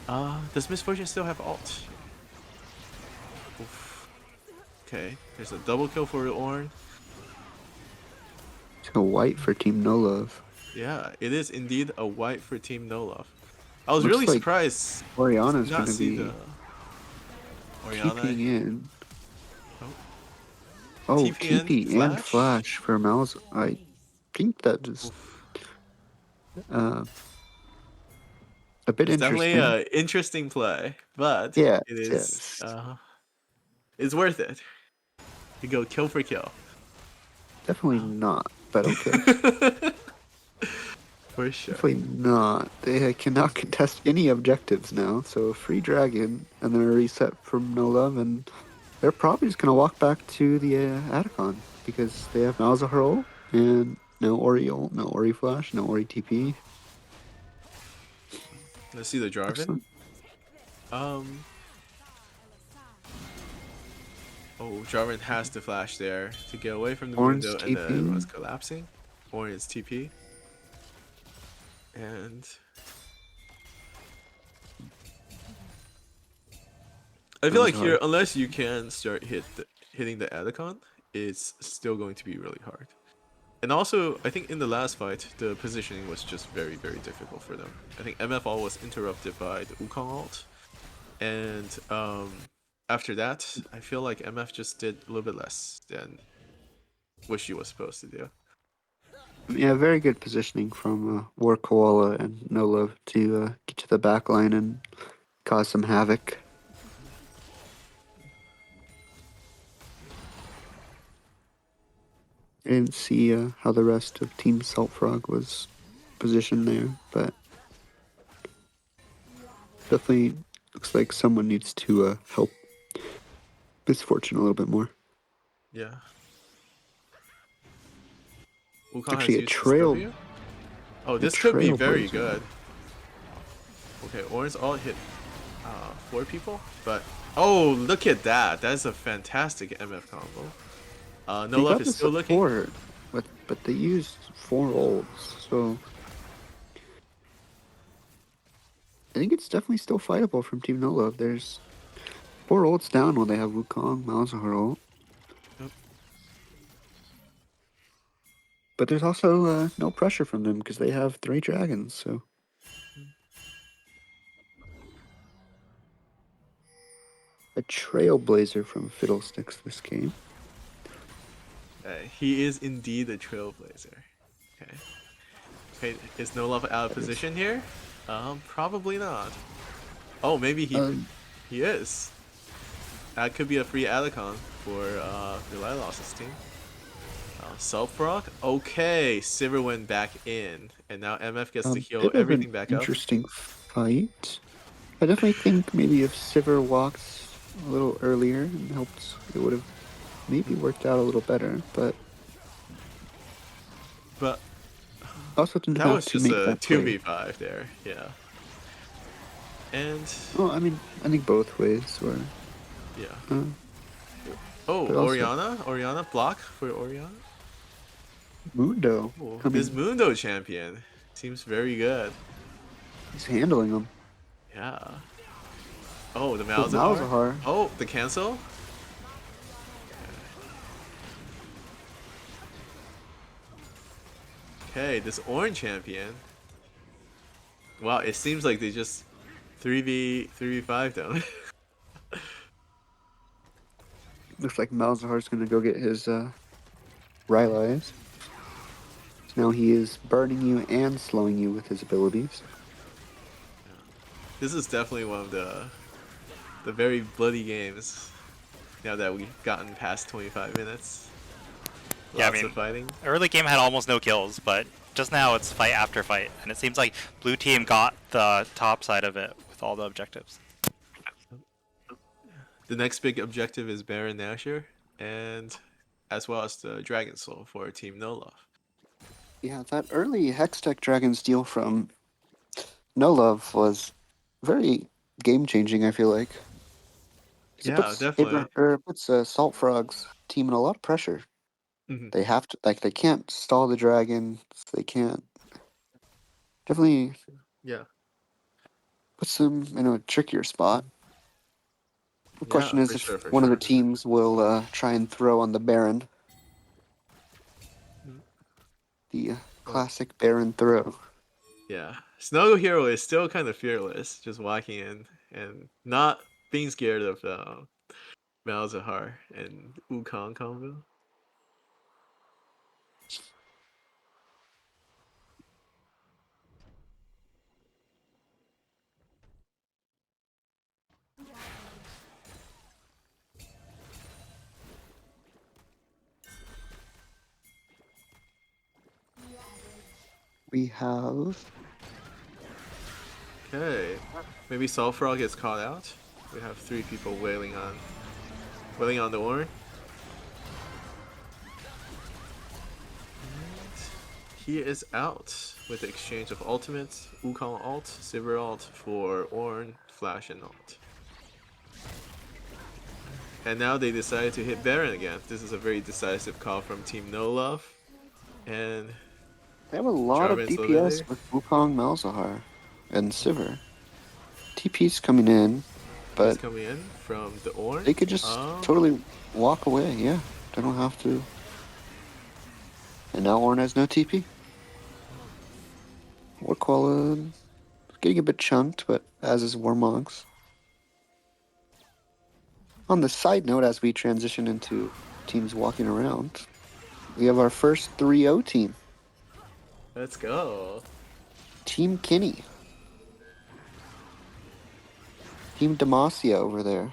Does Misfortune still have ult? Oof. Okay, there's a double kill for Ornn. It's a white for Team No Love. Yeah, it is indeed a white for Team No Love. I was really surprised. Orianna's not gonna see be Orianna TPing in. Oh, TP and flash for Malz. I think that just a bit it's interesting. definitely an interesting play, but yeah, it is it's worth it. You go kill for kill. Definitely not, but okay. For sure. Definitely not. They cannot contest any objectives now, so free dragon, and then a reset from No Love, and they're probably just gonna walk back to the Adacon because they have Malzahar ult and no Ori ult, no Ori flash, no Ori TP. Let's see the Jarvan. Oh, Jarvan has the flash there to get away from the Orange window, and then TP. everyone's collapsing. Orange is TP. And I feel like here, unless you can start hitting the Adacon, it's still going to be really hard. And also, I think in the last fight, the positioning was just very, very difficult for them. I think MFL was interrupted by the Wukong ult. And after that, I feel like MF just did a little bit less than what she was supposed to do. Yeah, very good positioning from War Koala and No Love to get to the back line and cause some havoc. I didn't see how the rest of Team Saltfrog was positioned there, but definitely looks like someone needs to help Misfortune a little bit more. Yeah. It's Wukong actually has a used his trail. W. Oh, this could be very good. Okay, Orange all hit 4 people, but oh, look at that! That's a fantastic MF combo. No They Love got is the still looking. support, but they used 4 ults, so I think it's definitely still fightable from Team No Love. There's 4 ults down when they have Wukong, Malzahar ult. Yep. But there's also no pressure from them because they have 3 dragons, so. A trailblazer from Fiddlesticks this game. He is indeed a trailblazer. Okay. Okay, is No Love out of position here? Probably not. Oh, maybe he is. That could be a free Adacon for Lilas's team. Self-rock? Okay, Sivir went back in, and now MF gets to heal Bit of everything an back up. interesting fight. I definitely think maybe if Sivir walks a little earlier and helped, it would have maybe worked out a little better, but also didn't that have was to just make a that play. 2v5 there, yeah. And Well, I mean, I think both ways were. yeah. Oh, but also- Orianna block for Orianna. Mundo. Oh, I this mean, Mundo champion seems very good. he's handling them. Yeah. Oh, the But Malzahar. Malzahar. Oh, the cancel. Okay, this orange champion. Wow, it seems like they just 3v5 them. Looks like Malzahar's gonna go get his Rylai's. So now he is burning you and slowing you with his abilities. This is definitely one of the very bloody games. Now that we've gotten past 25 minutes. Yeah, Lots I mean, of fighting. early game had almost no kills, but just now it's fight after fight, and it seems like blue team got the top side of it with all the objectives. The next big objective is Baron Nashor, and as well as the Dragon Soul for Team No Love. Yeah, that early Hextech Dragon steal from No Love was very game-changing, I feel like. 'Cause Yeah, definitely. It puts Salt Frog's team in a lot of pressure. Mhm. They have to, like, they can't stall the dragon. They can't. Definitely Yeah. puts them in a trickier spot. The question is for if sure, for one of sure. the teams will try and throw on the Baron. The classic Baron throw. Yeah. Snuggle Hero is still kind of fearless, just walking in and not being scared of Malzahar and Wukong combo. We have. Okay. Maybe Soulfrog gets caught out. We have 3 people wailing on the horn. He is out with the exchange of ultimates, Wukong ult, Sivir ult for Ornn, Flash, and ult. And now they decided to hit Baron again. This is a very decisive call from Team No Love. And They have a lot of Jarvan's over DPS there. with Wukong, Malzahar, and Sivir. TP's coming in, He's but coming in from the Ornn. they could just Oh, totally walk away. Yeah, they don't have to. And now Ornn has no TP. Warquella getting a bit chunked, but as is Warmogs. On the side note, as we transition into teams walking around, we have our first 3-0 team. let's go. Team Kiny. Team Demacia over there.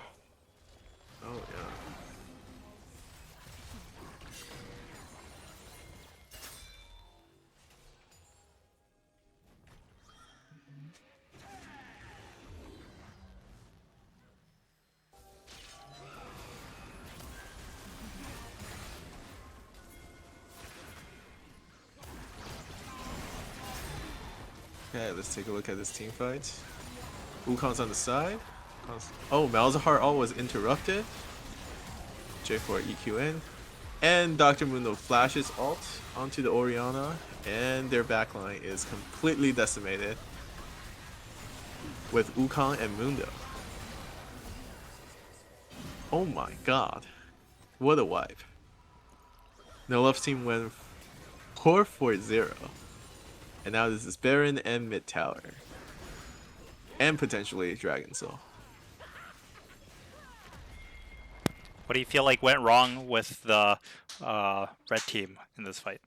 Oh, yeah. Okay, let's take a look at this team fight. Wukong's on the side. Oh, Malzahar all was interrupted. J4 EQN. And Dr. Mundo flashes ult onto the Orianna. And their backline is completely decimated with Wukong and Mundo. Oh my god. What a wipe. No Love's team went 4-4-0. And now this is Baron and mid tower. And potentially Dragon Soul. What do you feel like went wrong with the red team in this fight?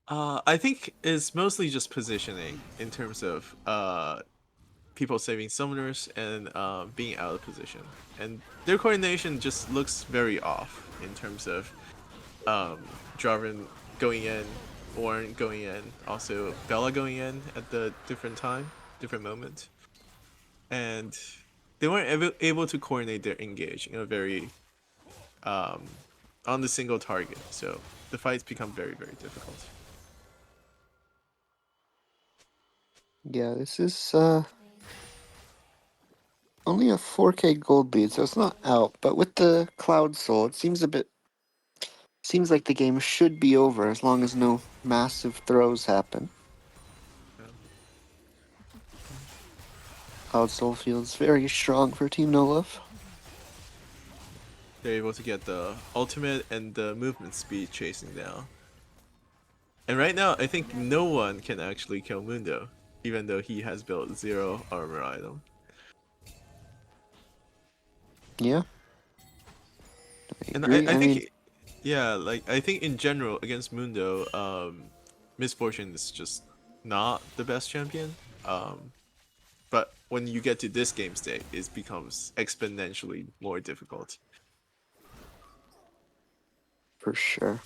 I think it's mostly just positioning in terms of people saving summoners and being out of position. And their coordination just looks very off in terms of Jarvan going in, Ornn going in, also Bella going in at the different moment. And they weren't able to coordinate their engage in a very on the single target. So the fights become very, very difficult. Yeah, this is only a 4K gold lead, so it's not out. But with the Cloud Soul, it seems like the game should be over as long as no massive throws happen. Cloud Soul feels very strong for Team No Love. They're able to get the ultimate and the movement speed chasing down. And right now, I think no one can actually kill Mundo, even though he has built 0 armor item. Yeah. And agree. I I think, mean, yeah, like I think in general against Mundo, Misfortune is just not the best champion. But when you get to this game state, it becomes exponentially more difficult. for sure.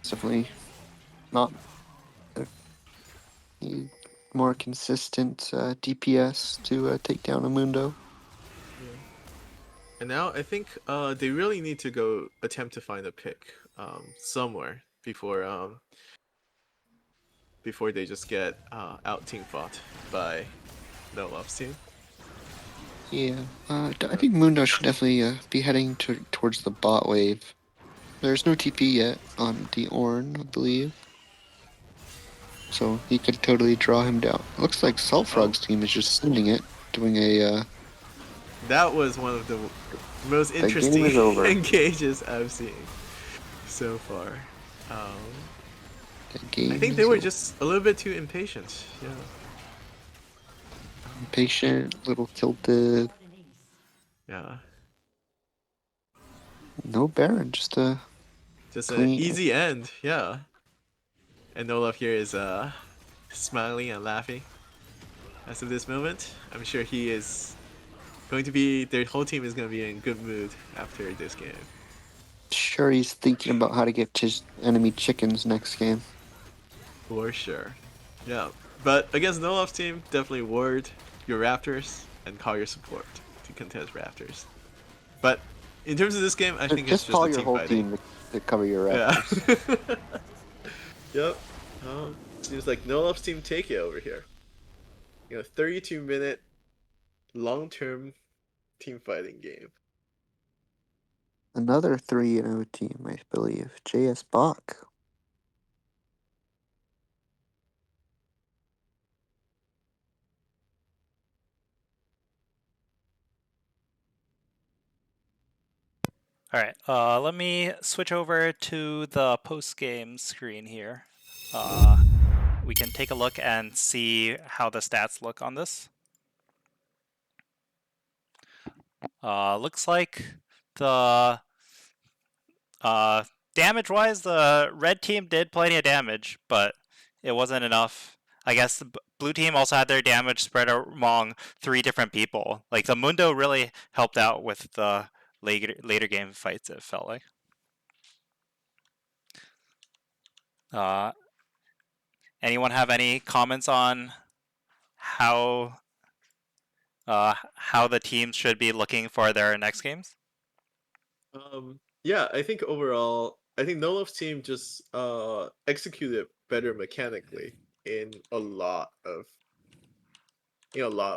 It's definitely not a more consistent DPS to take down a Mundo. And now I think they really need to go attempt to find a pick somewhere before they just get out team fought by No Love's team. Yeah, I think Mundo should definitely be heading towards the bot wave. There's no TP yet on the Ornn, I believe. So he could totally draw him down. Looks like Sulfrog's team is just sending it, doing a That was one of the most game interesting is over. engages I've seen so far. the game I think is they were over. just a little bit too impatient. Yeah. Impatient, little tilted. Yeah. No Baron, just a Just an clean. easy end. Yeah. And No Love here is smiling and laughing as of this moment. I'm sure he is going to be, their whole team is going to be in good mood after this game. Sure, he's thinking about how to get his enemy chickens next game. For sure. Yeah. But against No Love's team, definitely ward your Raptors and call your support to contest Raptors. But in terms of this game, I think it's Just just call a your team whole fighting. team to cover your Yeah. Raptors. Yep. Seems like No Love's team take it over here. 32-minute long-term team fighting game. another 3-0 team, I believe. JS Bach. All right, let me switch over to the post-game screen here. We can take a look and see how the stats look on this. Looks like the damage-wise, the red team did plenty of damage, but it wasn't enough. I guess the blue team also had their damage spread among 3 different people. Like the Mundo really helped out with the later game fights. It felt like. Anyone have any comments on how the teams should be looking for their next games? Yeah, I think overall, I think Nolof's team just executed better mechanically in a lot of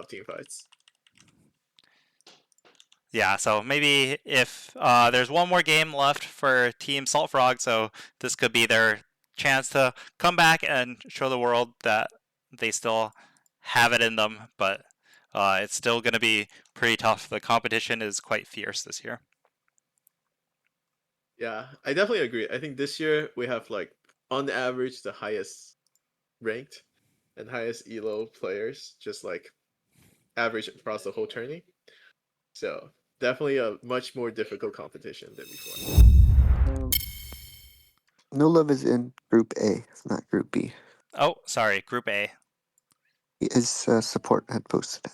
team fights. Yeah, so maybe if there's one more game left for Team Salt Frog, so this could be their chance to come back and show the world that they still have it in them, but it's still going to be pretty tough. The competition is quite fierce this year. Yeah, I definitely agree. I think this year we have like on average the highest ranked and highest elo players, just like average across the whole tourney. So definitely a much more difficult competition than before. No Love is in Group A, not Group B. Oh, sorry, Group A. His support had posted it.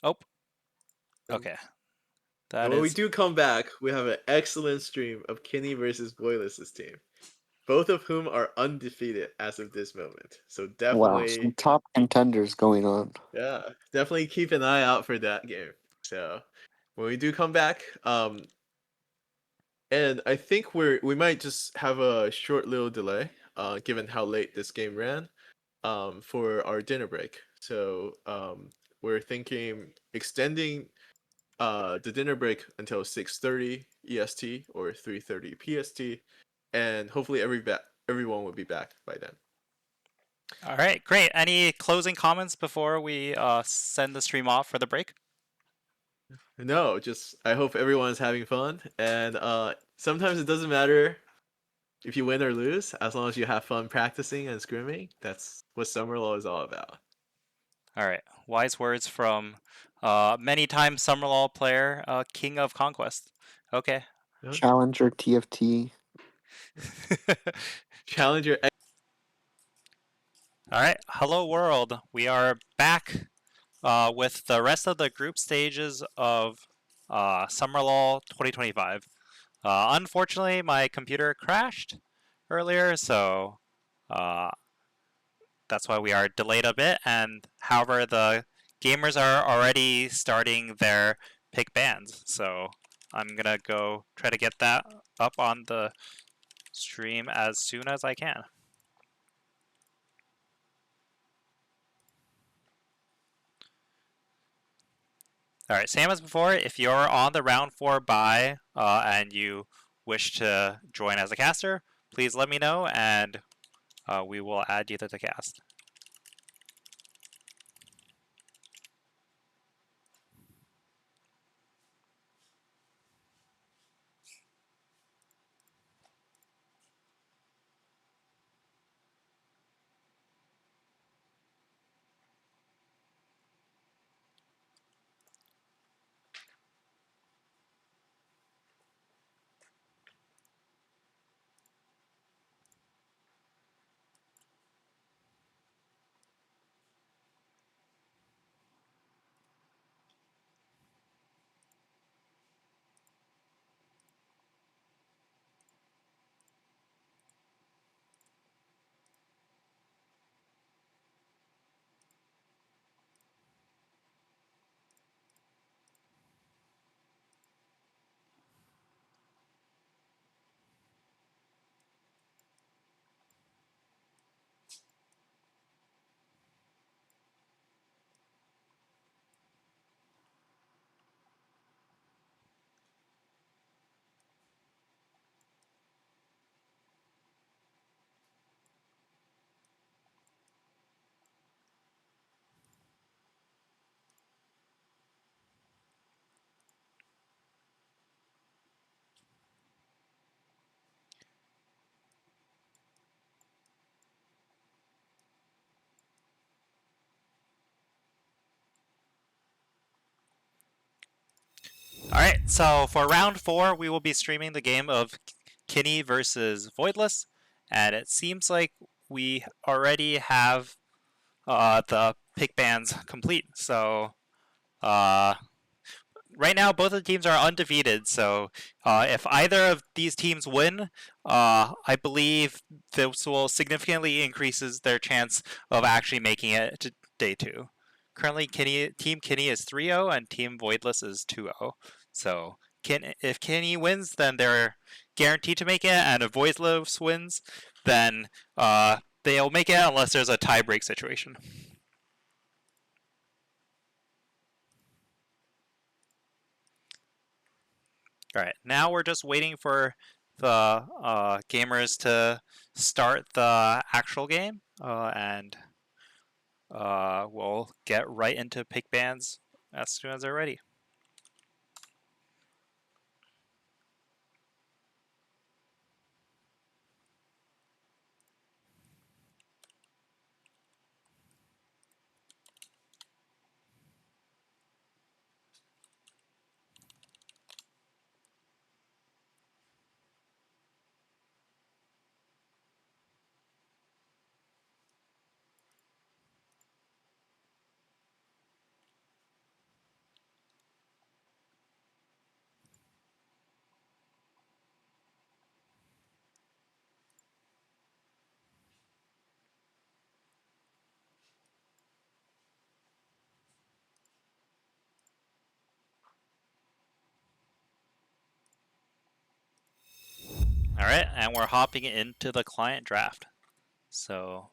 Oh, okay. That And when we is do come back, we have an excellent stream of Kiny versus Voidliss' team, both of whom are undefeated as of this moment. So Wow, definitely, some top contenders going on. yeah, definitely keep an eye out for that game. So when we do come back, and I think we might just have a short little delay, given how late this game ran, for our dinner break. So we're thinking extending the dinner break until 6:30 EST or 3:30 PST, and hopefully everyone will be back by then. all right. Great. Any closing comments before we send the stream off for the break? No, just I hope everyone's having fun, and sometimes it doesn't matter if you win or lose, as long as you have fun practicing and scrimming. That's what Summer Law is all about. All right. Wise words from many-time Summerlaw player, King of Conquest. Okay. Challenger TFT. Challenger. All right. Hello, world. We are back with the rest of the group stages of Summerlaw 2025. Unfortunately, my computer crashed earlier, so that's why we are delayed a bit. And however, the gamers are already starting their pick bands, so I'm gonna go try to get that up on the stream as soon as I can. All right, same as before, if you're on the round 4 buy and you wish to join as a caster, please let me know and we will add you to the cast. Alright, so for round 4, we will be streaming the game of Kiny versus Voidliss, and it seems like we already have the pick bands complete. So right now, both of the teams are undefeated. So if either of these teams win, I believe this will significantly increases their chance of actually making it to day 2. Currently, Team Kiny is 3-0 and Team Voidliss is 2-0. So if Kiny wins, then they're guaranteed to make it, and if Voidliss wins, then they'll make it unless there's a tie-break situation. Alright, now we're just waiting for the gamers to start the actual game, and we'll get right into pick bands as soon as they're ready. Alright, and we're hopping into the client draft. So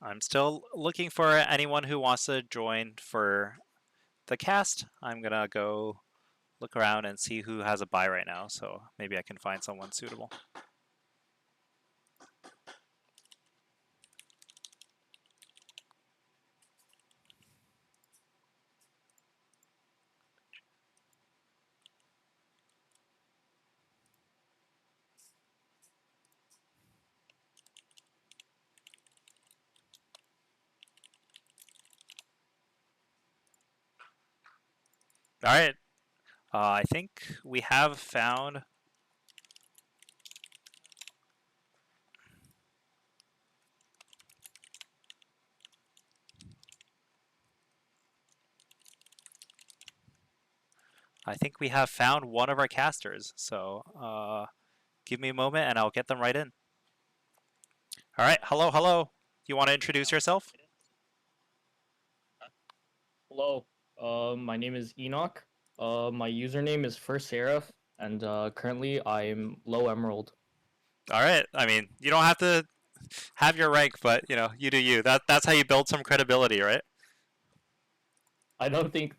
I'm still looking for anyone who wants to join for the cast. I'm gonna go look around and see who has a buy right now, so maybe I can find someone suitable. Alright, I think we have found one of our casters, so give me a moment and I'll get them right in. Alright, hello. You want to introduce yourself? Hello, my name is Enoch. My username is First Seraph, and currently I'm low emerald. Alright, I mean, you don't have to have your rank, but, you know, you do you. That's how you build some credibility, right? I don't think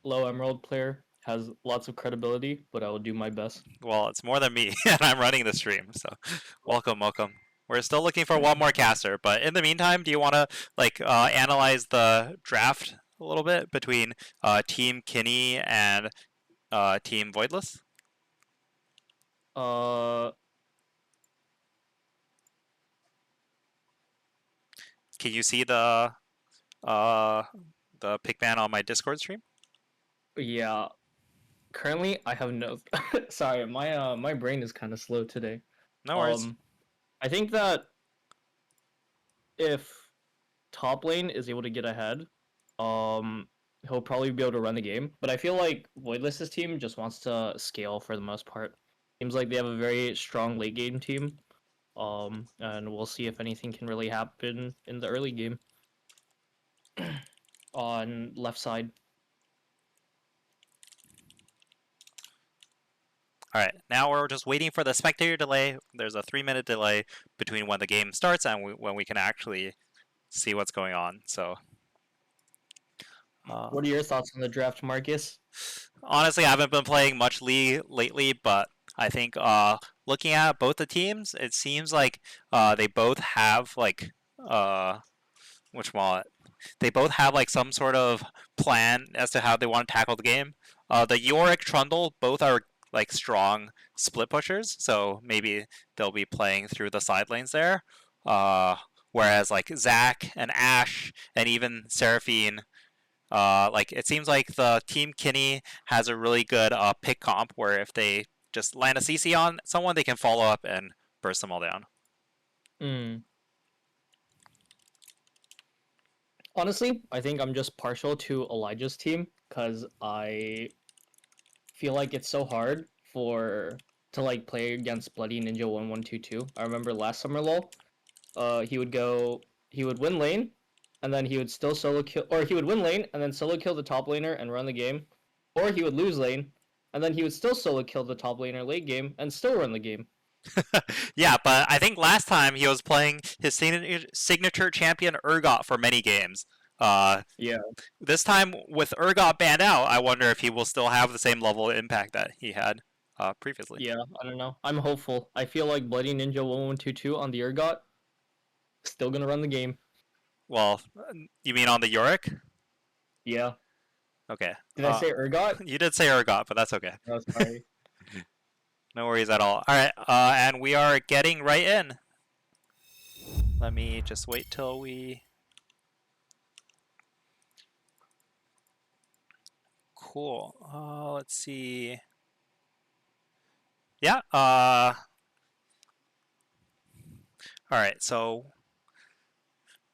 low emerald player has lots of credibility, but I will do my best. Well, it's more than me, and I'm running the stream, so welcome. We're still looking for one more caster, but in the meantime, do you want to analyze the draft a little bit between Team Kiny and Team Voidliss? Can you see the pick ban on my Discord stream? Yeah, currently I have no. Sorry, my brain is kind of slow today. No worries. I think that if top lane is able to get ahead, he'll probably be able to run the game. But I feel like Voidliss's team just wants to scale for the most part. Seems like they have a very strong late game team. And we'll see if anything can really happen in the early game. On left side. Alright, now we're just waiting for the spectator delay. There's a 3-minute delay between when the game starts and when we can actually see what's going on. So, what are your thoughts on the draft, Marcus? honestly, I haven't been playing much League lately, but I think looking at both the teams, it seems like they both have which one? They both have like some sort of plan as to how they want to tackle the game. The Yorick Trundle both are like strong split pushers, so maybe they'll be playing through the side lanes there. Whereas like Zac and Ashe and even Seraphine, like it seems like the team Kiny has a really good pick comp where if they just land a CC on someone, they can follow up and burst them all down. Honestly, I think I'm just partial to Elijah's team because I feel like it's so hard to like play against Bloody Ninja 1122. I remember last summer LoL, he would win lane, and then he would still solo kill, or he would win lane and then solo kill the top laner and run the game, or he would lose lane, and then he would still solo kill the top laner late game and still run the game. Yeah, but I think last time he was playing his signature champion Urgot for many games. Yeah. This time with Urgot banned out, I wonder if he will still have the same level of impact that he had previously. Yeah, I don't know. I'm hopeful. I feel like Bloody Ninja 1122 on the Urgot still gonna run the game. Well, you mean on the Yorick? Yeah. Okay. Did I say Urgot? You did say Urgot, but that's okay. Oh, sorry. No worries at all. All right, and we are getting right in. Let me just wait till we... Cool. Let's see. Yeah. All right. So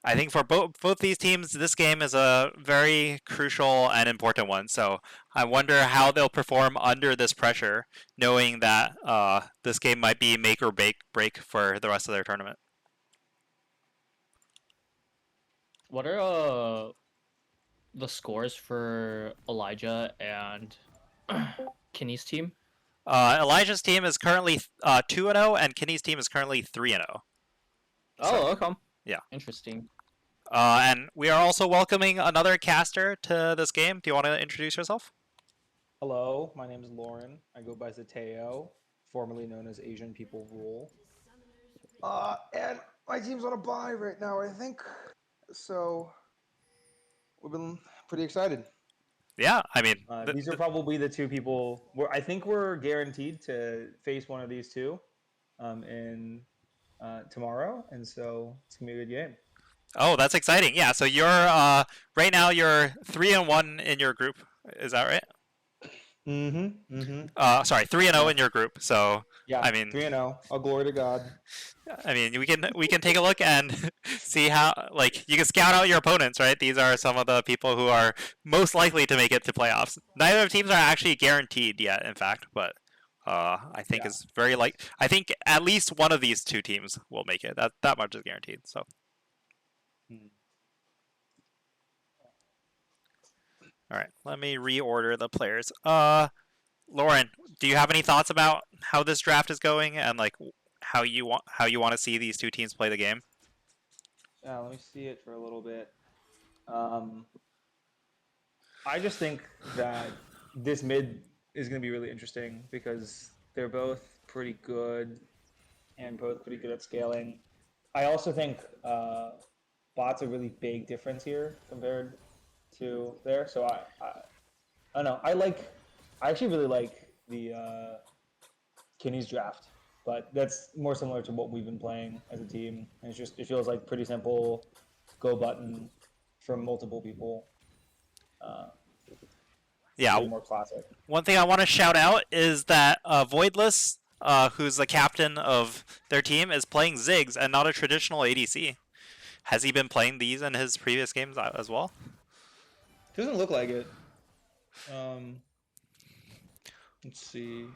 I think for both these teams, this game is a very crucial and important one. So I wonder how they'll perform under this pressure, knowing that this game might be make or break for the rest of their tournament. What are the scores for Elijah and Kiny's team? Elijah's team is currently 2-0, and Kiny's team is currently 3-0. Oh, okay. Yeah. Interesting. And we are also welcoming another caster to this game. Do you want to introduce yourself? Hello, my name is Lauren. I go by Zateo, formerly known as Asian People Rule. And my team's on a bye right now, I think. So we've been pretty excited. Yeah, I mean, these are probably the two people. I think we're guaranteed to face one of these two in tomorrow, and so it's gonna be a good game. Oh, that's exciting! Yeah, so you're right now you're 3-1 in your group. Is that right? Sorry, 3-0 in your group. So yeah, I mean 3-0. All glory to God. I mean, we can take a look and see how like you can scout out your opponents, right? These are some of the people who are most likely to make it to playoffs. Neither of the teams are actually guaranteed yet, in fact, but I think it's very I think at least one of these two teams will make it. That much is guaranteed. So. All right, let me reorder the players. Lauren, do you have any thoughts about how this draft is going and like how you want to see these two teams play the game? Yeah, let me see it for a little bit. I just think that this mid is going to be really interesting because they're both pretty good and both pretty good at scaling. I also think bot's a really big difference here compared to there. So I don't know. I actually really like the Kiny's draft, but that's more similar to what we've been playing as a team. And it feels like pretty simple, go button from multiple people. Yeah, more classic. One thing I want to shout out is that Voidliss, who's the captain of their team, is playing Ziggs and not a traditional ADC. Has he been playing these in his previous games as well? Doesn't look like it. Let's see.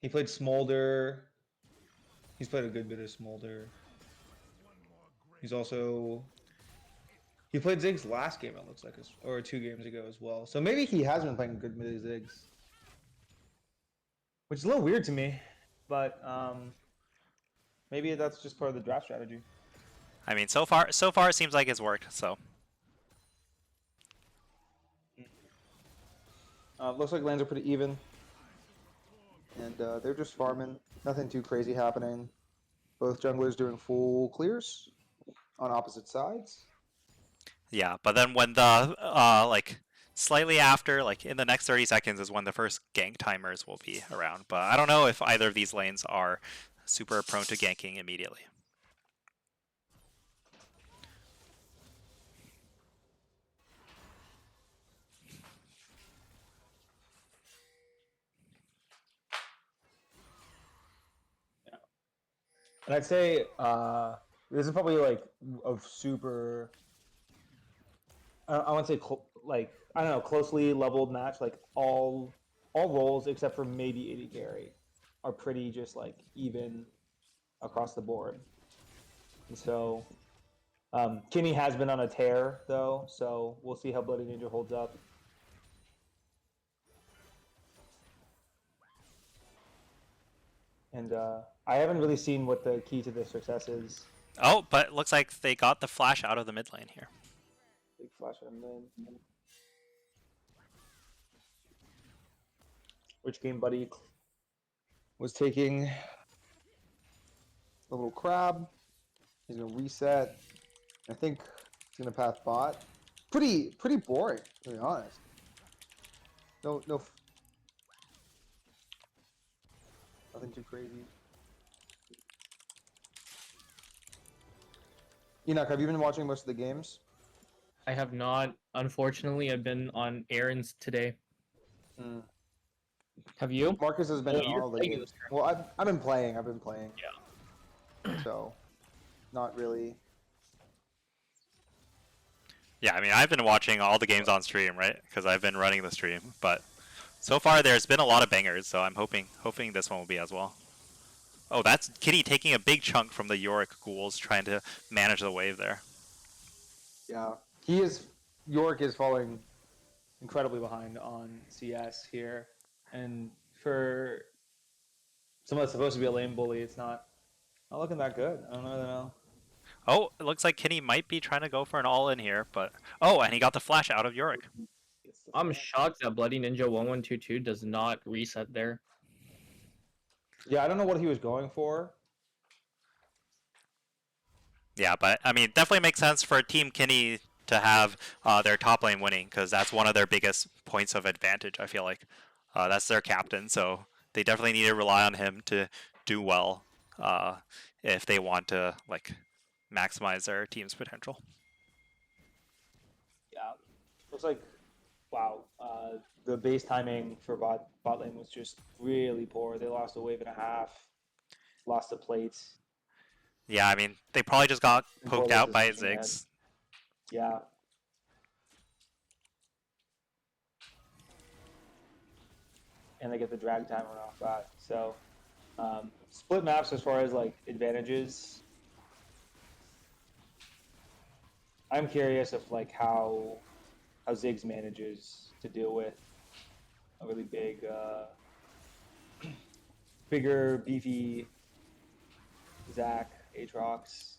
He played Smolder. He's played a good bit of Smolder. He played Ziggs last game, it looks like, or 2 games ago as well. So maybe he has been playing a good bit of Ziggs. Which is a little weird to me, but maybe that's just part of the draft strategy. I mean, so far it seems like it's worked, so. Looks like lanes are pretty even. And they're just farming. Nothing too crazy happening. Both junglers doing full clears. on opposite sides. Yeah, but then when the like slightly after, like in the next 30 seconds, is when the first gank timers will be around. But I don't know if either of these lanes are super prone to ganking immediately. And I'd say this is probably like a super. I want to say like I don't know, closely leveled match. Like all roles except for maybe AD carry are pretty just like even across the board. And so Kiny has been on a tear though, so we'll see how Bloody Ninja holds up. And I haven't really seen what the key to the success is. Oh, but it looks like they got the flash out of the mid lane here. Big flash on mid. Which game buddy was taking a little crab. He's gonna reset. I think he's gonna path bot. Pretty boring, to be honest. No, nothing too crazy. Enoch, have you been watching most of the games? I have not. Unfortunately, I've been on errands today. Have you? Marcus has been Oh, in you're all the playing games. this turn. Well, I've been playing. Yeah. So, not really. Yeah, I mean, I've been watching all the games on stream, right? Because I've been running the stream, but so far there's been a lot of bangers, so I'm hoping this one will be as well. Oh, that's Kiny taking a big chunk from the Yorick ghouls, trying to manage the wave there. Yeah, York is falling incredibly behind on CS here, and for someone that's supposed to be a lane bully, it's not looking that good. I don't know. Oh, it looks like Kiny might be trying to go for an all-in here, but oh, and he got the flash out of Yorick. I'm shocked that Bloody Ninja 1122 does not reset there. Yeah, I don't know what he was going for. Yeah, but I mean, definitely makes sense for Team Kiny to have their top lane winning, because that's one of their biggest points of advantage. I feel like that's their captain, so they definitely need to rely on him to do well if they want to like maximize their team's potential. Yeah, looks like wow. The base timing for bot lane was just really poor. They lost a wave and a half, lost the plates. Yeah, I mean, they probably just got And poked Voidliss out is by pushing ahead. Ziggs. Yeah. And they get the drag timer off that. So, split maps as far as like advantages. I'm curious of like how Ziggs manages to deal with a really big, bigger, beefy Zach, Aatrox.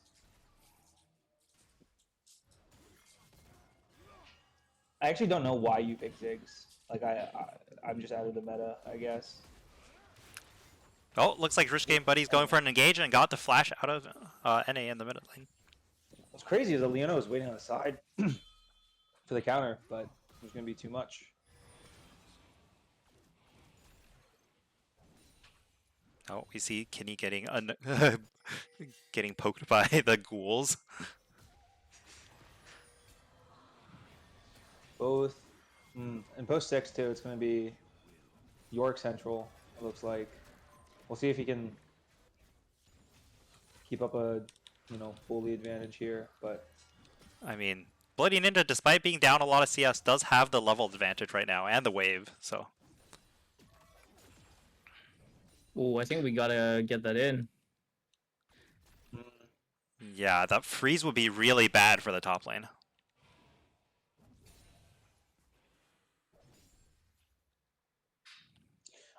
I actually don't know why you pick Ziggs. Like I'm just out of the meta, I guess. Oh, looks like Rich Game Buddy's going for an engage and got the flash out of NA in the mid lane. What's crazy is that Leona was waiting on the side for the counter, but there's going to be too much. Oh, we see Kiny getting getting poked by the ghouls. Both. And post 6 too, it's going to be York Central, it looks like. We'll see if he can keep up a, bully advantage here, but... I mean, Bloody Ninja, despite being down a lot of CS, does have the level advantage right now, and the wave, so... Oh, I think we gotta get that in. Yeah, that freeze would be really bad for the top lane.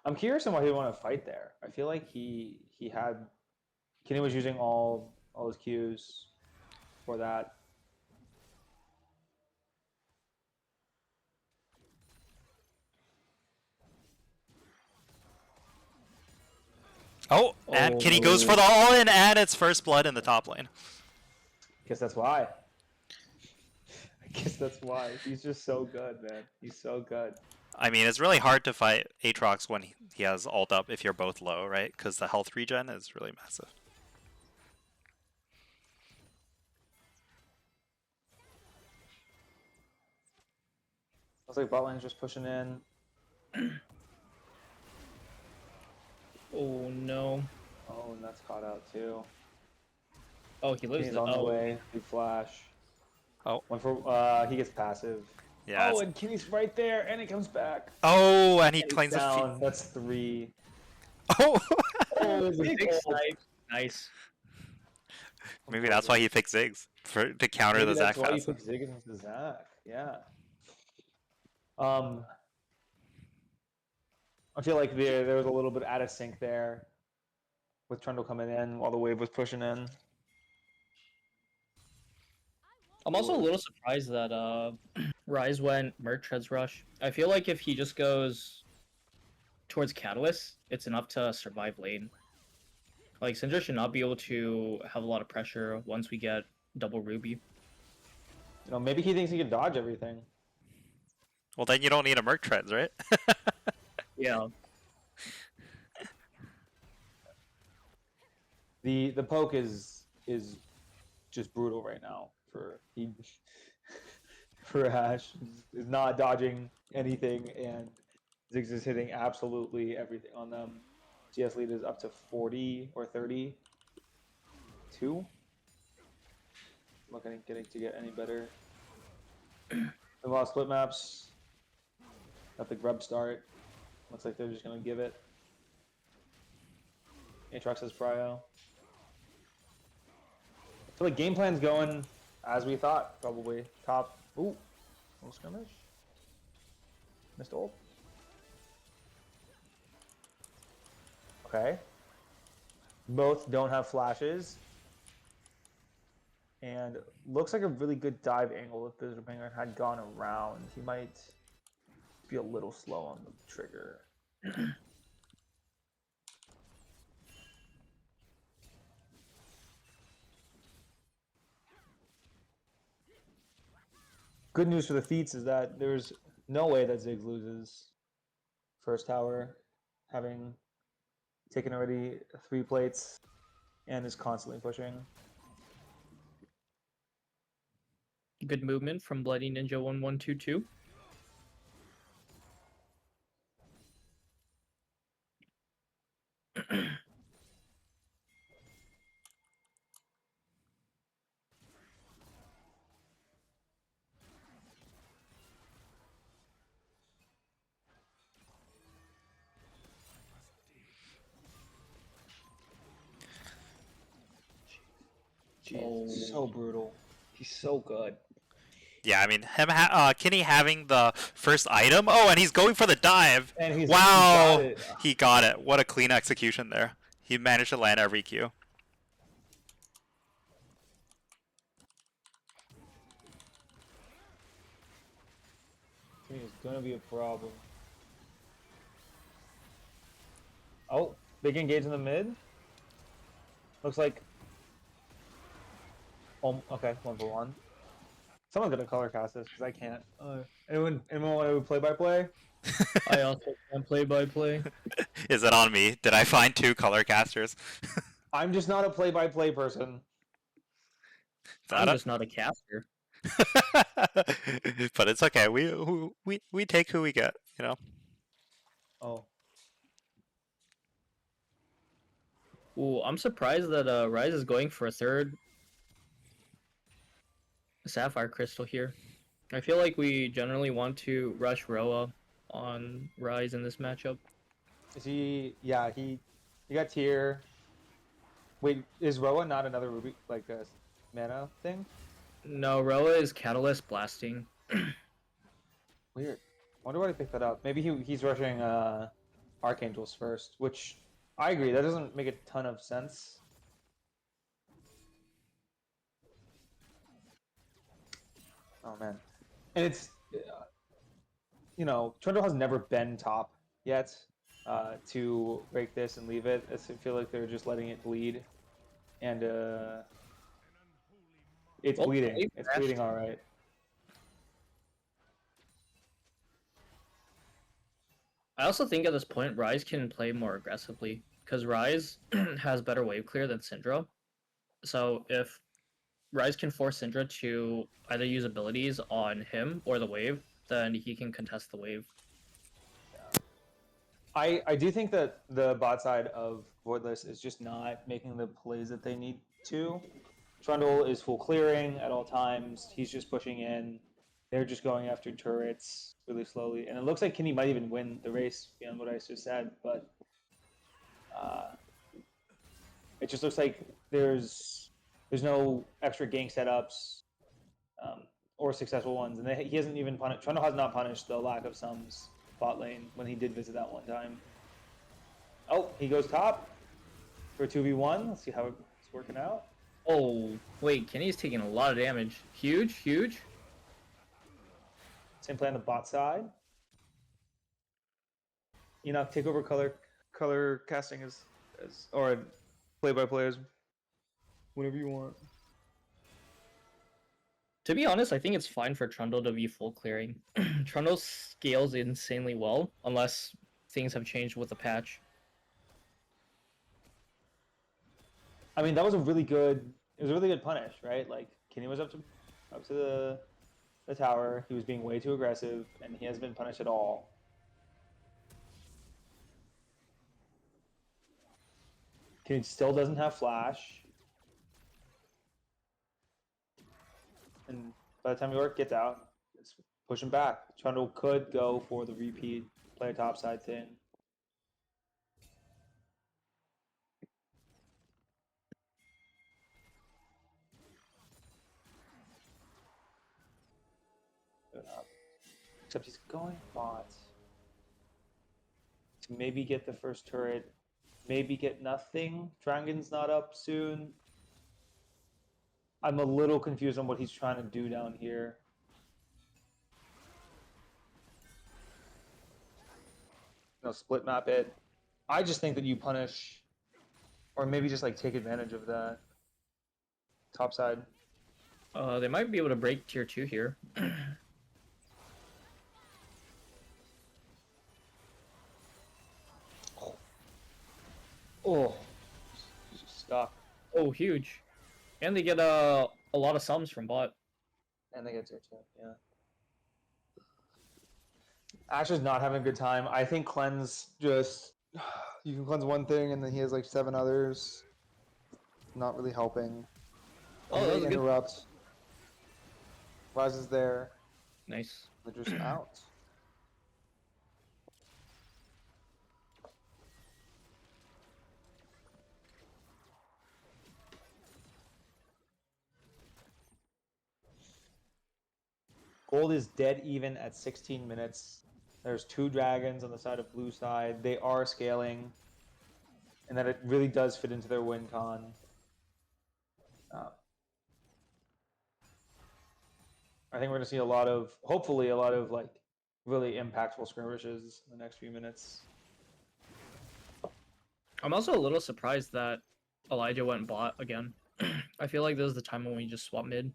I'm curious on why he would want to fight there. I feel like he had... Kiny was using all his Qs for that. Oh, and Kiny goes for the all-in, and it's first blood in the top lane. Guess that's why. I guess that's why. He's just so good, man. He's so good. I mean, it's really hard to fight Aatrox when he has ult up if you're both low, right? Because the health regen is really massive. Looks like bot lane's just pushing in. Oh no. Oh, and that's caught out too. Oh, he lives. He's on the way. Big flash. Oh. One for he gets passive. Yeah. Oh, and Kiny's right there, and he comes back. Oh, and he And he's claims a down. That's 3. Oh. Oh, big big ult. snipe. Nice. Maybe that's why he picked Ziggs to counter Maybe the Zac that's why you passive. pick Zig against the Zac. Yeah. I feel like there was a little bit out of sync there with Trundle coming in while the wave was pushing in. I'm also a little surprised that Ryze went Merc Treads Rush. I feel like if he just goes towards Catalyst, it's enough to survive lane. Like, Syndra should not be able to have a lot of pressure once we get double Ruby. You know, maybe he thinks he can dodge everything. Well, then you don't need a Merc Treads, right? Yeah. The poke is just brutal right now for for Ash. Is not dodging anything, and Ziggs is hitting absolutely everything on them. GS lead is up to 40 or 32. Looking getting to get any better. We lost split maps. Got the grub start. Looks like they're just gonna give it. Aatrox has Prio. I feel like game plan's going as we thought, probably. Top. Ooh. Little skirmish. Missed ult. Okay. Both don't have flashes. And looks like a really good dive angle if Bizarbanger had gone around. He might be a little slow on the trigger. Good news for the feats is that there's no way that Ziggs loses first tower, having taken already 3 plates and is constantly pushing. Good movement from Bloody Ninja 1122. Jeez, so brutal. He's so good. Yeah, I mean, Kiny having the first item. Oh, and he's going for the dive. And he's wow, got it. he got it. What a clean execution there. He managed to land every Q. He's gonna be a problem. Oh, big engage in the mid. Looks like. Oh, okay, 1-for-1. Someone's gonna color cast this because I can't. Anyone want to play by play? I also can play by play. Is it on me? Did I find 2 color casters? I'm just not a play by play person. I'm just not a caster. But it's okay. We take who we get, you know. Oh. Ooh, I'm surprised that Ryze is going for a third Sapphire Crystal here. I feel like we generally want to rush Roa on Ryze in this matchup. Is he? Yeah, he got tier. Wait, is Roa not another Ruby like a mana thing? No, Roa is Catalyst blasting. Weird. Wonder why he picked that up. Maybe he's rushing Archangels first, which I agree. That doesn't make a ton of sense. Oh man, and it's you know, Trundle has never been top yet. To break this and leave it, I feel like they're just letting it bleed, and It's Oh, bleeding. he It's crashed. bleeding all right. I also think at this point, Ryze can play more aggressively because Ryze has better wave clear than Syndra. So if Ryze can force Syndra to either use abilities on him or the wave, then he can contest the wave. I do think that the bot side of Voidliss is just not making the plays that they need to. Trundle is full clearing at all times. He's just pushing in. They're just going after turrets really slowly. And it looks like Kiny might even win the race beyond what I just said, but it just looks like there's no extra gank setups or successful ones. And he hasn't even punished, Trundle has not punished the lack of sums bot lane when he did visit that one time. Oh, he goes top for a 2v1. Let's see how it's working out. Oh, wait, Kenny's taking a lot of damage. Huge, huge. Same play on the bot side. Enoch, take over color casting as or play by players. Whatever you want. To be honest, I think it's fine for Trundle to be full clearing. Trundle scales insanely well, unless things have changed with the patch. I mean, that was a really good. It was a really good punish, right? Like Kiny was up to the tower. He was being way too aggressive, and he hasn't been punished at all. Kiny still doesn't have flash, and by the time York gets out, it's pushing back. Trundle could go for the repeat, play a topside thing. Except he's going bot. To maybe get the first turret. Maybe get nothing. Dragon's not up soon. I'm a little confused on what he's trying to do down here. No, split map it. I just think that you punish, or maybe just like take advantage of that top side. They might be able to break tier 2 here. Oh, stuck. Oh, huge. And they get a lot of sums from bot. And they get tier 2, yeah. Asher's not having a good time. I think cleanse just you can cleanse one thing and then he has like 7 others. Not really helping. Oh, And that they was a good. interrupt. Rises there. Nice. They're just out. Gold is dead even at 16 minutes. There's 2 dragons on the side of blue side. They are scaling. And that it really does fit into their win con. I think we're going to see hopefully a lot of like really impactful skirmishes in the next few minutes. I'm also a little surprised that Elijah went bot again. I feel like this is the time when we just swap mid.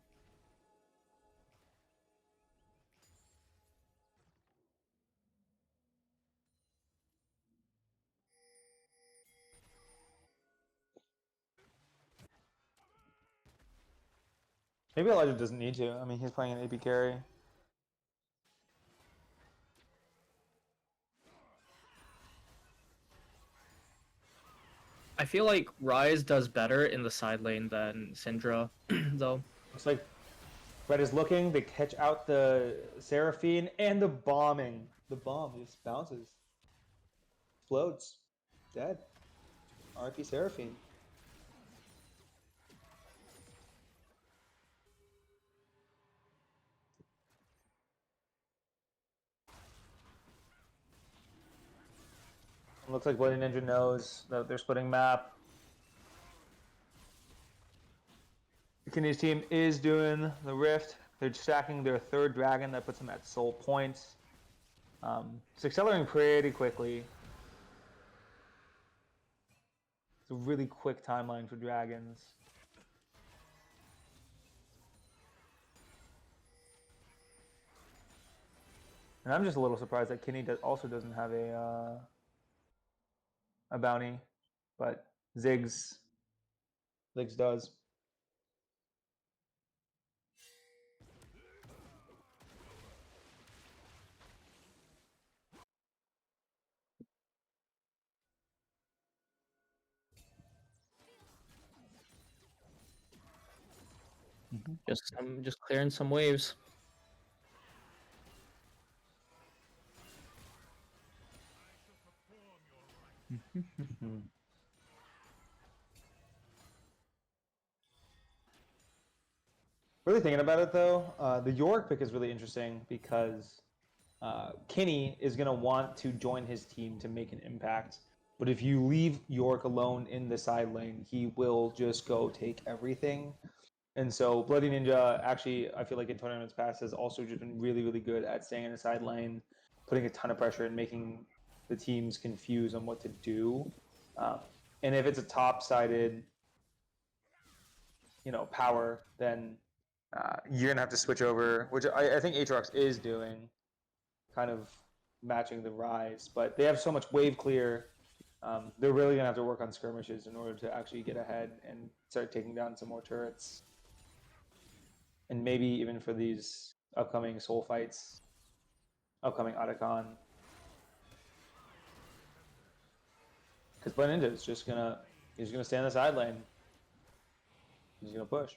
Maybe Elijah doesn't need to. I mean, he's playing an AP carry. I feel like Ryze does better in the side lane than Syndra, though. Looks like Red is looking. They catch out the Seraphine and the bombing. The bomb just bounces. Explodes. Dead. RIP Seraphine. Looks like Bloody Ninja knows that they're splitting map. Kiny's team is doing the Rift. They're stacking their 3rd dragon. That puts them at soul points. It's accelerating pretty quickly. It's a really quick timeline for dragons. And I'm just a little surprised that Kiny also doesn't have a bounty, but Ziggs does. Just clearing some waves. Really thinking about it though, the York pick is really interesting because Kiny is going to want to join his team to make an impact. But if you leave York alone in the side lane, he will just go take everything. And so Bloody Ninja, actually, I feel like in tournaments past has also just been really, really good at staying in the side lane, putting a ton of pressure and making the teams confused on what to do. And if it's a top-sided, power, then you're gonna have to switch over, which I think Aatrox is doing, kind of matching the rise. But they have so much wave clear. They're really gonna have to work on skirmishes in order to actually get ahead and start taking down some more turrets. And maybe even for these upcoming soul fights, upcoming Otacon. Because Blood Ninja is just gonna stay on the side lane. He's gonna push.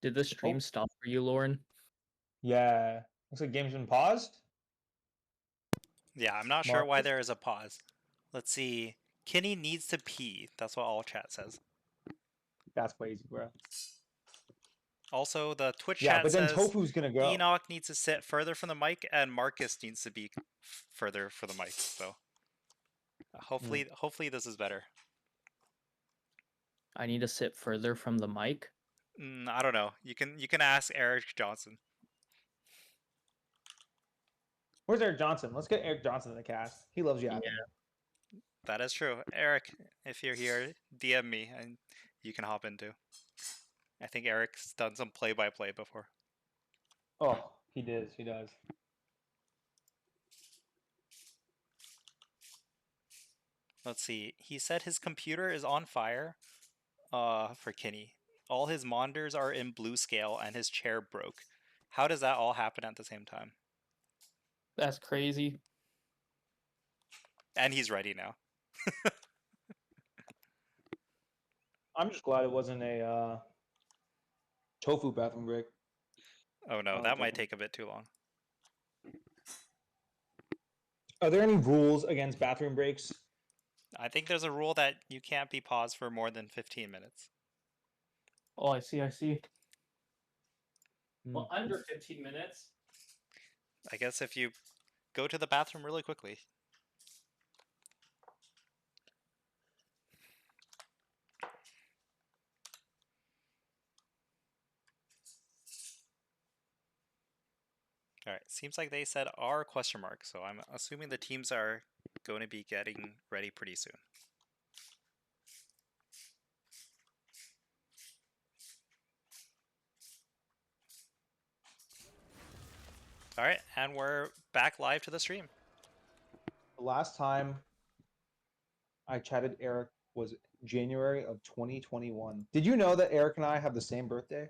Did the stream stop for you, Lauren? Yeah. Looks like game's been paused. Yeah, I'm not sure why there is a pause. Let's see. Kiny needs to pee. That's what all chat says. That's crazy, bro. Also, the Twitch Yeah, chat but then says Tofu's gonna go. Enoch needs to sit further from the mic, and Marcus needs to be further for the mic. So hopefully this is better. I need to sit further from the mic. I don't know. You can ask Eric Johnson. Where's Eric Johnson? Let's get Eric Johnson in the cast. He loves yapping. Yeah, that is true. Eric, if you're here, DM me and you can hop into. I think Eric's done some play-by-play before. Oh, he does. He does. Let's see. He said his computer is on fire. For Kiny, all his monitors are in blue scale, and his chair broke. How does that all happen at the same time? That's crazy. And he's ready now. I'm just glad it wasn't a Tofu bathroom break. Oh no, that might take a bit too long. Are there any rules against bathroom breaks? I think there's a rule that you can't be paused for more than 15 minutes. Oh, I see. Well, under 15 minutes. I guess if you go to the bathroom really quickly. All right, seems like they said R question mark, so I'm assuming the teams are going to be getting ready pretty soon. All right, and we're back live to the stream. The last time I chatted Eric was January of 2021. Did you know that Eric and I have the same birthday?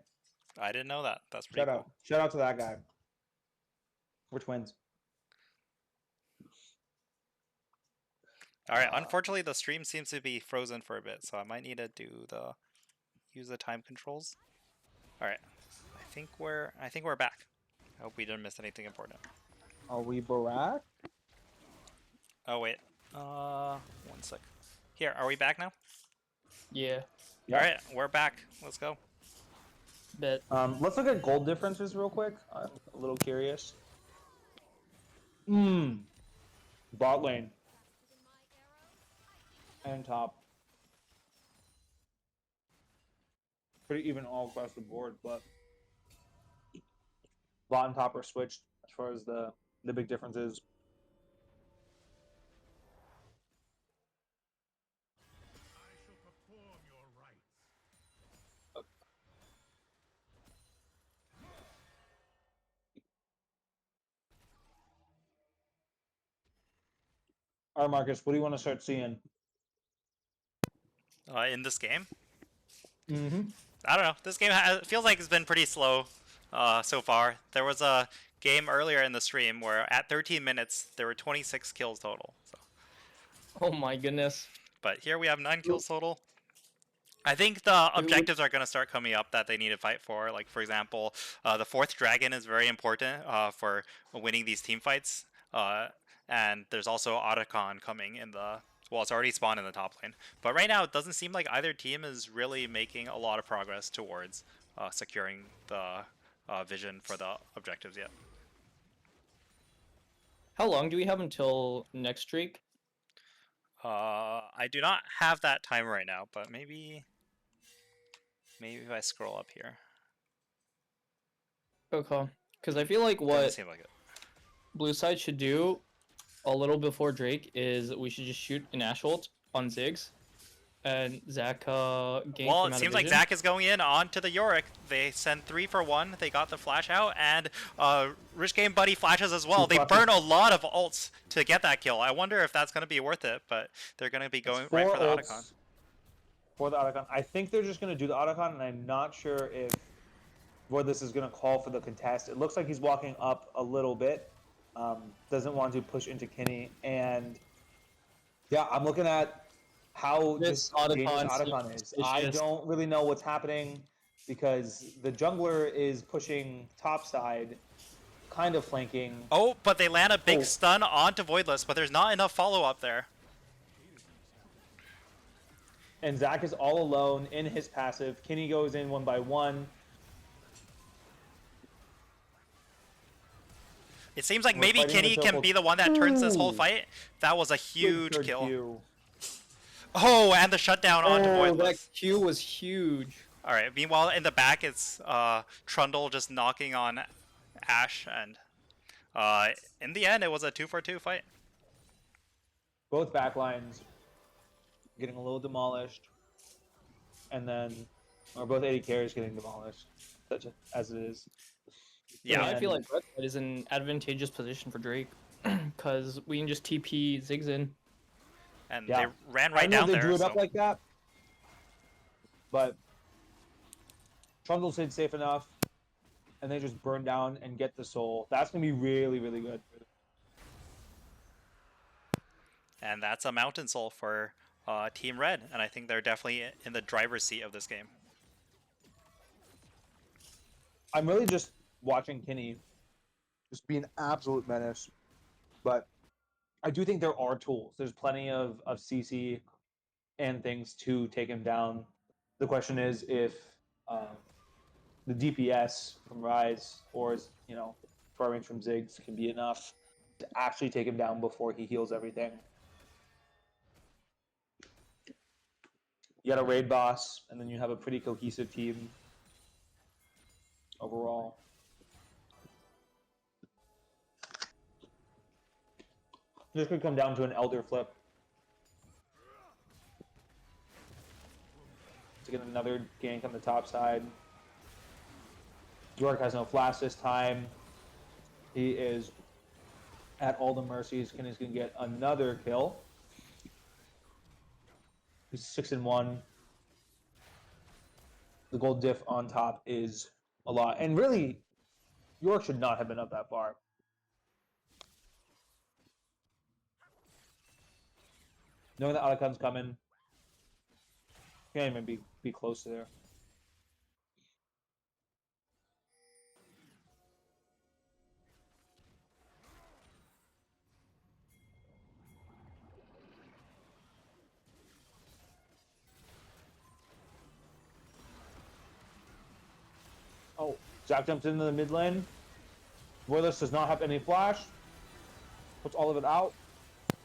I didn't know that. That's pretty cool. Shout out to that guy. We're twins. All right, unfortunately the stream seems to be frozen for a bit, so I might need to use the time controls. All right. I think we're back. I hope we didn't miss anything important. Are we Barack? Oh wait. 1 sec. Here, are we back now? Yeah. Yep. All right, we're back. Let's go. Bet. Let's look at gold differences real quick. I'm a little curious. Bot lane. And top. Pretty even all across the board, but bot and top are switched as far as the big differences. All right, Marcus, what do you want to start seeing? In this game, Mm-hmm. I don't know. This game feels like it's been pretty slow so far. There was a game earlier in the stream where at 13 minutes there were 26 kills total. So. Oh my goodness. But here we have 9 kills total. I think the Who- objectives are going to start coming up that they need to fight for. Like, for example, the 4th dragon is very important for winning these team fights. And there's also Otacon coming in the... Well, it's already spawned in the top lane. But right now, it doesn't seem like either team is really making a lot of progress towards securing the vision for the objectives yet. How long do we have until next streak? I do not have that time right now, but maybe if I scroll up here. Okay. Because I feel like Doesn't what seem like it. Blue side should do a little before Drake is we should just shoot an Ash ult on Ziggs. And Zach gank Well, him it out seems of like vision. Zach is going in onto the Yorick. They send 3 for 1. They got the flash out, and Rich Game Buddy flashes as well. They burn a lot of ults to get that kill. I wonder if that's going to be worth it, but they're going to be going right for the Otacon. For the Otacon. I think they're just going to do the Otacon, and I'm not sure if Voidliss is going to call for the contest. It looks like he's walking up a little bit. Doesn't want to push into Kiny. And yeah, I'm looking at how This Otacon is. I don't really know what's happening because the jungler is pushing top side, kind of flanking. Oh, but they land a big stun onto Voidliss, but there's not enough follow-up there. And Zach is all alone in his passive. Kiny goes in 1 by 1. It seems like maybe Kiny can be the one that turns this whole fight. That was a huge Good kill. Q. Oh, and the shutdown onto Voidliss. That Q was huge. Alright, meanwhile in the back it's Trundle just knocking on Ashe, and in the end it was a 2-for-2 fight. Both backlines getting a little demolished. And then, or both AD carries getting demolished, such as it is. Yeah, I feel like Red Side is in advantageous position for Drake because we can just TP Ziggs in. And Yeah. they ran I right know down they there. drew it So. up like that, but Trundle stayed safe enough, and they just burn down and get the soul. That's gonna be really, really good. And that's a Mountain Soul for Team Red, and I think they're definitely in the driver's seat of this game. I'm really just watching Kiny just be an absolute menace, but I do think there are tools. There's plenty of CC and things to take him down. The question is if the DPS from Rise or far range from Ziggs can be enough to actually take him down before he heals everything. You got a raid boss, and then you have a pretty cohesive team overall. This could come down to an Elder flip. To get another gank on the top side. York has no flash this time. He is at all the mercies. Kiny's gonna get another kill. He's 6-1. The gold diff on top is a lot. And really, York should not have been up that far. Knowing that Otacon's coming, can't even be close to there. Oh, Zach jumps into the mid lane. Voidliss does not have any flash. Puts all of it out.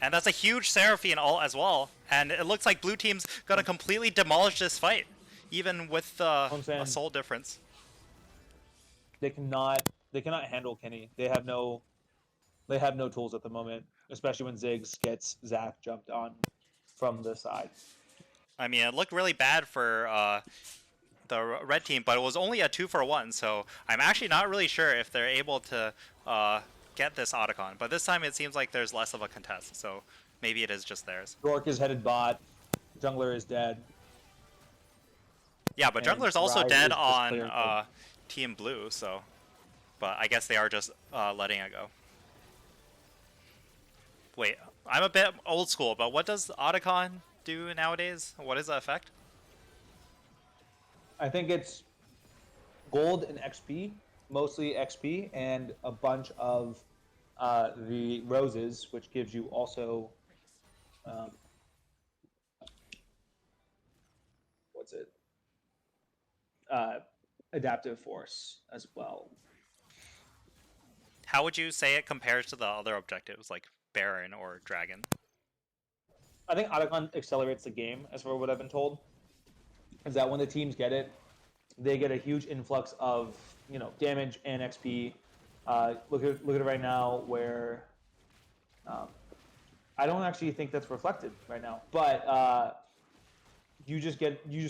And that's a huge Seraphine ult as well. And it looks like blue team's gonna completely demolish this fight, even with a soul difference. They cannot handle Kiny. They have no tools at the moment, especially when Ziggs gets Zach jumped on from the side. I mean, it looked really bad for the red team, but it was only a 2-for-1, so I'm actually not really sure if they're able to get this Otacon. But this time it seems like there's less of a contest, so maybe it is just theirs. Rourke is headed bot. Jungler is dead. Yeah, but And Jungler's also Rise dead is just on clearing Team Blue, so. But I guess they are just letting it go. Wait, I'm a bit old school, but what does Otacon do nowadays? What is the effect? I think it's gold and XP, mostly XP, and a bunch of the roses, which gives you also what's it? Adaptive force as well. How would you say it compares to the other objectives, like Baron or Dragon? I think Otacon accelerates the game, as for what I've been told. Is that when the teams get it, they get a huge influx of damage and XP. Look at it right now, where I don't actually think that's reflected right now, but you just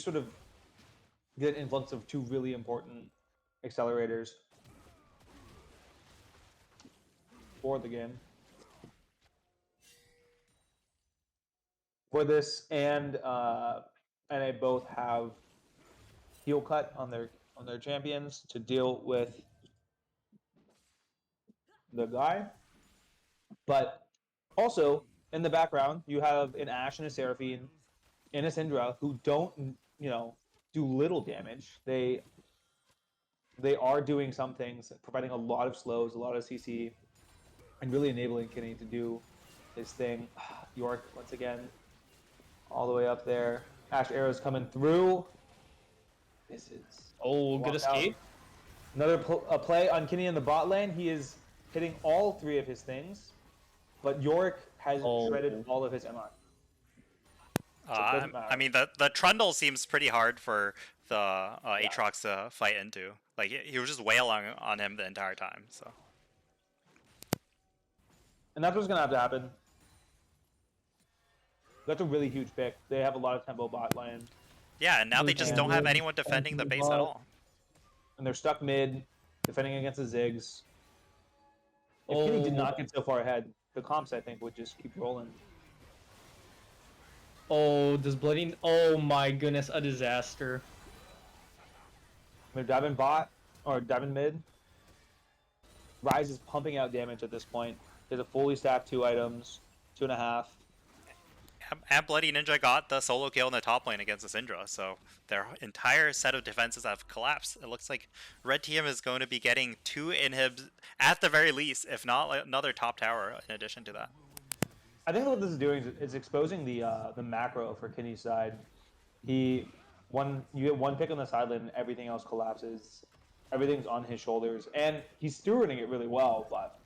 sort of get an influx of two really important accelerators for the game. For this and they both have heal cut on their champions to deal with the guy. But also in the background, you have an Ashe and a Seraphine and a Syndra who don't do little damage. They are doing some things, providing a lot of slows, a lot of CC, and really enabling Kiny to do his thing. York once again, all the way up there. Ashe arrows coming through. This is Good escape. Another a play on Kiny in the bot lane. He is hitting all three of his things, but York has shredded all of his MR. So it doesn't matter. I mean, the Trundle seems pretty hard for the Aatrox to fight into. Like, he was just wailing on him the entire time, so. And that's what's going to have to happen. That's a really huge pick. They have a lot of tempo bot lane. Yeah, and now they just don't have anyone defending the base at all. And they're stuck mid, defending against the Ziggs. If Kiny did not get so far ahead, the comps, I think, would just keep rolling. Does Bloody... Oh my goodness, a disaster. They're diving bot, or diving mid. Rise is pumping out damage at this point. He has a fully stacked 2 items, 2.5. And Bloody Ninja got the solo kill in the top lane against the Syndra, so their entire set of defenses have collapsed. It looks like Red Team is going to be getting 2 inhibs at the very least, if not another top tower in addition to that. I think what this is doing is exposing the macro for Kiny's side. You get one pick on the side lane and everything else collapses. Everything's on his shoulders, and he's stewarding it really well, but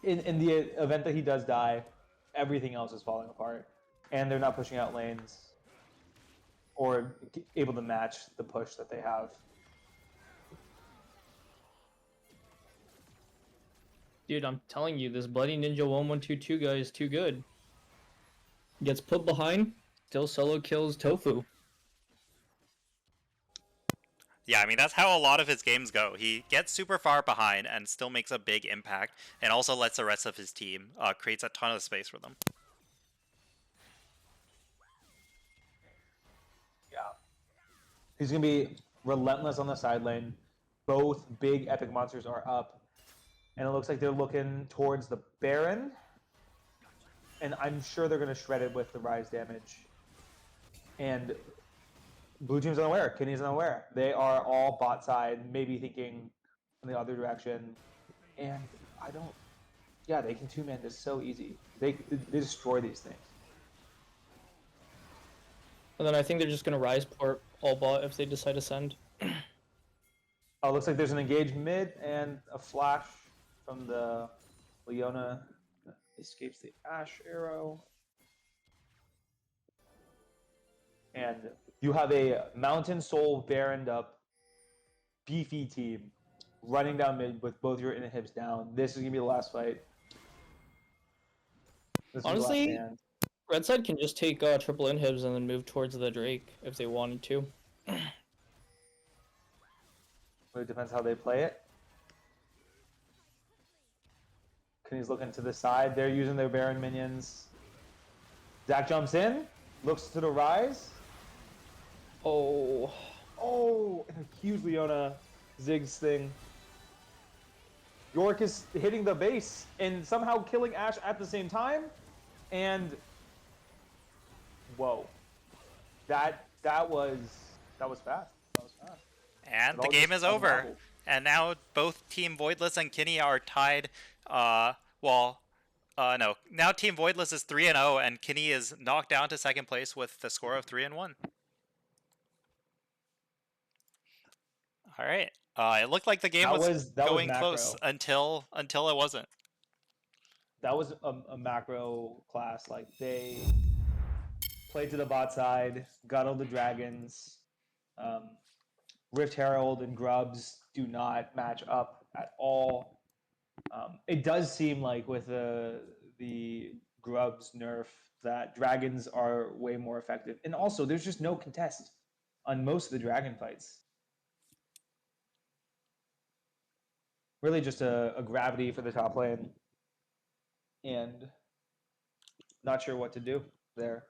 in the event that he does die, everything else is falling apart, and they're not pushing out lanes or able to match the push that they have. Dude, I'm telling you, this Bloody Ninja 1122 guy is too good. Gets put behind, still solo kills Tofu. Yeah, I mean, that's how a lot of his games go. He gets super far behind and still makes a big impact, and also lets the rest of his team creates a ton of space for them. Yeah. He's going to be relentless on the side lane. Both big epic monsters are up. And it looks like they're looking towards the Baron. And I'm sure they're going to shred it with the Rise damage. And Blue Team's unaware. Kiny's unaware. They are all bot side, maybe thinking in the other direction. And I don't... Yeah, they can two-man this so easy. They destroy these things. And then I think they're just going to Rise port all bot if they decide to send. Oh, looks like there's an engaged mid and a flash from the Leona. Escapes the Ashe arrow. And you have a Mountain Soul Baroned up beefy team running down mid with both your inhibs down. This is going to be the last fight. Honestly, Red side can just take triple inhibs and then move towards the Drake if they wanted to. It depends how they play it. Kiny's looking to the side. They're using their Baron minions. Zach jumps in, looks to the rise. Oh, and a huge Leona Ziggs thing. York is hitting the base and somehow killing Ash at the same time. And whoa, that was fast. That was fast. And It the all game just is over. unraveled. And now both Team Voidliss and Kiny are tied. No. Now Team Voidliss is 3-0, and Kiny is knocked down to second place with the score of 3-1. All right. It looked like the game was going close until it wasn't. That was a macro class. Like they played to the bot side, got all the dragons. Rift Herald and Grubs do not match up at all. It does seem like with the Grubs nerf that dragons are way more effective, and also there's just no contest on most of the dragon fights. Really, just a gravity for the top lane, and not sure what to do there.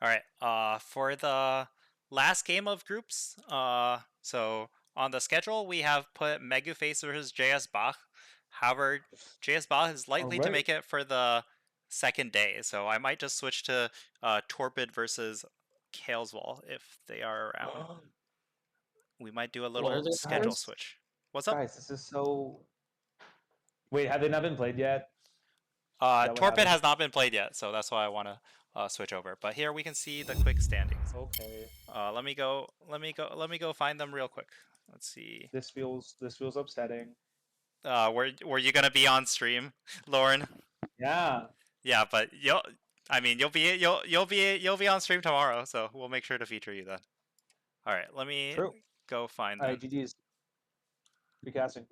All right. For the last game of groups, so on the schedule we have put Meguface versus JS Bach. However, JS Bach is likely to make it for the second day, so I might just switch to Torpid versus Kalesvol if they are around. We might do a little schedule switch. What's up? Guys, this is so... Wait, have they not been played yet? Torpid has not been played yet, so that's why I want to switch over. But here we can see the quick standings. Okay. Let me go find them real quick. Let's see. This feels upsetting. Were you gonna be on stream, Lauren? Yeah. Yeah, but you'll be on stream tomorrow, so we'll make sure to feature you then. All right, let me go find them. All right, GG's. Recasting.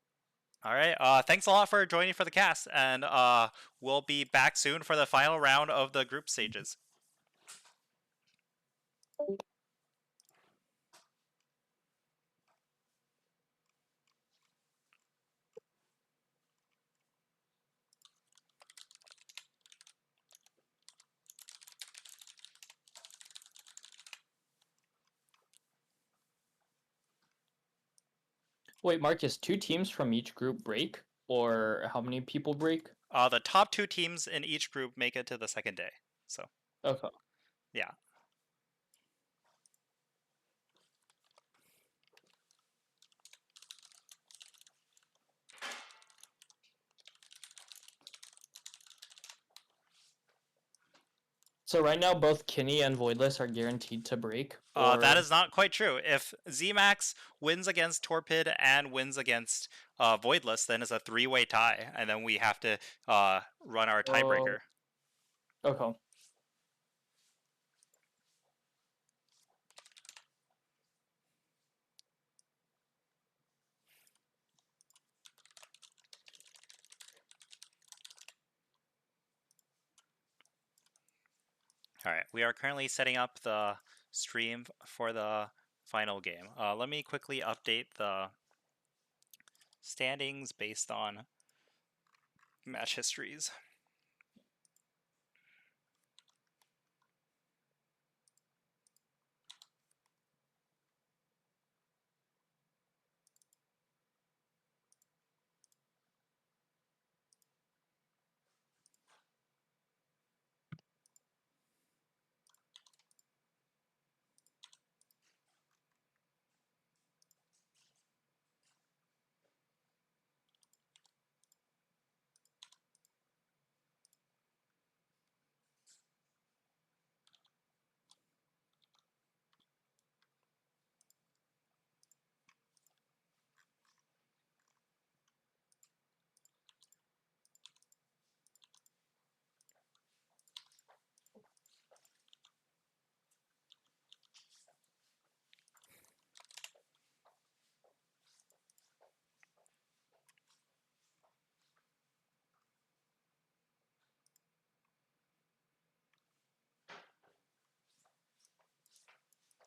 All right. Thanks a lot for joining for the cast, and we'll be back soon for the final round of the group stages. Wait, Marcus, 2 teams from each group break? Or how many people break? The top 2 teams in each group make it to the second day. So. Okay. Yeah. So right now, both Kiny and Voidliss are guaranteed to break? Or... That is not quite true. If Xemacs wins against Torpid and wins against Voidliss, then it's a 3-way tie, and then we have to run our tiebreaker. Okay. All right, we are currently setting up the stream for the final game. Let me quickly update the standings based on match histories.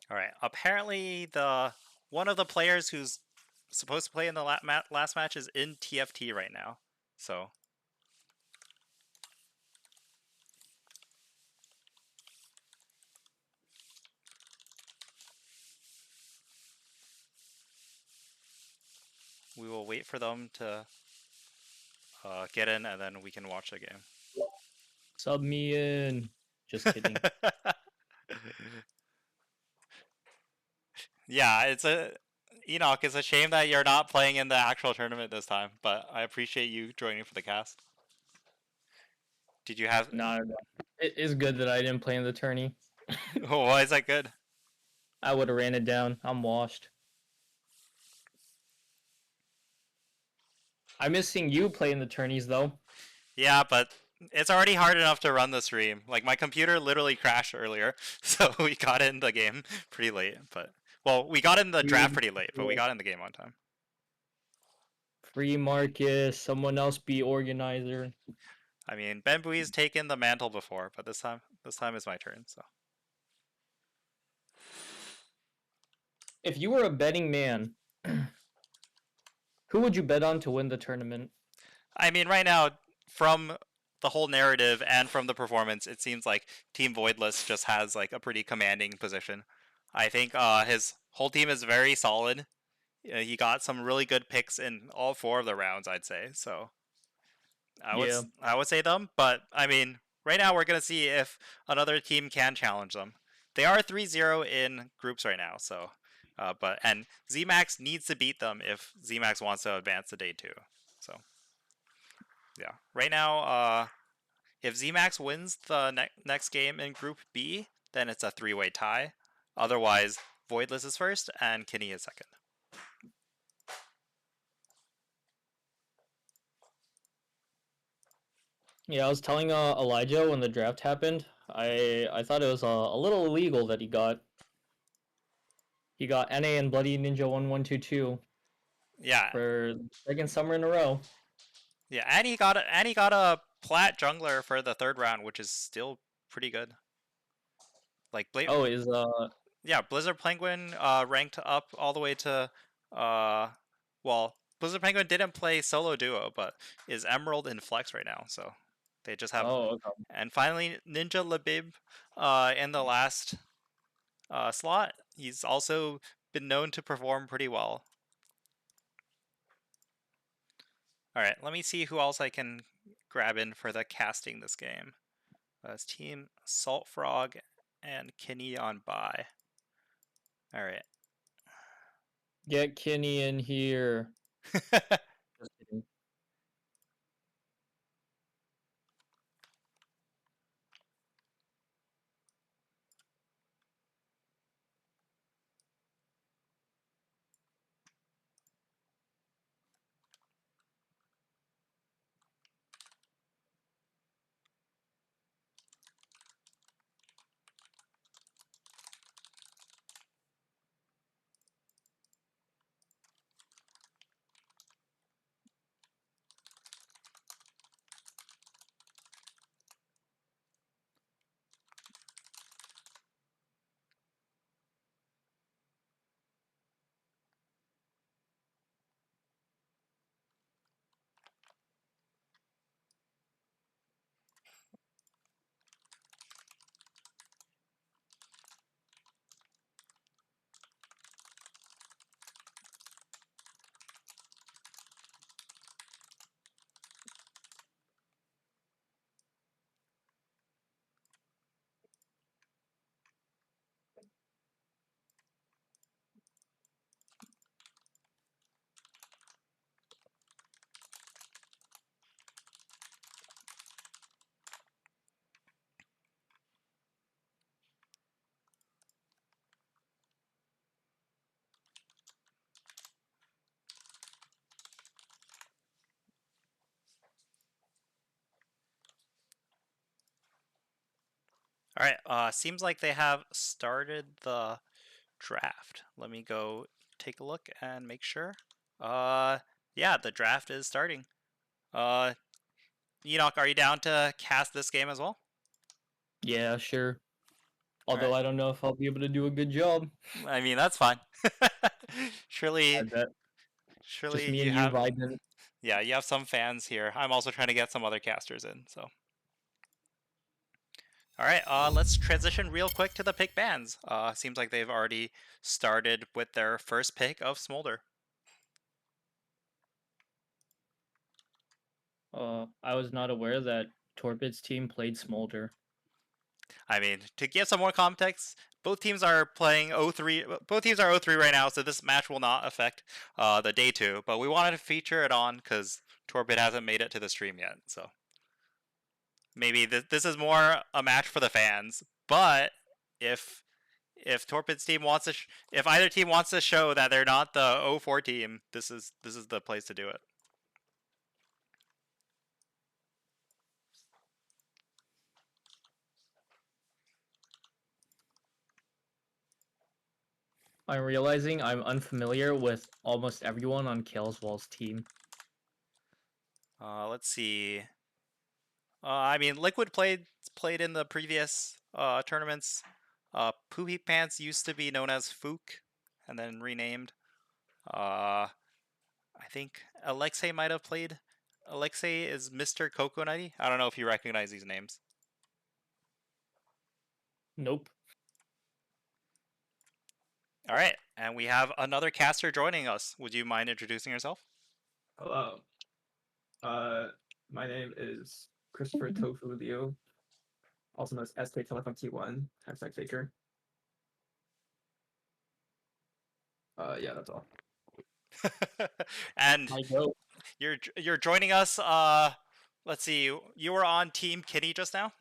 All right. Apparently, one of the players who's supposed to play in the last match is in TFT right now. So we will wait for them to get in, and then we can watch the game. Sub me in. Just kidding. Yeah, it's a Enoch. It's a shame that you're not playing in the actual tournament this time, but I appreciate you joining for the cast. Did you have? No, it is good that I didn't play in the tourney. Why is that good? I would have ran it down. I'm washed. I miss seeing you play in the tourneys though. Yeah, but it's already hard enough to run the stream. Like my computer literally crashed earlier, so we got in the game pretty late. But well, we got in the draft pretty late, but we got in the game on time. Free Marcus, someone else be organizer. I mean, Ben Bui's taken the mantle before, but this time is my turn. So If you were a betting man, who would you bet on to win the tournament? I mean, right now, from the whole narrative and from the performance, it seems like Team Voidliss just has like a pretty commanding position. I think his whole team is very solid. He got some really good picks in all 4 of the rounds, I'd say. So I would say them, but I mean, right now we're gonna see if another team can challenge them. They are 3-0 in groups right now, so and Xemacs needs to beat them if Xemacs wants to advance to day 2. So yeah, right now, if Xemacs wins the next game in Group B, then it's a 3-way tie. Otherwise, Voidliss is first and Kiny is second. Yeah, I was telling Elijah when the draft happened. I thought it was a little illegal that he got NA and Bloody Ninja 1122. Yeah. For the second summer in a row. Yeah, and he got a plat jungler for the 3rd round, which is still pretty good. Like yeah, Blizzard Penguin ranked up all the way to well, Blizzard Penguin didn't play solo duo, but is Emerald in Flex right now, so they just have. Oh, okay. And finally, Ninja Labib in the last slot. He's also been known to perform pretty well. All right, let me see who else I can grab in for the casting this game. It's Team Salt Frog and Kiny on bye. All right. Get Kiny in here. Just kidding. All right. Seems like they have started the draft. Let me go take a look and make sure. Yeah, the draft is starting. Enoch, are you down to cast this game as well? Yeah, sure. Although I don't know if I'll be able to do a good job. I mean, that's fine. Surely, Surely Just me you and you have, vibing. yeah, you have some fans here. I'm also trying to get some other casters in. So, all right, let's transition real quick to the pick bans. Seems like they've already started with their first pick of Smolder. I was not aware that Torpid's team played Smolder. I mean, to give some more context, both teams are playing 0-3. Both teams are 0-3 right now, so this match will not affect the day 2. But we wanted to feature it on because Torpid hasn't made it to the stream yet. So maybe this is more a match for the fans. But if Torpid's team wants to, if either team wants to show that they're not the 0-4 team, this is the place to do it. I'm realizing I'm unfamiliar with almost everyone on Kalesvol's team. Let's see. I mean, Liquid played in the previous tournaments. Poopy Pants used to be known as Fook, and then renamed. I think Alexei might have played. Alexei is Mr. Coconutty. I don't know if you recognize these names. Nope. All right, and we have another caster joining us. Would you mind introducing yourself? Hello. My name is Christopher Tofu Liu, also known as SK Telephone T1, hashtag Faker. Yeah, that's all. And I go. you're joining us. Let's see. You were on Team Kiny just now.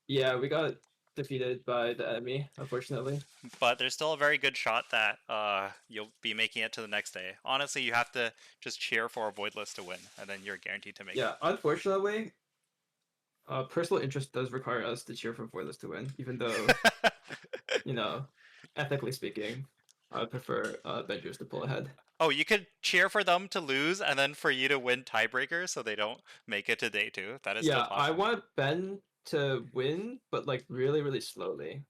Yeah, we got defeated by the enemy, unfortunately. But there's still a very good shot that you'll be making it to the next day. Honestly, you have to just cheer for a Voidliss to win, and then you're guaranteed to make it. Yeah, unfortunately, personal interest does require us to cheer for Voidliss to win, even though, you know, ethically speaking, I prefer Avengers to pull ahead. Oh, you could cheer for them to lose, and then for you to win tiebreaker, so they don't make it to day 2. That is still Yeah, possible. I want Ben to win, but like really, really slowly.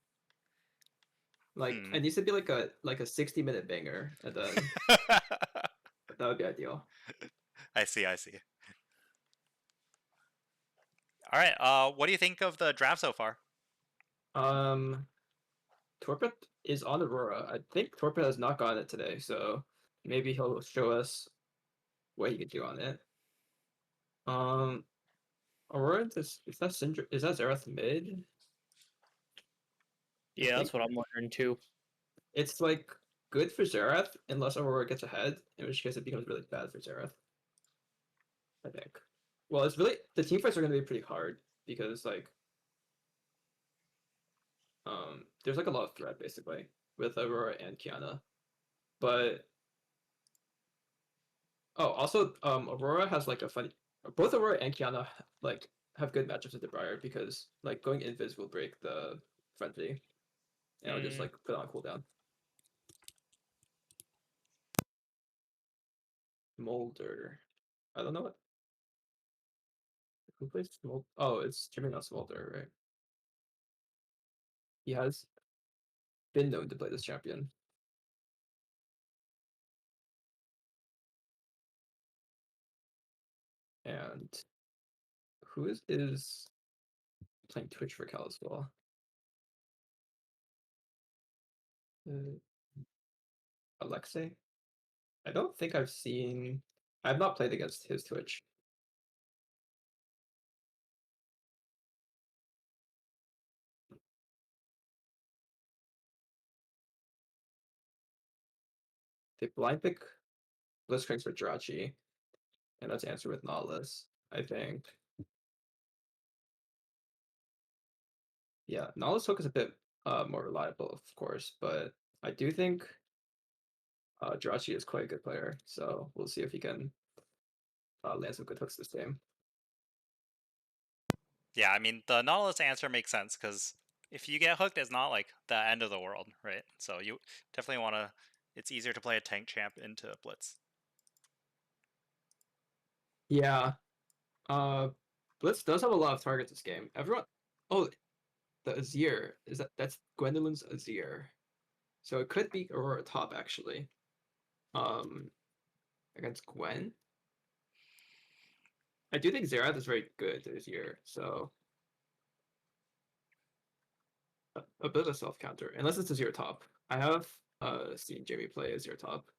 Like it needs to be like a 60-minute banger, and then that would be ideal. I see. All right. What do you think of the draft so far? Torpid is on Aurora. I think Torpid has not gotten it today, so maybe he'll show us what he can do on it. Aurora, is that Syndra? Is that Xerath mid? Yeah, that's what I'm wondering too. It's like good for Xerath unless Aurora gets ahead, in which case it becomes really bad for Xerath. I think. Well, it's really the team fights are going to be pretty hard because like there's like a lot of threat basically with Aurora and Kiana, but also Aurora has like a funny. Both Aurora and Kiana like have good matchups with the Briar because like going invis will break the frenzy, and it'll just like put on cooldown. Smolder, I don't know what. Who plays Smolder? Oh, it's Jimmy not Smolder, right? He has been known to play this champion. And who is playing Twitch for Kalesvol? Alexei? I don't think I've seen. I've not played against his Twitch. They blind pick Blitzcranks for Jirachi, and that's answer with Nautilus, I think. Yeah, Nautilus hook is a bit more reliable, of course, but I do think Jirachi is quite a good player, so we'll see if he can land some good hooks this game. Yeah, I mean, the Nautilus answer makes sense because if you get hooked, it's not like the end of the world, right? So you definitely want to. It's easier to play a tank champ into Blitz. Yeah, Blitz does have a lot of targets this game. Everyone, oh, the Azir that's Gwendolyn's Azir, so it could be Aurora top actually. against Gwen. I do think Xerath is very good this year, so a bit of a self counter, unless it's a zero top. I have seen Jamie play a zero top.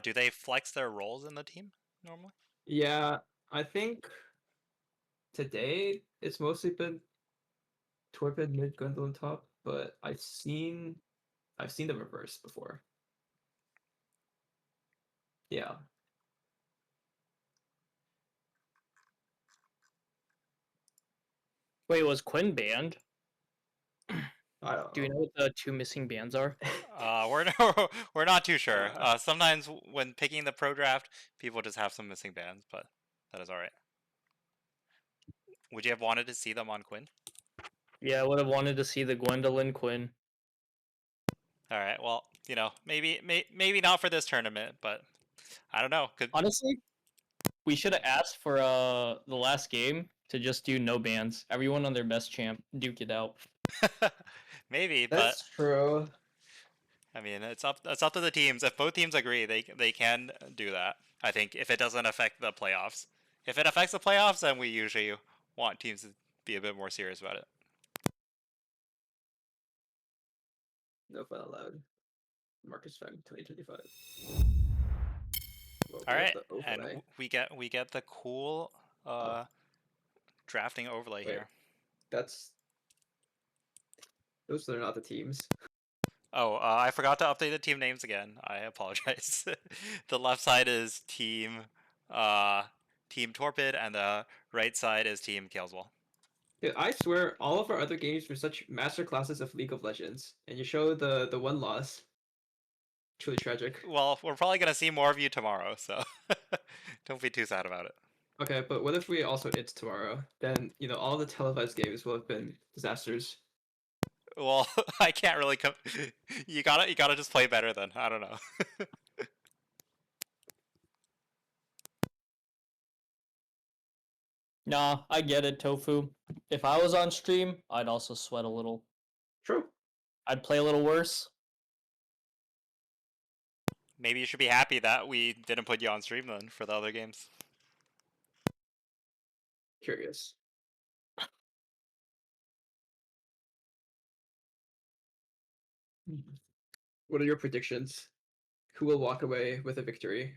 Do they flex their roles in the team normally? Yeah, I think today it's mostly been Torpid mid Gwendolyn top, but I've seen the reverse before. Yeah. Wait, was Quinn banned? I don't Do you know what the two missing bans are? We're not too sure. Sometimes when picking the pro draft, people just have some missing bands, but that is all right. Would you have wanted to see them on Quinn? Yeah, I would have wanted to see the Gwendolyn Quinn. All right. Well, maybe not for this tournament, but I don't know. Honestly, we should have asked for the last game to just do no bans. Everyone on their best champ duke it out. Maybe, That's true. I mean, it's up to the teams. If both teams agree, they can do that. I think if it doesn't affect the playoffs. If it affects the playoffs, then we usually want teams to be a bit more serious about it. No fun allowed. Marcus Feng 2025. Well, All right, the and overlay? we get the cool drafting overlay Wait, here. those are not the teams. Oh, I forgot to update the team names again. I apologize. The left side is team Torpid, and the right side is team Kalesvol. Yeah, I swear, all of our other games were such master classes of League of Legends, and you show the one loss. Truly tragic. Well, we're probably gonna see more of you tomorrow, so don't be too sad about it. Okay, but what if we also it's tomorrow? Then all the televised games will have been disasters. Well, I can't really come. You gotta just play better then. I don't know. Nah, I get it, Tofu. If I was on stream, I'd also sweat a little. True. I'd play a little worse. Maybe you should be happy that we didn't put you on stream then for the other games. Curious. What are your predictions? Who will walk away with a victory?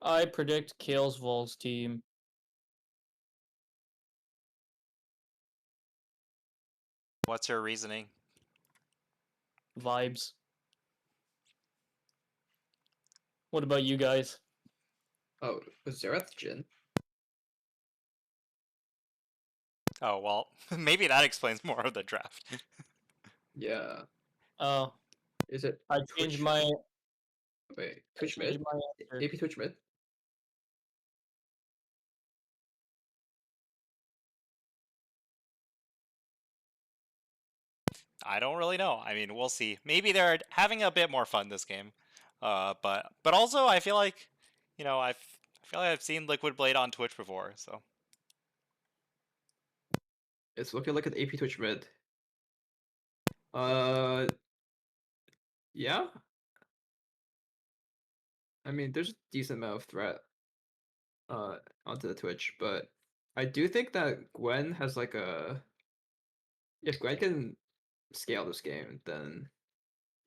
I predict Kalesvol's team. What's your reasoning? Vibes. What about you guys? Oh, was Xerath Jin? Oh, well, maybe that explains more of the draft. Yeah. Oh. Is it? I changed my. Wait, Twitch mid? AP Twitch mid? I don't really know. I mean, we'll see. Maybe they're having a bit more fun this game. But also I feel like, I feel like I've seen Liquid Blade on Twitch before, so. It's looking like an AP Twitch mid. Yeah. I mean, there's a decent amount of threat onto the Twitch, but I do think that Gwen has like if Gwen can scale this game, then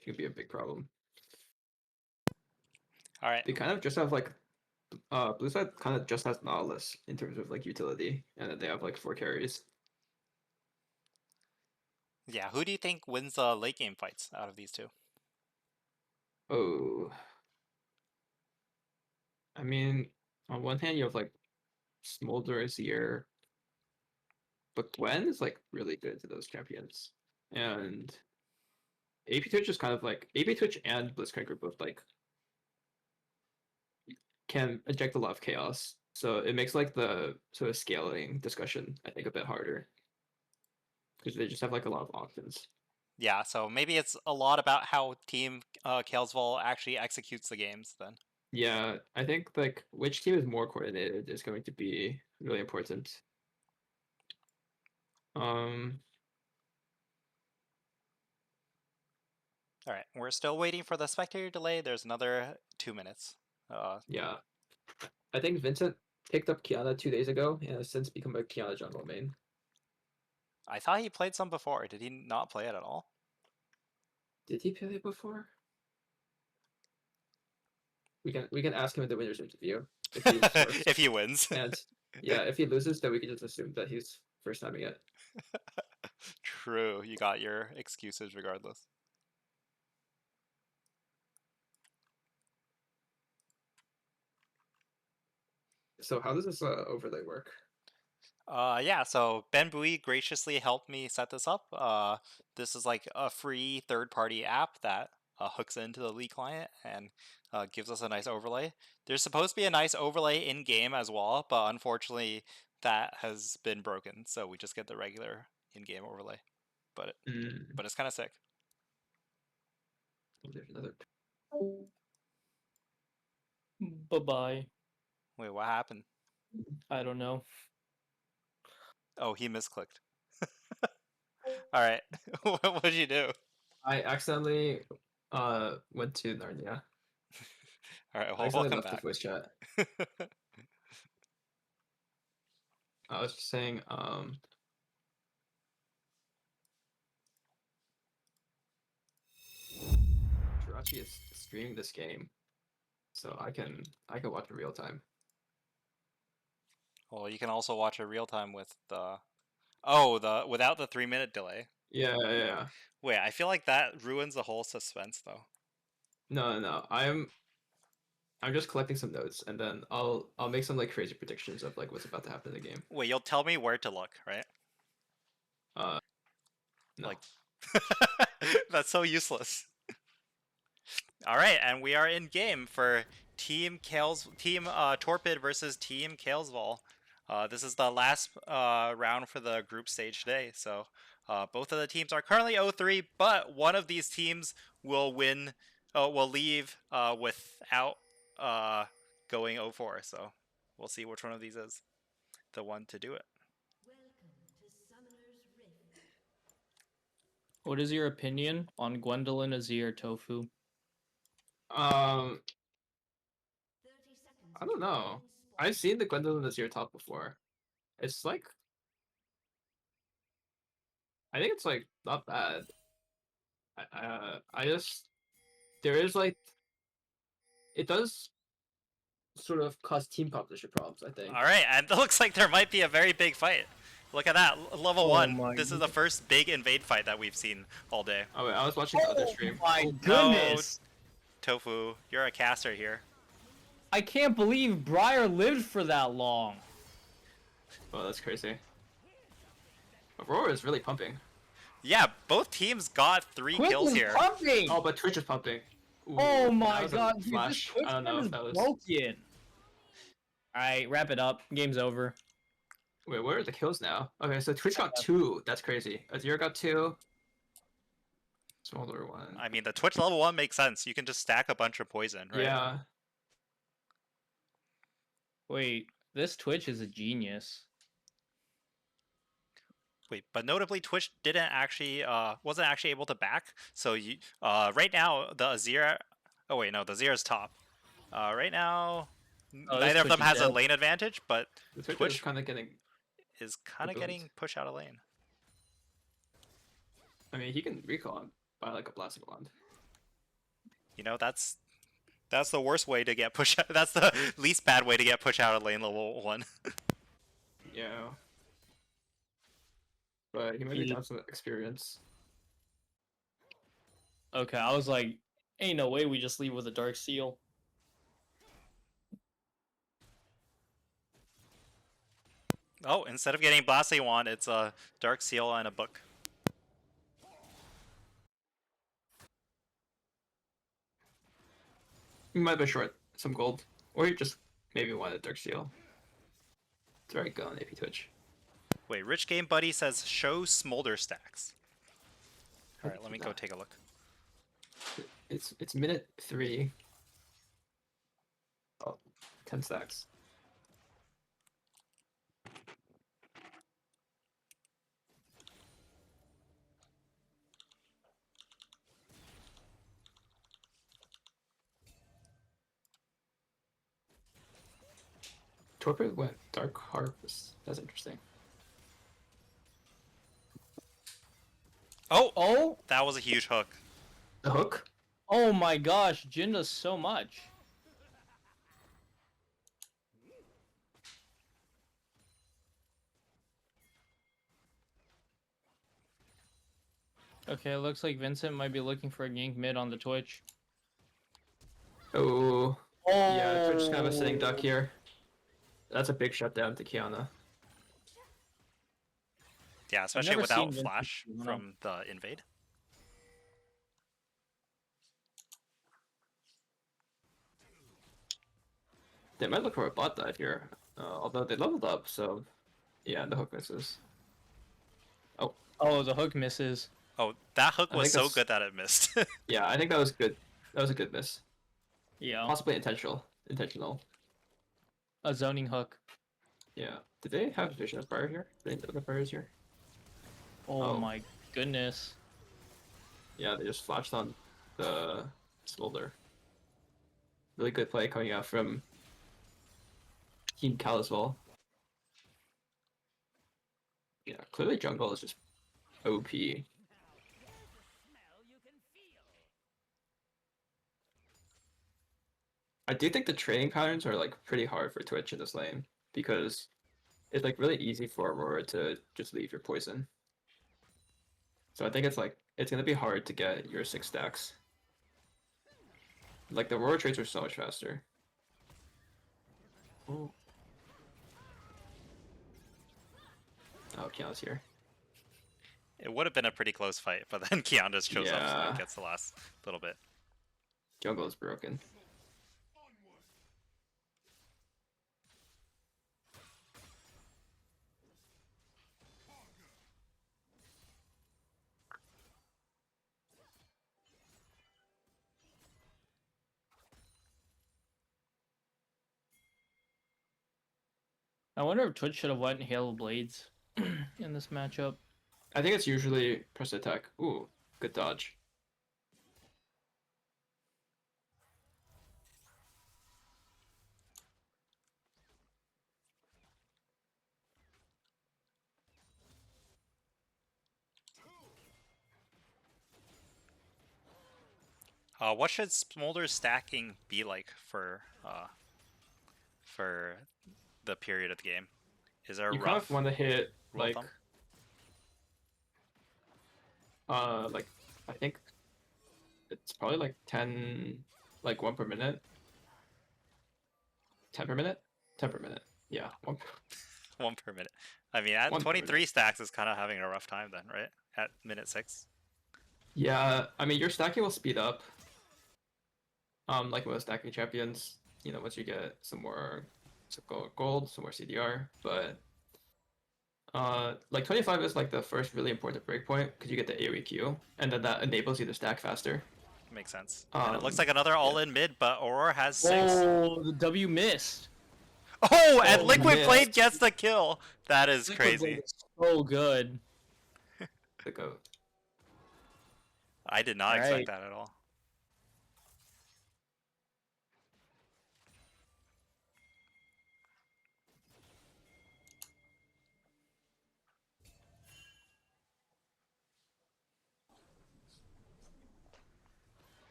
it could be a big problem. All right. They kind of just have like blue side kind of just has Nautilus in terms of like utility, and then they have like 4 carries. Yeah, who do you think wins the late game fights out of these two? Oh. I mean, on one hand you have like Smolder is here, but Gwen is like really good to those champions. And AP Twitch is kind of like AP Twitch and Blitzcrank are both like can inject a lot of chaos. So it makes like the sort of scaling discussion, I think, a bit harder. Because they just have like a lot of options. Yeah, so maybe it's a lot about how Team Kalesvol actually executes the games then. Yeah, I think like which team is more coordinated is going to be really important. All right, we're still waiting for the spectator delay. There's another 2 minutes. Yeah. I think Vincent picked up Kiana 2 days ago and has since become a Kiana jungle main. I thought he played some before. Did he not play it at all? Did he play it before? We can ask him in the winners interview if he's first. If he wins. And yeah, if he loses, then we can just assume that he's first timing it. True, you got your excuses regardless. So how does this overlay work? Yeah, so Ben Bui graciously helped me set this up. This is like a free third-party app that hooks into the League client and gives us a nice overlay. There's supposed to be a nice overlay in-game as well, but unfortunately that has been broken, so we just get the regular in-game overlay. But it's kind of sick. There's another. Bye-bye. Wait, what happened? I don't know. Oh, he misclicked. All right, what did you do? I accidentally went to Narnia. All right, I well, accidentally welcome left the back. voice chat. I was just saying, Jirachi is streaming this game, so I can watch in real time. Well, you can also watch it real time with the without the 3-minute delay. Yeah. Wait, I feel like that ruins the whole suspense though. No. I'm just collecting some notes, and then I'll make some like crazy predictions of like what's about to happen in the game. Wait, you'll tell me where to look, right? No. Like, that's so useless. All right, and we are in game for Team Torpid versus Team Kalesvol. This is the last round for the group stage today. So both of the teams are currently 0-3, but one of these teams will win. Will leave without going 0-4. So we'll see which one of these is the one to do it. Welcome to Summoner's Rift. What is your opinion on Gwendolyn, Azir, Tofu? 30 seconds. I don't know. I've seen the Gwendolyn Azir top before. It's like, I think it's like not bad. I just there is like, it does sort of cause team composition problems, I think. All right, and it looks like there might be a very big fight. Look at that, level 1. This is the first big invade fight that we've seen all day. Oh wait, I was watching the other stream. My goodness! No, Tofu, you're a caster here. I can't believe Briar lived for that long. Oh, that's crazy. Aurora is really pumping. Yeah, both teams got 3 kills here. Pumping! Oh, but Twitch is pumping. Ooh, Oh that my was a god, dude, flash. this I don't know if that was. broken. Alright, wrap it up. Game's over. Wait, where are the kills now? Okay, so Twitch got 2. That's crazy. Azir got 2. Smaller one. I mean, the Twitch level 1 makes sense. You can just stack a bunch of poison, right? Yeah. Wait, this Twitch is a genius. Wait, but notably, Twitch didn't actually wasn't actually able to back. So you right now the Azir. Oh wait, no, the Azir is top. Right now, neither of them has a lane advantage, but The Twitch is kind of getting. is kind of getting pushed out of lane. I mean, he can recall and buy like a blasting wand. You know, that's the worst way to get pushed out. That's the least bad way to get pushed out of lane level 1. Yeah. But he might be down some experience. Okay, I was like, ain't no way we just leave with a Dark Seal. Oh, instead of getting blasting wand, it's a dark seal and a book. He might be short some gold, or he just maybe wanted Dark Seal. It's very good on AP Twitch. Wait, Rich Game Buddy says show smolder stacks. All right, let me go take a look. It's minute 3. Oh, 10 stacks. Torpid went Dark Harvest. That's interesting. Oh, that was a huge hook. The hook? Oh my gosh, Jin does so much. Okay, looks like Vincent might be looking for a gank mid on the Twitch. Oh. Yeah, Twitch kind of a sitting duck here. That's a big shutdown to Kiana. Yeah, especially never seen without Vincent flash do that. from the invade. They might look for a bot dive here, although they leveled up, so yeah, the hook misses. Oh, the hook misses. Oh, that hook I was think so that's- good that it missed. Yeah, I think that was good. That was a good miss. Yeah, Possibly intentional. Intentional. a zoning hook. Yeah. Did they have Vision of Fire here? Did they know the fire is here? Oh, Oh. my goodness. Yeah, they just flashed on the Smolder. Really good play coming out from Team Kalesvol. Yeah, clearly jungle is just OP. I do think the trading patterns are like pretty hard for Twitch in this lane because it's like really easy for Aurora to just leave your poison. So I think it's gonna be hard to get your 6 stacks. Like the Aurora trades are so much faster. Oh, Kiana's here. It would have been a pretty close fight, but then Keon just shows up, so Yeah. it gets the last little bit. Jungle is broken. I wonder if Twitch should have went Hail of Blades in this matchup. I think it's usually press attack. Ooh, good dodge. What should Smolder's stacking be like for the period of the game? Is there a You kind rough of want to hit rule of like thumb? like I think it's probably like 10, like 1 per minute. 10 per minute? 10 per minute. Yeah, 1 per... One per minute. I mean, at 1 per 23 stacks is kind of having a rough time then, right? At minute 6. Yeah, I mean your stacking will speed up. Like most stacking champions, you know, once you get some more gold, some more CDR, but like 25 is like the first really important breakpoint because you get the AoE Q, and then that enables you to stack faster. Makes sense. And it looks Um, like another all-in mid, but Aurora has 6. Oh, the W missed. Oh, and Oh, Liquid missed. Blade gets the kill. That is Liquid Blade crazy. is so good. The goat. I did not Alright. expect that at all.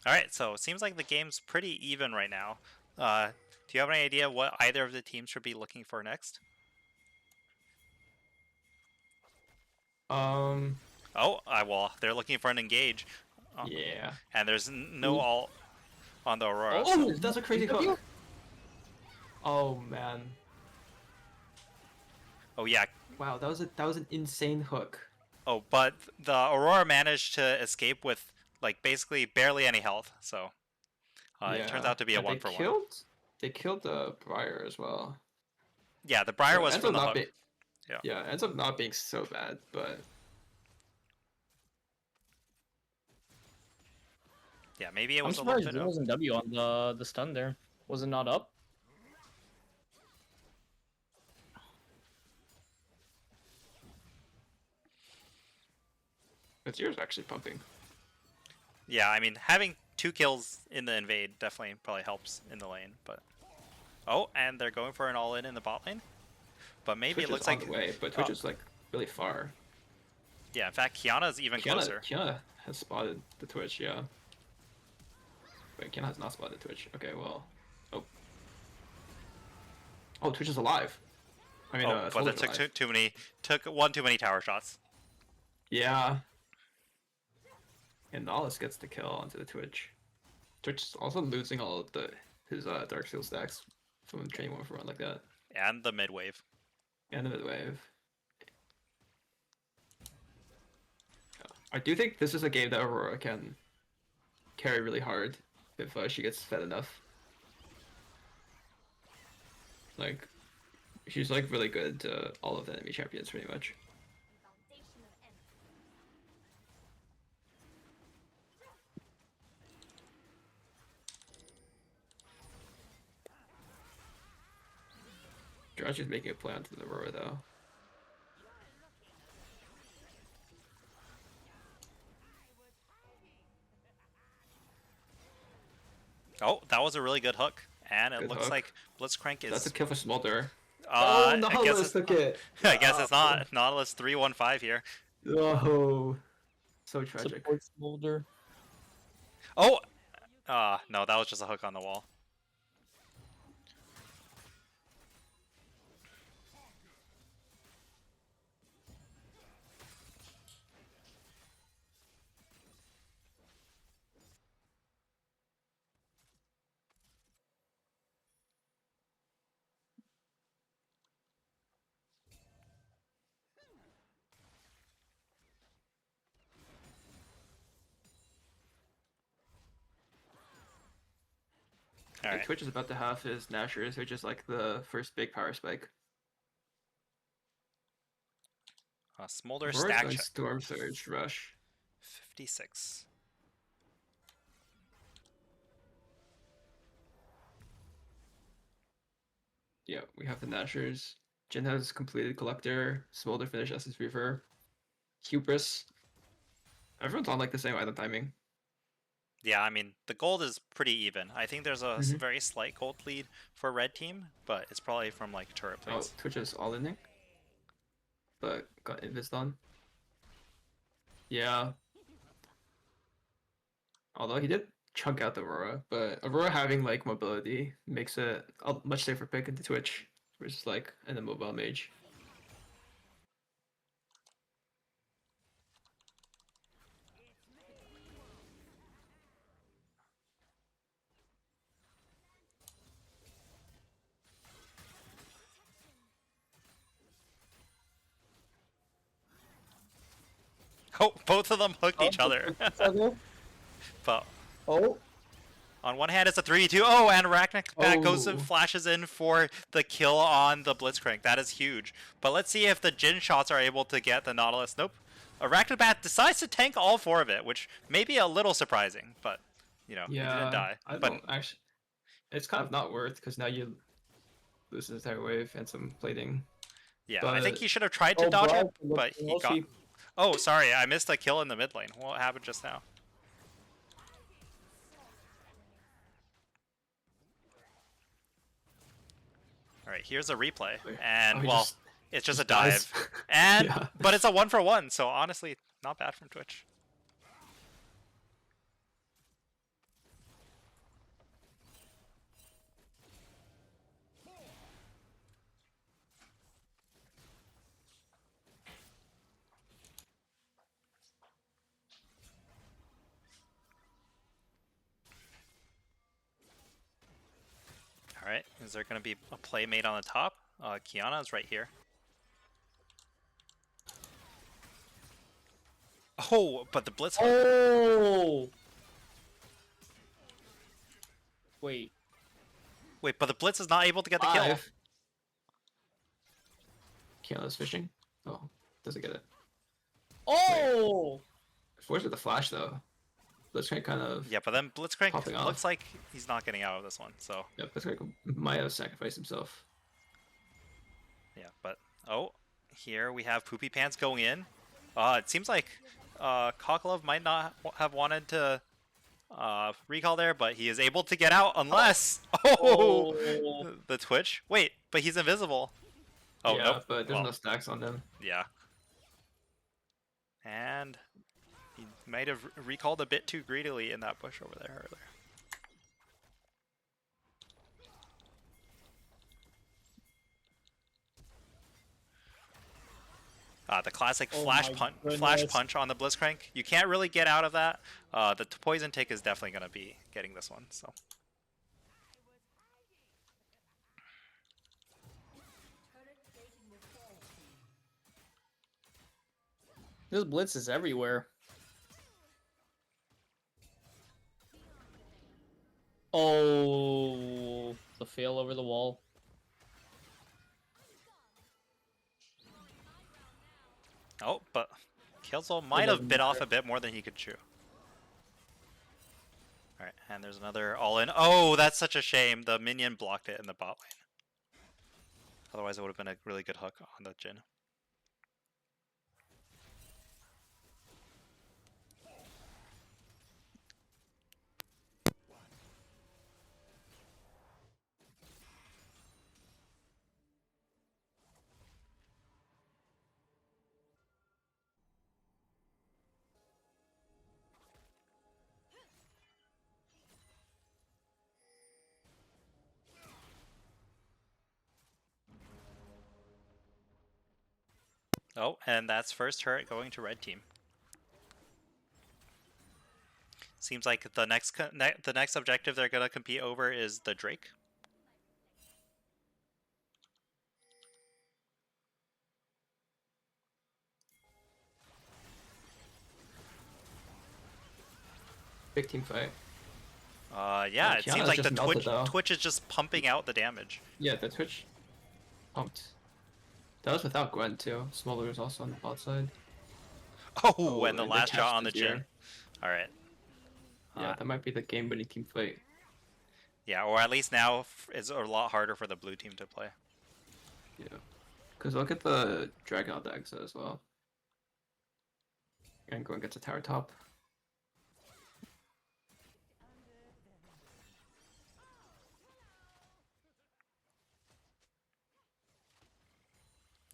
Alright, so it seems like the game's pretty even right now. Do you have any idea what either of the teams should be looking for next? Oh, well, they're looking for an engage. Yeah. And there's no ult on the Aurora. Oh, so- that's a crazy hook. Oh man. Oh yeah. Wow, that was an insane hook. Oh, but the Aurora managed to escape with like basically barely any health, so it turns out to be a And 1-for-1. They killed the Briar as well. Yeah, the Briar So it was ends from up the not hook. being- Yeah, it ends up not being so bad, but Yeah, maybe it I'm was a little surprised bit it of... wasn't W on the stun there. Was it not up? Azir's actually pumping. Yeah, I mean, having 2 kills in the invade definitely probably helps in the lane, but... Oh, and they're going for an all-in in the bot lane. But maybe Twitch it looks is on like... the way, but Twitch is like really far. Yeah, in fact, Kiana's even closer. Kiana has spotted the Twitch, yeah. Wait, Kiana has not spotted Twitch. Okay, well. Oh. Oh, Twitch is alive. I mean, Oh, but it took alive. too many... Took one too many tower shots. Yeah. And Nollis gets the kill onto the Twitch. Twitch is also losing all of his Dark Seal stacks from training one for one like that. And the mid wave. And the mid wave. I do think this is a game that Aurora can carry really hard if she gets fed enough. Like, she's like really good to all of the enemy champions pretty much. Jirachi's making a play onto the Aurora though. Oh, that was a really good hook. And it Good looks hook. like Blitzcrank is... That's a kill for Smolder. I guess Nautilus it's, took it. I guess it's not. Nautilus 3-1-5 here. Oh, so tragic. Support Smolder. Oh! No, that was just a hook on the wall. Alright. Twitch is about to have his Nashers, which is like the first big power spike. Smolder Aurora's stack going check. Storm Surge Rush. 56. Yeah, we have the Nashers. Jin has completed Collector. Smolder finished Essence Reaver. Hubris. Everyone's on like the same item timing. Yeah, I mean, the gold is pretty even. I think there's a very slight gold lead for red team, but it's probably from like turret Oh, plays. Twitch is all inning. But got invis done. Yeah. Although he did chunk out the Aurora, but Aurora having like mobility makes it a much safer pick into Twitch versus like an immobile mage. Oh, both of them hooked each other. But Oh. on one hand, it's a 3-2. Oh, and Arachnic goes and flashes in for the kill on the Blitzcrank. That is huge. But let's see if the Jin shots are able to get the Nautilus. Nope. Arachnic decides to tank all 4 of it, which may be a little surprising, but, you know, he didn't die. I But don't actually. It's kind of not worth because now you lose an entire wave and some plating. yeah, but... I think he should have tried to dodge it, but he got... Oh, sorry, I missed a kill in the mid lane. What happened just now? Alright, here's a replay. And, well, it's just a dive. And Yeah. But it's a 1-for-1, so honestly, not bad from Twitch. Alright, is there going to be a playmate on the top? Kiana is right here. Oh, but the Blitz... Oh! Wait. Wait, but the Blitz is not able to get the kill. Kiana's fishing. Oh, doesn't get it. Oh! Force with the flash though. Blitzcrank kind of. Yeah, but then Blitzcrank popping off. looks like he's not getting out of this one, so... Yeah, Blitzcrank might have sacrificed himself. Yeah, but... Oh, here we have Poopy Pants going in. It seems like Cockglove might not have wanted to recall there, but he is able to get out unless the Twitch. Wait, but he's invisible. Oh yeah, nope. but there's Well, no stacks on him. yeah. And he might have recalled a bit too greedily in that bush over there earlier. The classic flash punch on the Blitzcrank. You can't really get out of that. The poison tick is definitely going to be getting this one. So This blitz is everywhere. Oh, the fail over the wall. oh, but Kalesvol might have bit off a bit more than he could chew. All right, and there's another all-in. Oh, that's such a shame. The minion blocked it in the bot lane. Otherwise, it would have been a really good hook on the Jhin. Oh, and that's first turret going to red team. Seems like the next objective they're gonna compete over is the Drake. Big team fight. Yeah, it seems like the just melted, though. Twitch is just pumping out the damage. Yeah, the Twitch pumped. That was without Gwen too. Smolder was also on the bot side. Oh, and the they last shot catched on the it here. Jhin. All right. Yeah, that might be the game-winning team fight. Yeah, or at least now it's a lot harder for the blue team to play. Yeah, because look at the Dragon out the exit as well. And Gwen gets a tower top.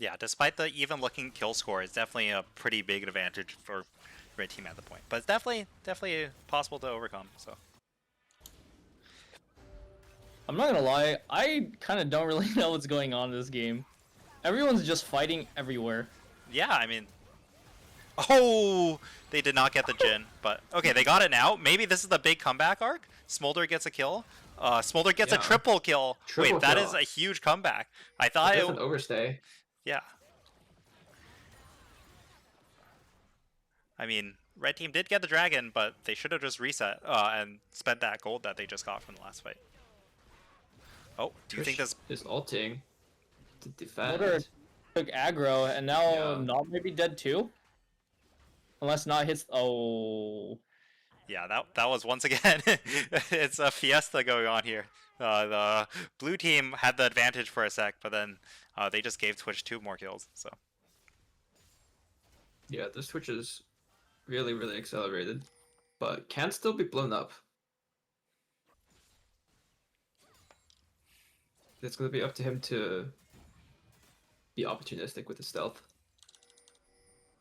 Yeah, despite the even-looking kill score, it's definitely a pretty big advantage for red team at the point. But it's definitely possible to overcome. So I'm not gonna lie, I kind of don't really know what's going on in this game. Everyone's just fighting everywhere. yeah, I mean, oh, they did not get the Jhin, but okay, they got it now. Maybe this is the big comeback arc. Smolder gets a kill. Smolder gets a triple kill. Wait, that is a huge comeback. I thought it doesn't overstay. Yeah. I mean, red team did get the dragon, but they should have just reset and spent that gold that they just got from the last fight. Oh, do you think this is ulting to defend? Smolder took aggro, and now Knob may be dead too. Unless Not hits. Oh. Yeah, that was once again. It's a fiesta going on here. The blue team had the advantage for a sec, but then they just gave Twitch 2 more kills. So yeah, this Twitch is really, really accelerated, but can still be blown up. It's going to be up to him to be opportunistic with the stealth.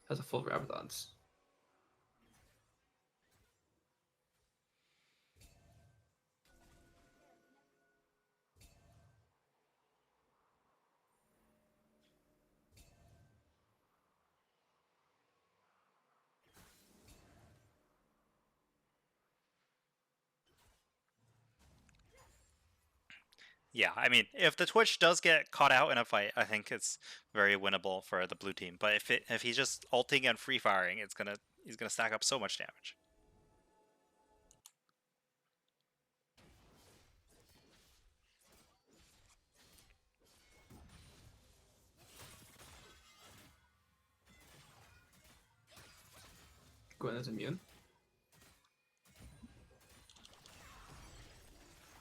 Has a full Rabadons. yeah, I mean, if the Twitch does get caught out in a fight, I think it's very winnable for the blue team. But if he's just ulting and free firing, he's gonna stack up so much damage. Gwen is immune.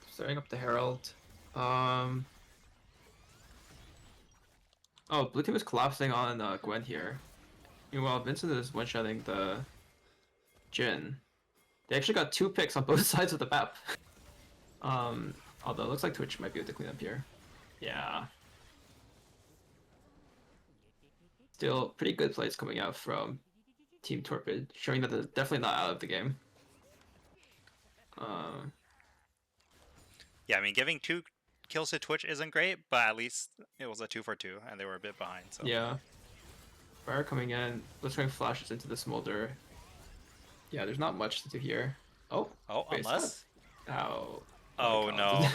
Starting up the Herald. Oh, blue team is collapsing on Gwen here. Meanwhile, Vincent is one-shotting the Jhin. They actually got 2 picks on both sides of the map. Although it looks like Twitch might be able to clean up here. Yeah. Still pretty good plays coming out from Team Torpid, showing that they're definitely not out of the game. Yeah, I mean, giving 2 kills to Twitch isn't great, but at least it was a 2 for 2, and they were a bit behind. So Yeah. Fire coming in. Blitzcrank flashes into the Smolder. Yeah, there's not much to do here. Oh. Wait, unless. Ow. Oh no.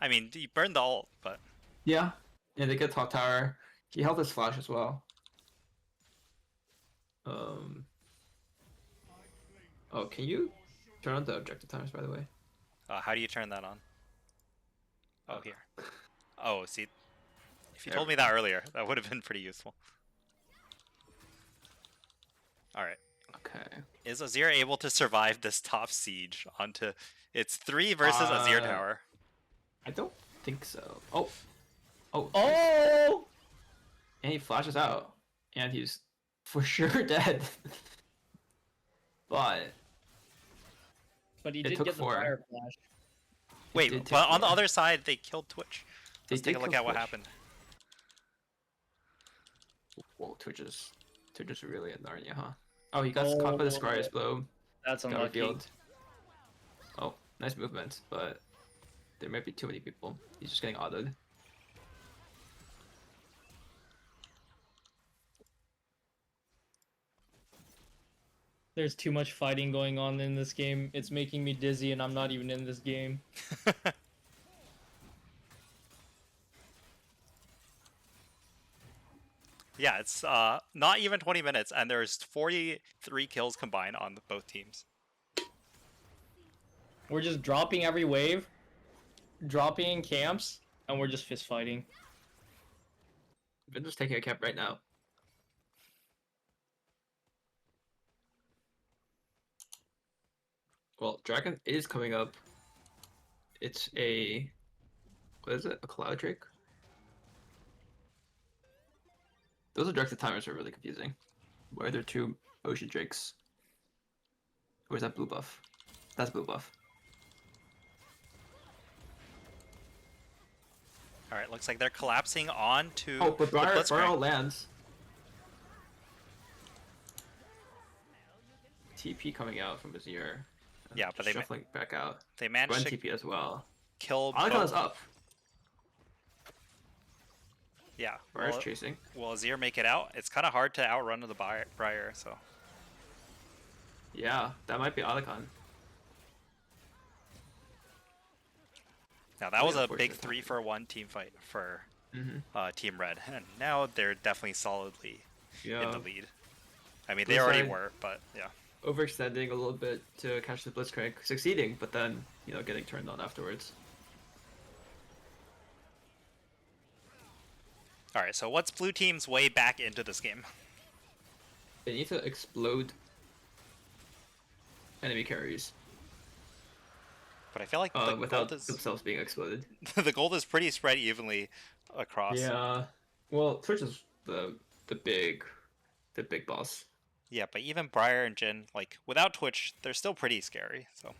I mean, he burned the ult, but. Yeah. And they get top tower. He held his flash as well. Oh, can you turn on the objective timers, by the way? How do you turn that on? Oh, here. Oh, see, if you told me that earlier, that would have been pretty useful. All right. Okay. Is Azir able to survive this top siege onto? It's 3 versus Azir tower. I don't think so. Oh. Oh. Oh! And he flashes out, and he's for sure dead. But he it did took get the 4. fire flash. Wait, but on the other side, they killed Twitch. They Let's take a look kill at what Twitch. happened. Whoa, Twitch is really in Narnia, huh? Oh, he got caught by the Scryer's blow. That's Got unlucky. revealed. Oh, nice movement, but there might be too many people. He's just getting autoed. There's too much fighting going on in this game. It's making me dizzy, and I'm not even in this game. Yeah, it's not even 20 minutes, and there's 43 kills combined on both teams. We're just dropping every wave, dropping in camps, and we're just fist fighting. I'm just taking a cap right now. Well, Dragon is coming up. It's a... What is it? A Cloud Drake? Those objective timers are really confusing. Why are there 2 Ocean Drakes? Or is that blue buff? That's blue buff. Alright, looks like they're collapsing onto Oh, but the Blitzcrank. Barrel lands. TP coming out from his ear. Yeah, but they shuffling back out. They managed Run to TP as well. kill Icon is up. Yeah. Briar's chasing. Will Azir make it out? It's kind of hard to outrun the Briar, so. Yeah, that might be Icon. Now that was a big 3-for-1 team fight for Team Red, and now they're definitely solidly in the lead. I mean, they already were, but yeah. Overextending a little bit to catch the Blitzcrank, succeeding, but then, getting turned on afterwards. Alright, so what's blue team's way back into this game? They need to explode enemy carries. But I feel like the without gold is themselves being exploded. the gold is pretty spread evenly across. Yeah. Well, Twitch is the big boss. Yeah, but even Briar and Jin, like without Twitch, they're still pretty scary. So.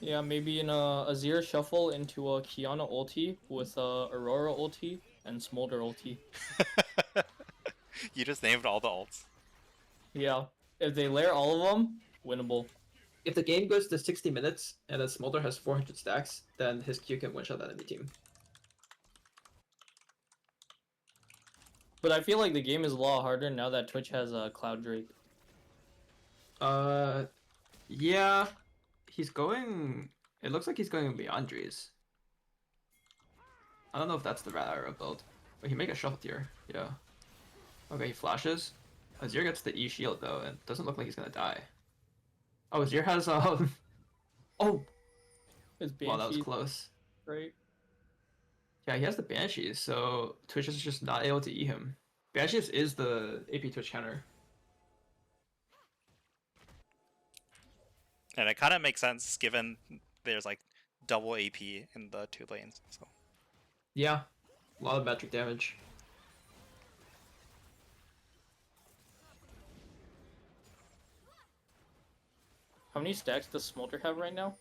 Yeah, maybe in a Azir shuffle into a Kiana ulti with a Aurora ulti and Smolder ulti. You just named all the ults. Yeah, if they layer all of them, winnable. If the game goes to 60 minutes and then Smolder has 400 stacks, then his Q can one-shot that enemy team. But I feel like the game is a lot harder now that Twitch has a Cloud Drake. Yeah. He's going... It looks like he's going beyond Drees. I don't know if that's the Rat build. But he make a shuffle here. Yeah. Okay, he flashes. Azir gets the E shield though, and it doesn't look like he's gonna die. Oh, Azir has Oh! Wow, that was close. Right. Yeah, he has the Banshees, so Twitch is just not able to E him. Banshees is the AP Twitch counter. And it kind of makes sense given there's like double AP in the 2 lanes. So. Yeah, a lot of metric damage. How many stacks does Smolder have right now?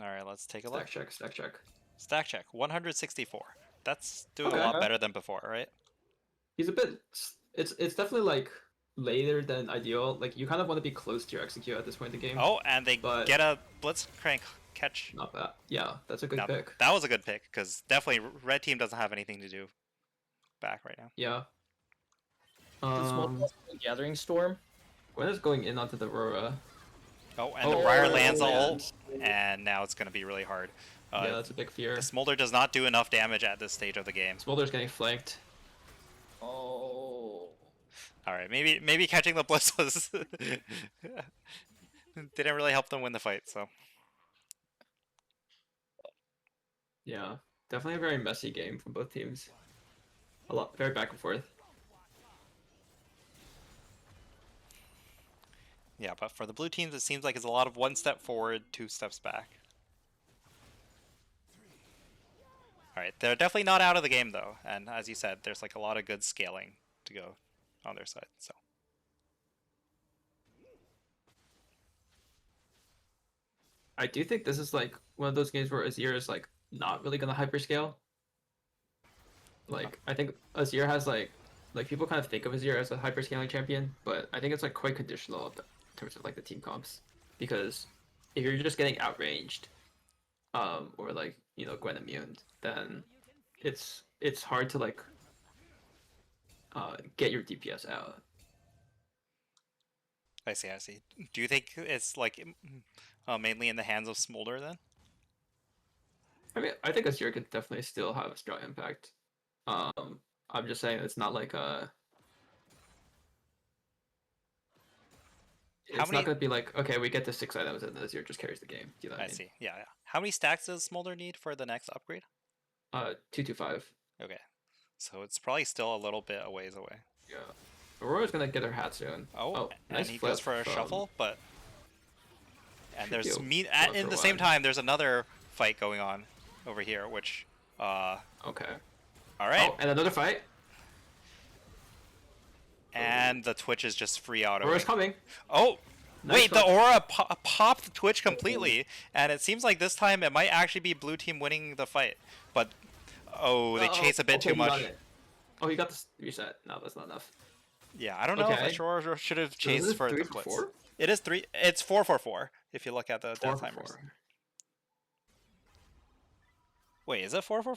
All right, let's take a look. Stack check. Stack check 164. That's doing Okay. a lot better than before, right? He's a bit. It's definitely like later than ideal. Like you kind of want to be close to your execute at this point in the game. Oh, and they but get a Blitzcrank catch. not bad. Yeah, that's a good Now, pick. that was a good pick because definitely red team doesn't have anything to do back right now. Yeah. Does Smolder have a Gathering Storm? Gwen is going in onto the Aurora. Oh, and the Oh, Briar oh, lands the land. ult, and now it's going to be really hard. Yeah, that's a big fear. The Smolder does not do enough damage at this stage of the game. Smolder's getting flanked. Oh. All right, maybe catching the Blitz was didn't really help them win the fight. So Yeah, definitely a very messy game from both teams. A lot, very back and forth. yeah, but for the blue teams, it seems like it's a lot of 1 step forward, 2 steps back. All right, they're definitely not out of the game though, and as you said, there's like a lot of good scaling to go on their side. So I do think this is like one of those games where Azir is like not really gonna hyperscale. Like I think Azir has like people kind of think of Azir as a hyperscaling champion, but I think it's like quite conditional in terms of like the team comps, because if you're just getting outranged, or like Gwen immune, then it's hard to like get your DPS out. I see. Do you think it's like mainly in the hands of Smolder then? I mean, I think Azir could definitely still have a strong impact. I'm just saying it's not like it's not gonna be like, okay, we get to 6 items and Azir just carries the game. Do you know what I mean? see. Yeah. How many stacks does Smolder need for the next upgrade? 225. Okay, so it's probably still a little bit a ways away. Yeah. Aurora's gonna get her hat soon. Oh, and nice he flip goes for a from- shuffle, but and Should there's deal me one in for the same one. time. There's another fight going on over here, which Okay. all right, Oh, and another fight. and the Twitch is just free auto. Aurora's coming. Oh, Nice wait, the fight. aura popped the Twitch completely, and it seems like this time it might actually be blue team winning the fight. But oh, they chase a bit Okay, too he got much. it. Oh, he got the reset. No, that's not enough. Yeah, I don't know Okay. if Ashura should have So chased is it for 3 the for Blitz. 4? It is 3. It's 4 if you look at the 4 death for timers. 4. Wait, is it 4? I Wait,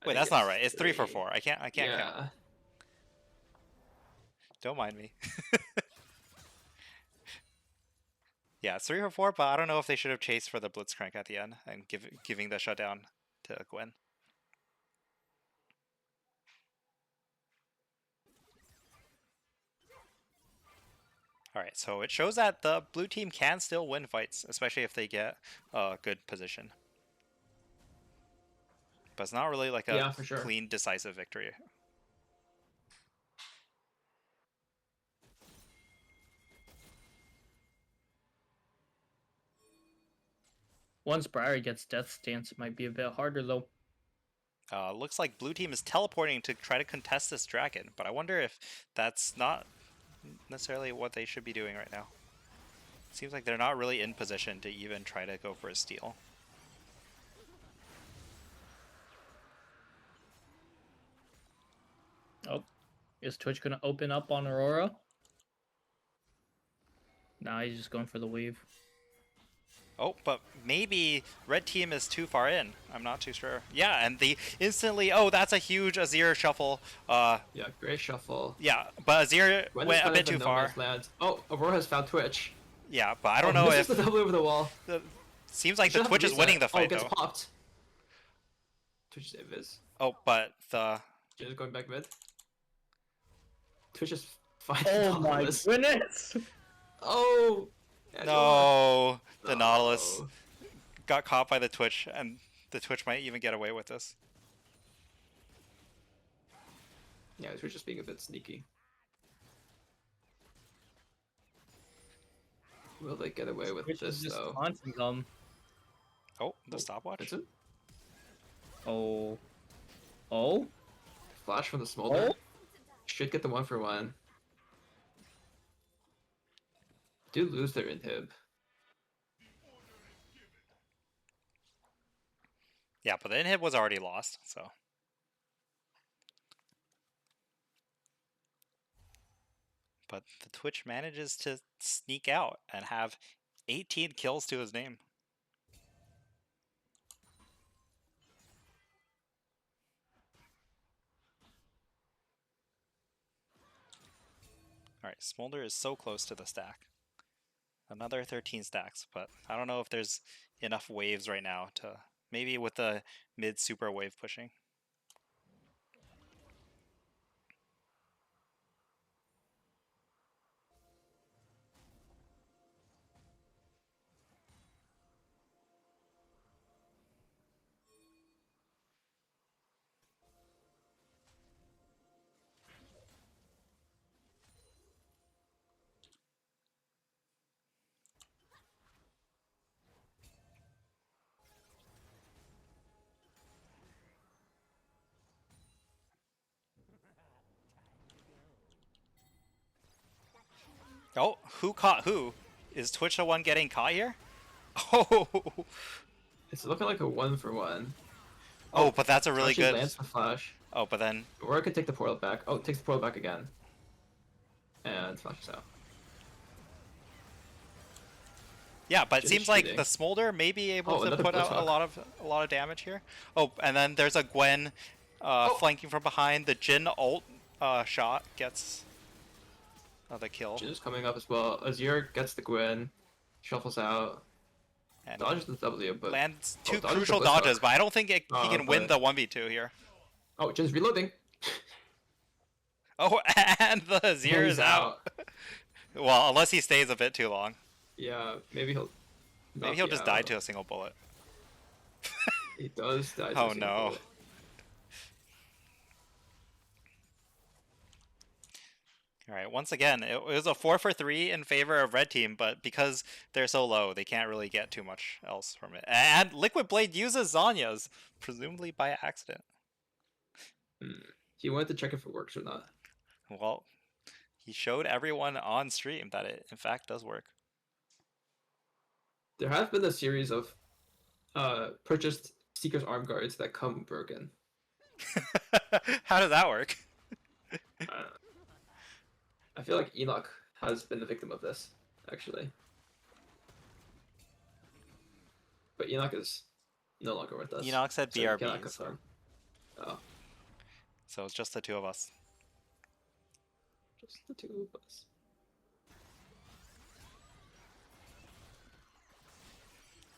think that's not right. It's 3 for 3. 4. I can't count. Yeah. Don't mind me. Yeah, it's 3 for 4, but I don't know if they should have chased for the Blitzcrank at the end and giving the shutdown to Gwen. Alright, so it shows that the blue team can still win fights, especially if they get a good position. But it's not really like a Yeah, for sure. clean, decisive victory. Once Briar gets Death Stance, it might be a bit harder though. Looks like blue team is teleporting to try to contest this dragon, but I wonder if that's not necessarily what they should be doing right now. Seems like they're not really in position to even try to go for a steal. Oh, is Twitch gonna open up on Aurora? Nah, he's just going for the wave. Oh, but maybe red team is too far in. I'm not too sure. Yeah, and the instantly, oh, that's a huge Azir shuffle. Yeah, great shuffle. Yeah, but Azir Gwen went is a kind bit of in too no far. man's land. Oh, Aurora has found Twitch. Yeah, but I don't know if This is the double over the wall. seems like Should the have Twitch is reset. winning the Oh, fight it gets though. popped. Twitch save is. Oh, but the Jin is going back mid. Twitch is fighting. Oh my Nautilus. goodness! Oh. Yeah, no, the No. Nautilus got caught by the Twitch, and the Twitch might even get away with this. Yeah, Twitch just being a bit sneaky. Will they get away with Twitch this is just though? taunting them. Oh, the stopwatch. That's it. Oh. Oh? Flash from the smolder. Oh? Should get the 1-for-1. do lose their inhib. Yeah, but the inhib was already lost, so. But the Twitch manages to sneak out and have 18 kills to his name. Alright, Smolder is so close to the stack. Another 13 stacks, but I don't know if there's enough waves right now to... Maybe with the mid super wave pushing. Oh, who caught who? Is Twitch the one getting caught here? Oh! It's looking like a 1-for-1. Oh, but that's a really Actually good... lands the flash. Oh, but then... Or it could take the portal back. Oh, it takes the portal back again. And flashes out. Yeah, but it Just seems like shooting. the Smolder may be able to another put out Blitzhawk. a lot of damage here. Oh, and then there's a Gwen flanking from behind. The Jin ult shot gets the kill. Jin is coming up as well. Azir gets the Gwen, shuffles out, And dodges the W, but lands oh, two dodges the crucial Blitzhawk. dodges, but I don't think he can win the but- 1v2 here. Oh, Jin's reloading. Oh, and the Azir He's is out. Well, unless he stays a bit too long. Yeah, maybe he'll. Maybe he'll just die to a single bullet. He does die. To Oh a single no. bullet. Alright, once again, it was a 4-for-3 in favor of red team, but because they're so low, they can't really get too much else from it. And Liquid Blade uses Zanya's, presumably by accident. He wanted to check if it works or not. Well, he showed everyone on stream that it in fact does work. There have been a series of purchased Seeker's arm guards that come broken. How does that work? I feel like Enoch has been the victim of this, actually. But Enoch is no longer with us. Enoch said so we BRB, cannot so- confirm. Oh, So it's just the two of us. just the two of us.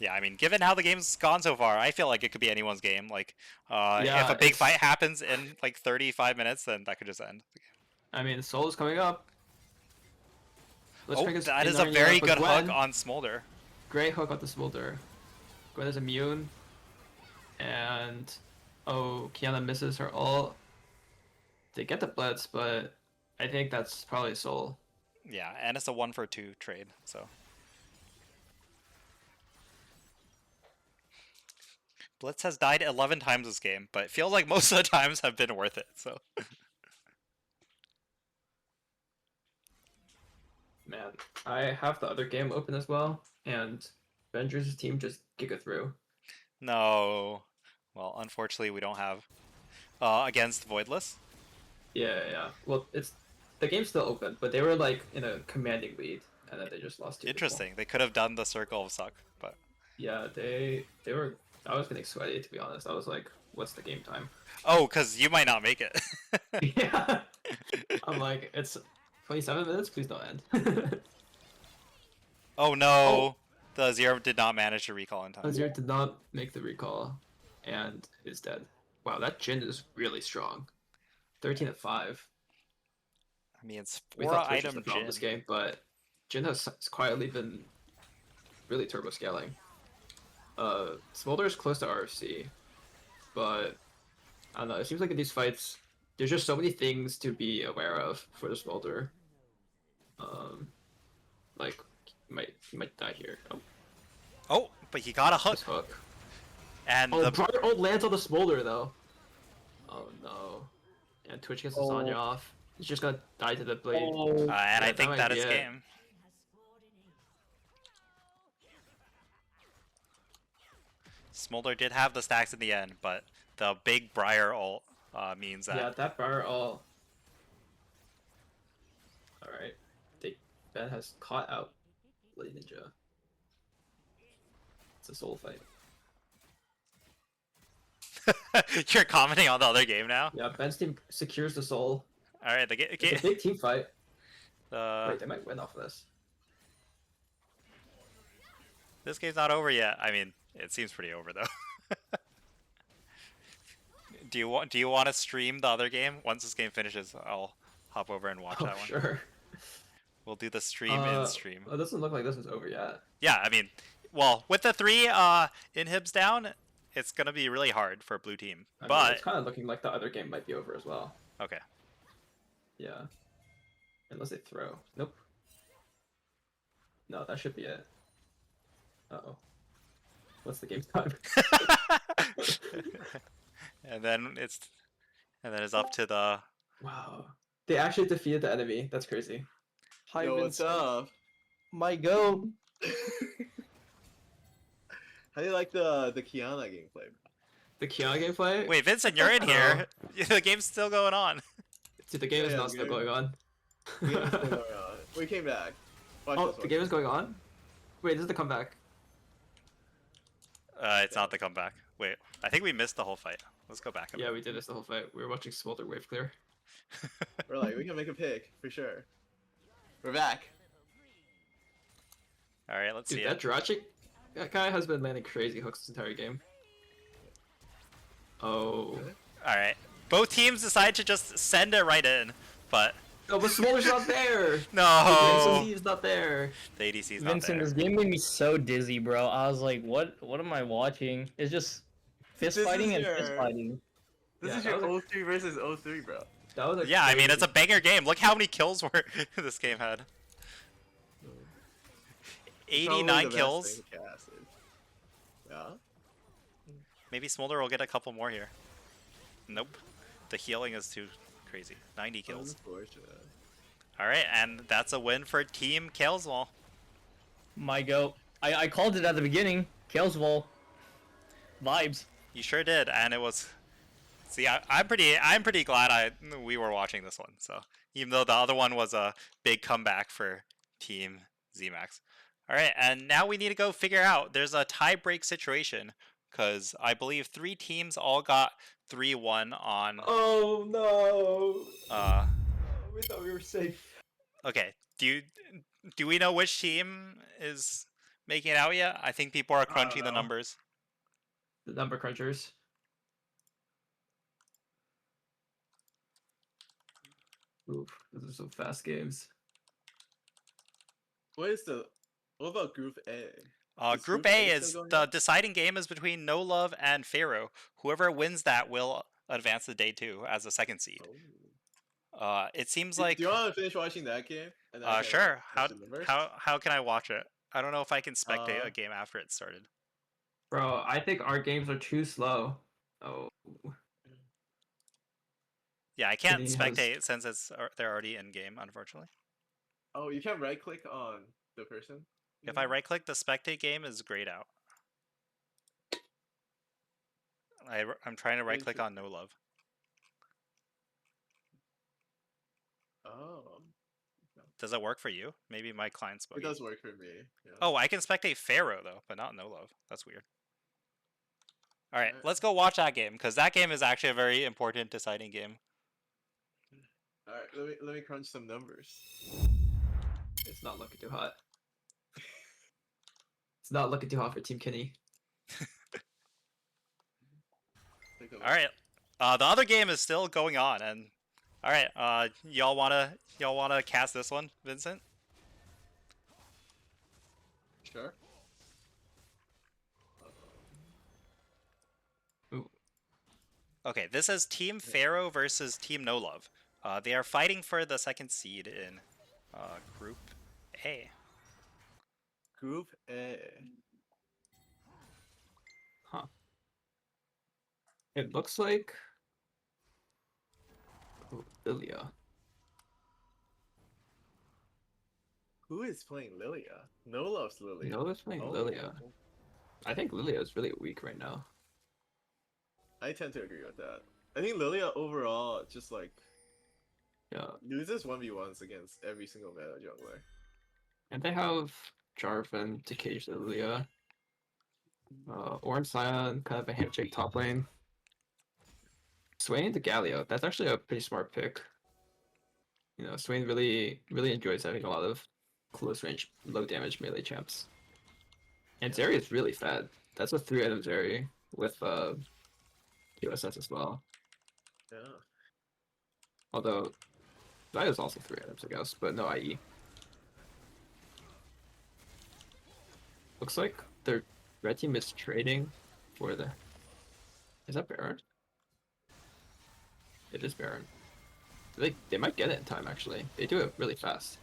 Yeah, I mean, given how the game's gone so far, I feel like it could be anyone's game. Like, Yeah, if a big it's- fight happens in like 35 minutes, then that could just end. I mean, Soul is coming up. Let's Oh, check his that is a in-lane very up with good hook Gwen. on Smolder. Great hook on the Smolder. Gwen is immune. And oh, Kiana misses her ult. They get the blitz, but I think that's probably Soul. Yeah, and it's a 1-for-2 trade, so. Blitz has died 11 times this game, but it feels like most of the times have been worth it, so. Man, I have the other game open as well, and Avengers' team just giga through. No. Well, unfortunately, we don't have against Voidliss. Yeah. Well, the game's still open, but they were like in a commanding lead, and then they just lost 2 people. Interesting. They could have done the Circle of Suck, but Yeah, they were. I was getting sweaty, to be honest. I was like, "What's the game time?" oh, because you might not make it. Yeah. I'm like, it's 27 minutes. Please don't end. Oh no, the Zero did not manage to recall in time. Azir did not make the recall, and is dead. Wow, that Jin is really strong. 13 at 5. I mean, it's We 4 thought Twitch was item the problem Jin. this game, but Jin has quietly been really turbo scaling. Smolder is close to RFC, but I don't know. It seems like in these fights, there's just so many things to be aware of for the Smolder. Like he might die here. Oh, Oh, but he got a hook. this hook. And Oh, the Briar ult lands on the Smolder though. Oh no. And Twitch gets the Sonya off. He's just gonna die to the blade. and I that think might that be is it. game. Smolder did have the stacks in the end, but the big Briar ult means that. Yeah, that bar all. Alright. Ben has caught out Lady Ninja. It's a soul fight. You're commenting on the other game now? Yeah, Ben's team secures the soul. Alright, the It's a big team fight. the Wait, they might win off of this. this game's not over yet. I mean, it seems pretty over though. Do you want to stream the other game? Once this game finishes, I'll hop over and watch that one. Sure. We'll do the stream in stream. It doesn't look like this is over yet. Yeah, I mean, well, with the 3 inhibs down, it's gonna be really hard for blue team. I mean, But it's kind of looking like the other game might be over as well. okay. Yeah. Unless they throw. Nope. No, that should be it. Uh-oh. What's the game time? and then it's up to the. Wow. They actually defeated the enemy. That's crazy. Hi, Yo, what's Vincent. up? My go. How do you like the Kiana gameplay? The Kiana gameplay? Wait, Vincent, you're in here. The game's still going on. Dude, the game is Yeah, not still dude. going on. The game is still going on. We came back. Watch Oh, this the one. game is going on? Wait, this is the comeback. It's not the comeback. Wait, I think we missed the whole fight. Let's go back a Yeah, bit. we did this the whole fight. We were watching Smolder wave clear. We're like, we can make a pick for sure. We're back. All right, let's Dude, see that it. Jirachi guy has been landing crazy hooks this entire game. Oh. All right, both teams decide to just send it right in, but No, but Smolder's not there! no, He's not there. the ADC's not Vincent, there. this game made me so dizzy, bro. I was like, what am I watching? It's just fist This fighting is and your- fist fighting. This Yeah, is that your was 03 versus 03, bro. That was a Yeah, I mean, it's a crazy- banger game. Look how many kills were this game had. Probably 89 the best kills. thing casted. Yeah. Maybe Smolder will get a couple more here. Nope. The healing is too crazy. 90 kills. Unfortunate. Alright, and that's a win for Team Kalesvol. My go. I called it at the beginning. Kalesvol. Vibes. You sure did, and it was. See, I'm pretty glad we were watching this one. So even though the other one was a big comeback for Team Xemacs. All right, and now we need to go figure out. There's a tie break situation because I believe 3 teams all got 3-1 on. Oh no! We thought we were safe. Okay, do we know which team is making it out yet? I think people are crunching the know. numbers. The number crunchers. Oof, those are some fast games. What about Group A? Is Group Group A A is still going the on? deciding game is between No Love and Feiro. Whoever wins that will advance to day 2 as a second seed. It seems like. Do you want to finish watching that game? And then I can Sure. watch the numbers? How can I watch it? I don't know if I can spectate Uh, a game after it started. Bro, I think our games are too slow. Oh. Yeah, I can't Kiny has- spectate since they're already in game, unfortunately. Oh, you can right click on the person. If I right click, the spectate game is grayed out. I'm trying to right click on No Love. Oh, Does it work for you? Maybe my client's it buggy. does work for me. Yeah. Oh, I can spectate Pharaoh though, but not No Love. That's weird. All right, Alright. let's go watch that game because that game is actually a very important deciding game. All right, let me crunch some numbers. It's not looking too hot. It's not looking too hot for Team Kiny. Take a look. All right, the other game is still going on, and all right, y'all wanna cast this one, Vincent? Sure. Ooh. Okay, this is Team Pharaoh versus Team No Love. They are fighting for the second seed in Group A. Group A. Huh. It looks like Lilia. Who is playing Lilia? No loves Lilia. No, it's playing Oh. Lilia. I think Lilia is really weak right now. I tend to agree with that. I think Lilia overall just like loses 1v1s against every single meta jungler. And they have Jarvan to cage the Lilia. Orange Scion, kind of a handshake top lane. Swain to Galio. That's actually a pretty smart pick. You know, Swain really enjoys having a lot of close range, low damage melee champs. And Zeri is really fed. That's a 3-item Zeri with QSS as well. Yeah. Although that is also 3 items, I guess, but no IE. Looks like their red team is trading for the. Is that Baron? It is Baron. They might get it in time, actually. They do it really fast.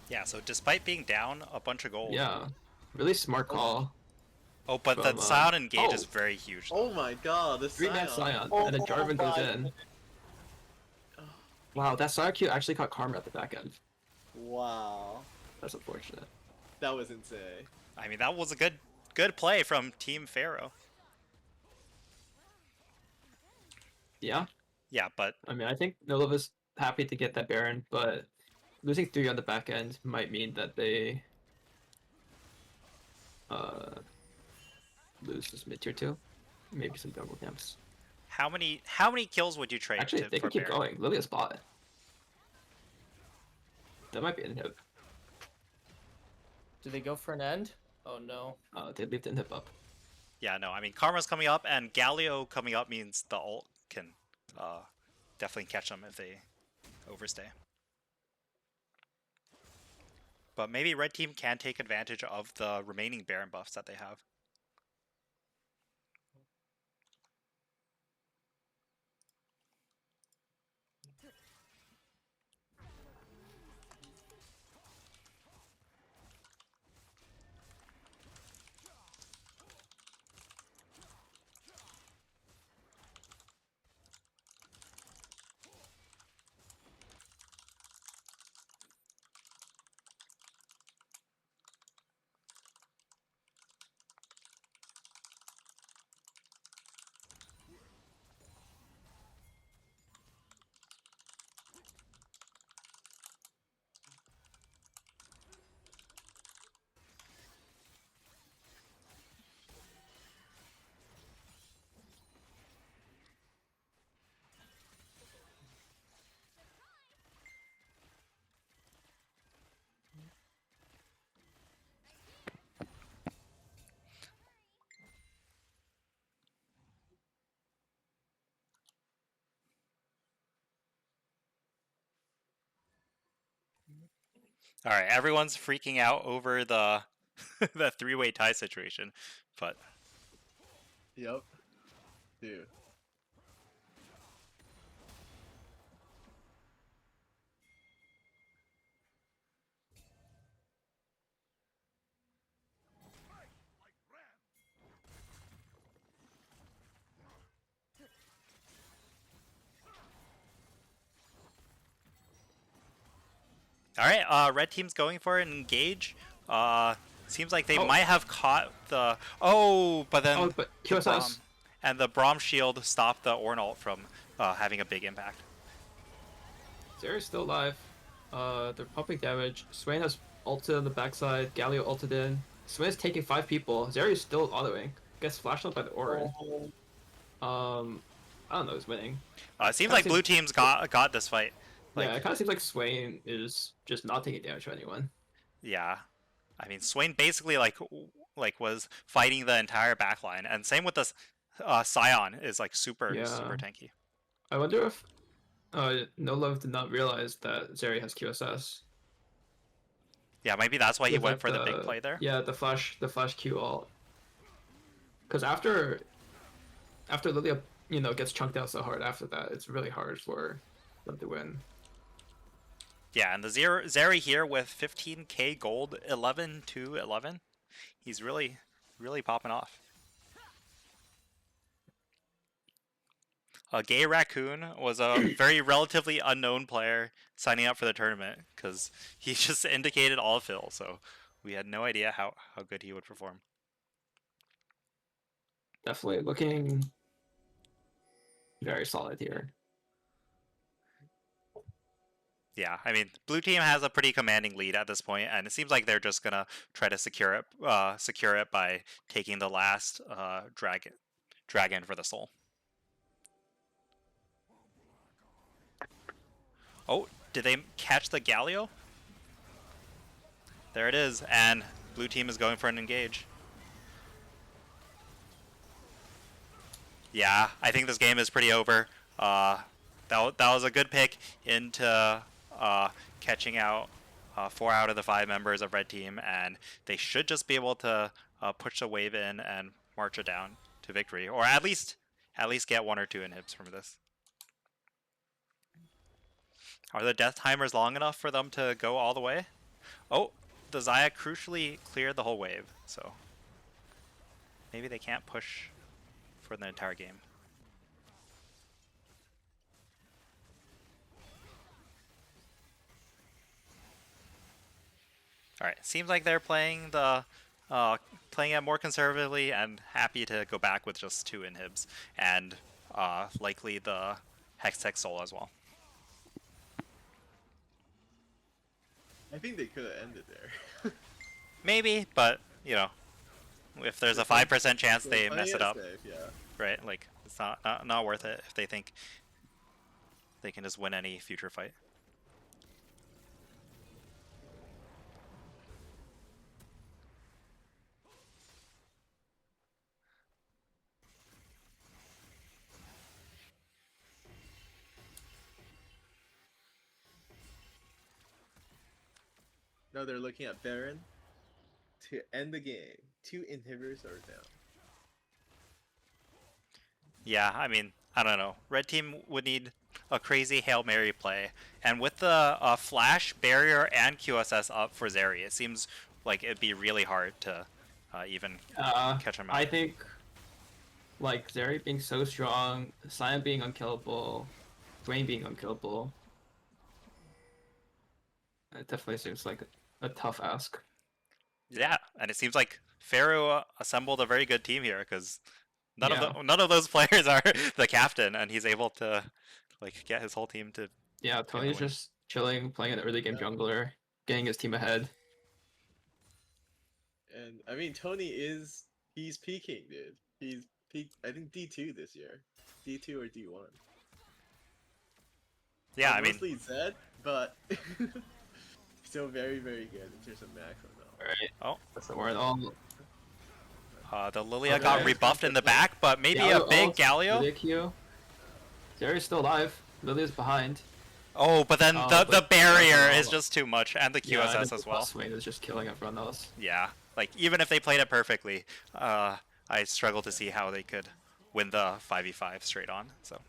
Yeah, so despite being down a bunch of gold. Yeah, really smart call. Oh, but the Scion engage is very huge. Oh my god, the 3-man Scion, Oh, and then Jarvan goes my. in. Wow, that Scion Q actually caught Karma at the back end. Wow. That's unfortunate. That was insane. I mean, that was a good play from Team Feiro. Yeah? Yeah, but... I mean, I think Nova's happy to get that Baron, but losing 3 on the back end might mean that they lose this mid tier 2. Maybe some jungle camps. How many kills would you trade? Actually, they for can keep Baron? going. Lilia's bot. That might be an inhib. Do they go for an end? Oh no. They leave the inhib up. Yeah, no, I mean, Karma's coming up, and Galio coming up means the ult can definitely catch them if they overstay. But maybe Red Team can take advantage of the remaining Baron buffs that they have. All right, everyone's freaking out over the the three-way tie situation, but Yep. Dude. all right, Red Team's going for an engage. Seems like they might have caught the but then but the QSS. Braum, and the Braum shield stopped the Ornalt from having a big impact. Zeri's still alive. They're pumping damage. Swain has ulted on the backside. Galio ulted in. Swain is taking 5 people. Zeri is still autoing. Gets flashed up by the Orin. I don't know who's winning. It seems like blue team's got this fight. Like, yeah, it kind of seems like Swain is just not taking damage from anyone. Yeah, I mean Swain basically like was fighting the entire backline, and same with the Scion is like super tanky. I wonder if No Love did not realize that Zeri has QSS. Yeah, maybe that's why he went for the big play there. Yeah, the flash Q ult. Because after Lilia, gets chunked out so hard after that, it's really hard for them to win. Yeah, and the Zeri here with 15k gold, 11-11. He's really popping off. Gay Raccoon was a very relatively unknown player signing up for the tournament because he just indicated all fill. So We had no idea how good he would perform. Definitely looking very solid here. Yeah, I mean, blue team has a pretty commanding lead at this point, and it seems like they're just gonna try to secure it by taking the last dragon for the soul. Oh, did they catch the Galio? There it is, and blue team is going for an engage. Yeah, I think this game is pretty over. That was a good pick into catching out 4 out of the 5 members of red team, and they should just be able to push the wave in and march it down to victory, or at least get 1 or 2 inhibs from this. Are the death timers long enough for them to go all the way? Oh, the Xayah crucially cleared the whole wave, so maybe they can't push for the entire game. All right, seems like they're playing it more conservatively and happy to go back with just 2 inhibs and likely the Hextech Soul as well. I think they could have ended there. Maybe, but you know, if there's a 5% chance they mess it up, yeah. right? Like it's not worth it if they think they can just win any future fight. Now they're looking at Baron to end the game. 2 inhibitors are down. Yeah, I mean, I don't know. Red team would need a crazy Hail Mary play, and with the Flash, Barrier, and QSS up for Zeri, it seems like it'd be really hard to even catch him out. I think, like, Zeri being so strong, Sion being unkillable, Brain being unkillable, it definitely seems like a tough ask. Yeah, and it seems like Feiro assembled a very good team here because none of those players are the captain, and he's able to like get his whole team to. Yeah, Tony's just chilling, playing an early game jungler, getting his team ahead. And I mean, he's peaking, dude. He's peaked, I think D2 this year, D2 or D1. Yeah, I mean, mostly Zed, but still very, very good in terms of macro though. Alright. Oh, that's the word. The Lilia got rebuffed in the back, but maybe a big Galio. Zeri's still alive. Lilia's behind. Oh, but then the barrier is just too much, and the QSS as well. Swing is just killing everyone else. Yeah, like even if they played it perfectly, I struggle to see how they could win the 5v5 straight on. So,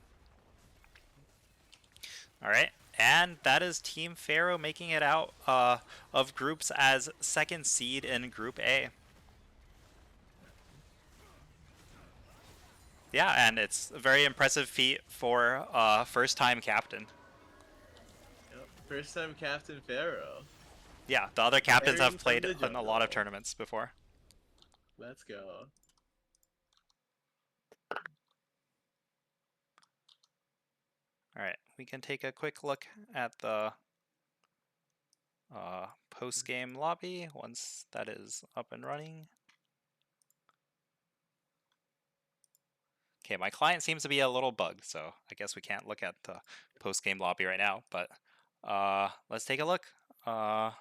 all right, and that is Team Feiro making it out of groups as 2nd seed in Group A. Yeah, and it's a very impressive feat for first-time captain. Yep. First-time captain Feiro. Yeah, the other captains have played in a lot of tournaments before. Let's go. All right, we can take a quick look at the post-game lobby once that is up and running. Okay, my client seems to be a little bugged, so I guess we can't look at the post-game lobby right now, but let's take a look. All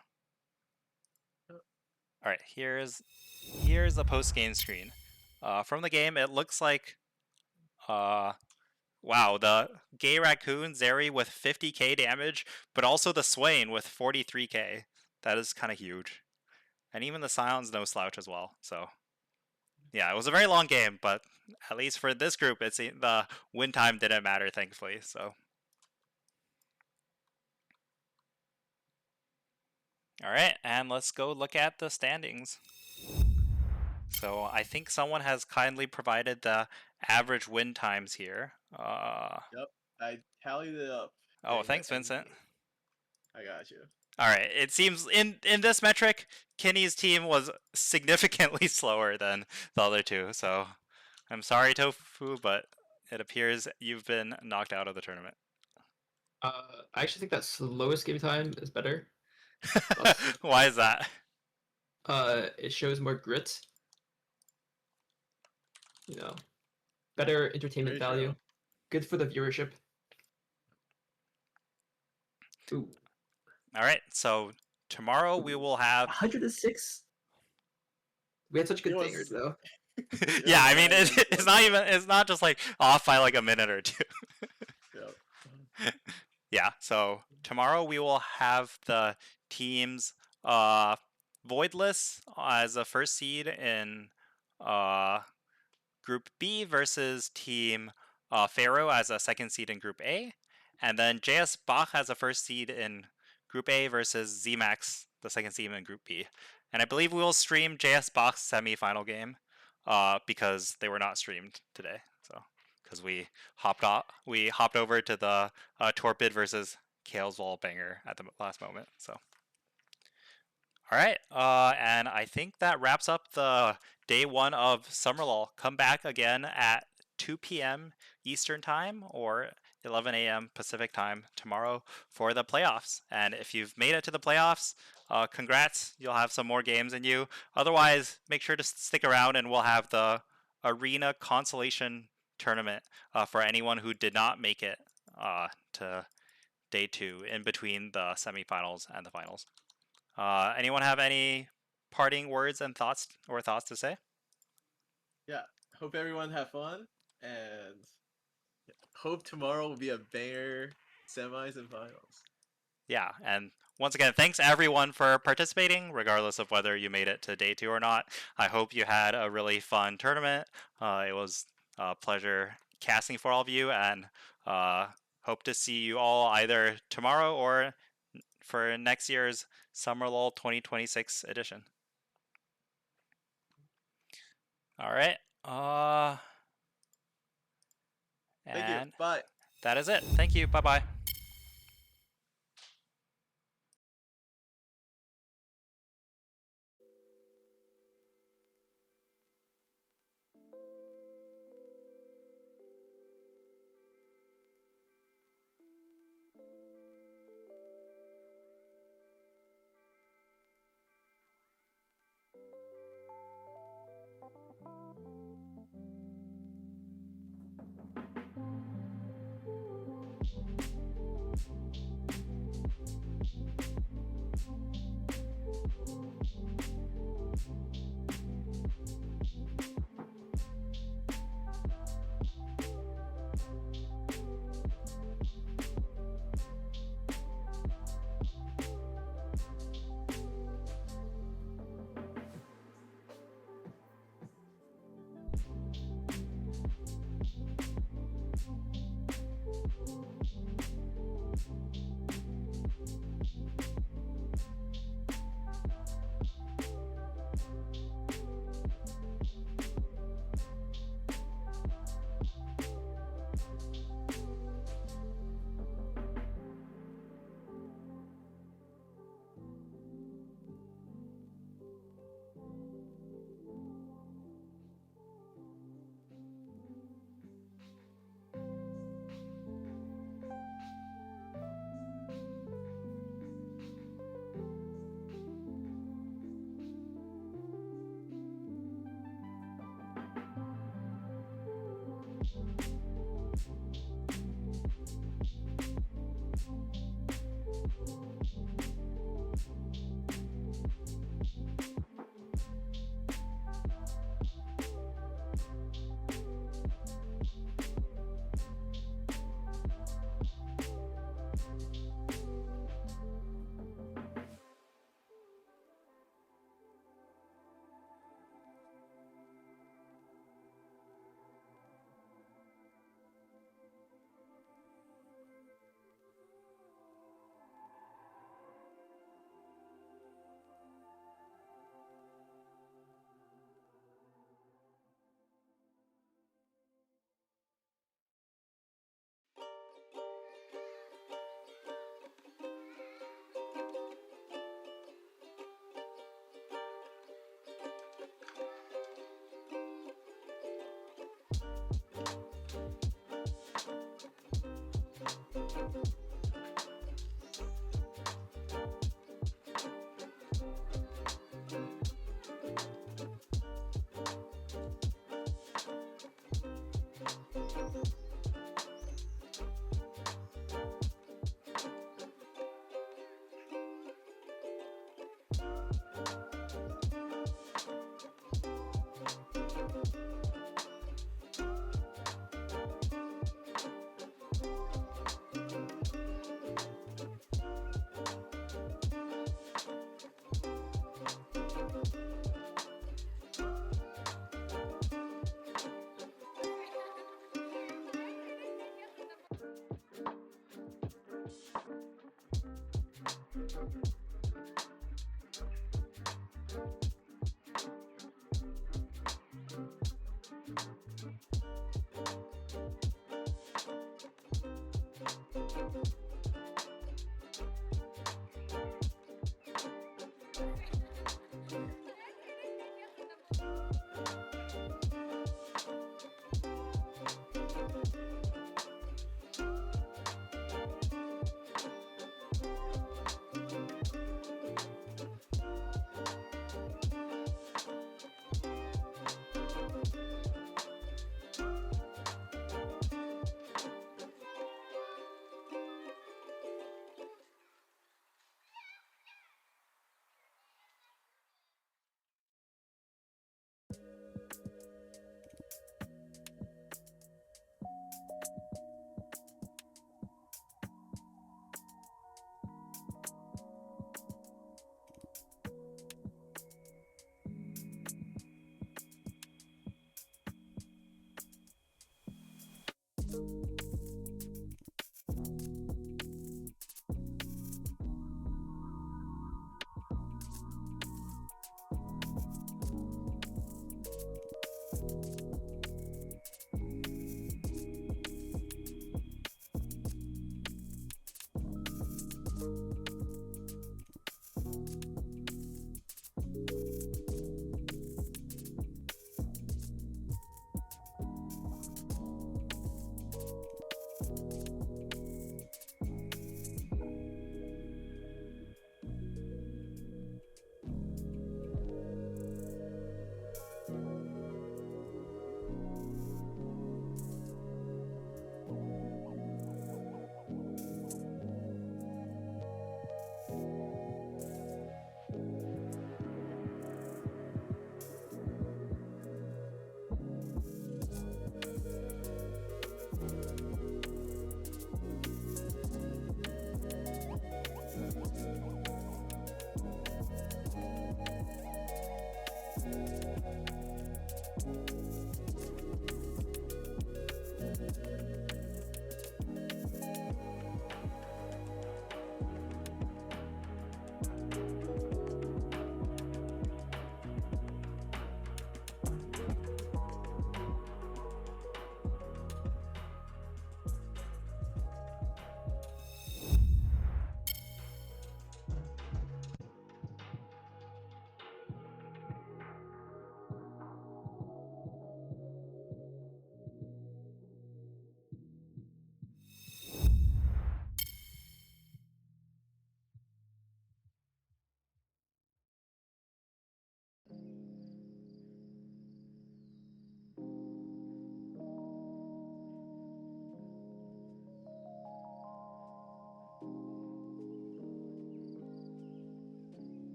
right, here's the post-game screen. From the game, it looks like, wow, the Gay Raccoon Zeri with 50k damage, but also the Swain with 43k. That is kind of huge. And even the Scion's no slouch as well, so... Yeah, it was a very long game, but at least for this group, the win time didn't matter, thankfully. So, all right, and let's go look at the standings. So I think someone has kindly provided the average win times here. Yep, I tallied it up. Oh, thanks, Vincent. I got you. All right. It seems in this metric, Kiny's team was significantly slower than the other two. So I'm sorry, Tofu, but it appears you've been knocked out of the tournament. I actually think that slowest game time is better. Plus, Why is that? it shows more grit. You know, better entertainment Very value. true. Good for the viewership. Ooh, All right. So tomorrow we will have. 106. We had such good It was- bangers though. Yeah, I mean Yeah, it's not even. It's not just like off by like a minute or two. Yep. Yeah. So tomorrow we will have the teams Voidliss as a first seed in Group B versus Team Feiro as a second seed in Group A, and then JS Bach as a first seed in Group A versus Xemacs, the second seed in Group B. And I believe we will stream JS Bach's semi-final game because they were not streamed today. So because we hopped over to the Torpid versus Kalesvol banger at the last moment. So. All right, and I think that wraps up the day one of Summer Lull. Come back again at 2 p.m. Eastern Time or 11 a.m. Pacific Time tomorrow for the playoffs. And if you've made it to the playoffs, congrats, you'll have some more games in you. Otherwise, make sure to stick around and we'll have the Arena Consolation Tournament for anyone who did not make it to day two in between the semifinals and the finals. Anyone have any parting words and thoughts to say? Yeah. Hope everyone have fun, and hope tomorrow will be a banger semis and finals. Yeah, and once again, thanks everyone for participating, regardless of whether you made it to day two or not. I hope you had a really fun tournament. It was a pleasure casting for all of you, and hope to see you all either tomorrow or for next year's Summer Lull 2026 edition. All right. Thank you. And Bye. that is it. Thank you. Bye bye.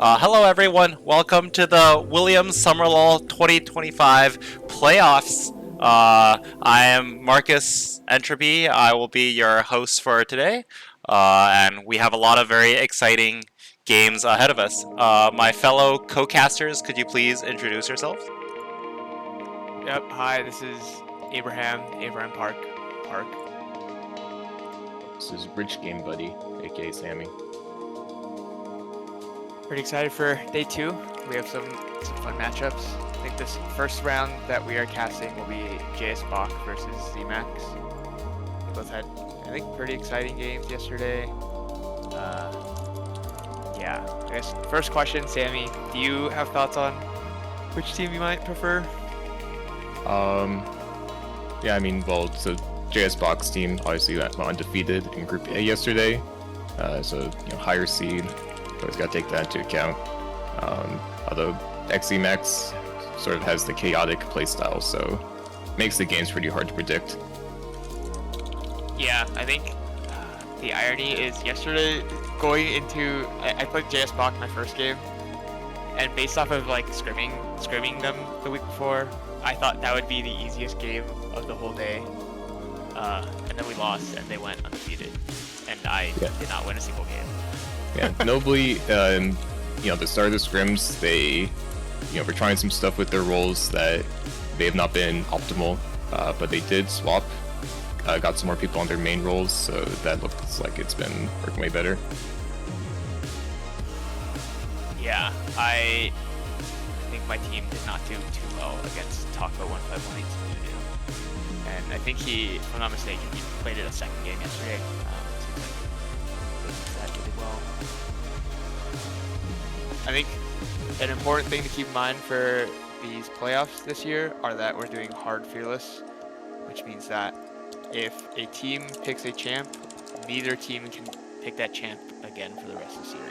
Hello, everyone. Welcome to the Williams Summer LoL 2025 playoffs. I am Marcus Entropy. I will be your host for today, and we have a lot of very exciting games ahead of us. My fellow co-casters, could you please introduce yourselves? Yep. Hi, this is Abraham Park. This is Rich Game Buddy, aka Sammy. Pretty excited for day 2. We have some fun matchups. I think this first round that we are casting will be Bach versus Xemacs. We both had, I think, pretty exciting games yesterday. Yeah. I guess first question, Sammy, do you have thoughts on which team you might prefer? Yeah, I mean, well, so Bach's team obviously went undefeated in Group A yesterday, so higher seed. Always got to take that into account. Although Xemacs sort of has the chaotic playstyle, so makes the games pretty hard to predict. Yeah, I think the irony is yesterday going into I played JS Bach my first game, and based off of like scrimming them the week before, I thought that would be the easiest game of the whole day. And then we lost, and they went undefeated, and I did not win a single game. Yeah, nobly, the start of the scrims, they, were trying some stuff with their roles that they have not been optimal, but they did swap, got some more people on their main roles, so that looks like it's been working way better. Yeah, I think my team did not do too well against Taco 1518. And I think if I'm not mistaken, he played it a second game yesterday. Seems like he did well. I think an important thing to keep in mind for these playoffs this year are that we're doing hard fearless, which means that if a team picks a champ, neither team can pick that champ again for the rest of the series.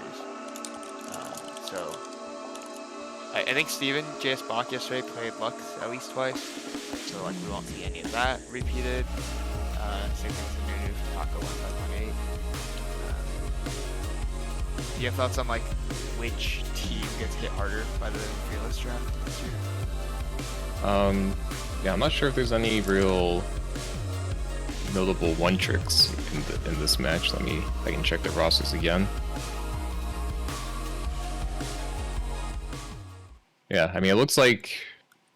So I think Steven, JS Bach yesterday played Lux at least twice, so like we won't see any of that repeated. Same thing to Nunu for Taco 1518. Do you have thoughts on like which team gets hit harder by the fearless draft this year? Yeah, I'm not sure if there's any real notable one tricks in this match. I can check the rosters again. Yeah, I mean, it looks like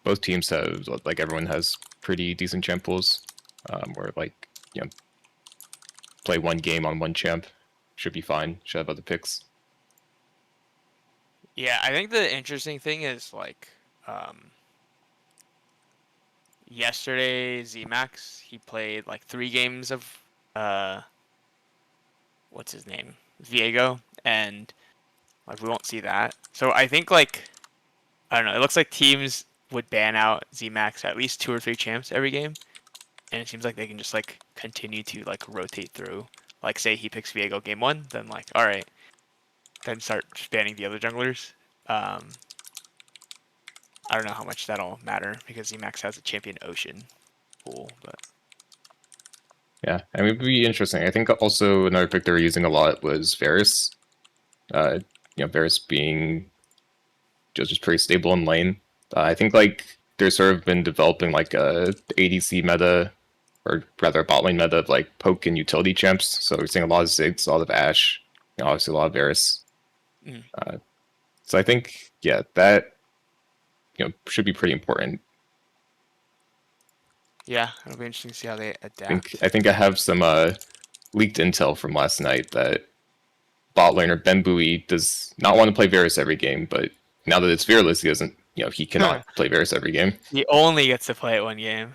both teams have, like, everyone has pretty decent champ pools, where, like, play one game on one champ. Should be fine. Should have other picks. Yeah, I think the interesting thing is, like, yesterday, Xemacs, he played, like, 3 games of, what's his name? Viego, and, like, we won't see that. So I think, like, I don't know, it looks like teams would ban out Xemacs at least 2 or 3 champs every game, and it seems like they can just, like, continue to, like, rotate through. Like, say he picks Viego game 1, then, like, alright, then start banning the other junglers. I don't know how much that'll matter, because Xemacs has a champion Ocean pool, but... Yeah, I mean, it'd be interesting. I think also another pick they were using a lot was Varus. Varus being just pretty stable in lane. I think like there's sort of been developing like a ADC meta, or rather a bot lane meta of like poke and utility champs. So we're seeing a lot of Ziggs, a lot of Ashe, obviously a lot of Varus. So I think that should be pretty important. Yeah, it'll be interesting to see how they adapt. I think I have some leaked intel from last night that bot laner Ben Bui does not want to play Varus every game, but now that it's fearless, he doesn't. He cannot play Varus every game. He only gets to play it one game.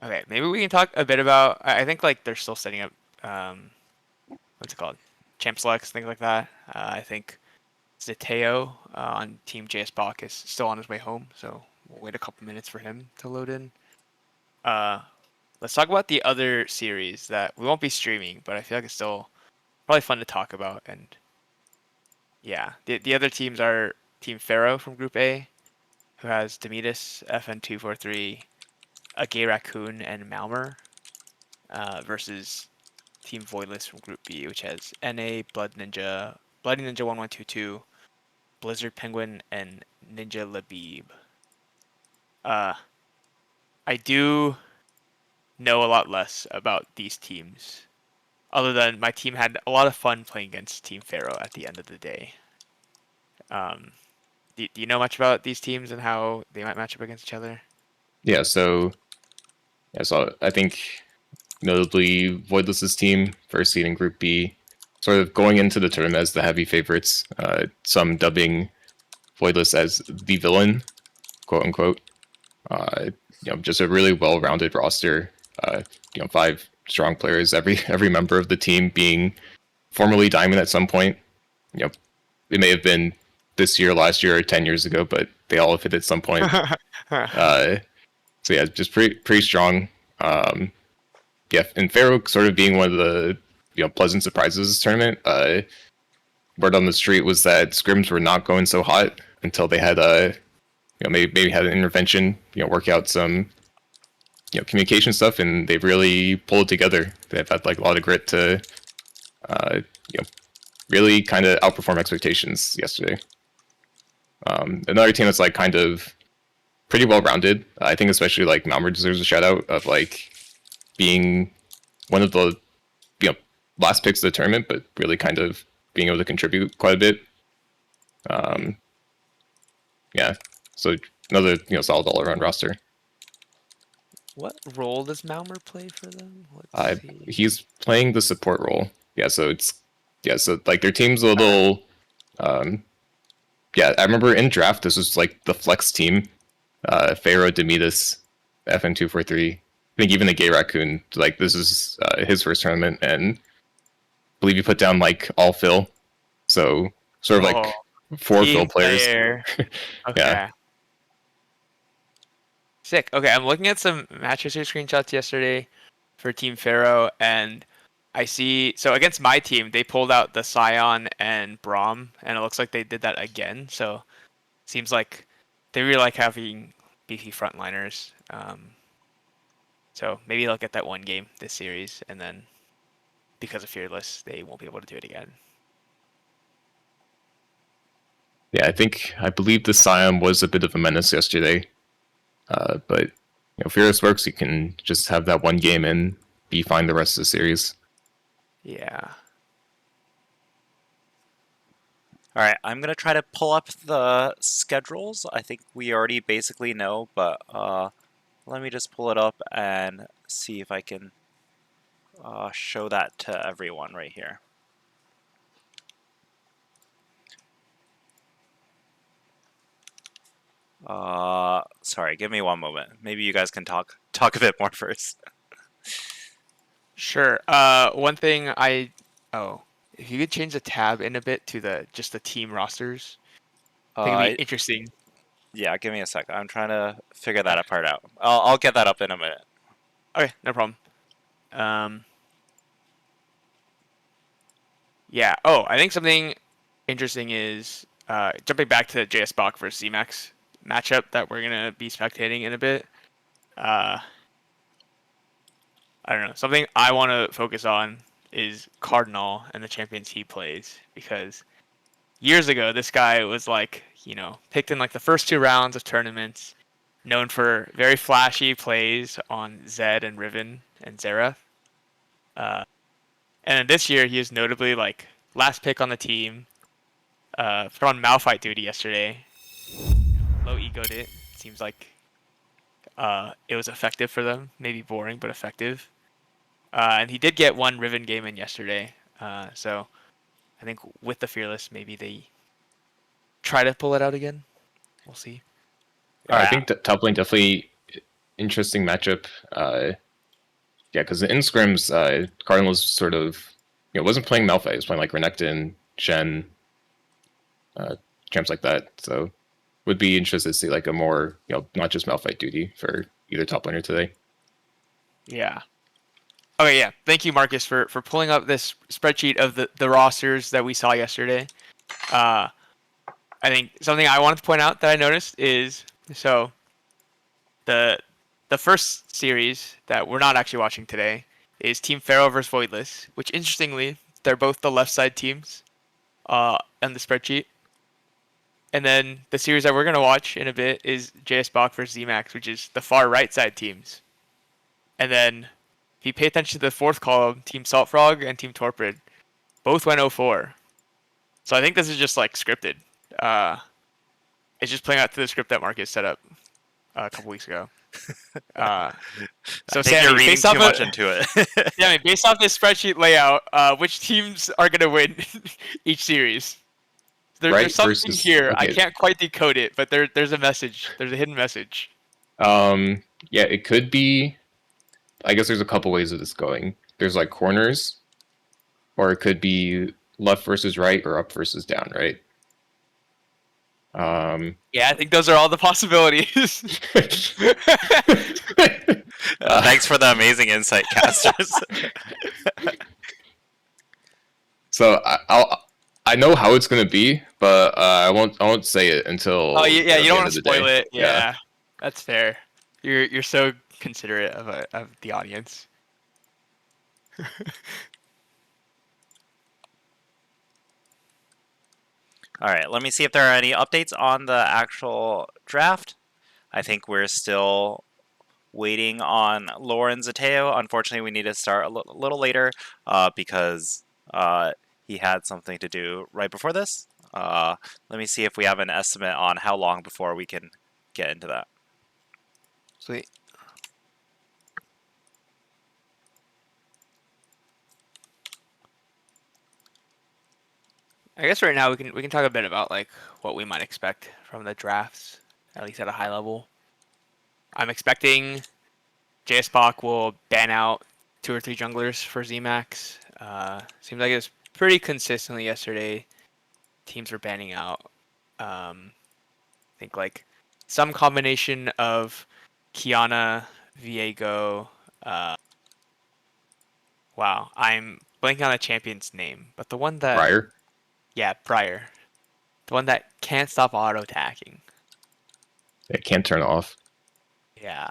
Okay, maybe we can talk a bit about. I think like they're still setting up. What's it called? Champ selects, things like that. I think Zeteo on Team JS Bach is still on his way home, so we'll wait a couple minutes for him to load in. Let's talk about the other series that we won't be streaming, but I feel like it's still probably fun to talk about. And yeah, the other teams are Team Feiro from Group A, who has Demetis, FN243, a Gay Raccoon, and Malmer, versus Team Voidliss from Group B, which has NA, Bloody Ninja 1122, Blizzard Penguin, and Ninja Labib. I do know a lot less about these teams, other than my team had a lot of fun playing against Team Feiro at the end of the day. Do you know much about these teams and how they might match up against each other? Yeah, so I think notably Voidliss's team, first seed in Group B, sort of going into the tournament as the heavy favorites. Some dubbing Voidliss as the villain, quote unquote. Just a really well-rounded roster. 5 strong players, every member of the team being formerly Diamond at some point. It may have been this year, last year, or 10 years ago, but they all have hit at some point. So yeah, just pretty strong. And Feiro sort of being one of the pleasant surprises of this tournament. word on the street was that scrims were not going so hot until they had maybe had an intervention, work out some communication stuff, and they've really pulled together. They've had like a lot of grit to really kind of outperform expectations yesterday. Another team that's like kind of pretty well rounded. I think especially like Malmer deserves a shout out of like being one of the last picks of the tournament, but really kind of being able to contribute quite a bit. Yeah, so another solid all around roster. What role does Malmer play for them? Let's see. He's playing the support role. So like their team's a little. I remember in draft this was like the flex team. Feiro, Demetis, FN243. I think even the Gay Raccoon. Like this is his first tournament, and I believe he put down like all fill. So sort of like 4 fill players. Okay. Yeah. Sick. Okay, I'm looking at some match history screenshots yesterday for Team Feiro, and I see. So against my team, they pulled out the Scion and Braum, and it looks like they did that again. So seems like they really like having beefy frontliners. So maybe they'll get that one game this series, and then because of Fearless, they won't be able to do it again. Yeah, I believe the Scion was a bit of a menace yesterday. But if Fearless works, you can just have that one game and be fine the rest of the series. Yeah. All right, I'm gonna try to pull up the schedules. I think we already basically know, but let me just pull it up and see if I can show that to everyone right here. Sorry, give me one moment. Maybe you guys can talk a bit more first. Sure. One thing if you could change the tab in a bit to just the team rosters, I think it'd be interesting. Yeah, give me a sec. I'm trying to figure that part out. I'll get that up in a minute. Okay, no problem. Yeah. Oh, I think something interesting is jumping back to the JS Bach versus Xemacs matchup that we're gonna be spectating in a bit. I don't know. Something I want to focus on is Cardinal and the champions he plays, because years ago this guy was like, picked in like the first 2 rounds of tournaments, known for very flashy plays on Zed and Riven and Xerath. And then this year he is notably like last pick on the team, put on Malphite duty yesterday. Low egoed it. Seems like it was effective for them. Maybe boring, but effective. And he did get 1 Riven game in yesterday. So I think with the Fearless, maybe they try to pull it out again. We'll see. I think top lane definitely interesting matchup. Because in scrims, Cardinals sort of wasn't playing Malphite. He was playing like Renekton, Shen, champs like that. So would be interested to see like a more not just Malphite duty for either top laner today. Yeah. Okay, yeah. Thank you, Marcus, for pulling up this spreadsheet of the rosters that we saw yesterday. I think something I wanted to point out that I noticed is the first series that we're not actually watching today is Team Feiro versus Voidliss, which interestingly they're both the left side teams on the spreadsheet. And then the series that we're gonna watch in a bit is JS Bach versus Xemacs, which is the far right side teams. And then if you pay attention to the 4th column, Team Saltfrog and Team Torpid both went 0-4. So I think this is just like scripted. It's just playing out to the script that Marcus set up a couple weeks ago. So I think Sammy, you're reading too much into it. Yeah, I mean, based off this spreadsheet layout, which teams are gonna win each series? There's something here. Okay. I can't quite decode it, but there's a message. There's a hidden message. Yeah, it could be. I guess there's a couple ways of this going. There's like corners, or it could be left versus right or up versus down, right? Yeah, I think those are all the possibilities. Thanks for the amazing insight, casters. So I know how it's gonna be, but I won't say it until Oh yeah, you the don't end want of to the spoil day. it. Yeah, that's fair. You're so considerate of the audience. All right, let me see if there are any updates on the actual draft. I think we're still waiting on Lauren Zateo. Unfortunately, we need to start a little later because he had something to do right before this. Let me see if we have an estimate on how long before we can get into that. Sweet. I guess right now we can talk a bit about like what we might expect from the drafts, at least at a high level. I'm expecting JS Bach will ban out 2 or 3 junglers for Xemacs. Seems like it was pretty consistently yesterday. Teams were banning out. I think like some combination of Kiana, Viego. Wow, I'm blanking on the champion's name, but the one that Briar. yeah, Briar, the one that can't stop auto attacking. It can't turn off. Yeah.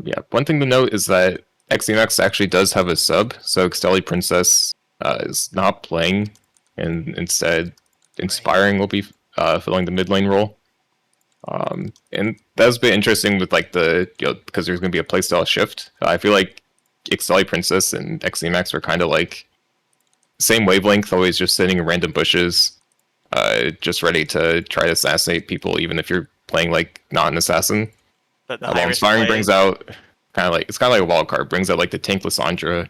Yeah, one thing to note is that Xemacs actually does have a sub, so Exteli Princess is not playing, and instead Inspiring will be filling the mid lane role. And that's been interesting with like because there's going to be a playstyle shift. I feel like Exteli Princess and Xemacs are kind of like same wavelength, always just sitting in random bushes, just ready to try to assassinate people, even if you're playing like not an assassin. The While high risk Inspiring play. brings out it's kind of like a wild card. Brings out like the tank Lissandra.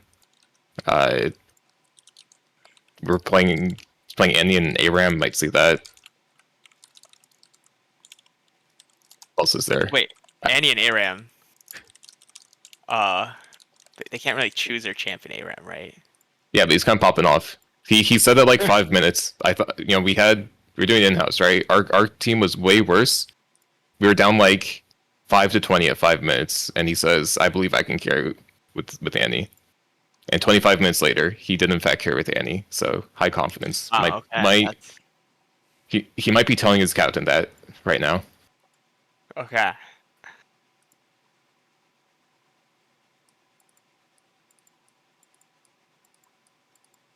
We're playing Annie and ARAM. Might see that. What else is there? Wait, Annie and ARAM. They can't really choose their champion ARAM, right? Yeah, but he's kind of popping off. He said that like 5 minutes. I thought we were doing in house, right? Our team was way worse. We were down like 5 to 20 at 5 minutes, and he says, "I believe I can carry with Annie." And 25 minutes later, he did in fact carry with Annie. So high confidence. Oh, okay. He might be telling his captain that right now. Okay.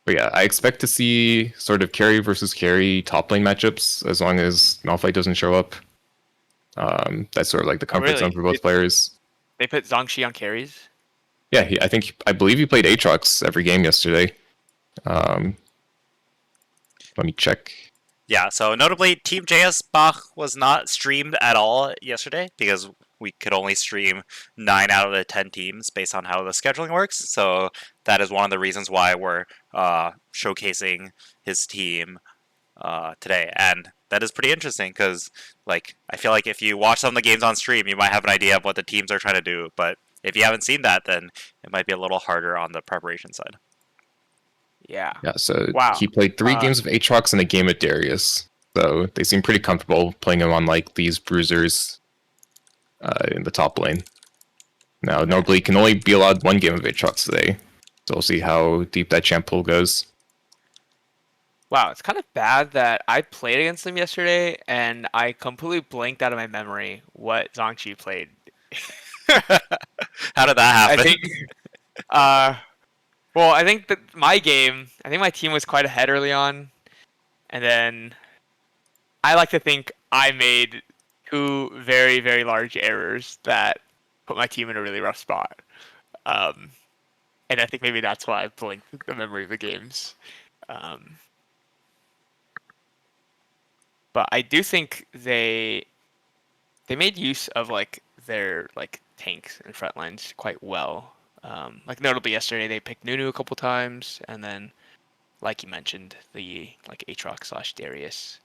But yeah, I expect to see sort of carry versus carry top lane matchups as long as Malphite doesn't show up. That's sort of like the comfort zone for both players. They put Zhongxi on carries? Yeah, I believe he played Aatrox every game yesterday. Let me check. Yeah, so notably, Team JS Bach was not streamed at all yesterday because we could only stream 9 out of the 10 teams based on how the scheduling works. So that is one of the reasons why we're showcasing his team today. And that is pretty interesting because, like, I feel like if you watch some of the games on stream, you might have an idea of what the teams are trying to do. But if you haven't seen that, then it might be a little harder on the preparation side. Yeah. Yeah, so wow. He played 3 games of Aatrox and a game at Darius. So they seem pretty comfortable playing him on like these bruisers in the top lane. Now, Norbly can only be allowed 1 game of Aatrox today. So we'll see how deep that champ pool goes. Wow, it's kind of bad that I played against them yesterday and I completely blanked out of my memory what Zhongxi played. How did that happen? I think, well, I think that my team was quite ahead early on, and then I like to think I made 2 very, very large errors that put my team in a really rough spot. And I think maybe that's why I blanked the memory of the games. But I do think they made use of like their like tanks and front lines quite well. Like notably yesterday, they picked Nunu a couple times, and then, like you mentioned, the like Aatrox / Darius.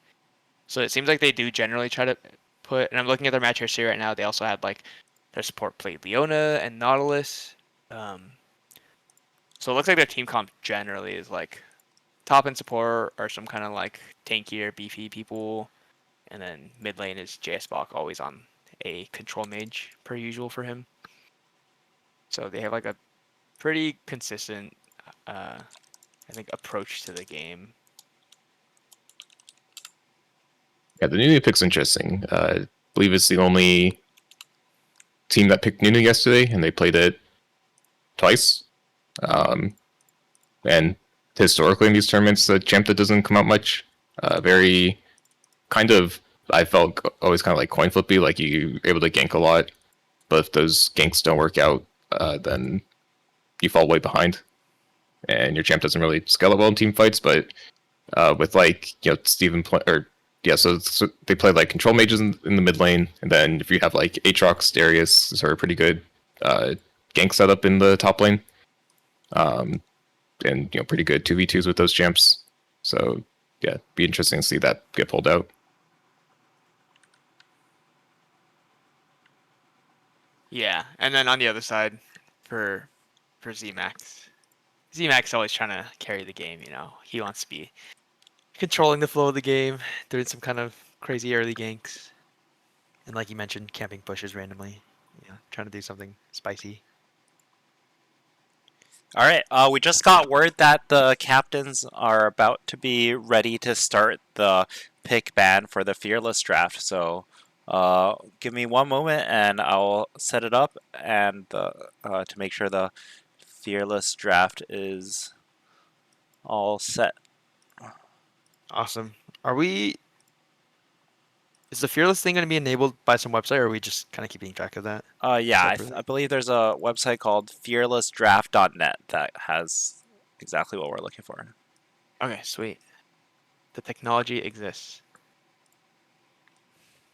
So it seems like they do generally try to put. And I'm looking at their match history right now. They also had like their support played Leona and Nautilus. So it looks like their team comp generally is like top end support or some kind of like tankier, beefy people, and then mid lane is JS Bach always on a control mage per usual for him. So they have like a pretty consistent I think, approach to the game. Yeah, the Nunu pick's interesting. I believe it's the only team that picked Nunu yesterday, and they played it twice. And historically in these tournaments, the champ that doesn't come out much. Very kind of, I felt always kind of like coin flippy, like you're able to gank a lot, but if those ganks don't work out, then you fall way behind, and your champ doesn't really scale up well in team fights. But with like Steven so they play like control mages in the mid lane, and then if you have like Aatrox, Darius, those are pretty good gank setup in the top lane. And pretty good 2v2s with those champs. So yeah, be interesting to see that get pulled out. Yeah, and then on the other side, for Xemacs, Xemacs always trying to carry the game. He wants to be controlling the flow of the game, doing some kind of crazy early ganks, and like you mentioned, camping bushes randomly. Trying to do something spicy. All right, we just got word that the captains are about to be ready to start the pick ban for the Fearless draft. So give me one moment and I'll set it up and to make sure the Fearless draft is all set. Awesome. Is the Fearless thing going to be enabled by some website, or are we just kind of keeping track of that? Yeah, I believe there's a website called fearlessdraft.net that has exactly what we're looking for. Okay, sweet. The technology exists.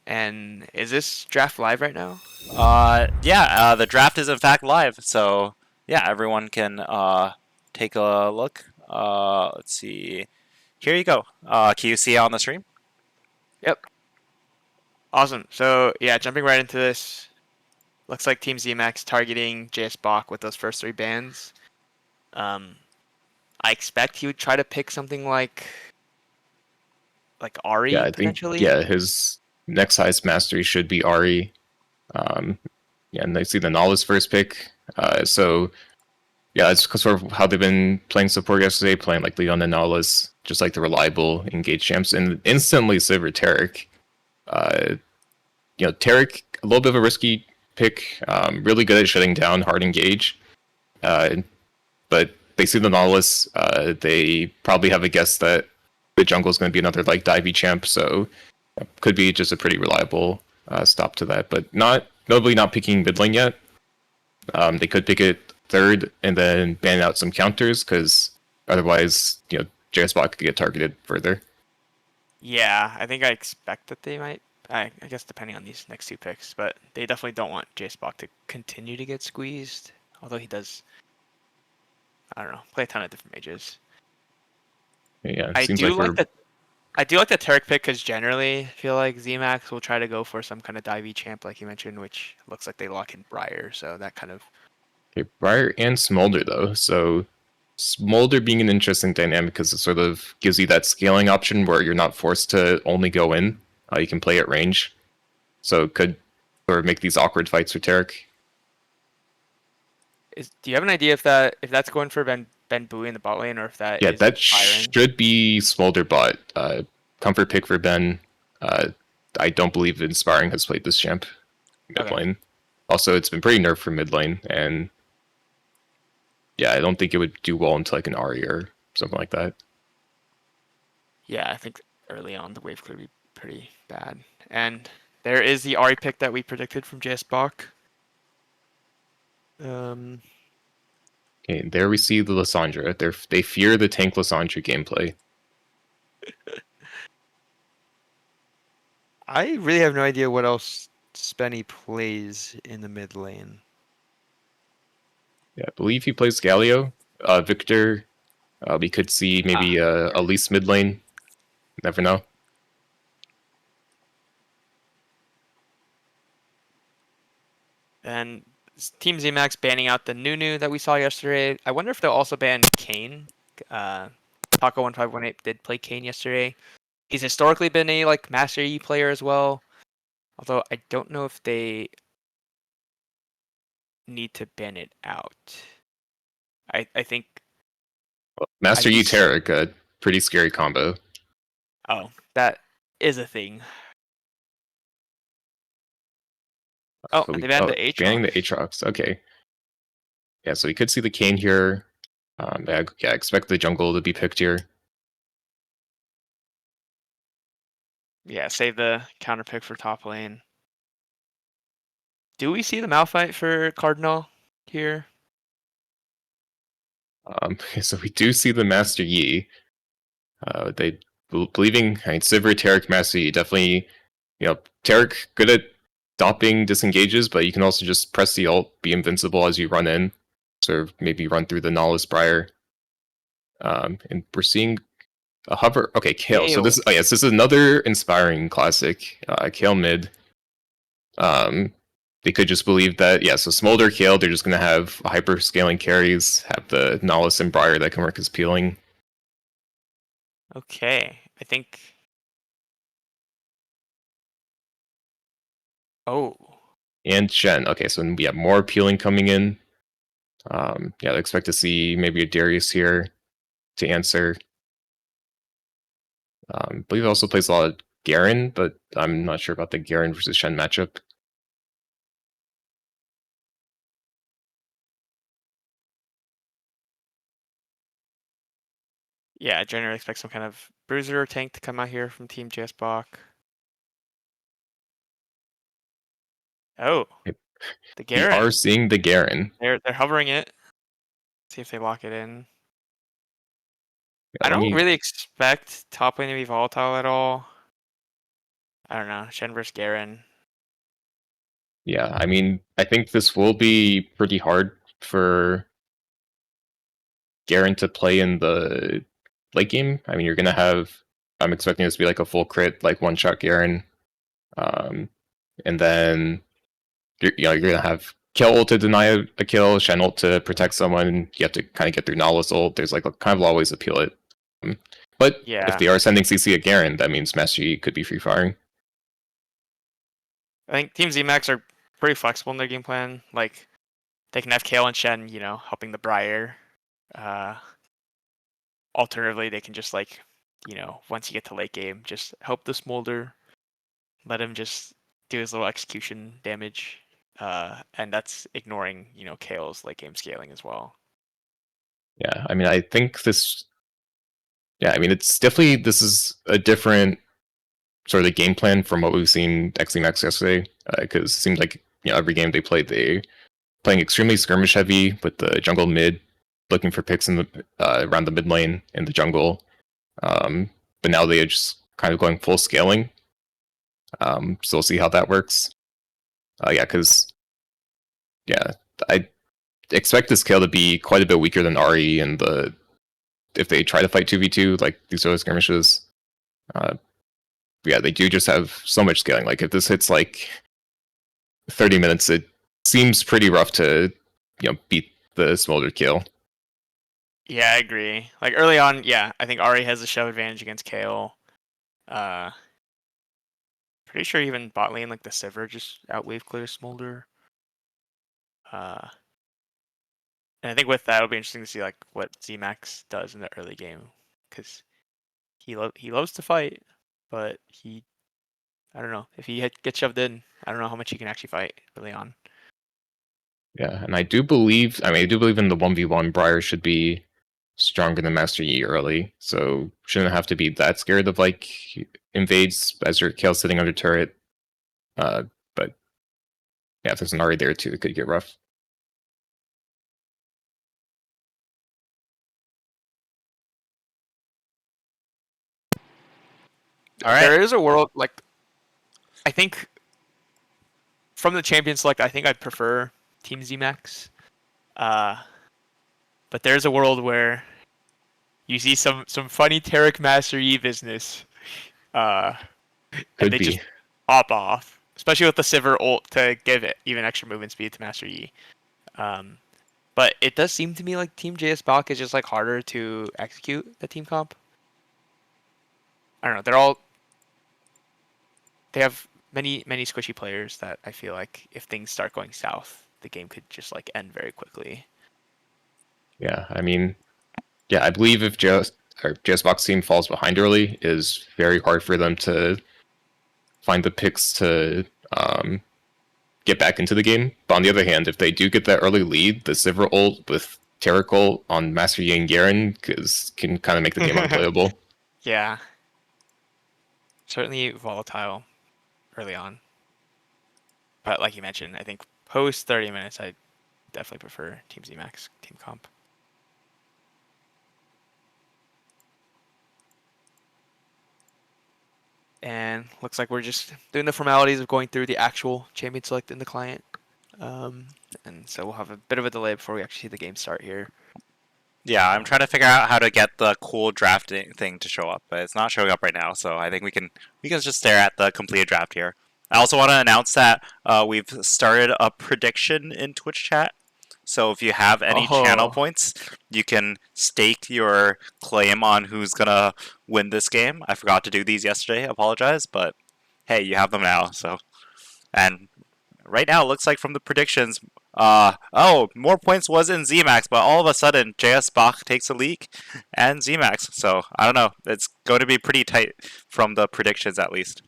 And is this draft live right now? Yeah, the draft is in fact live. So yeah, everyone can take a look. Let's see. Here you go. Can you see it on the stream? Yep. Awesome. So yeah, jumping right into this. Looks like Team Xemacs targeting JS Bach with those first 3 bans. I expect he would try to pick something like Ari, Yeah, I think potentially. his next highest mastery should be Ari. Yeah, and they see the Nala's first pick. So yeah, it's sort of how they've been playing support yesterday, playing like Leon and Nala's, just like the reliable engaged champs, and instantly Silver Tarek. Tarek, a little bit of a risky pick, really good at shutting down hard engage. But they see the Nautilus, they probably have a guess that the jungle is going to be another like divey champ, so could be just a pretty reliable stop to that. But notably not picking mid lane yet. They could pick it third and then ban out some counters, because otherwise, JS Bot could get targeted further. Yeah, I think I expect that they might. I guess depending on these next 2 picks, but they definitely don't want JS Bach to continue to get squeezed. Although he does, I don't know, play a ton of different mages. Yeah, I do like the Tarek pick, because generally I feel like Xemacs will try to go for some kind of divey champ like you mentioned, which looks like they lock in Briar, so that kind of. Okay, Briar and Smolder though, so Smolder being an interesting dynamic because it sort of gives you that scaling option where you're not forced to only go in. You can play at range. So it could sort of make these awkward fights for Tarek. Do you have an idea if that's going for Ben Bowie in the bot lane, or if that is that firing? should be Smolder bot. Comfort pick for Ben. I don't believe Inspiring has played this champ mid lane. Also, it's been pretty nerfed for mid lane, and yeah, I don't think it would do well into like an Ari or something like that. Yeah, I think early on the wave clear would be pretty bad. And there is the Ari pick that we predicted from JS Bach. Okay, there we see the Lissandra. They fear the tank Lissandra gameplay. I really have no idea what else Spenny plays in the mid lane. Yeah, I believe he plays Galio. Victor, we could see maybe Elise mid lane. Never know. And Team Xemacs banning out the Nunu that we saw yesterday. I wonder if they'll also ban Kane. Taco1518 did play Kane yesterday. He's historically been a Master E player as well. Although I don't know if they need to ban it out. I think Master I'd be Yi s- Tarek, a pretty scary combo. Oh, that is a thing. Oh, So and we they banned the banning the Aatrox. Aatrox. Okay. Yeah, so we could see the Kane here. Yeah, expect the jungle to be picked here. Yeah, save the counter pick for top lane. Do we see the Malphite for Cardinal here? So we do see the Master Yi. They believing, I mean, Sivir, Tarek, Master Yi, definitely, Tarek good at stopping disengages, but you can also just press the ult, be invincible as you run in, sort of maybe run through the Nihilist Briar. And we're seeing a hover. Okay, Kale. So this, yes, this is another inspiring classic. Kale mid. They could just believe that, yeah, so Smolder, Kale, they're just going to have hyper scaling carries, have the Nihilist and Briar that can work as peeling. Okay, I think. Oh. And Shen. Okay, so we have more peeling coming in. Yeah, I expect to see maybe a Darius here to answer. I believe he also plays a lot of Garen, but I'm not sure about the Garen versus Shen matchup. Yeah, I generally expect some kind of bruiser or tank to come out here from Team JS Bach. Oh, the We Garen. are seeing the Garen. They're hovering it. See if they lock it in. Yeah, I don't really expect top lane to be volatile at all. I don't know. Shen versus Garen. Yeah, I mean, I think this will be pretty hard for Garen to play in the late game. I mean, you're gonna have. I'm expecting this to be like a full crit, like one shot Garen, and then you're gonna have Kill ult to deny a kill, Shen ult to protect someone. You have to kind of get through Nihilist ult. There's like a kind of always appeal it. But if Yeah. they are sending CC at Garen, that means Master Yi could be free firing. I think Team Xemacs are pretty flexible in their game plan. Like, they can have Kale and Shen, helping the Briar. Alternatively, they can just, like, once you get to late game, just help the Smolder. Let him just do his little execution damage. And that's ignoring, Kale's late game scaling as well. Yeah, I mean, I think this. Yeah, I mean, it's definitely this is a different sort of game plan from what we've seen Xemacs yesterday, because it seemed like every game they played, they playing extremely skirmish heavy with the jungle mid, looking for picks in the around the mid lane in the jungle. But now they are just kind of going full scaling. So we'll see how that works. Yeah, because I expect this scale to be quite a bit weaker than RE and if they try to fight 2v2 like these sort of skirmishes. Yeah, they do just have so much scaling. Like if this hits like 30 minutes, it seems pretty rough to beat the Smolder kill. Yeah, I agree. Like early on, yeah, I think Ari has a shove advantage against Kale. Pretty sure even bot lane, like the Sivir, just outwave clear Smolder. And I think with that, it'll be interesting to see like what Xemacs does in the early game, because he loves to fight, but I don't know if he gets shoved in. I don't know how much he can actually fight early on. Yeah, and I do believe in the 1v1 Briar should be stronger than Master Yi early, so shouldn't have to be that scared of like invades as your Kale sitting under turret. But yeah, if there's an Ahri there too, it could get rough. All right. There is a world like I think from the champion select, I think I'd prefer Team Xemacs. But there's a world where you see some funny Tarek Master Yi business. And they just pop off. Especially with the Sivir ult to give it even extra movement speed to Master Yi. But it does seem to me like Team JS Bach is just like harder to execute the team comp. I don't know. They have many squishy players that I feel like if things start going south, the game could just like end very quickly. Yeah, I mean, Yeah, I believe if JS Box team falls behind early, it is very hard for them to find the picks to get back into the game. But on the other hand, if they do get that early lead, the Sivir ult with Terracult on Master Yi and Garen can kind of make the game unplayable. Yeah. Certainly volatile early on. But like you mentioned, I think post 30 minutes, I definitely prefer Team Xemacs, Team Comp. And looks like we're just doing the formalities of going through the actual champion select in the client. And so we'll have a bit of a delay before we actually see the game start here. Yeah, I'm trying to figure out how to get the cool drafting thing to show up, but it's not showing up right now. So I think we can just stare at the completed draft here. I also want to announce that we've started a prediction in Twitch chat. So if you have any channel points, you can stake your claim on who's gonna win this game. I forgot to do these yesterday. Apologize, but hey, you have them now. So, and right now it looks like from the predictions, more points was in Xemacs, but all of a sudden JS Bach takes a leak and Xemacs. So I don't know. It's going to be pretty tight from the predictions at least.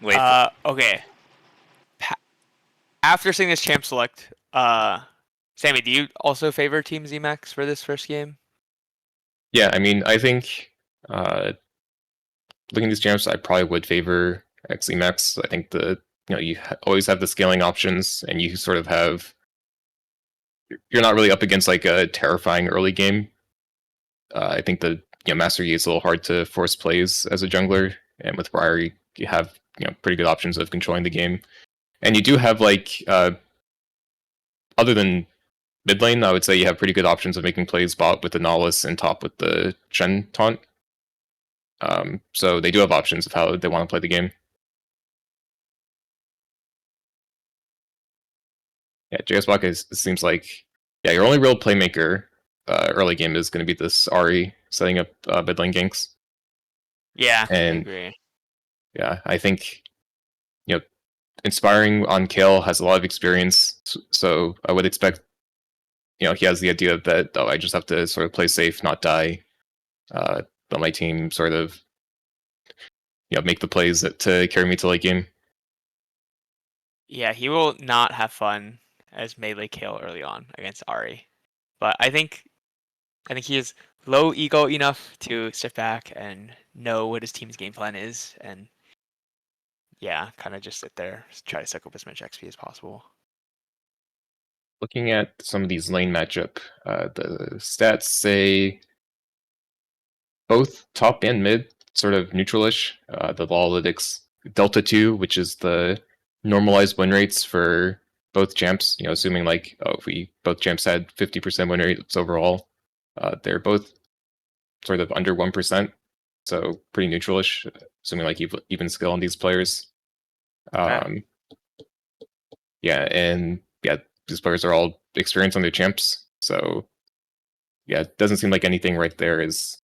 Wait. Okay. After seeing this champ select, Sammy, do you also favor Team Xemacs for this first game? Yeah, I mean, I think looking at these champs, I probably would favor Xemacs. I think you always have the scaling options, and you sort of have you're not really up against like a terrifying early game. I think the Master Yi is a little hard to force plays as a jungler, and with Briar you have pretty good options of controlling the game, and you do have like other than mid lane, I would say you have pretty good options of making plays bot with the Nautilus and top with the Shen taunt. So they do have options of how they want to play the game. Yeah, JS Bach seems like your only real playmaker early game is going to be this Ahri setting up mid lane ganks. Yeah, and I agree. Yeah, I think Inspiring on Kale has a lot of experience, so I would expect he has the idea that I just have to sort of play safe, not die. Let my team sort of make the plays to carry me to late game. Yeah, he will not have fun as melee Kale early on against Ahri. But I think he is low ego enough to sit back and know what his team's game plan is, and kind of just sit there, try to suck up as much XP as possible. Looking at some of these lane matchup, the stats say both top and mid sort of neutralish. The Analytics Delta 2, which is the normalized win rates for both champs, assuming like if we both champs had 50% win rates overall, they're both sort of under 1%, so pretty neutralish, assuming like even skill on these players. These players are all experienced on their champs, so it doesn't seem like anything right there is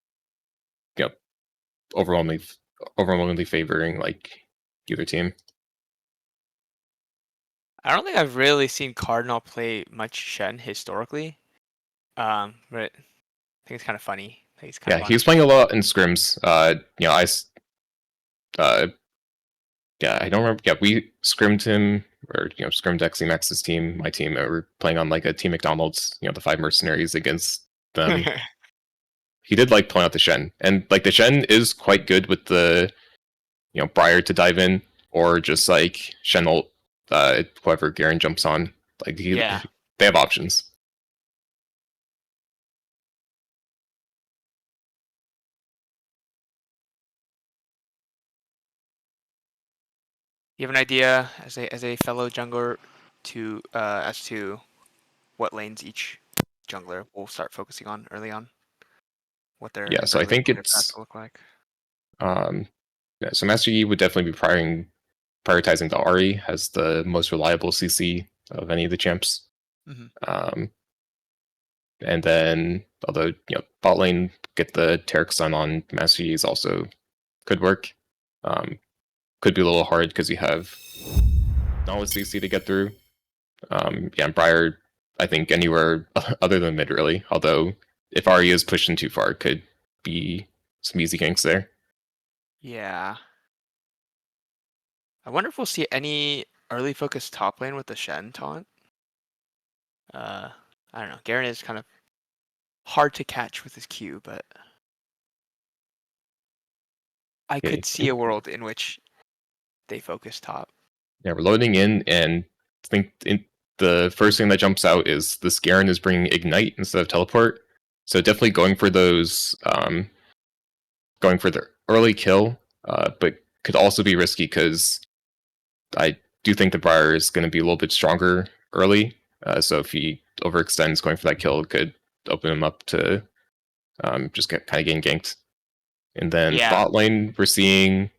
overwhelmingly favoring like either team. I don't think I've really seen Cardinal play much Shen historically, but I think it's kind of funny. He's he was playing a lot in scrims. I don't remember. Yeah, we scrimmed him, or scrimmed Xemax's team, my team. We were playing on like a Team McDonald's, the 5 mercenaries against them. He did like playing out the Shen, and like the Shen is quite good with the Briar to dive in, or just like Shen ult, whoever Garen jumps on. Like they have options. You have an idea as a fellow jungler as to what lanes each jungler will start focusing on early on? What their So I think it's look like. So Master Yi would definitely be prioritizing the Ahri as the most reliable CC of any of the champs. Mm-hmm. And then, although bot lane get the Taric Sun on Master Yi is also could work. Could be a little hard because you have Knowledge CC to get through. And Briar, I think anywhere other than mid really. Although if Ari is pushing too far, could be some easy ganks there. Yeah. I wonder if we'll see any early focus top lane with the Shen taunt. I don't know. Garen is kind of hard to catch with his Q, but I could see a world in which they focus top. Yeah, we're loading in, and I think the first thing that jumps out is this Garen is bringing Ignite instead of Teleport. So definitely going for those, going for the early kill, but could also be risky because I do think the Briar is going to be a little bit stronger early. So if he overextends going for that kill, it could open him up to just kind of getting ganked. And then bot lane, we're seeing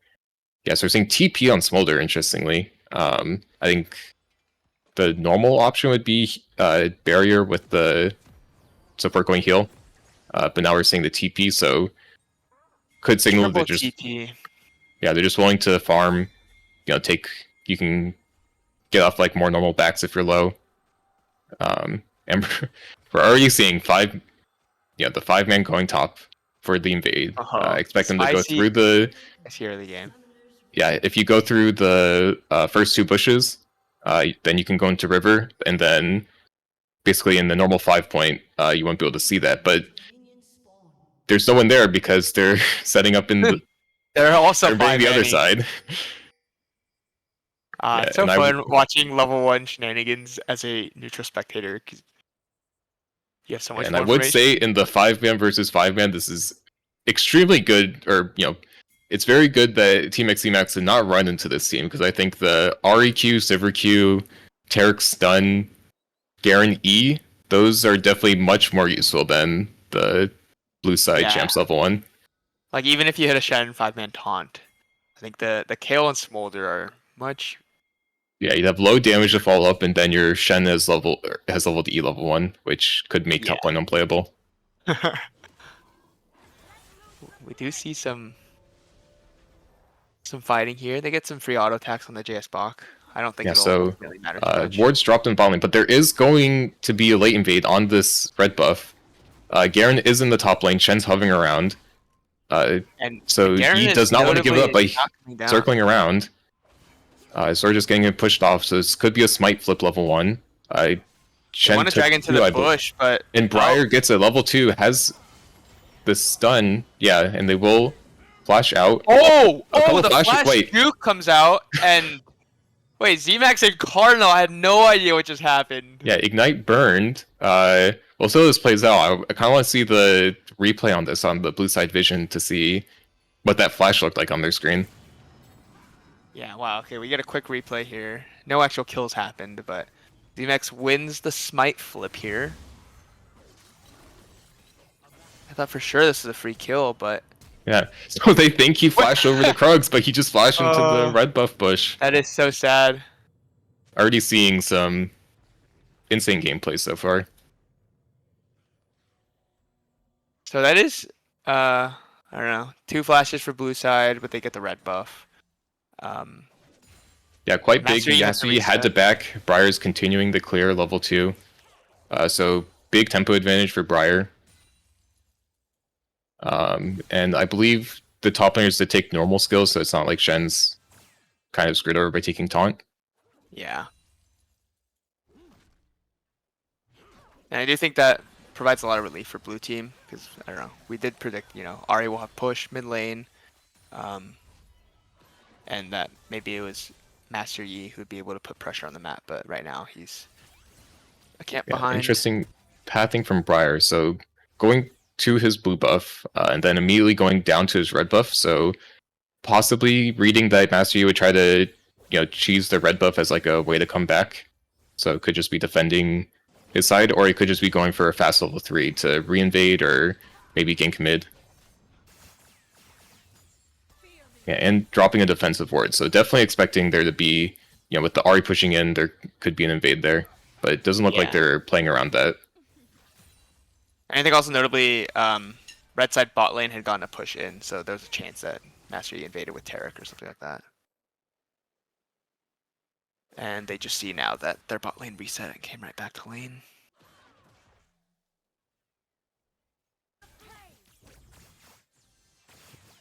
TP on Smolder, interestingly. I think the normal option would be barrier with the support going heal. But now we're seeing the TP, so could signal that they're just willing to farm, you can get off like more normal backs if you're low. And we're already seeing the 5-man going top for the invade. Expect them to go through the early game. Yeah, if you go through the first 2 bushes, then you can go into river, and then basically in the normal 5-point, you won't be able to see that. But there's no one there because they're setting up in the. They're also the other side. It's so fun watching level 1 shenanigans as a neutral spectator. Cause you have so much. And more I would say in the 5-man versus 5-man, this is extremely good, or it's very good that Team Xemacs did not run into this team, because I think the REQ, Sivir Q, Taric Stun, Garen E, those are definitely much more useful than the blue side champs level 1. Like even if you hit a Shen 5-man taunt, I think the Kayle and Smolder are much. Yeah, you'd have low damage to follow up, and then your Shen has leveled E level 1, which could make top lane unplayable. We do see some fighting here. They get some free auto attacks on the JS Bach. I don't think it'll really matter too much. Wards dropped in bot lane, but there is going to be a late invade on this red buff. Garen is in the top lane, Shen's hovering around. So he does not want to give it up by circling around. So we're just getting it pushed off, so this could be a smite flip level 1. Shen want to drag into the bush, but... And Briar gets a level 2, has the stun, and they will flash out. The flash juke comes out, and... Wait, Xemacs and Cardinal, I had no idea what just happened. Yeah, Ignite burned. We'll see how this plays out. I kind of want to see the replay on this on the blue side vision to see what that flash looked like on their screen. Yeah, wow, okay, we get a quick replay here. No actual kills happened, but Xemacs wins the smite flip here. I thought for sure this is a free kill, but... Yeah, so they think he flashed over the Krugs, but he just flashed into the red buff bush. That is so sad. Already seeing some insane gameplay so far. So that is, I don't know, 2 flashes for blue side, but they get the red buff. Yeah, quite big. Yasuo had to back. Briar's continuing the clear level 2. So big tempo advantage for Briar. And I believe the top laners did take normal skills, so it's not like Shen's kind of screwed over by taking taunt. Yeah. And I do think that provides a lot of relief for blue team, because, I don't know, we did predict, Ahri will have push mid lane, and that maybe it was Master Yi who would be able to put pressure on the map, but right now he's a camp behind. Interesting pathing from Briar. So going to his blue buff, and then immediately going down to his red buff, so possibly reading that Master Yi would try to, cheese the red buff as like a way to come back. So it could just be defending his side, or he could just be going for a fast level 3 to reinvade or maybe gank mid. Yeah, and dropping a defensive ward. So definitely expecting there to be, with the Ahri pushing in, there could be an invade there. But it doesn't look like they're playing around that. And I think also notably, red side bot lane had gotten a push in, so there was a chance that Master Yi invaded with Taric or something like that. And they just see now that their bot lane reset and came right back to lane.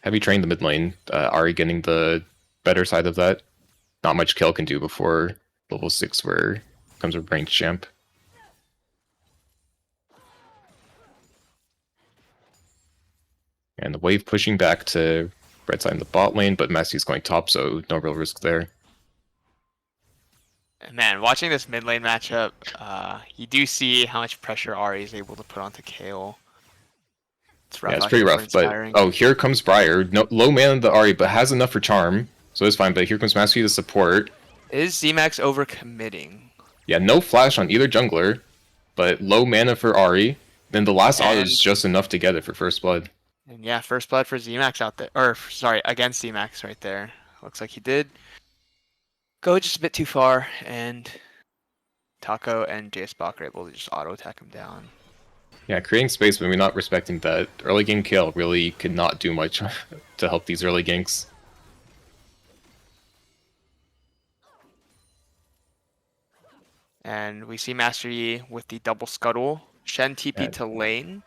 Heavy train the mid lane. Ahri getting the better side of that. Not much Kill can do before level 6 where comes a ranked champ. And the wave pushing back to red side in the bot lane, but Messi's going top, so no real risk there. Man, watching this mid lane matchup, you do see how much pressure Ahri is able to put onto Kale. It's rough. Yeah, it's out pretty here for rough, but Inspiring. oh, here comes Briar. No, low mana the Ahri, but has enough for charm, so it's fine. But here comes Mastery to support. Is Xemacs overcommitting? Yeah, no flash on either jungler, but low mana for Ahri. Then the last auto is just enough to get it for first blood. And yeah, first blood for Xemacs out there, or sorry, against Xemacs right there. Looks like he did go just a bit too far, and Taco and JS Bach are able to just auto attack him down. Yeah, creating space when we're not respecting that. Early game kill really could not do much to help these early ganks. And we see Master Yi with the double scuttle. Shen TP to lane,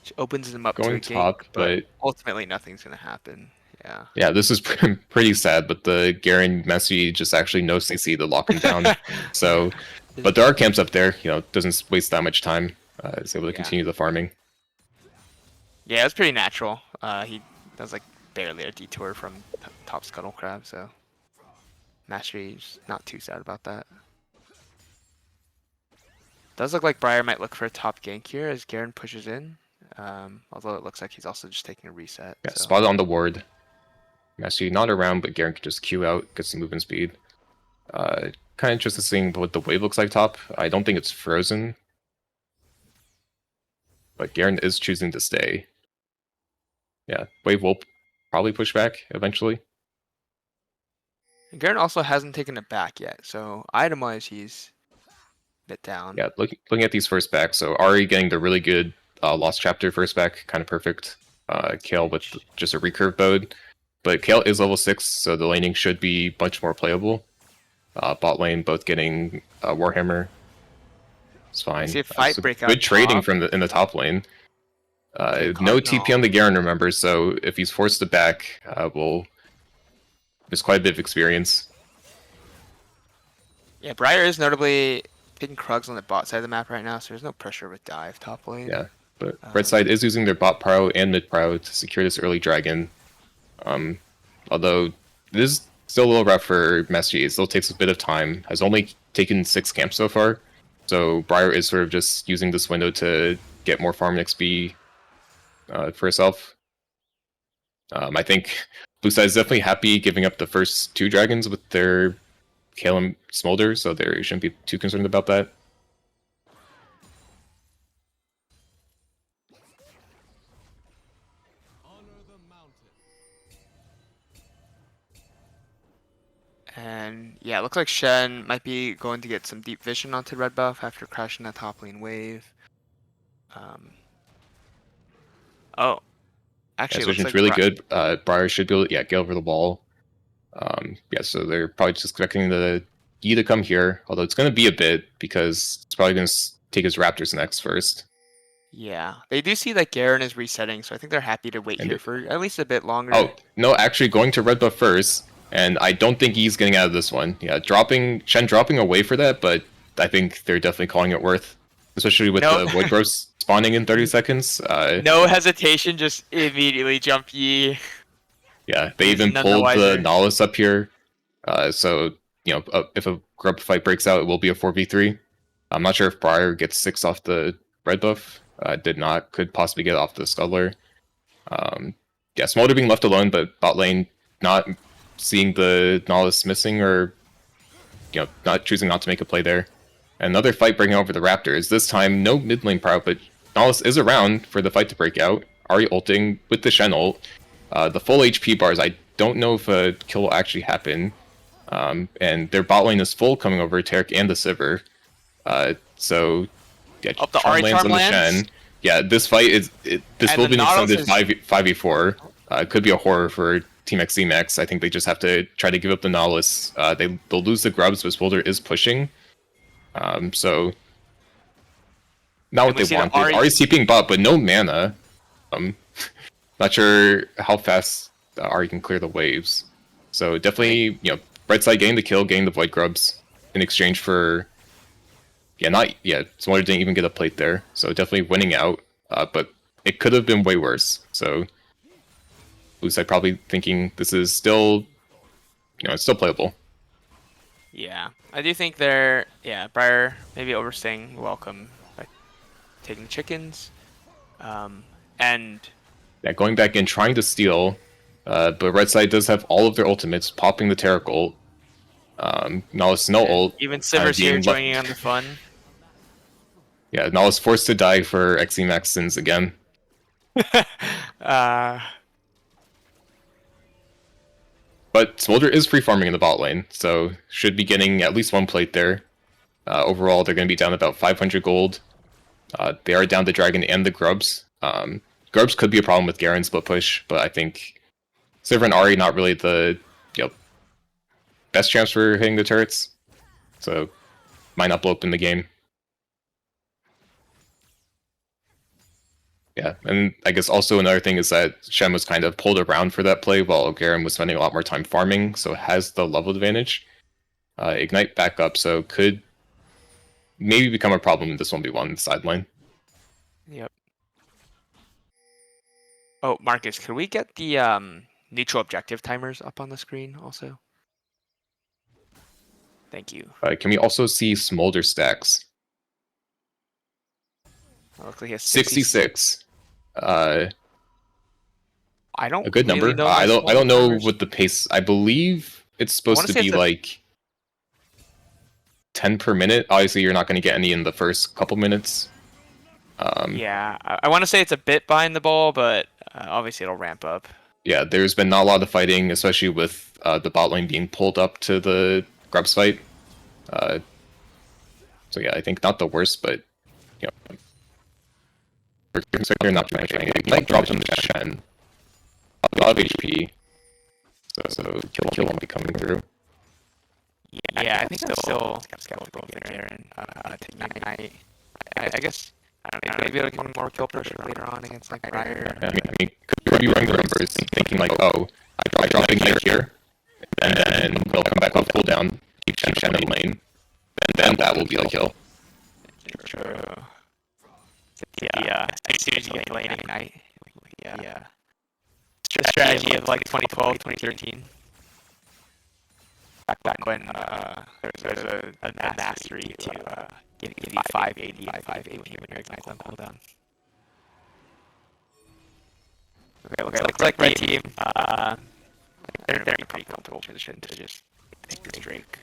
which opens him up to a Going top, gank, but ultimately nothing's gonna happen. Yeah. Yeah, this is pretty sad, but the Garen Messi just actually no CC to lock him down. So, but there are camps up there, you know, doesn't waste that much time. Is able to continue the farming. Yeah, it was pretty natural. He does like barely a detour from top scuttle crab, so Mastery's not too sad about that. Does look like Briar might look for a top gank here as Garen pushes in. Although it looks like he's also just taking a reset. Yeah, so. spot on the ward. Messi not around, but Garen can just Q out, get some movement speed. Kind of interested seeing what the wave looks like top. I don't think it's frozen. But Garen is choosing to stay. Yeah, wave will probably push back eventually. And Garen also hasn't taken it back yet, so item-wise he's a bit down. Yeah, looking at these first backs, so Ahri getting the really good Lost Chapter first back, kind of perfect. Kale with just a recurve mode. But Kale is level 6, so the laning should be much more playable. Bot lane both getting Warhammer. It's fine. See a fight So break out good trading top. from in the top lane. No TP on the Garen, remember, so if he's forced to back, there's quite a bit of experience. Yeah, Briar is notably picking Krugs on the bot side of the map right now, so there's no pressure with dive top lane. Yeah, but red side is using their bot pro and mid pro to secure this early dragon. Although it is still a little rough for Messi, it still takes a bit of time. Has only taken 6 camps so far, so Briar is sort of just using this window to get more farm XP for herself. I think Blue side is definitely happy giving up the first 2 dragons with their Kale and Smolder, so they shouldn't be too concerned about that. And yeah, it looks like Shen might be going to get some deep vision onto red buff after crashing that top lane wave. Oh, actually, Yeah, it looks vision's like really good. Briar should be able to get over the wall. Yeah, so they're probably just expecting the Yi to come here, although it's going to be a bit because it's probably going to take his Raptors next first. Yeah, they do see that Garen is resetting, so I think they're happy to wait here for at least a bit longer. Oh, no, actually going to red buff first, and I don't think he's getting out of this one. Yeah, Shen dropping away for that, but I think they're definitely calling it worth, especially with the Void Bros spawning in 30 seconds. No hesitation, just immediately jump Yi. Yeah, they even pulled the Nihilus up here. So, you know, if a grub fight breaks out, it will be a 4v3. I'm not sure if Briar gets 6 off the red buff. Did not. Could possibly get off the Scuttler. Yeah, Smolder being left alone, but bot lane not seeing the Nihilus missing or, you know, not choosing not to make a play there. Another fight breaking out for the Raptors. This time, no mid lane power, but Nihilus is around for the fight to break out. Ahri ulting with the Shen ult. The full HP bars, I don't know if a kill will actually happen. And their bot lane is full coming over Taric and the Sivir. So, yeah, the Charm Ahri lands Charm on the lands. Shen. Yeah, this fight is this And will the be an Nautilus extended is- 5v4. It could be a horror for Team Xemacs. I think they just have to try to give up the Nautilus. They'll lose the grubs, but Smolder is pushing. So not what we they see the wanted. Ahri- Ahri's keeping bot, but no mana. Not sure how fast Ahri can clear the waves. So definitely, right side getting the kill, getting the Void Grubs in exchange for Smolder didn't even get a plate there. So definitely winning out, but it could have been way worse. So Blue side probably thinking this is still, it's still playable. Yeah, I do think they're Briar maybe overstaying welcome by taking the chickens, and going back in trying to steal, but red side does have all of their ultimates, popping the Taric ult. Nautilus no ult. even Sivers here joining on the fun. Yeah, Nautilus forced to die for Xemacs sins again. But Smolder is free farming in the bot lane, so should be getting at least one plate there. Overall, they're going to be down about 500 gold. They are down the dragon and the grubs. Grubs could be a problem with Garen's split push, but I think Sivir and Ahri not really the best chance for hitting the turrets, so might not blow up in the game. Yeah, and I guess also another thing is that Shem was kind of pulled around for that play while Garen was spending a lot more time farming, so has the level advantage. Ignite back up, so could maybe become a problem in this 1v1 sideline. Yep. Oh, Marcus, could we get the neutral objective timers up on the screen also? Thank you. Can we also see Smolder stacks? Looks like he has 66. I don't a good really number. know I my don't know numbers. what the pace. I believe it's supposed to be like 10 per minute. Obviously, you're not going to get any in the first couple minutes. Yeah, I want to say it's a bit behind the ball, but obviously it'll ramp up. Yeah, there's been not a lot of fighting, especially with the bot lane being pulled up to the grubs fight. So yeah, I think not the worst, but they're not too much. Ignite drops on the Shen. A lot of HP. So kill won't be coming through. Yeah, I think I'm still skeptical of Garen taking Ignite. I guess maybe it'll give him more kill pressure later on against like Briar. I mean, could be running the numbers, thinking like, oh, I drop Ignite here, and then they'll come back off cooldown, keep Shen in lane, and then that will be the kill. True. Yeah, as soon as you get lane Ignite. Yeah. The strategy of like 2012, 2013. Back when there was a mastery to give you 580 and 580 when your Ignite's on cooldown. Okay, looks like red team, they're in a pretty comfortable position to just take this Drake.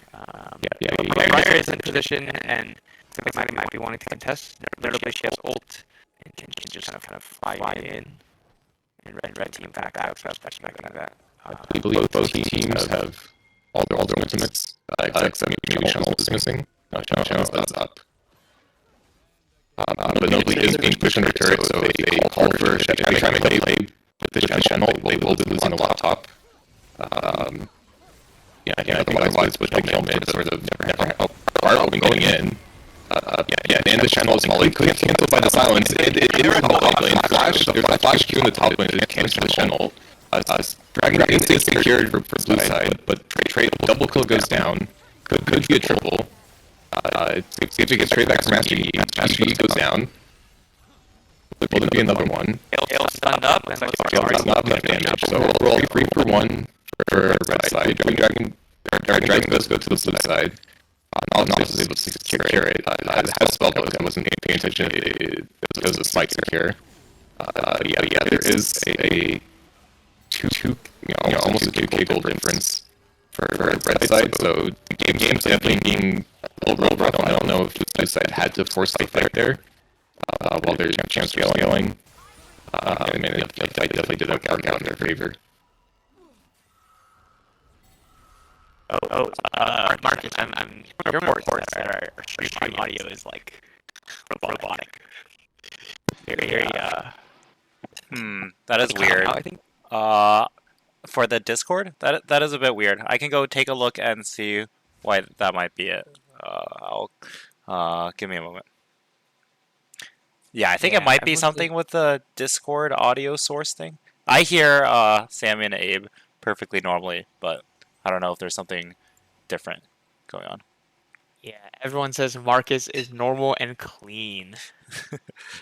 Briar is in position, and they might be wanting to contest. Notably, she has ult, and can just kind of fly in. And red team back out, so that's like that. I believe both teams have all their ultimates, except maybe Channel is missing. No, Channel is up. But nobody is being pushed under turret, so if they call for if they try to make a play with the Channel, they will be losing a lot of top. Otherwise, with the kill mid, sort of never help. Are going in. And the Channel is falling. Could get canceled by the silence. It is in the top lane. There's a flash Q in the top lane to cancel the Channel. Dragon is secured for blue side, but double kill goes down. Could be a triple. See if it gets trade back from Master Yi. Master Yi goes down. Will there be another one? He'll stunned up, and It's not enough damage, so overall 3-for-1 for red side. Dragon does go to the blue side. Nautilus is able to secure it. It has spell, but I wasn't paying attention. It does a smite secure. There is a almost a 2k gold difference for red side, so the game's definitely being a little rough. I don't know if the blue side had to force the fight there while there's chance scaling. And the fight definitely didn't work out in their favor. Marcus, I'm hearing reports that our stream audio is like robotic. very That is calm weird. out, I think. For the Discord, that is a bit weird. I can go take a look and see why that might be it. I'll give me a moment. Yeah, I think it Yeah, might be everyone's something with the Discord audio source thing. I hear Sammy and Abe perfectly normally, but I don't know if there's something different going on. Yeah, everyone says Marcus is normal and clean.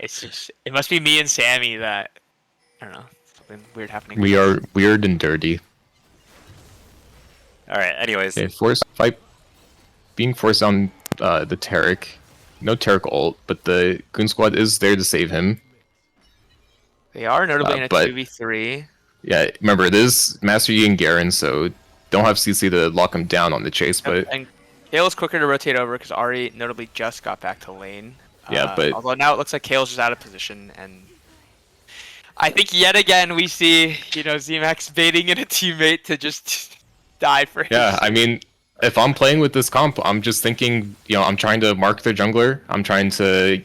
It's just, it must be me and Sammy that, I don't know, something weird happening with We us. are weird and dirty. All right. Anyways, Okay, fight being forced on the Taric. No Taric ult, but the Goon Squad is there to save him. They are notably in a but 2v3. yeah, remember it is Master Yi and Garen, so don't have CC to lock him down on the chase. But And Kale's quicker to rotate over because Ari notably just got back to lane. yeah, but Although now it looks like Kale's just out of position, and I think yet again we see, Xemacs baiting in a teammate to just die for his. yeah, I mean, if I'm playing with this comp, I'm just thinking, I'm trying to mark their jungler. I'm trying to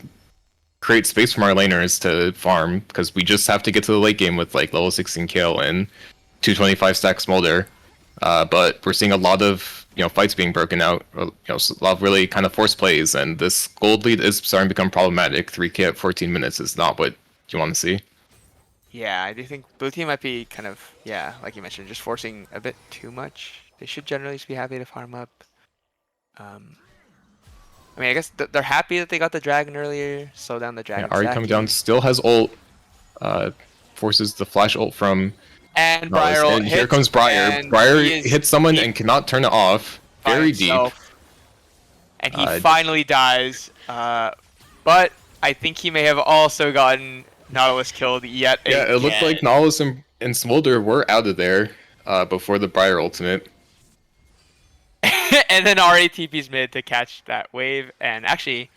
create space from our laners to farm because we just have to get to the late game with like level 16 Kale and 225 stack Smolder. But we're seeing a lot of fights being broken out, a lot of really kind of forced plays, and this gold lead is starting to become problematic. 3K at 14 minutes is not what you want to see. Yeah, I do think blue team might be kind of, like you mentioned, just forcing a bit too much. They should generally just be happy to farm up. I mean, I guess they're happy that they got the dragon earlier, slow down the dragon. Yeah, Ari coming down, still has ult, forces the flash ult from. And Nautilus. Briar ult And here hits, comes Briar. and Briar he is hits someone and cannot turn it off. by Very deep. himself. And he finally dies. But I think he may have also gotten Nautilus killed yet again. Yeah, it looked like Nautilus and Smolder were out of there before the Briar ultimate. And then RATP's mid to catch that wave and actually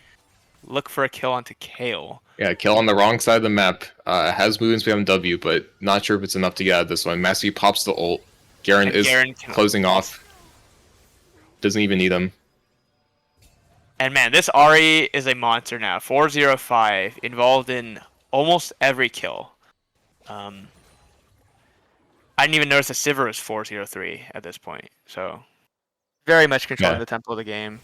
look for a kill onto Kale. Yeah, kill on the wrong side of the map. Has movement speed on W, but not sure if it's enough to get out of this one. Massey pops the ult. Garen is closing off. Doesn't even need him. And man, this Ari is a monster now. 405, involved in almost every kill. I didn't even notice the Sivir was 403 at this point. So very much controlling the tempo of the game.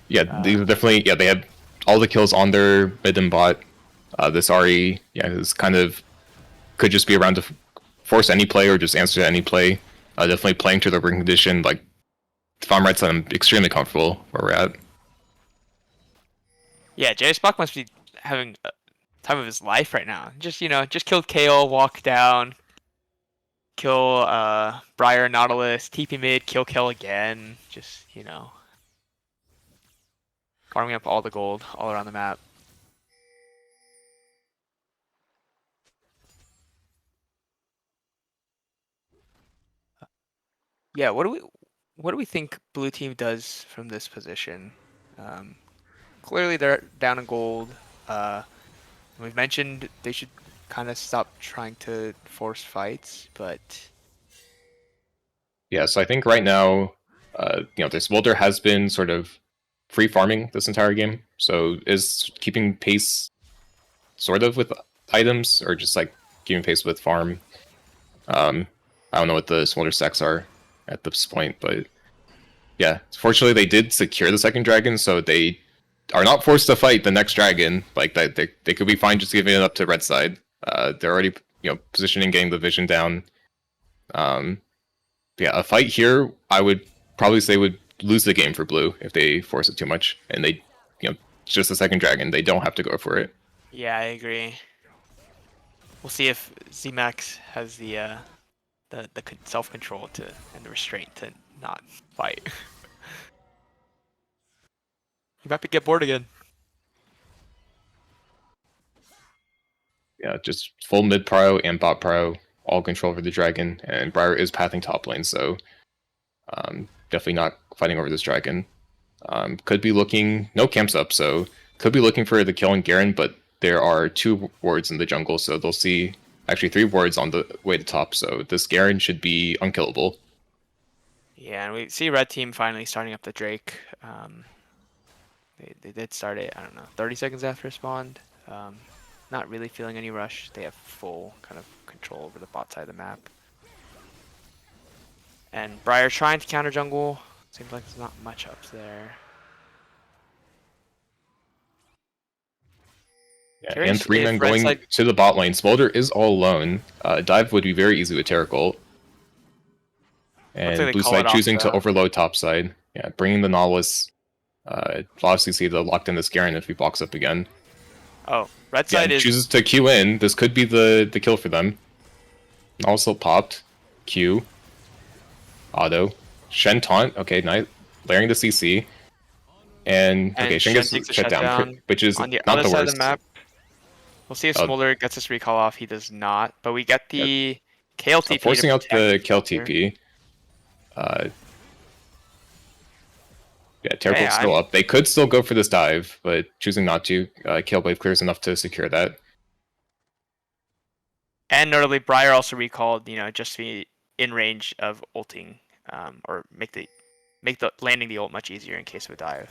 Yeah, these are definitely they had all the kills on their mid and bot. This Ari is kind of could just be around to force any play or just answer to any play. Definitely playing to the ring condition. Like if I'm right, I'm extremely comfortable where we're at. Yeah, Bach must be having a time of his life right now. Just killed KO, walk down, kill Briar, Nautilus, TP mid, kill again. Just farming up all the gold all around the map. Yeah, what do we think blue team does from this position? Clearly they're down in gold. We've mentioned they should kind of stop trying to force fights, but yeah. So I think right now, this Smolder has been sort of free farming this entire game, so is keeping pace, sort of with items, or just like keeping pace with farm. I don't know what the Smolder stacks are at this point, but yeah, fortunately they did secure the second dragon, so they are not forced to fight the next dragon. Like that, they could be fine just giving it up to red side. They're already positioning, getting the vision down. A fight here, I would probably say would lose the game for blue if they force it too much, and they just a second dragon. They don't have to go for it. Yeah, I agree. We'll see if Xemacs has the self-control and the restraint to not fight. You about to get bored again. Yeah, just full mid prio and bot prio, all control over the dragon, and Briar is pathing top lane, so definitely not fighting over this dragon. Could be looking, no camps up, so could be looking for the kill on Garen, but there are 2 wards in the jungle, so they'll see actually 3 wards on the way to top, so this Garen should be unkillable. Yeah, and we see red team finally starting up the Drake. They did start it, I don't know, 30 seconds after spawned. not really feeling any rush. They have full kind of control over the bot side of the map. And Briar trying to counter jungle. Seems like there's not much up there. Yeah, and Curious 3 men if red going side- to the bot lane. Smolder is all alone. Dive would be very easy with Terra ult. And like they blue call side it off, choosing to though. overload top side. Yeah, bringing the Nautilus. Obviously see the locked in this Garen if he blocks up again. Oh, red Yeah, side is chooses to Q in. This could be the kill for them. Also popped. Q. Auto. Shen taunt. Okay, nice. Layering the CC. And okay, Shen gets takes a shut down, shutdown. which is On the not other the side worst. of the map, we'll see if Oh. Smolder gets this recall off. He does not, but we get the KLTP So forcing to out the protect kill Smolder. TP. Yeah, Terra Okay, Ult's still up. They could still go for this dive, but choosing not to. Kill Blade clears enough to secure that. And notably, Briar also recalled, just to be in range of ulting, or make the landing the ult much easier in case of a dive.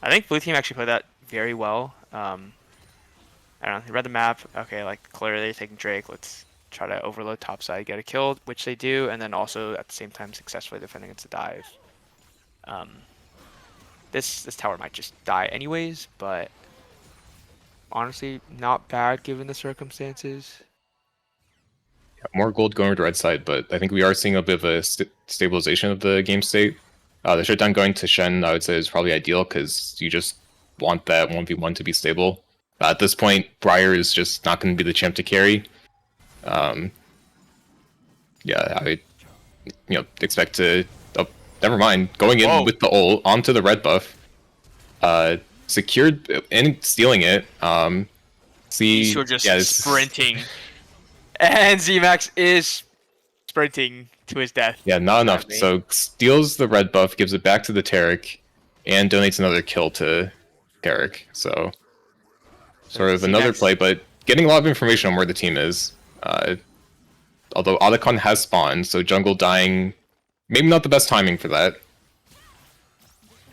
I think blue team actually played that very well. I don't know. They read the map. Okay, like clearly they're taking Drake. Let's try to overload topside, get a kill, which they do, and then also at the same time successfully defending against a dive. This tower might just die anyways, but honestly, not bad given the circumstances. More gold going to red side, but I think we are seeing a bit of a stabilization of the game state. The shutdown going to Shen, I would say, is probably ideal because you just want that 1v1 to be stable. At this point, Briar is just not going to be the champ to carry. Yeah, I expect to... Oh, never mind. Going in with the ult onto the red buff. Secured and stealing it. These two are just sprinting. And Xemacs is sprinting to his death. Yeah, not enough. So steals the red buff, gives it back to the Taric, and donates another kill to Taric. So sort of another play, but getting a lot of information on where the team is. Although Otacon has spawned, so jungle dying, maybe not the best timing for that.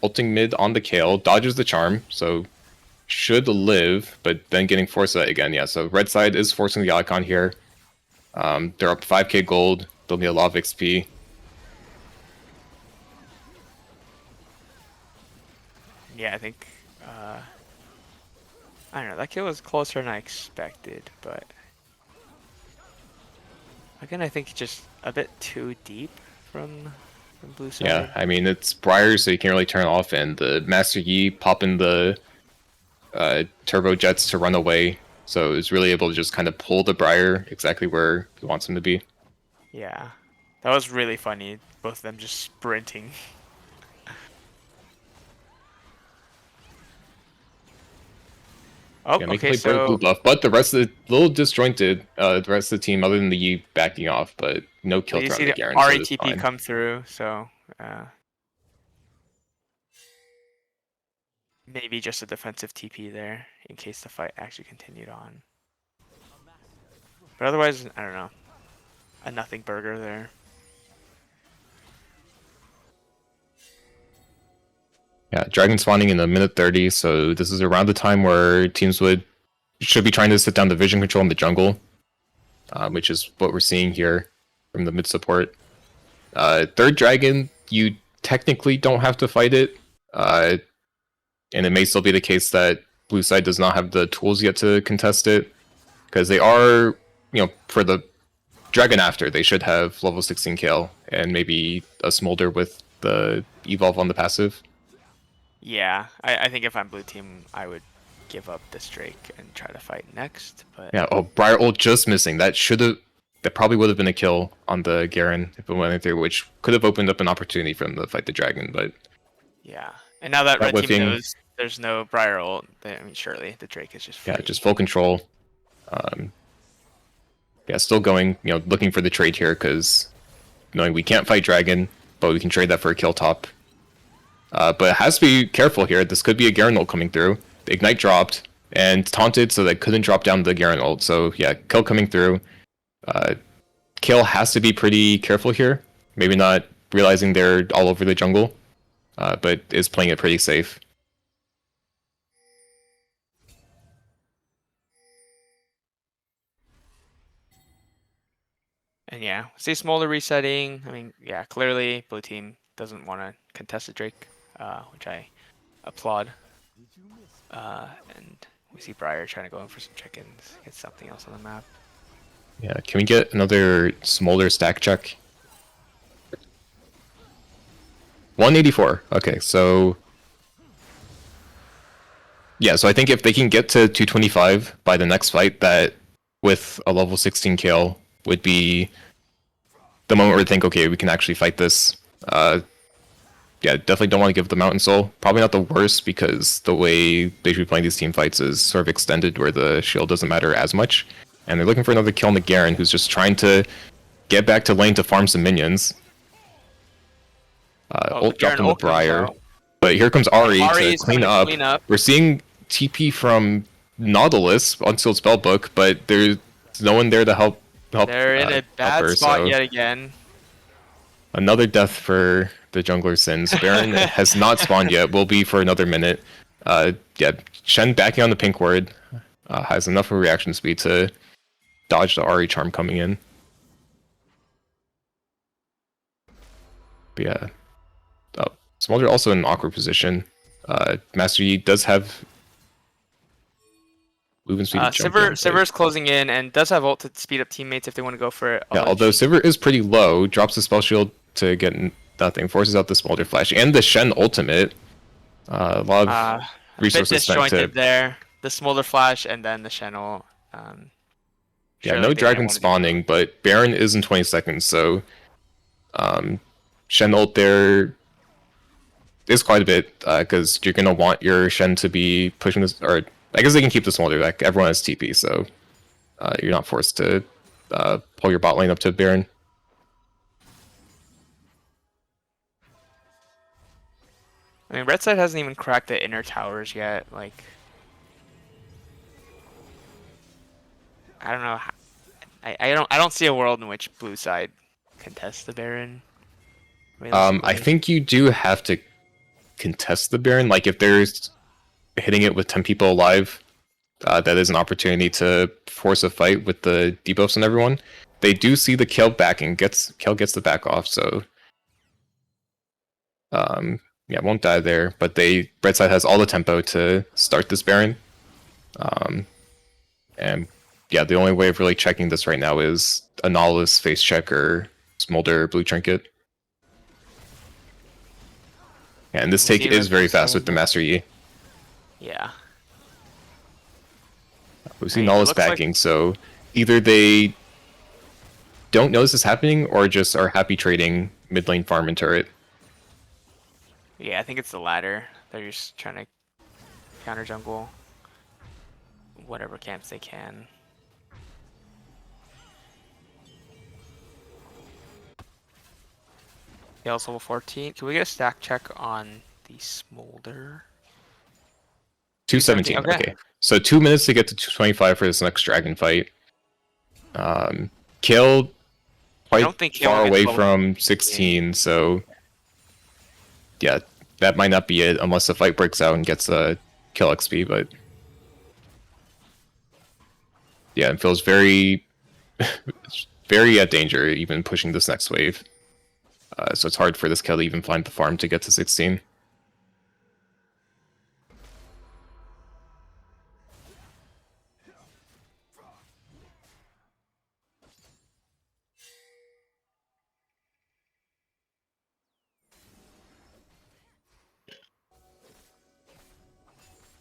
Ulting mid on the Kale, dodges the charm, so should live, but then getting forced that again. Yeah, so red side is forcing the Otacon here. They're up 5k gold. They'll need a lot of XP. Yeah, I think... I don't know, that kill was closer than I expected, but... Again, I think just a bit too deep from blue side. Yeah, I mean, it's Briar, so you can't really turn off, and the Master Yi popping the turbo jets to run away, so it's really able to just kind of pull the Briar exactly where he wants him to be. Yeah, that was really funny, both of them just sprinting. Oh, Yeah, make okay, a play blue buff, but the rest of the little disjointed. The rest of the team, other than the Yi backing off, but no kill you threat see on the the Garen. So it's RATP fine. come through, so maybe just a defensive TP there in case the fight actually continued on. But otherwise, I don't know, a nothing burger there. Yeah, dragon spawning in a minute 30, so this is around the time where teams should be trying to sit down the vision control in the jungle, which is what we're seeing here from the mid support. Third dragon, you technically don't have to fight it, and it may still be the case that blue side does not have the tools yet to contest it, because they are, for the dragon after, they should have level 16 Kale, and maybe a Smolder with the evolve on the passive. Yeah, I think if I'm blue team, I would give up this Drake and try to fight next. But Yeah, Briar ult just missing. That probably would have been a kill on the Garen if it went through, which could have opened up an opportunity for him to fight the dragon, but... Yeah, and now that red whiffing. team knows there's no Briar ult, surely the Drake is just free. Yeah, just full control. Yeah, still going, looking for the trade here, because knowing we can't fight dragon, but we can trade that for a kill top. But it has to be careful here. This could be a Garen ult coming through. The Ignite dropped, and taunted, so they couldn't drop down the Garen ult. So yeah, kill coming through. Kill has to be pretty careful here. Maybe not realizing they're all over the jungle, but is playing it pretty safe. And yeah, see Smolder resetting. I mean, yeah, clearly blue team doesn't want to contest the Drake, which I applaud. And we see Briar trying to go in for some chickens, get something else on the map. Yeah, can we get another Smolder stack check? 184. Okay, so yeah, so I think if they can get to 225 by the next fight, that with a level 16 kill would be the moment where they think, okay, we can actually fight this. Yeah, definitely don't want to give the Mountain Soul. Probably not the worst, because the way they should be playing these team fights is sort of extended, where the shield doesn't matter as much. And they're looking for another kill on the Garen, who's just trying to get back to lane to farm some minions. Ult dropped on the Briar. But here comes Ahri to clean up. We're seeing TP from Nautilus, Unsealed Spellbook, but there's no one there to help. They're in a bad spot yet again. Another death for the jungler Sins. Baron has not spawned yet. Will be for another minute. Yeah, Shen backing on the pink ward. Has enough of a reaction speed to dodge the Ahri charm coming in. But yeah. Smolder also in an awkward position. Master Yi does have movement speed to jump in, Sivir's closing in and does have ult to speed up teammates if they want to go for it. Yeah, although Sivir is pretty low, drops the spell shield to get nothing, forces out the Smolder Flash and the Shen ultimate. A lot of resources spent to... there. The Smolder Flash and then the Shen ult. Yeah, no dragon spawning, but Baron is in 20 seconds, so Shen ult there is quite a bit, because you're going to want your Shen to be pushing this, or I guess they can keep the Smolder back. Everyone has TP, so you're not forced to pull your bot lane up to Baron. I mean, red side hasn't even cracked the inner towers yet. Like, I don't know. I don't see a world in which blue side contests the Baron. I think you do have to contest the Baron. Like, if there's hitting it with 10 people alive, that is an opportunity to force a fight with the debuffs and everyone. They do see the kill backing. Kill gets the back off, so yeah, won't die there. But red side has all the tempo to start this Baron. And yeah, the only way of really checking this right now is a Nautilus face check or Smolder blue trinket. And this take is very fast with the Master Yi. Yeah. We see Nautilus backing, so either they don't know this is happening or just are happy trading mid lane farm and turret. Yeah, I think it's the latter. They're just trying to counter jungle whatever camps they can. Gale's level 14. Can we get a stack check on the Smolder? 217. Okay. So 2 minutes to get to 225 for this next dragon fight. Kale quite far away from 16, so yeah, that might not be it unless the fight breaks out and gets a kill XP, but yeah, it feels very, very at danger even pushing this next wave. So it's hard for this kill to even find the farm to get to 16.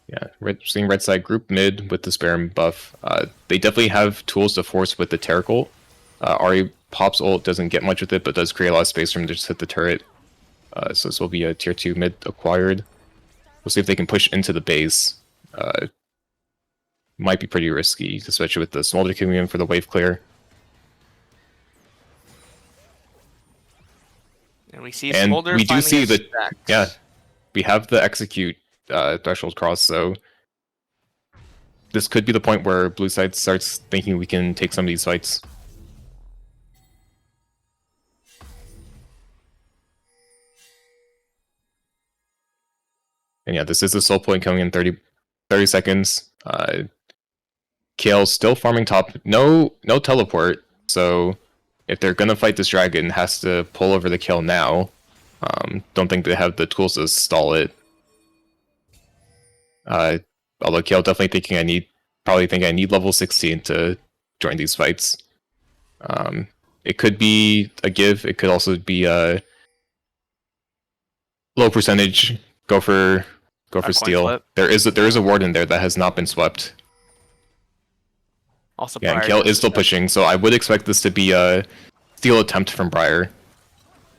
Yeah, seeing red side group mid with the Baron buff. They definitely have tools to force with the Terror ult. Ahri pops ult, doesn't get much with it, but does create a lot of space for him to just hit the turret. So this will be a tier 2 mid acquired. We'll see if they can push into the base. Might be pretty risky, especially with the Smolder coming in for the wave clear. And we see Smolder we do see the stacked. Yeah, we have the execute threshold cross, so this could be the point where blue side starts thinking we can take some of these fights. And yeah, this is the soul point coming in 30 seconds. Kale still farming top. No teleport, so if they're gonna fight this dragon, has to pull over the kill now. Don't think they have the tools to stall it. Although Kill definitely probably think I need level 16 to join these fights. It could be a give. It could also be a low percentage. Go for coin steal. flip. There is a ward in there that has not been swept. Also, Yeah, and Briar Kill does is still that. pushing, so I would expect this to be a steal attempt from Briar.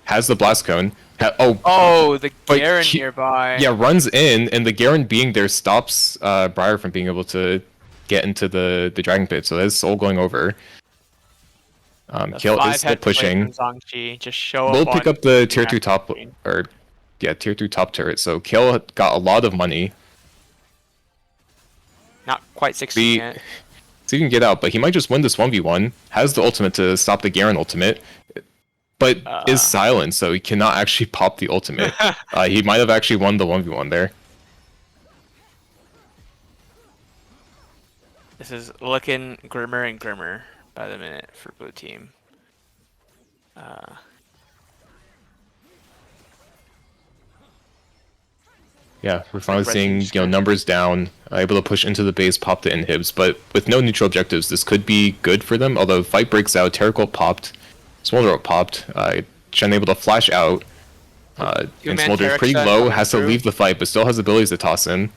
Has the blast cone. Oh, the but Garen nearby. Yeah, runs in, and the Garen being there stops Briar from being able to get into the Dragon Pit, so that's Soul going over. Kill is still pushing. Zhangji. Just show We'll up pick on up the tier map 2 top, screen. tier 2 top turret, so Kill got a lot of money. Not quite 16 yet. So he can get out, but he might just win this 1v1. Has the ultimate to stop the Garen ultimate, but is silent, so he cannot actually pop the ultimate. He might have actually won the 1v1 there. This is looking grimmer and grimmer by the minute for blue team. Yeah, we're finally seeing numbers down, able to push into the base, pop the inhibs, but with no neutral objectives, this could be good for them. Although fight breaks out, Terracult popped, Smolder popped, Shen able to flash out, and Smolder's pretty low, has to leave the fight, but still has abilities to toss in.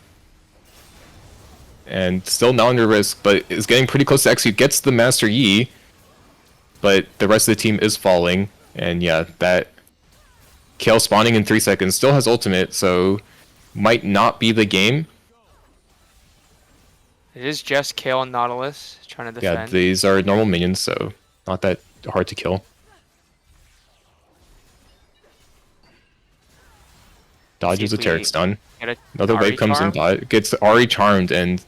And still not under risk, but is getting pretty close to execute, gets the Master Yi, but the rest of the team is falling, and yeah, that Kale spawning in 3 seconds, still has ultimate, so might not be the game. It is just Kale and Nautilus trying to defend. Yeah, these are normal minions, so not that hard to kill. Dodges a Taric stun. Another wave comes in, gets Ahri charmed and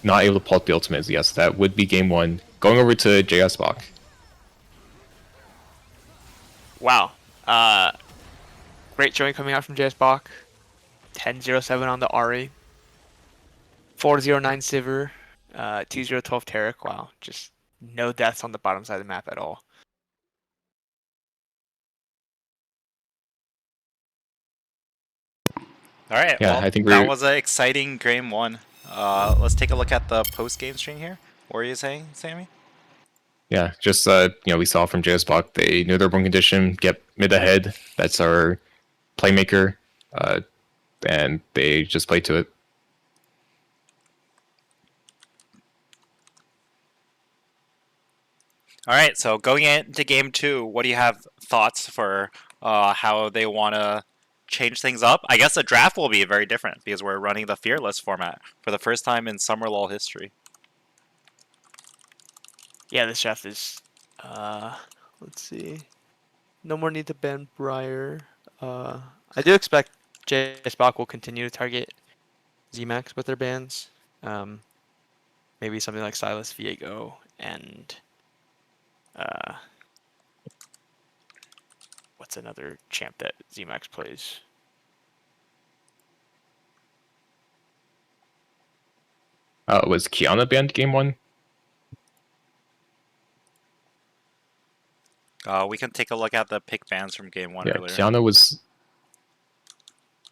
not able to pull up the ultimate. Yes, that would be game 1. Going over to JS Bach. Wow. Great showing coming out from JS Bach. 10-0-7 on the Ahri. 4-0-9 Sivir. 2-0-12 Taric. Wow. Just no deaths on the bottom side of the map at all. All right. Yeah, well, I think that was an exciting game 1. Let's take a look at the post-game stream here. What were you saying, Sammy? Yeah, just we saw from JS Bach, they knew their win condition, get mid ahead. That's our playmaker, and they just played to it. All right, so going into game 2, what do you have thoughts for how they want to change things up? I guess the draft will be very different because we're running the Fearless format for the first time in Summer LoL history. Yeah, this draft is, let's see. No more need to ban Briar. I do expect JS Bach will continue to target Xemacs with their bans. Maybe something like Silas Viego and what's another champ that Xemacs plays? Was Kiana banned game 1? We can take a look at the pick bans from game 1 earlier. Kiana was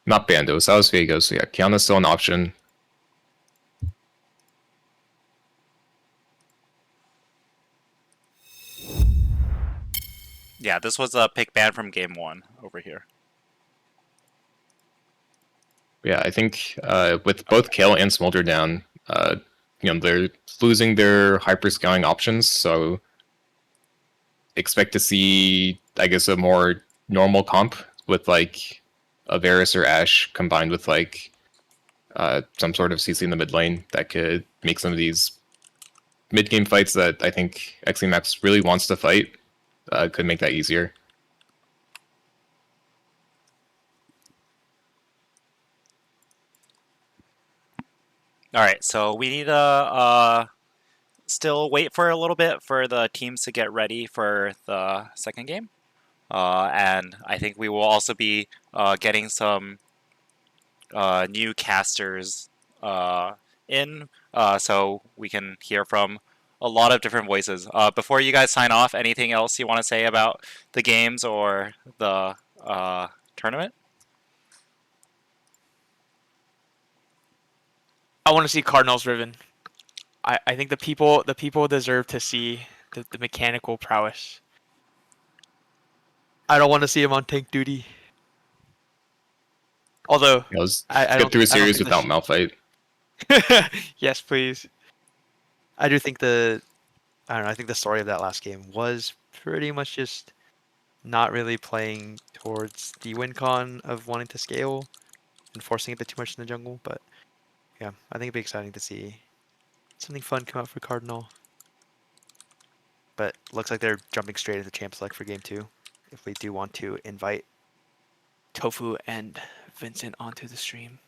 not banned, it was Silas Viego, so yeah, Kiana's still an option. Yeah, this was a pick ban from game 1 over here. Yeah, I think with both Kale and Smolder down, they're losing their hyperscaling options, so expect to see, I guess, a more normal comp with like a Varus or Ashe combined with like some sort of CC in the mid lane that could make some of these mid game fights that I think Xemacs really wants to fight could make that easier. All right, so we need to still wait for a little bit for the teams to get ready for the second game. And I think we will also be getting some new casters in, so we can hear from a lot of different voices. Before you guys sign off, anything else you want to say about the games or the tournament? I want to see Cardinals Riven. I think the people deserve to see the mechanical prowess. I don't want to see him on tank duty. Although Let's I get through a I don't series think without Malphite. yes, please. I do think I don't know. I think the story of that last game was pretty much just not really playing towards the win con of wanting to scale and forcing a bit too much in the jungle. But yeah, I think it'd be exciting to see something fun come out for Cardinal. But looks like they're jumping straight into Champ Select for game 2. If we do want to invite Tofu and Vincent onto the stream.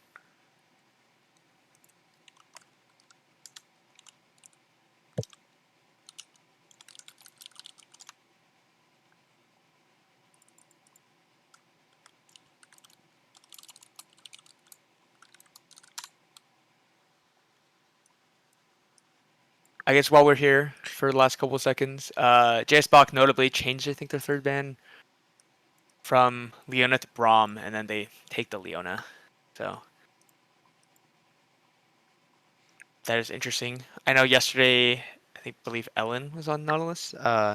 I guess while we're here for the last couple of seconds, JS Bach notably changed, I think, their third ban from Leona to Braum, and then they take the Leona. So that is interesting. I know yesterday, believe Ellen was on Nautilus.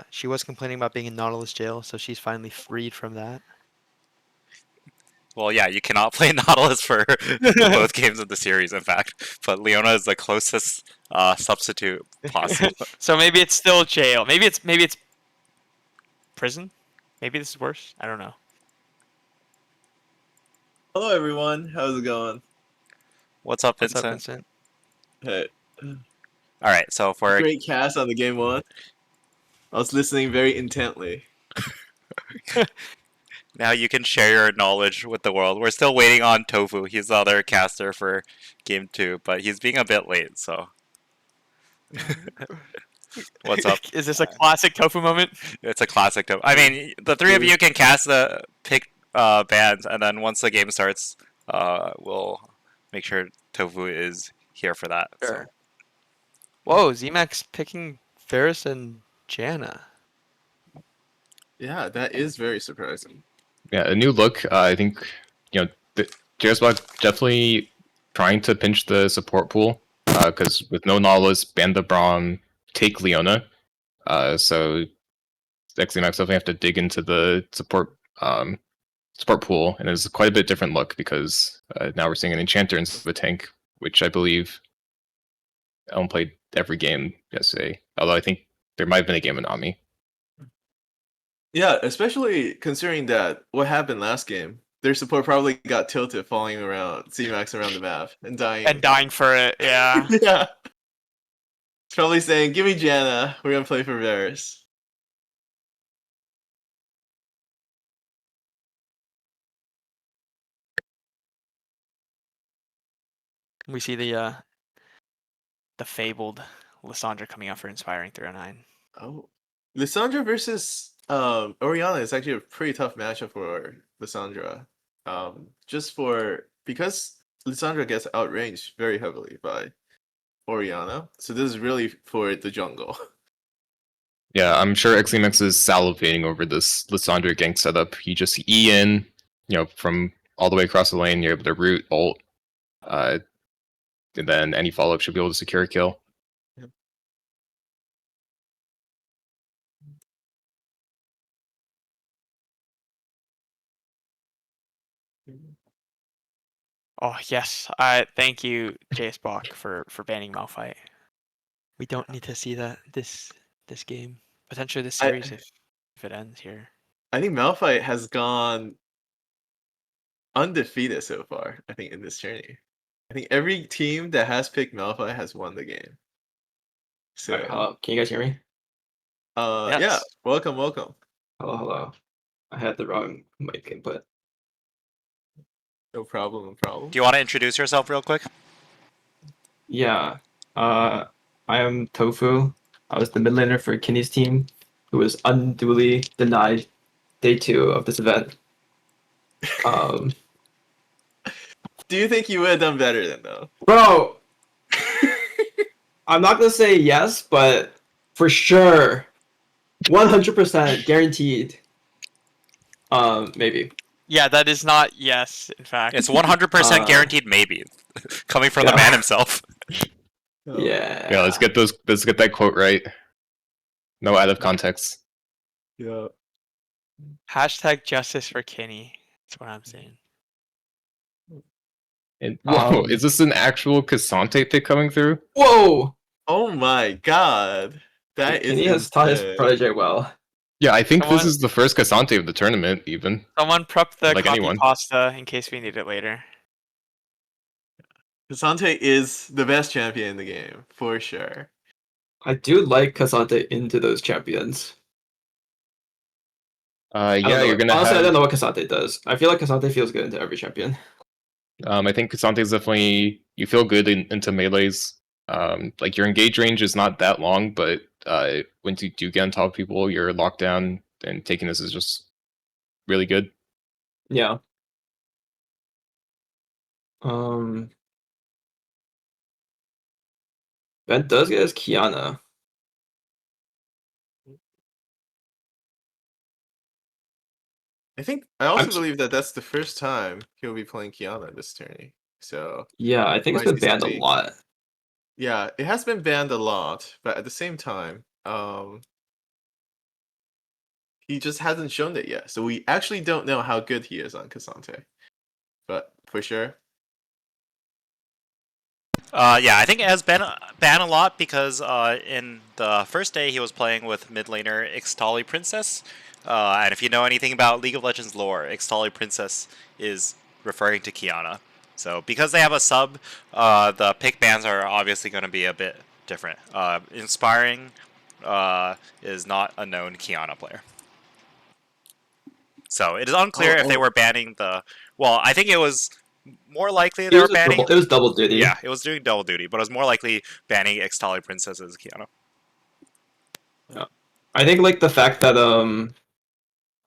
She was complaining about being in Nautilus jail, so she's finally freed from that. Well, yeah, you cannot play Nautilus for both games of the series, in fact. But Leona is the closest substitute possible. So maybe it's still jail. Maybe it's prison. Maybe this is worse. I don't know. Hello, everyone. How's it going? What's up, What's Vincent? up, Vincent? Hey. All right, so for Great cast on the game 1. I was listening very intently. now you can share your knowledge with the world. We're still waiting on Tofu. He's the other caster for game 2, but he's being a bit late, so. What's up? Is this a classic Tofu moment? It's a classic Tofu. I mean, the three of you can cast the pick bands, and then once the game starts, we'll make sure Tofu is here for that. Sure. Whoa, Xemacs picking Ferris and Janna. Yeah, that is very surprising. Yeah, a new look. I think JSBot definitely trying to pinch the support pool because with no Nautilus, ban the Braum, take Leona. So XMAX definitely have to dig into the support pool, and it's quite a bit different look because now we're seeing an Enchanter instead of a tank, which I believe Ellen played every game yesterday. Although I think there might have been a game of Nami. Yeah, especially considering that what happened last game. Their support probably got tilted falling around Xemacs around the map and dying. And dying for it, yeah. Yeah. It's probably saying, give me Janna, we're gonna play for Varus. We see the fabled Lissandra coming out for Inspiring 309. Oh. Lissandra versus Orianna is actually a pretty tough matchup for Lissandra. Because Lissandra gets outranged very heavily by Orianna. So this is really for the jungle. Yeah, I'm sure XMX is salivating over this Lissandra gank setup. You just E in, from all the way across the lane, you're able to root, ult, and then any follow-up should be able to secure a kill. Yep. Oh yes, thank you, JS Bach, for banning Malphite. We don't need to see that this game, potentially this series if it ends here. I think Malphite has gone undefeated so far, I think, in this journey. I think every team that has picked Malphite has won the game. So Alright, can you guys hear me? Yes. Yeah, welcome. Hello. I had the wrong mic input. No problem. Do you want to introduce yourself real quick? Yeah. I am Tofu. I was the mid laner for Kiny's team, who was unduly denied day 2 of this event. Do you think you would have done better than though? Bro, I'm not gonna say yes, but for sure. 100% guaranteed. Maybe. Yeah, that is not yes. In fact, It's 100% guaranteed. Maybe coming from the man himself. Yeah. Yeah, let's get that quote right. No out of context. Yeah. hashtag justice for Kiny. That's what I'm saying. And whoa, is this an actual Cassante pick coming through? Whoa! Oh my god. That is Kiny has taught his insane. protege well. Yeah, I think Someone- this is the first Cassante of the tournament, even. Someone prep the Like copy anyone. pasta in case we need it later. Cassante is the best champion in the game, for sure. I do like Cassante into those champions. Yeah, Honestly, you're gonna I have. don't know what Cassante does. I feel like Cassante feels good into every champion. I think Cassante is definitely you feel good into melees. Like your engage range is not that long, but when you do get on top of people, your lockdown and taking this is just really good. Yeah. Ben does get his Kiana. I also believe that that's the first time he'll be playing Kiana this tourney. So Yeah, I think it's been banned a lot. Yeah, it has been banned a lot, but at the same time, he just hasn't shown it yet. So we actually don't know how good he is on Cassante. But for sure. Yeah, I think it has been banned a lot because in the first day he was playing with mid laner Ixtali Princess. And if you know anything about League of Legends lore, Ixtali Princess is referring to Kiana. So because they have a sub, the pick bans are obviously going to be a bit different. Inspiring is not a known Kiana player. So it is unclear if they were banning the... Well, I think it was more likely they were banning... it was double duty. Yeah, it was doing double duty, but it was more likely banning Ixtali Princess as Kiana. Yeah. I think like the fact that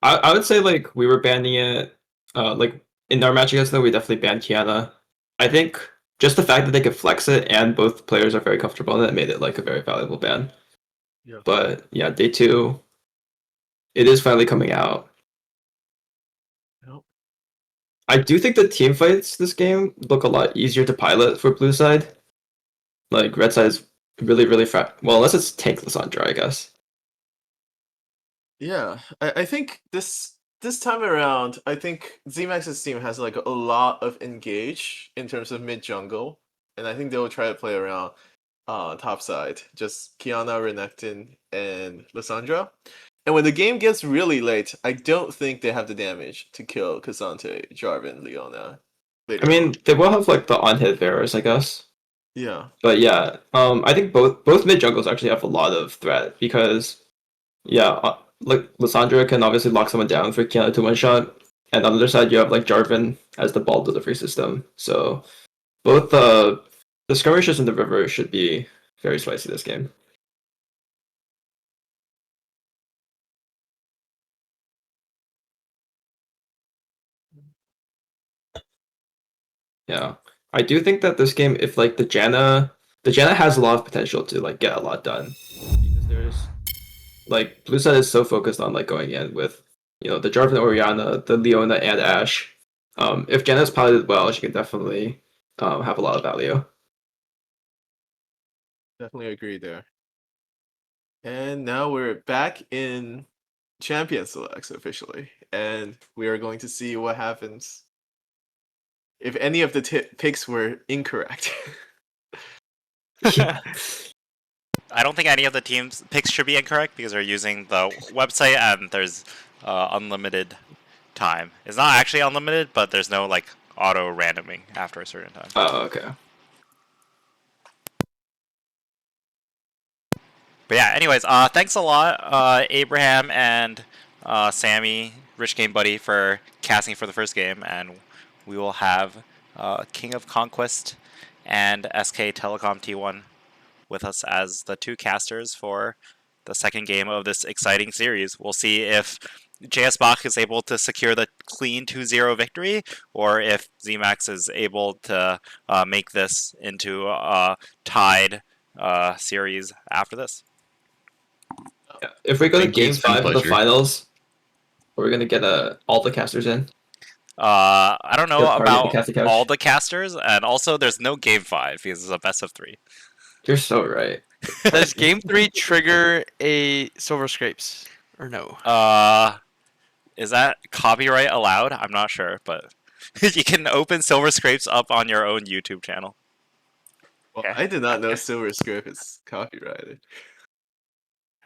I would say like we were banning it like in our match against them we definitely banned Kiana. I think just the fact that they could flex it and both players are very comfortable in it made it like a very valuable ban. Yeah. But yeah, day 2 it is finally coming out. Nope. I do think the team fights this game look a lot easier to pilot for blue side. Like red side is really well, unless it's tank Lissandra, I guess. Yeah, I think this time around, I think Xemacs' team has like a lot of engage in terms of mid jungle, and I think they will try to play around top side, just Kiana, Renekton, and Lissandra. And when the game gets really late, I don't think they have the damage to kill Cassante, Jarvan, Leona. I mean, they will have like the on-hit Varus, I guess. Yeah. But yeah, I think both mid jungles actually have a lot of threat because like Lissandra can obviously lock someone down for Kiana to one shot, and on the other side you have like Jarvan as the ball delivery system. So both the skirmishes in the river should be very spicy this game. Yeah, I do think that this game, if like the Janna has a lot of potential to like get a lot done because there's like blue side is so focused on like going in with the Jarvan Orianna, the Leona, and Ashe. If Janna's piloted well, she can definitely have a lot of value. Definitely agree there. And now we're back in Champion Selects officially, and we are going to see what happens if any of the picks were incorrect. I don't think any of the teams' picks should be incorrect because they're using the website and there's unlimited time. It's not actually unlimited, but there's no like auto randoming after a certain time. Oh, okay. But yeah, anyways, thanks a lot, Abraham and Sammy, Rich Game Buddy, for casting for the first game, and we will have King of Conquest and SK Telecom T1 with us as the two casters for the second game of this exciting series. We'll see if JS Bach is able to secure the clean 2-0 victory, or if Xemacs is able to make this into a tied series after this. If we go to Thank you, game it's been a 5 of the pleasure. finals, we're gonna get all the casters in. I don't know Get party at the about casting couch. all the casters, and also there's no game 5 because it's a best of 3. You're so right. Does game 3 trigger a silver scrapes or no? Is that copyright allowed? I'm not sure, but you can open Silver Scrapes up on your own YouTube channel. Well, I did not know Silver Script is copyrighted.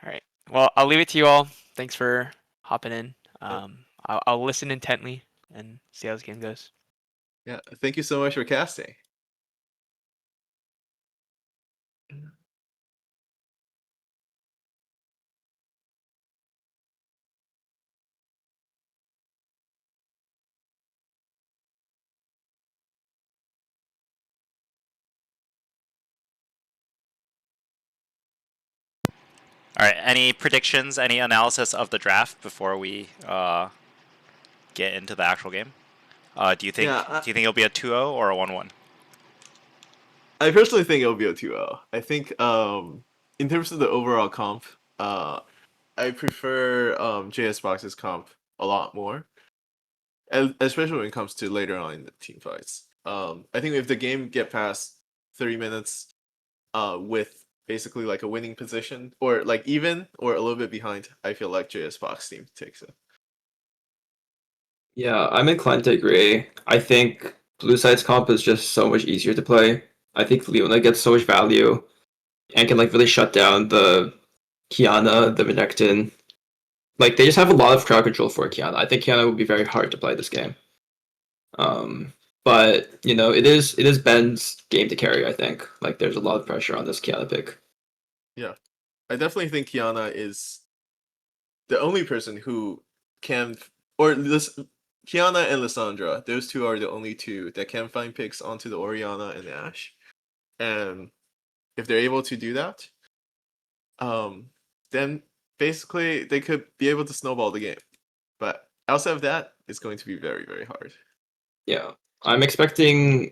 All right. Well, I'll leave it to you all. Thanks for hopping in. I'll listen intently and see how this game goes. Yeah, thank you so much for casting. All right. Any predictions? Any analysis of the draft before we get into the actual game? Do you think it'll be a 2-0 or a 1-1? I personally think it'll be a 2-0. I think in terms of the overall comp, I prefer JS Box's comp a lot more, especially when it comes to later on in the team fights. I think if the game get past 30 minutes with basically like a winning position or like even or a little bit behind, I feel like JS Box team takes it. Yeah, I'm inclined to agree. I think Blue Side's comp is just so much easier to play. I think Leona gets so much value and can like really shut down the Kiana, the Renekton. Like they just have a lot of crowd control for Kiana. I think Kiana would be very hard to play this game. But you know, it is Ben's game to carry, I think. Like there's a lot of pressure on this Kiana pick. Yeah. I definitely think Kiana is the only person who can or this Kiana and Lissandra, those two are the only two that can find picks onto the Orianna and Ashe. And if they're able to do that, then basically they could be able to snowball the game. But outside of that, it's going to be very, very hard. Yeah. I'm expecting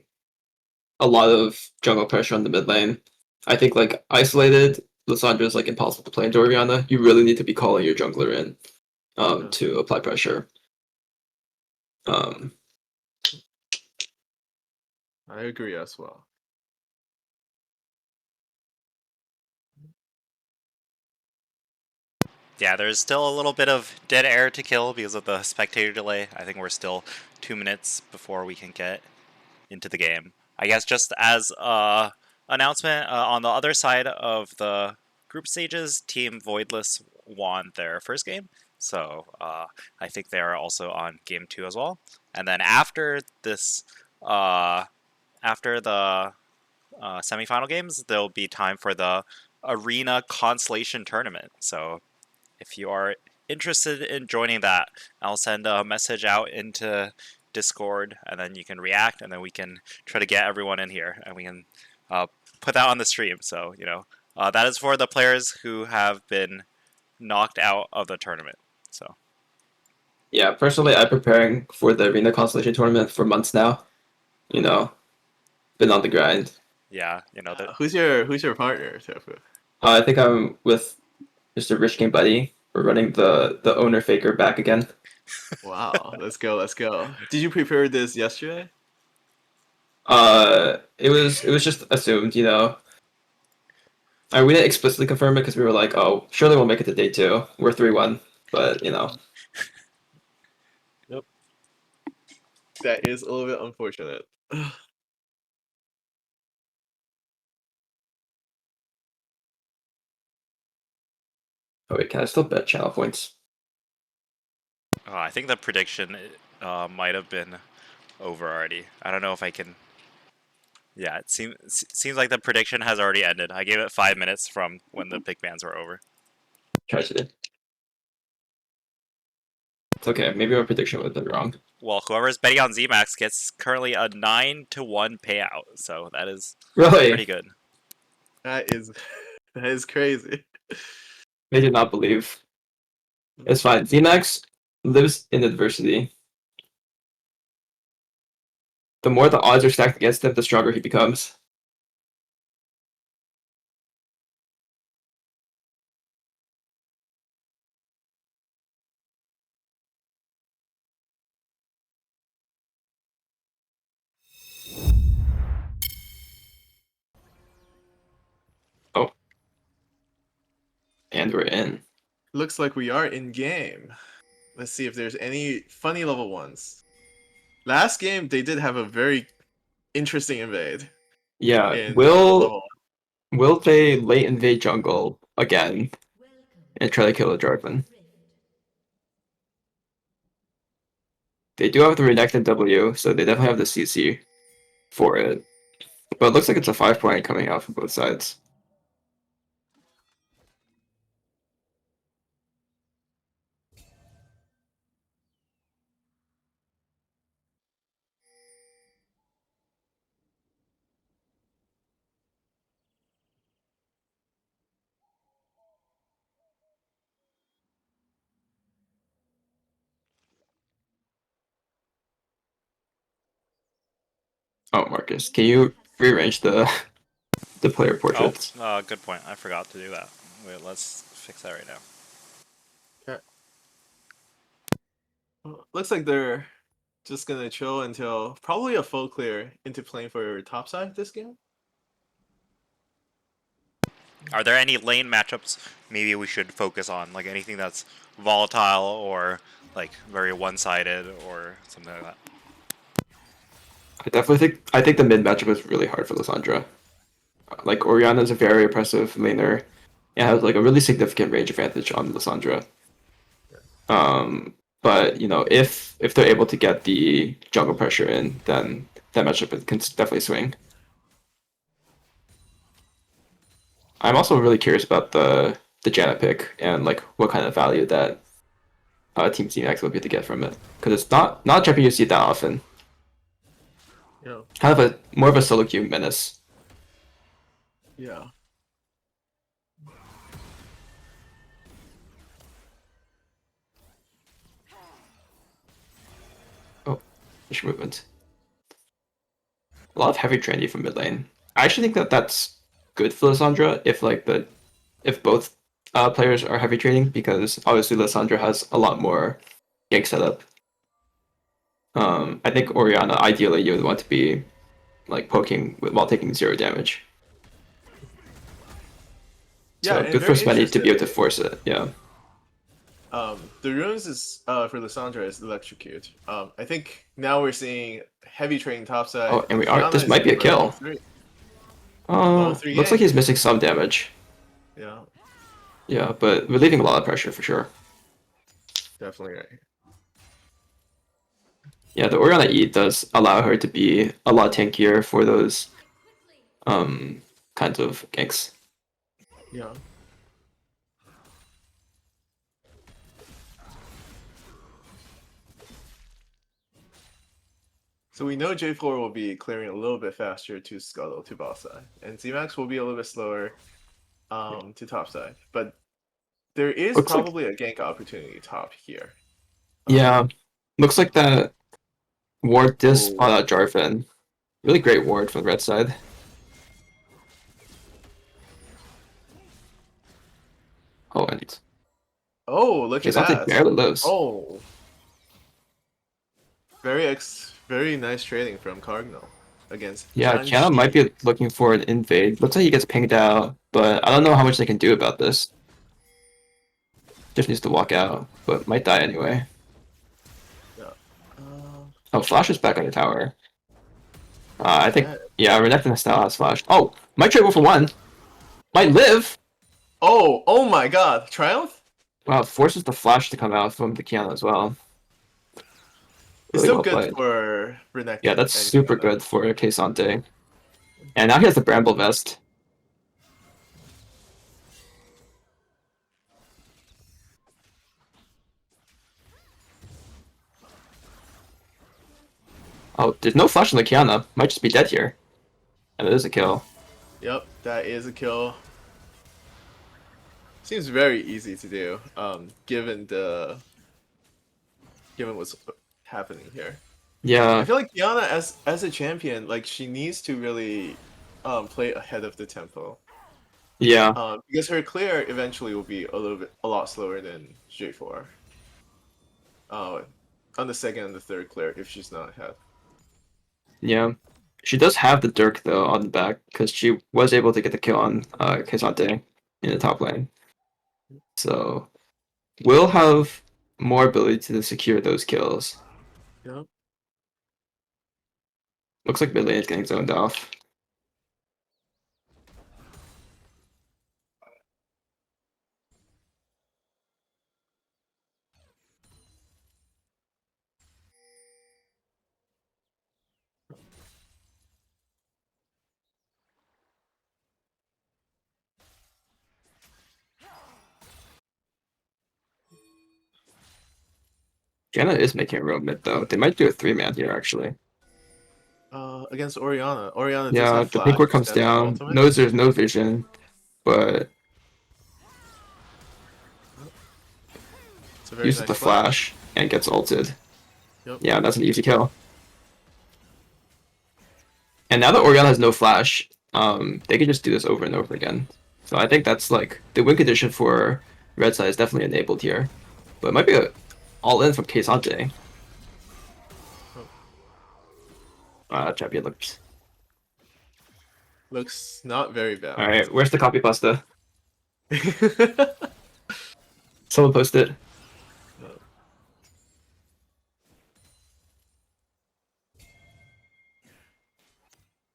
a lot of jungle pressure on the mid lane. I think like isolated, Lissandra is like impossible to play into Orianna. You really need to be calling your jungler in to apply pressure. I agree as well. Yeah, there's still a little bit of dead air to kill because of the spectator delay. I think we're still 2 minutes before we can get into the game. I guess just as a announcement, on the other side of the group stages, Team Voidliss won their first game. So I think they are also on game 2 as well. And then after this, after the semifinal games, there'll be time for the Arena Consolation Tournament. So if you are interested in joining that, I'll send a message out into Discord, and then you can react, and then we can try to get everyone in here, and we can put that on the stream. So, you know, that is for the players who have been knocked out of the tournament. So, yeah, personally, I'm preparing for the Arena Constellation tournament for months now. You know, been on the grind. yeah, you know, who's your partner, Tofu? I think I'm with Mr. Rich Game Buddy. We're running the owner faker back again. Wow, let's go. Did you prepare this yesterday? It was just assumed, you know. We didn't explicitly confirm it because we were like, oh, surely we'll make it to day 2. We're 3-1, but you know. Yep. That is a little bit unfortunate. Oh wait, can I still bet channel points? I think the prediction might have been over already. I don't know if I can. Yeah, it seems like the prediction has already ended. I gave it 5 minutes from when the big bans were over. Tragedy. It's okay. Maybe my prediction would have been wrong. Well, whoever's betting on Xemacs gets currently a 9-1 payout, so that is really pretty good. That is crazy. They did not believe. It's fine. Xemacs lives in adversity. The more the odds are stacked against him, the stronger he becomes. And we're in. Looks like we are in game. Let's see if there's any funny level ones. Last game they did have a very interesting invade. Yeah, In will they late invade jungle again and try to kill the Jarvan? They do have the Renekton W, so they definitely have the CC for it. But it looks like it's a 5-point coming out from both sides. Oh, Marcus, can you rearrange the player portraits? Oh, good point. I forgot to do that. Wait, let's fix that right now. Okay. Looks like they're just gonna chill until probably a full clear into playing for top side this game. Are there any lane matchups maybe we should focus on? Like anything that's volatile or like very one-sided or something like that? I think the mid matchup is really hard for Lissandra. Like Orianna is a very oppressive laner and has like a really significant range advantage on Lissandra. But you know, if they're able to get the jungle pressure in, then that matchup can definitely swing. I'm also really curious about the Janna pick and like what kind of value that Team Xemacs will be able to get from it, because it's not a champion you see that often. Yeah. Kind of more of a solo queue menace. Yeah. Oh, fish movement. A lot of heavy trendy from mid lane. I actually think that that's good for Lissandra if both players are heavy trading, because obviously Lissandra has a lot more gank setup. I think Orianna, ideally, you would want to be like poking while taking 0 damage. Yeah, So and good for very Smitty to be able to interesting. force it. Yeah. The runes is for Lissandra is electrocute. I think now we're seeing heavy trading topside. Oh, and we are. Kiana This is might be a going for level kill. 3. Level 3 Looks like gank. he's missing some damage. Yeah, Yeah, but relieving a lot of pressure for sure. definitely right. Yeah, the Orianna E does allow her to be a lot tankier for those kinds of ganks. Yeah. So we know J4 will be clearing a little bit faster to scuttle to bot side, and Xemacs will be a little bit slower to top side. But there is Looks like probably a gank opportunity top here. yeah, looks like that ward does Oh. spot out Jarvan. Really great ward from the red side. Oh, and Oh, look at Kazante that. barely lives. Oh. Very nice trading from Cardinal against Yeah, Janshi. Kiana might be looking for an invade. Looks like he gets pinged out, but I don't know how much they can do about this. Just needs to walk out, but might die anyway. Yeah. Oh, Flash is back on the tower. I think, yeah, Renekton still has Flash. Oh, might trade 1-for-1. Might live. Oh my god. Triumph? Wow, forces the Flash to come out from the Kiana as well. It's Really still well good played. for Renekton. Yeah, that's and super Kiana. good for Kazante. And now he has the Bramble Vest. Oh, there's no Flash on the Kiana. Might just be dead here. And it is a kill. Yep, that is a kill. Seems very easy to do, given what's happening here. Yeah. I feel like Kiana as a champion, like she needs to really play ahead of the tempo. Yeah. Because her clear eventually will be a lot slower than J4. On the second and the third clear if she's not ahead. Yeah. She does have the Dirk, though, on the back, because she was able to get the kill on Kazante in the top lane. So we'll have more ability to secure those kills. Yep. Looks like mid lane is getting zoned off. Janna is making a real mid though. They might do a 3-man here actually. Against Orianna. Orianna does Yeah, have the flash. pink ward comes That's her down. ultimate. Knows there's no vision, but It's a very uses nice the flash and gets ulted. Yep. Yeah, that's an easy kill. And now that Orianna has no flash, they can just do this over and over again. So I think that's like the win condition for red side is definitely enabled here. But it might be a all-in from Keisante. Champion looks not very bad. Alright, where's the copy pasta? Someone post it.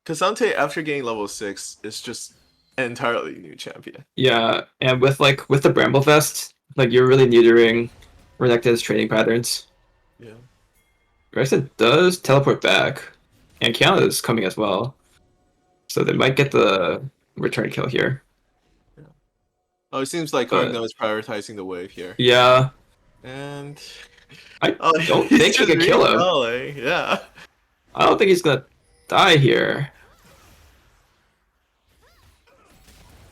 Kasante, after getting level 6, is just an entirely new champion. Yeah, and with the Bramble Vest, like you're really neutering Renekton's trading patterns. Yeah. Renekton does teleport back, and Kiana is coming as well. So they might get the return kill here. Yeah. Oh, it seems like Cogno is prioritizing the wave here. Yeah. And I don't think he can kill him. Yeah. I don't think he's gonna die here.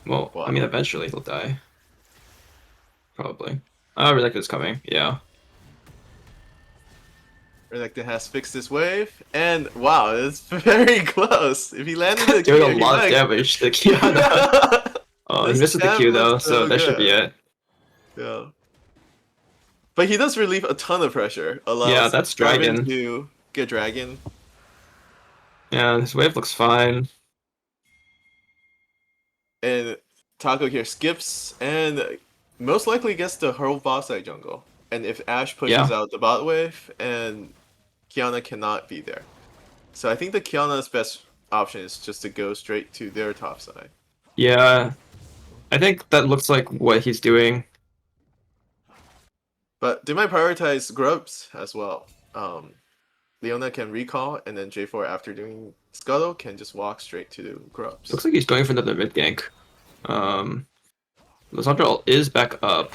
Well, I mean, eventually he'll die. Probably. Oh, Renekton's coming. Yeah. Renekton has fixed this wave, and wow, it's very close. If he landed the doing Q, a lot of damage to Kiana. Oh, he misses the Q though, so that should be it. Yeah. But he does relieve a ton of pressure. Allows that's Dragon Dragon. to get Dragon. Yeah, his wave looks fine. And Taco here skips and most likely gets the whole bot side jungle. And if Ashe pushes out the bot wave, and Kiana cannot be there. So I think the Kiana's best option is just to go straight to their top side. Yeah. I think that looks like what he's doing. But they might prioritize Grubs as well. Leona can recall, and then J4 after doing Scuttle can just walk straight to Grubs. Looks like he's going for another mid gank. Lissandra is back up.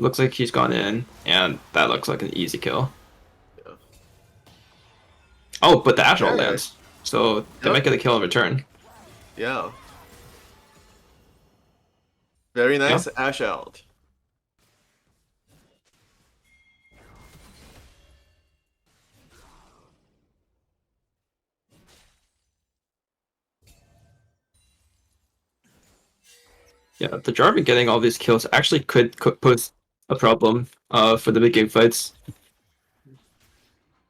Looks like he's gone in, and that looks like an easy kill. Yeah. Oh, but the Ashe ult lands. So they might get a kill in return. Yeah. Very nice Ashe ult. Yeah, the Jarvan getting all these kills actually could pose a problem for the mid game fights.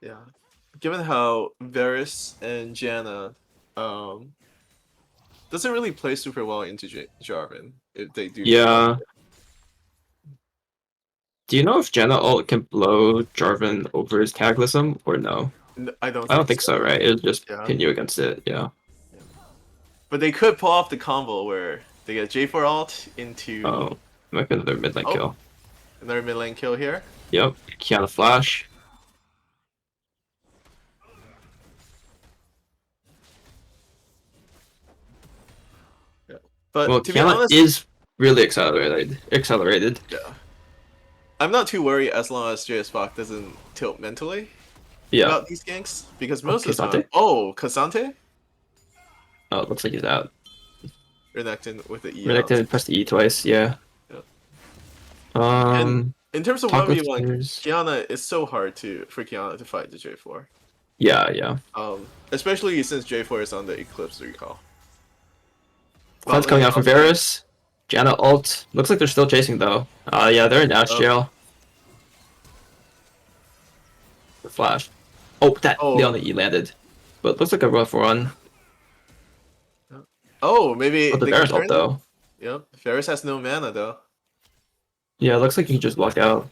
Yeah. Given how Varus and Janna doesn't really play super well into Jarvan if they do. Yeah. Do you know if Janna ult can blow Jarvan over his Cataclysm or no? I don't think so, right? It'll just pin you against it, yeah. But they could pull off the combo where they get J4 ult into... Oh, might be another mid lane kill. Another mid lane kill here. Yep, Kiana flash. Yeah. But well, to Kiana be honest, is really accelerated. Yeah. I'm not too worried as long as JS Bach doesn't tilt mentally about these ganks. Because most of the time... Oh, Kasante? Oh, it looks like he's out. Renekton with the E. Renekton pressed the E twice, yeah. And in terms of Taco 1v1, Spears. Kiana, it's so hard for Kiana to fight the J4. Yeah. Especially since J4 is on the Eclipse recall. Cloud's coming out from Varus. Janna ult. Looks like they're still chasing though. Yeah, they're in Ashe jail. The flash. Oh, that Leona E landed. But looks like a rough run. Oh, maybe the they Varus can ult turn though. Yep, Varus has no mana though. Yeah, it looks like he just walked out.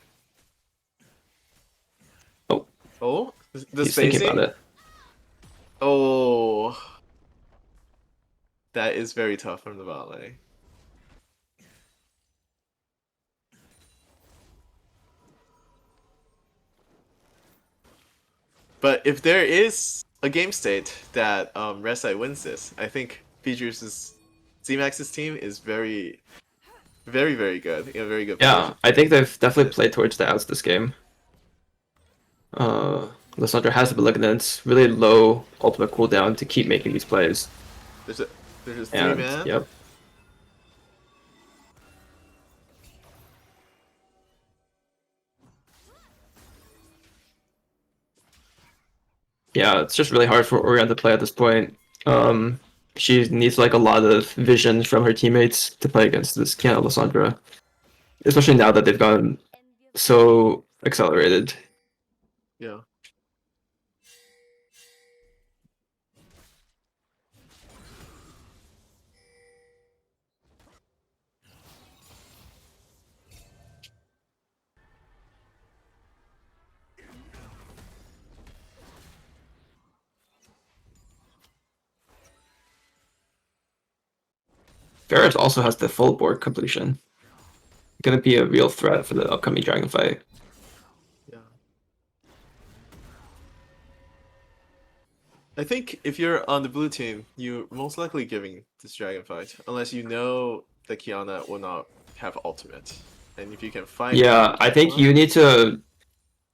Oh, the He's thinking spacing. about it. Oh, that is very tough from the volley. But if there is a game state that Resai wins this, I think Features' Xemacs' team is very, very, very good. In a very good Yeah, position. I think they've definitely played towards the outs this game. Lissandra has the Malignance, really low ultimate cooldown to keep making these plays. There's a And, 3-man. yep. Yeah, it's just really hard for Orion to play at this point. She needs like a lot of vision from her teammates to play against this Kiana Lissandra. Especially now that they've gotten so accelerated. Yeah. Ferris also has the full board completion. Gonna be a real threat for the upcoming dragon fight. Yeah. I think if you're on the blue team, you're most likely giving this dragon fight, unless you know that Kiana will not have ultimate. And if you can find Yeah, I think you need to.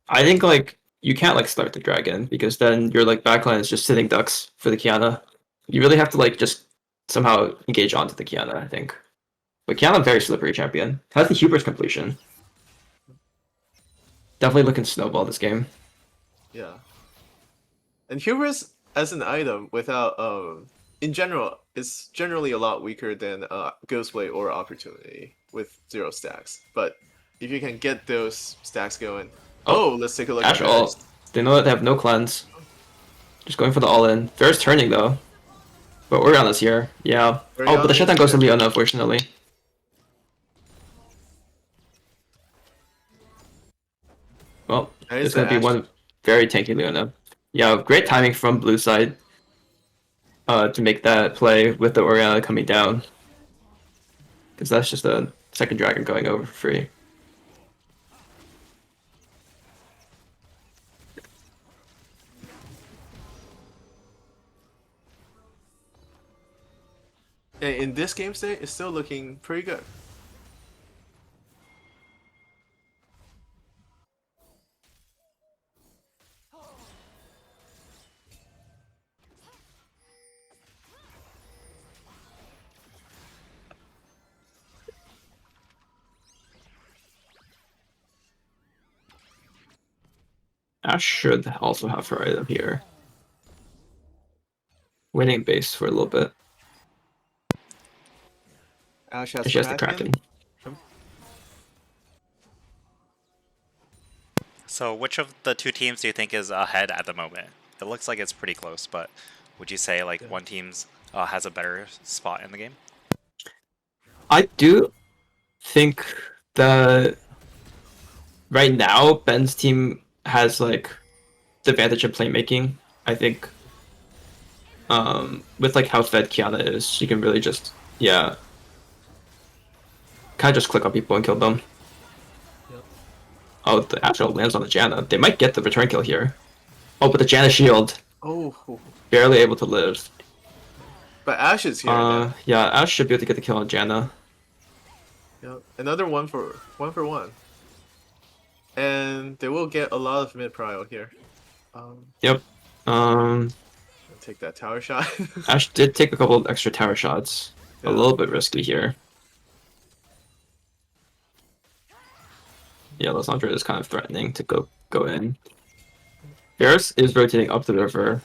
I think like you can't like start the dragon because then your like backline is just sitting ducks for the Kiana. You really have to like just somehow engage onto the Kiana, I think. But Kiana, very slippery champion. Has the hubris completion. Definitely looking snowball this game. Yeah. And Hubris as an item without in general is generally a lot weaker than Ghostblade or Opportunity with 0 stacks. But if you can get those stacks going, let's take a look Ash at ult. Ferris. They know that they have no cleanse. Just going for the all-in. Ferris turning though. But Oriana's here. Yeah. Oh, but the Oriana shutdown is goes to good. Leona, unfortunately. Well, That it's is the gonna be Ash. one very tanky Leona. Yeah, great timing from blue side. To make that play with the Oriana coming down. Because that's just a second dragon going over for free. And in this game state, it's still looking pretty good. Ash should also have her item here. Winning base for a little bit. Ash has And she has the Kraken. Kraken. So, which of the two teams do you think is ahead at the moment? It looks like it's pretty close, but would you say like one team's has a better spot in the game? I do think that right now Ben's team has like the advantage of playmaking. I think with like how fed Kiana is, she can really just kind of just click on people and kill them. Yep. Oh, the actual lands on the Janna. They might get the return kill here. Oh, but the Janna shield. Oh. Barely able to live. But Ash is here now. Yeah, Ash should be able to get the kill on Janna. Yep. Another one for one. And they will get a lot of mid prio here. Yep. Take that tower shot. Ash did take a couple of extra tower shots. A little bit risky here. Yeah, Lissandra is kind of threatening to go in. Varus is rotating up the river.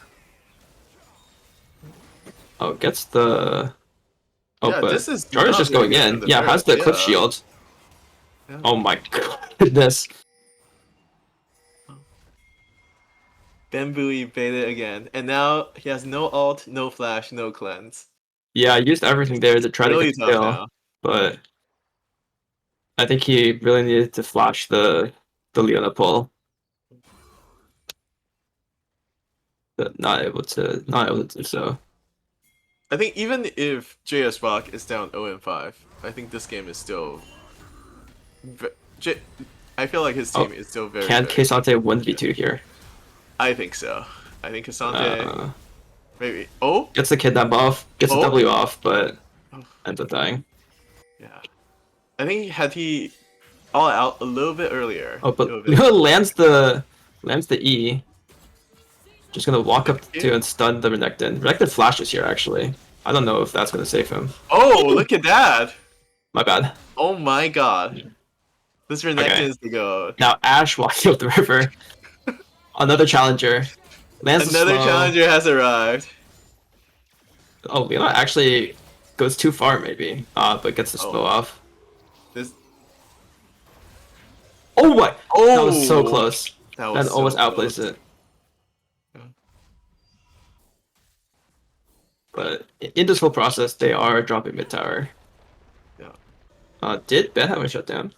Oh, gets the... Oh, Yeah, but this is Jar's not just really going good in. from the Yeah, has the Varus, cliff yeah. shield. Yeah. Oh my goodness. Bambooey baited again. And now he has no ult, no flash, no cleanse. Yeah, I used everything there to try Really to get the tough kill. now. But I think he really needed to flash the Leona pull. But not able to do so. I think even if JS Bach is down 0-5, I think this game is still. I feel like his team is still very. Can very K'Sante 1v2 here? I think so. I think K'Sante maybe. Oh, gets the kidnap off, gets the W off, but ends up dying. Yeah, I think had he all out a little bit earlier. Oh, but Leo lands the E. Just gonna walk up to and stun the Renekton. Renekton flashes here actually. I don't know if that's gonna save him. Oh, look at that! My bad. Oh my god. This Renekton is the goat. Now Ash walking up the river. Another challenger. Lands Another challenger has arrived. Oh, Leona actually goes too far maybe. But gets the slow off. Oh my! Oh! That was so close. That was almost outplays it. But in this whole process, they are dropping mid tower. Yeah. Did Ben have a shutdown?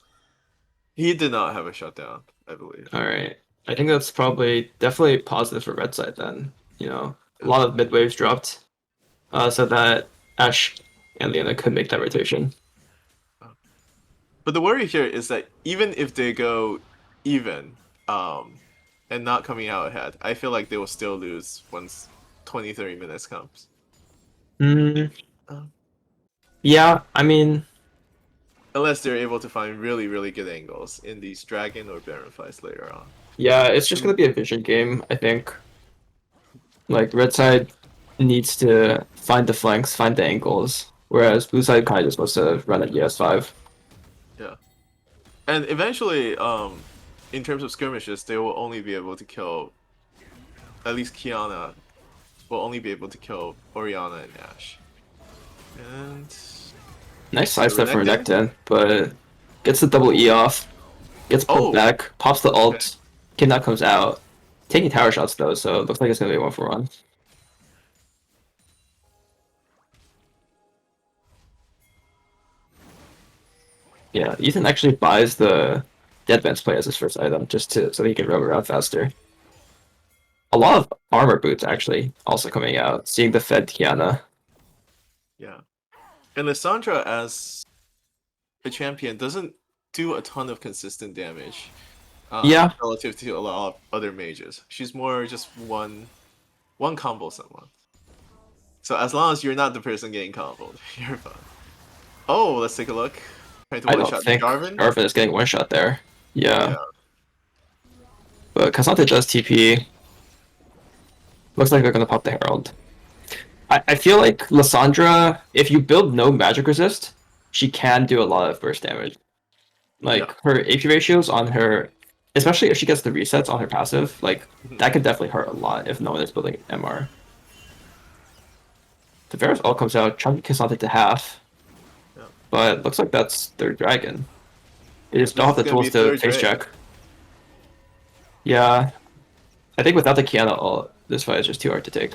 He did not have a shutdown, I believe. All right. I think that's probably definitely positive for red side then. You know, a lot of mid waves dropped, so that Ash and Leona could make that rotation. But the worry here is that even if they go even, and not coming out ahead, I feel like they will still lose once 20-30 minutes comes. Yeah, I mean, unless they're able to find really, really good angles in these Dragon or Baron fights later on. yeah, it's just gonna be a vision game, I think. Like, red side needs to find the flanks, find the angles, whereas blue side kind of just wants to run at ES5. Yeah. And eventually, in terms of skirmishes, they will only be able to kill, at least Kiana will only be able to kill Orianna and Nash. And nice sidestep from Renekton, but gets the double E off, gets pulled back, pops the ult, Kidnap comes out, taking tower shots though, so it looks like it's gonna be 1-for-1. Yeah, Ethan actually buys the Deadman's play as his first item just so he can roam around faster. A lot of armor boots actually also coming out, seeing the fed Kiana. Yeah. And Lissandra as a champion doesn't do a ton of consistent damage. Relative to a lot of other mages. She's more just one combo someone. So as long as you're not the person getting comboed, you're fine. Oh, let's take a look. I don't think Garvin is getting one shot there. Yeah. But K'Sante does TP. Looks like they're gonna pop the Herald. I feel like Lissandra, if you build no magic resist, she can do a lot of burst damage. Like her AP ratios on her, especially if she gets the resets on her passive, like that could definitely hurt a lot if no one is building MR. The Varus ult comes out, chunking K'Sante to half. But looks like that's their dragon. They just don't have the tools to face check. Yeah. I think without the Kiana ult, this fight is just too hard to take.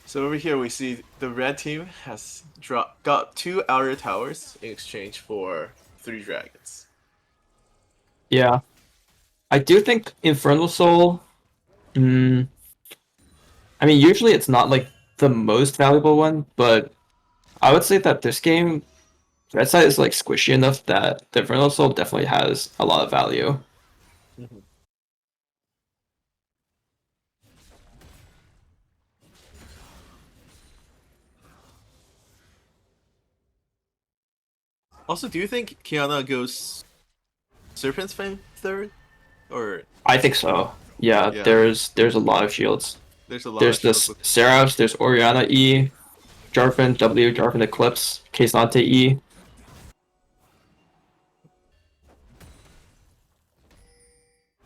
So over here we see the red team has got 2 outer towers in exchange for 3 dragons. Yeah. I do think Infernal Soul... I mean, usually it's not like the most valuable one, but I would say that this game, red side is like squishy enough that the Infernal Soul definitely has a lot of value. Also, do you think Kiana goes Serpent's Fang third? Or I think so. Yeah. There's a lot of shields. There's this Seraphs, there's Orianna E, Jarvan W, Jarvan Eclipse, K'Sante E.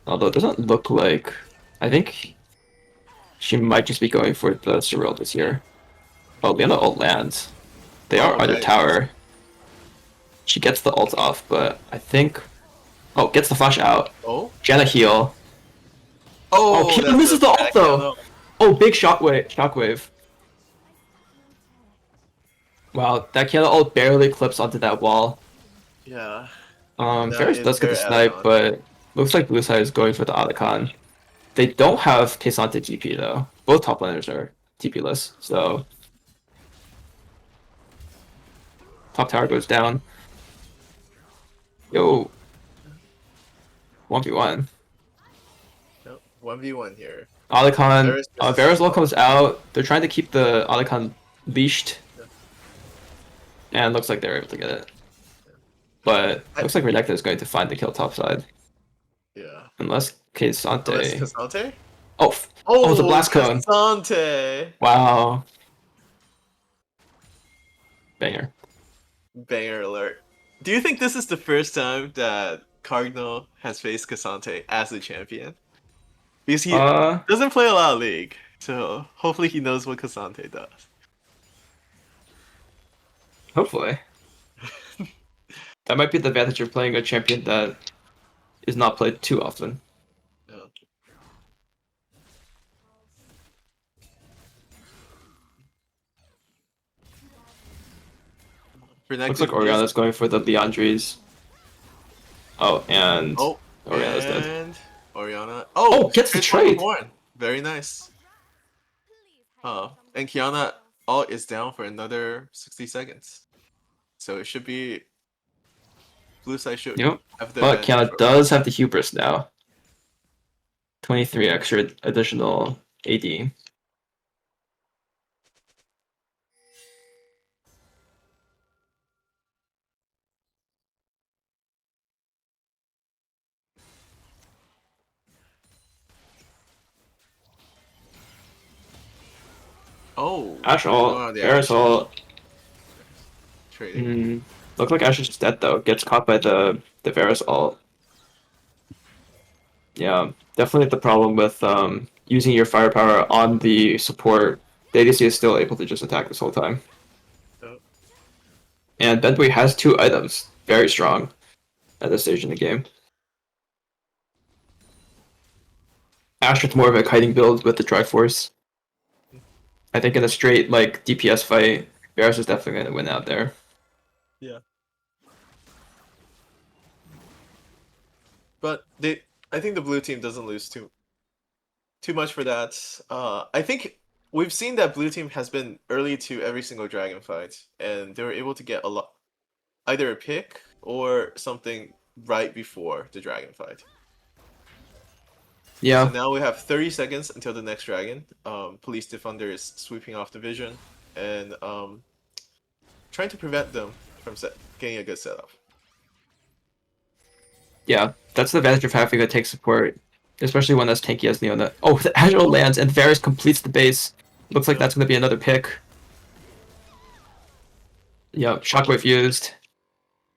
Although it doesn't look like... I think she might just be going for the Cyril this year. Oh, Leona ult lands. They are under tower. She gets the ult off, but I think... Oh, gets the flash out. Oh? Janna heal. Oh, Kiana misses the ult though! Oh, big shockwave. Wow, that Kiana ult barely clips onto that wall. Yeah. That Varus is does get their the snipe, Atacon. but looks like Blue Side is going for the Otacon. They don't have K'Sante GP though. Both top laners are TP-less, so top tower goes down. Yo, 1v1. Nope. 1v1 here. Otacon, Varus ult oh, comes out. They're trying to keep the Otacon leashed, and looks like they're able to get it. But looks like Renekton is going to find the kill top side. Yeah. Unless Unless K'Sante. K'Sante? Oh, oh, the blast cone. K'Sante! Wow. Banger. Banger alert. Do you think this is the first time that Cardinal has faced K'Sante as a champion? Because he doesn't play a lot of League, so hopefully he knows what K'Sante does. Hopefully. That might be the advantage of playing a champion that is not played too often. No. Looks like Oriana's going for the Leandries. Oh, and Oriana's dead. Oriana. Gets the trade! Very nice. And Kiana ult is down for another 60 seconds. So it should be blue side should have the But advantage. Kiana does have the hubris now. 23 extra additional AD. Ashe ult, Varus ult. Look like Ashe is just dead though. Gets caught by the Varus ult. Yeah, definitely the problem with using your firepower on the support. The ADC is still able to just attack this whole time. And Bentley has 2 items. Very strong at this stage in the game. Ashe with more of a kiting build with the Triforce. I think in a straight like DPS fight, Varus is definitely going to win out there. Yeah. But I think the blue team doesn't lose too much for that. I think we've seen that blue team has been early to every single dragon fight, and they were able to get either a pick or something right before the dragon fight. Yeah. So now we have 30 seconds until the next dragon. Police Defender is sweeping off the vision and trying to prevent them from getting a good setup. Yeah, that's the advantage of having a take support, especially one that's tanky as Leona. Oh, the Agile lands and Varus completes the base. Looks like that's going to be another pick. Yeah, Shockwave used.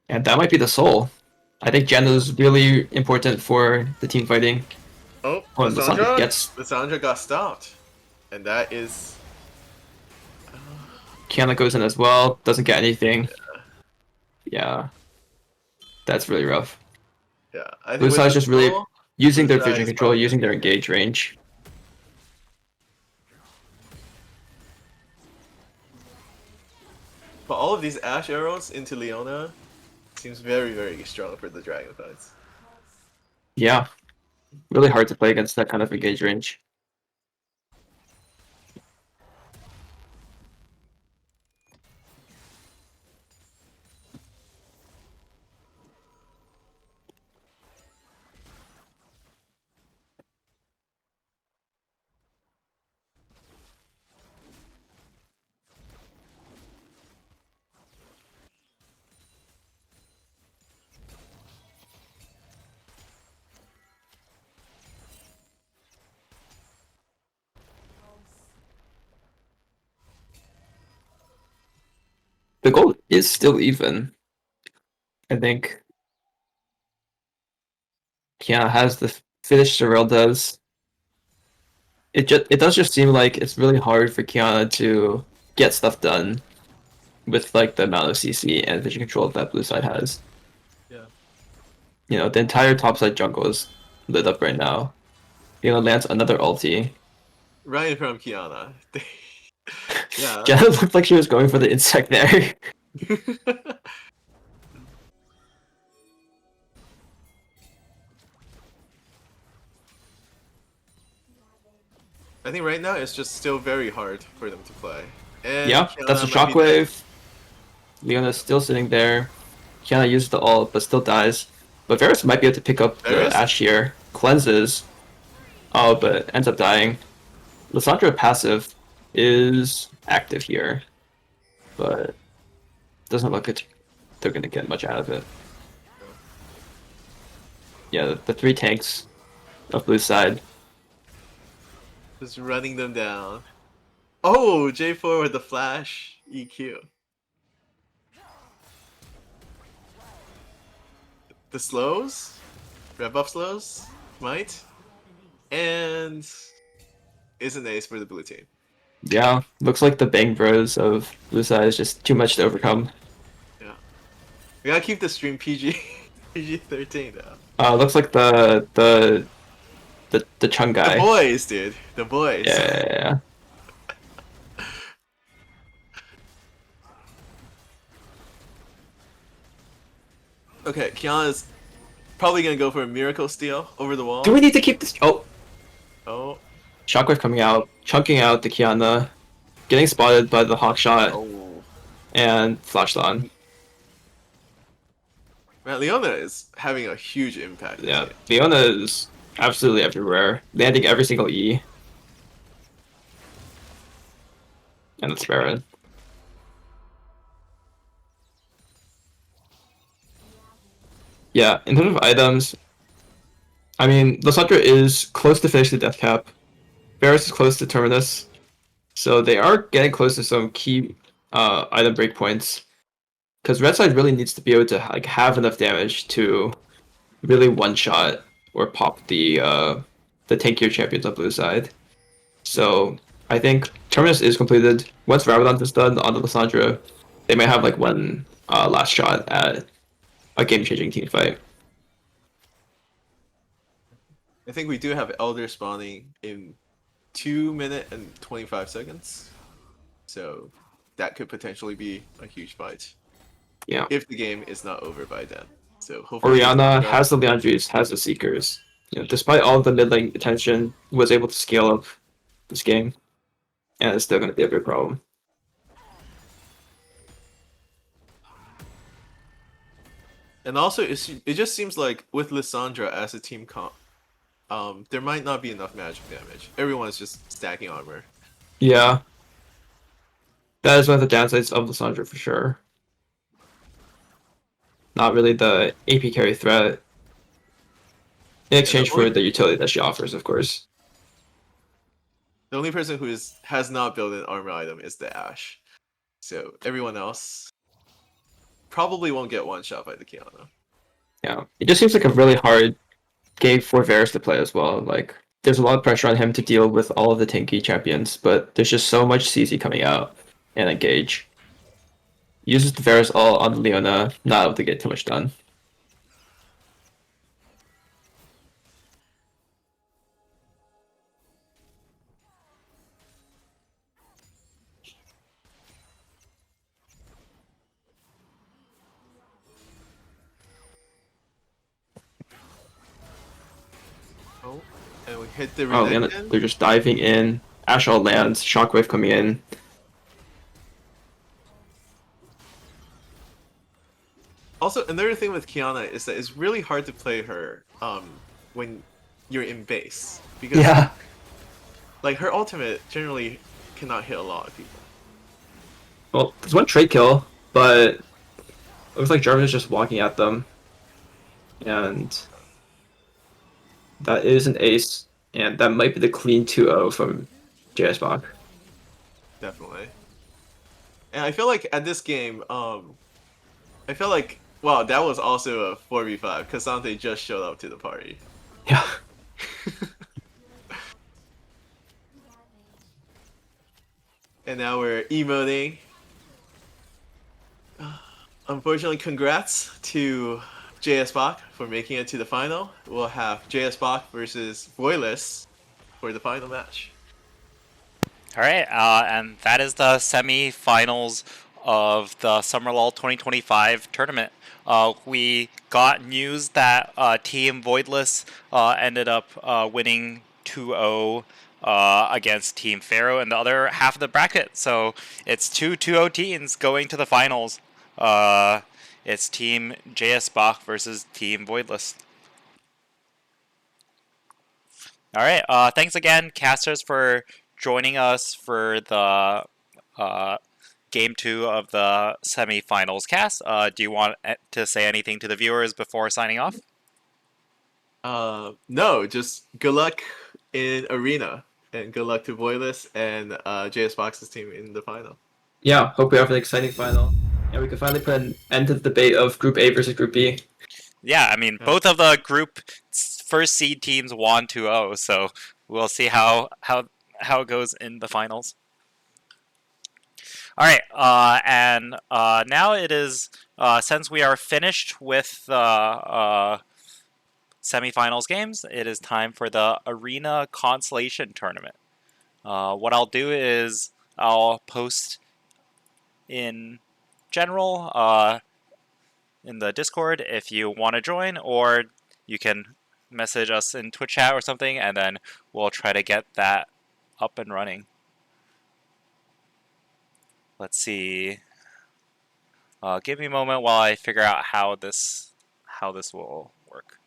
And that might be the soul. I think Jen is really important for the team fighting. Oh, Lissandra got stopped. And that is... Kiana goes in as well, doesn't get anything. Yeah. That's really rough. Yeah, I think Blue Side's just really using their vision control, using their engage range. But all of these Ashe arrows into Leona seems very, very strong for the dragon fights. Yeah. Really hard to play against that kind of engage range. The goal is still even. I think Kiana has the finish Sorrel does. It does just seem like it's really hard for Kiana to get stuff done with like the amount of CC and vision control that blue side has. Yeah. You know, the entire top side jungle is lit up right now. Kiana lands another ulti. Right from Kiana. Yeah. Jenna looked like she was going for the insect there. I think right now it's just still very hard for them to play. And Yeah, that's a Kiana might be dead. shockwave. Leona's still sitting there. Kiana uses the ult, but still dies. But Varus might be able to pick up the Varus? Ashe here. Cleanses. Oh, but ends up dying. Lissandra passive is active here. But doesn't look like they're going to get much out of it. Yeah, the 3 tanks of blue side. Just running them down. Oh, J4 with the flash EQ. The slows, red buff slows, might, and is an ace for the blue team. Yeah, looks like the Bang Bros of blue side is just too much to overcome. Yeah, we gotta keep the stream PG, PG-13 though. Looks like the Chung guy. The boys, dude. The boys. Yeah. Okay, Kiana's probably gonna go for a miracle steal over the wall. Do we need to keep this? Oh. Oh. Shockwave coming out, chunking out the Kiana, getting spotted by the hawk shot, and flashed on. Man, Leona is having a huge impact. Yeah, Leona is absolutely everywhere, landing every single E. And it's Baron. Yeah, in terms of items, I mean, Lissandra is close to finishing the death cap. Varus is close to Terminus. So they are getting close to some key item breakpoints. Because red side really needs to be able to like have enough damage to really one-shot or pop the tankier champions on blue side. So I think Terminus is completed. Once Rabadon is done on the Lissandra, they might have like one last shot at a game-changing team fight. I think we do have Elder spawning in 2 minutes and 25 seconds. So that could potentially be a huge fight. Yeah. If the game is not over by then. So hopefully Orianna has the Leandries, has the Seekers. You know, despite all of the mid lane attention, was able to scale up this game. And it's still going to be a big problem. And also, it just seems like with Lissandra as a team comp, there might not be enough magic damage. Everyone's just stacking armor. Yeah. That is one of the downsides of Lissandra for sure. Not really the AP carry threat. In exchange for the utility that she offers, of course. The only person who has not built an armor item is the Ashe. So everyone else probably won't get one shot by the Kiana. Yeah. It just seems like a really hard game for Varus to play as well. Like, there's a lot of pressure on him to deal with all of the tanky champions, but there's just so much CZ coming out and engage. Uses the Varus all on Leona, not able to get too much done. Oh, and we hit the Oh, Leona, Renekton. they're just diving in. Ashe all lands, Shockwave coming in. Also, another thing with Kiana is that it's really hard to play her when you're in base. Because Yeah. like her ultimate generally cannot hit a lot of people. Well, there's one trade kill, but it looks like Jarvan is just walking at them. And that is an ace, and that might be the clean 2-0 from JS Bach. Definitely. And I feel like at this game, I feel like, wow, that was also a 4v5. Cassante just showed up to the party. Yeah. And now we're emoting. Unfortunately, congrats to JS Bach for making it to the final. We'll have JS Bach versus Voidliss for the final match. All right, and that is the semi-finals of the Summer LoL 2025 tournament. We got news that Team Voidliss ended up winning 2-0 against Team Feiro in the other half of the bracket. So it's two 2-0 teams going to the finals. It's Team JS Bach versus Team Voidliss. All right. Thanks again, casters, for joining us for the game 2 of the semifinals cast. Do you want to say anything to the viewers before signing off? No, just good luck in Arena, and good luck to Voidliss and JS Box's team in the final. Yeah, hope we have an exciting final. And we can finally put an end to the debate of Group A versus Group B. Yeah, I mean, both of the group first seed teams won 2-0, so we'll see how it goes in the finals. All right, and now it is, since we are finished with the semifinals games, it is time for the Arena Consolation Tournament. What I'll do is I'll post in general in the Discord if you want to join, or you can message us in Twitch chat or something, and then we'll try to get that up and running. Let's see. Give me a moment while I figure out how this will work.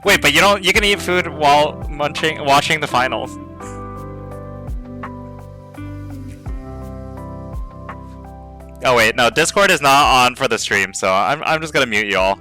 Wait, but you can eat food while watching the finals. Oh wait, no, Discord is not on for the stream, so I'm just gonna mute y'all.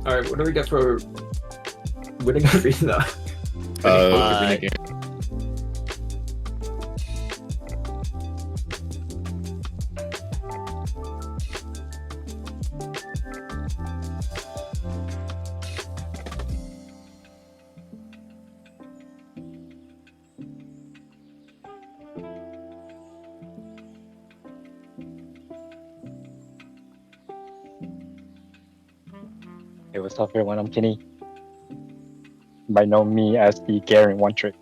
All right, what do we get for winning arena? Arena game. Hey, what's up everyone? I'm Kiny. You might know me as the Garen One Trick.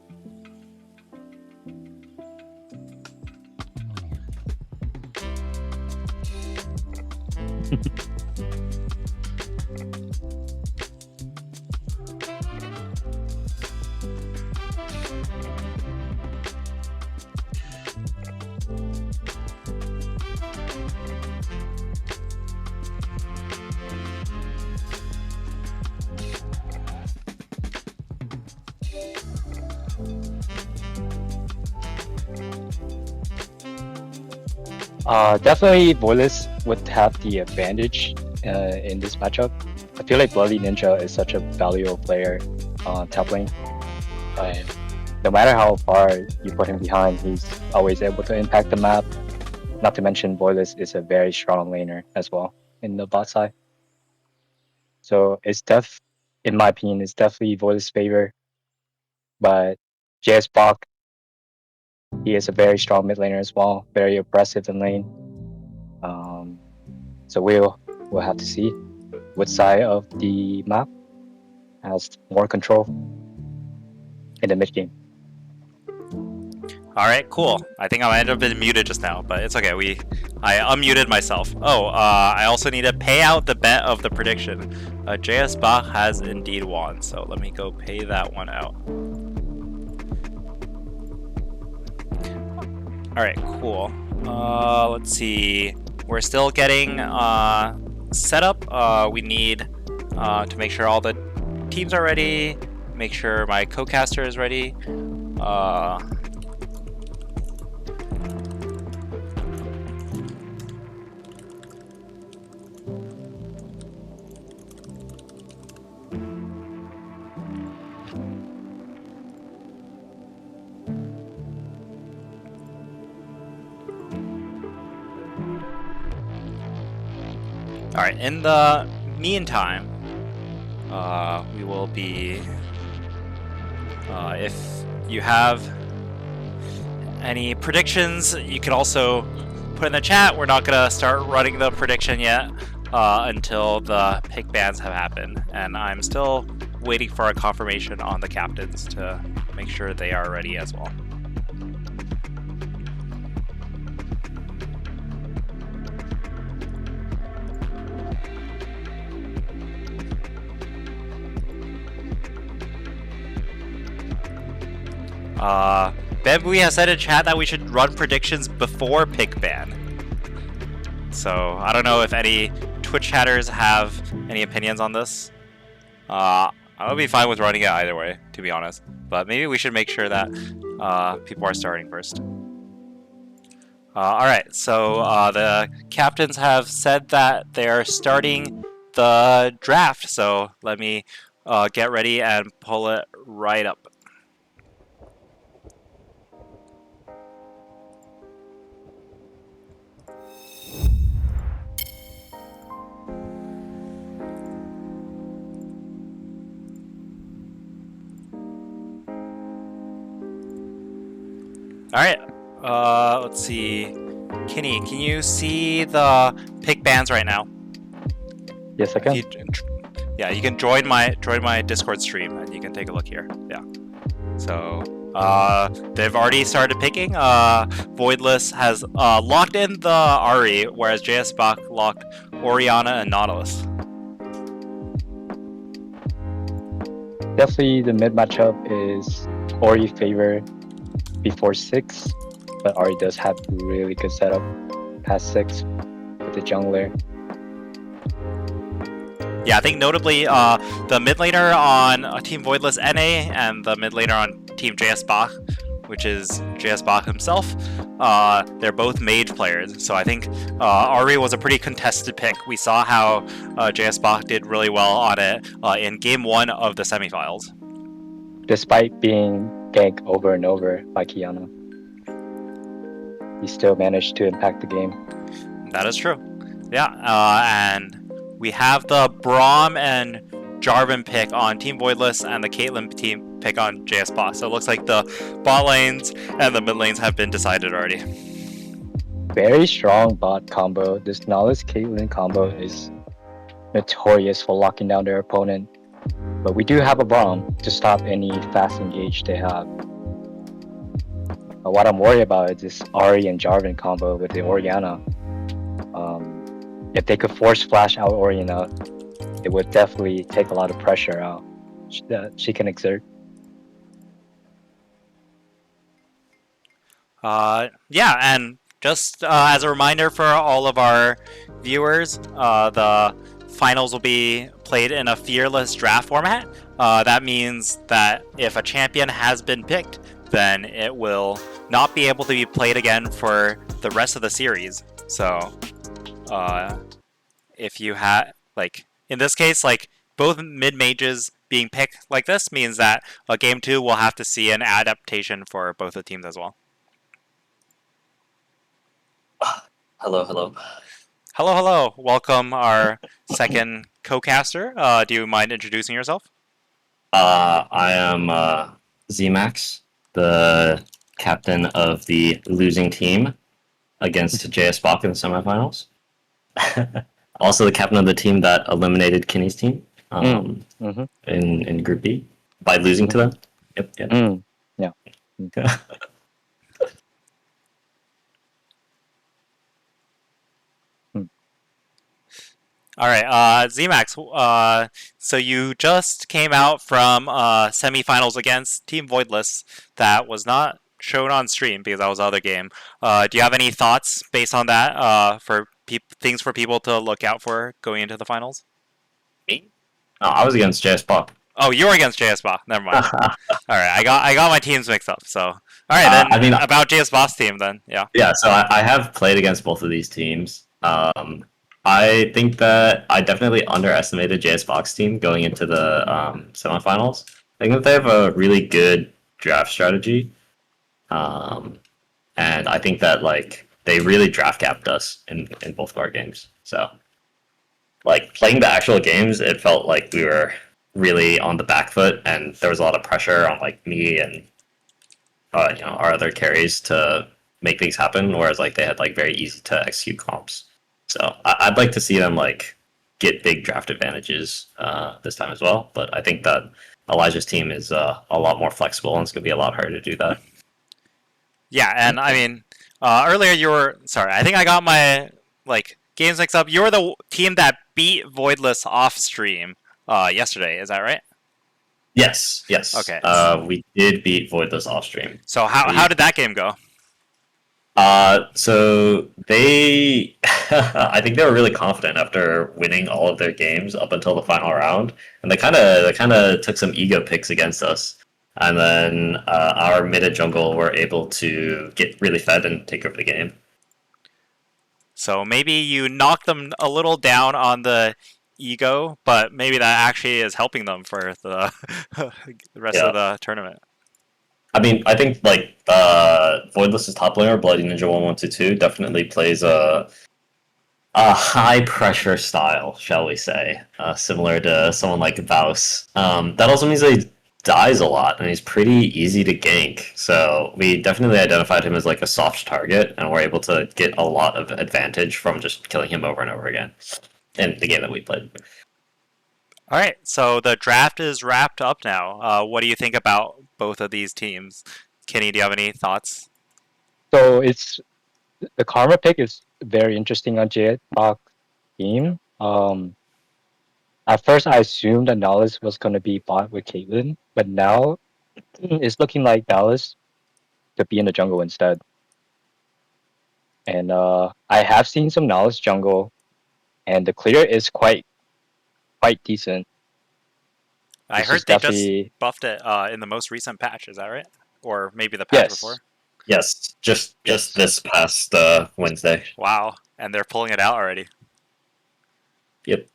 Definitely Voidliss would have the advantage in this matchup. I feel like Bloody Ninja is such a valuable player on top lane. No matter how far you put him behind, he's always able to impact the map. Not to mention Voidliss is a very strong laner as well in the bot side. So it's in my opinion, it's definitely Voidliss' favor. But JS Bach, he is a very strong mid laner as well, very oppressive in lane. So we'll have to see which side of the map has more control in the mid game. All right, cool. I think I might have been muted just now, but it's okay. I unmuted myself. Oh, I also need to pay out the bet of the prediction. JS Bach has indeed won, so let me go pay that one out. All right, cool. Let's see. We're still getting set up. We need to make sure all the teams are ready. Make sure my co-caster is ready. All right, in the meantime, we will be, if you have any predictions, you can also put in the chat. We're not gonna start running the prediction yet until the pick bans have happened. And I'm still waiting for a confirmation on the captains to make sure they are ready as well. Bamboo has said in chat that we should run predictions before pick ban. So I don't know if any Twitch chatters have any opinions on this. I would be fine with running it either way, to be honest. But maybe we should make sure that people are starting first. Alright, so the captains have said that they're starting the draft. So let me get ready and pull it right up. Alright, let's see. Kiny, can you see the pick bans right now? Yes, I can. Yeah, you can join my Discord stream and you can take a look here. Yeah. So they've already started picking. Voidliss has locked in the Ahri, whereas JS Bach locked Orianna and Nautilus. Definitely the mid matchup is Ori favor before 6, but Ahri does have really good setup past 6 with the jungler. Yeah, I think notably the mid laner on Team Voidliss NA and the mid laner on Team JS Bach, which is JS Bach himself, they're both mage players, so I think Ari was a pretty contested pick. We saw how JS Bach did really well on it in Game 1 of the semifinals. Despite being ganked over and over by Kiana, he still managed to impact the game. That is true. Yeah, and we have the Braum and Jarvan pick on Team Voidliss and the Caitlyn team pick on JS Bot. So it looks like the bot lanes and the mid lanes have been decided already. Very strong bot combo. This Nalus Caitlyn combo is notorious for locking down their opponent. But we do have a Braum to stop any fast engage they have. What I'm worried about is this Ari and Jarvan combo with the Orianna. If they could force flash out Orianna, it would definitely take a lot of pressure out that she can exert. Yeah, and just as a reminder for all of our viewers, the finals will be played in a fearless draft format. That means that if a champion has been picked, then it will not be able to be played again for the rest of the series. So, if you had, like, in this case, like, both mid-mages being picked like this means that Game 2 will have to see an adaptation for both the teams as well. Hello, hello. Hello, hello. Welcome, our second co-caster. Do you mind introducing yourself? I am Xemacs, the captain of the losing team against JS Bach in the semifinals. Also the captain of the team that eliminated Kiny's team in Group B by losing to them. Yep. Yeah. All right, Xemacs. So you just came out from semifinals against Team Voidliss that was not shown on stream because that was the other game. Do you have any thoughts based on that for things for people to look out for going into the finals? Me? No, I was against JS Bach. Oh, you were against JS Bach. Never mind. All right, I got my teams mixed up. So, all right, then. I mean, about JS Bach's team, then, yeah. Yeah, so I have played against both of these teams. I think that I definitely underestimated JS Bach's team going into the semifinals. I think that they have a really good draft strategy, and I think that like they really draft capped us in both of our games. So, like playing the actual games, it felt like we were really on the back foot, and there was a lot of pressure on like me and our other carries to make things happen. Whereas like they had like very easy to execute comps. So I'd like to see them like get big draft advantages this time as well. But I think that Elijah's team is a lot more flexible, and it's gonna be a lot harder to do that. Yeah, and I mean, earlier you were sorry. I think I got my games mixed up. You were the team that beat Voidliss off stream yesterday. Is that right? Yes. Okay. We did beat Voidliss off stream. So how did that game go? So they, I think they were really confident after winning all of their games up until the final round, and they kind of took some ego picks against us, and then our mid and jungle were able to get really fed and take over the game. So maybe you knocked them a little down on the ego, but maybe that actually is helping them for the rest of the tournament. I mean, I think like Voidliss's top laner, Bloody Ninja 1122, definitely plays a high pressure style, shall we say, similar to someone like Vaus. That also means that he dies a lot, and he's pretty easy to gank. So we definitely identified him as like a soft target, and we're able to get a lot of advantage from just killing him over and over again in the game that we played. All right, so the draft is wrapped up now. What do you think about both of these teams? Kiny, do you have any thoughts? So it's the Karma pick is very interesting on JS Bach's team. At first, I assumed that Nalus was going to be bought with Caitlyn, but now it's looking like Nalus to be in the jungle instead. And I have seen some Nalus jungle, and the clear is quite decent. I heard they just buffed it in the most recent patch. Is that right? Or maybe the patch before? Yes, just this past Wednesday. Wow, and they're pulling it out already. Yep.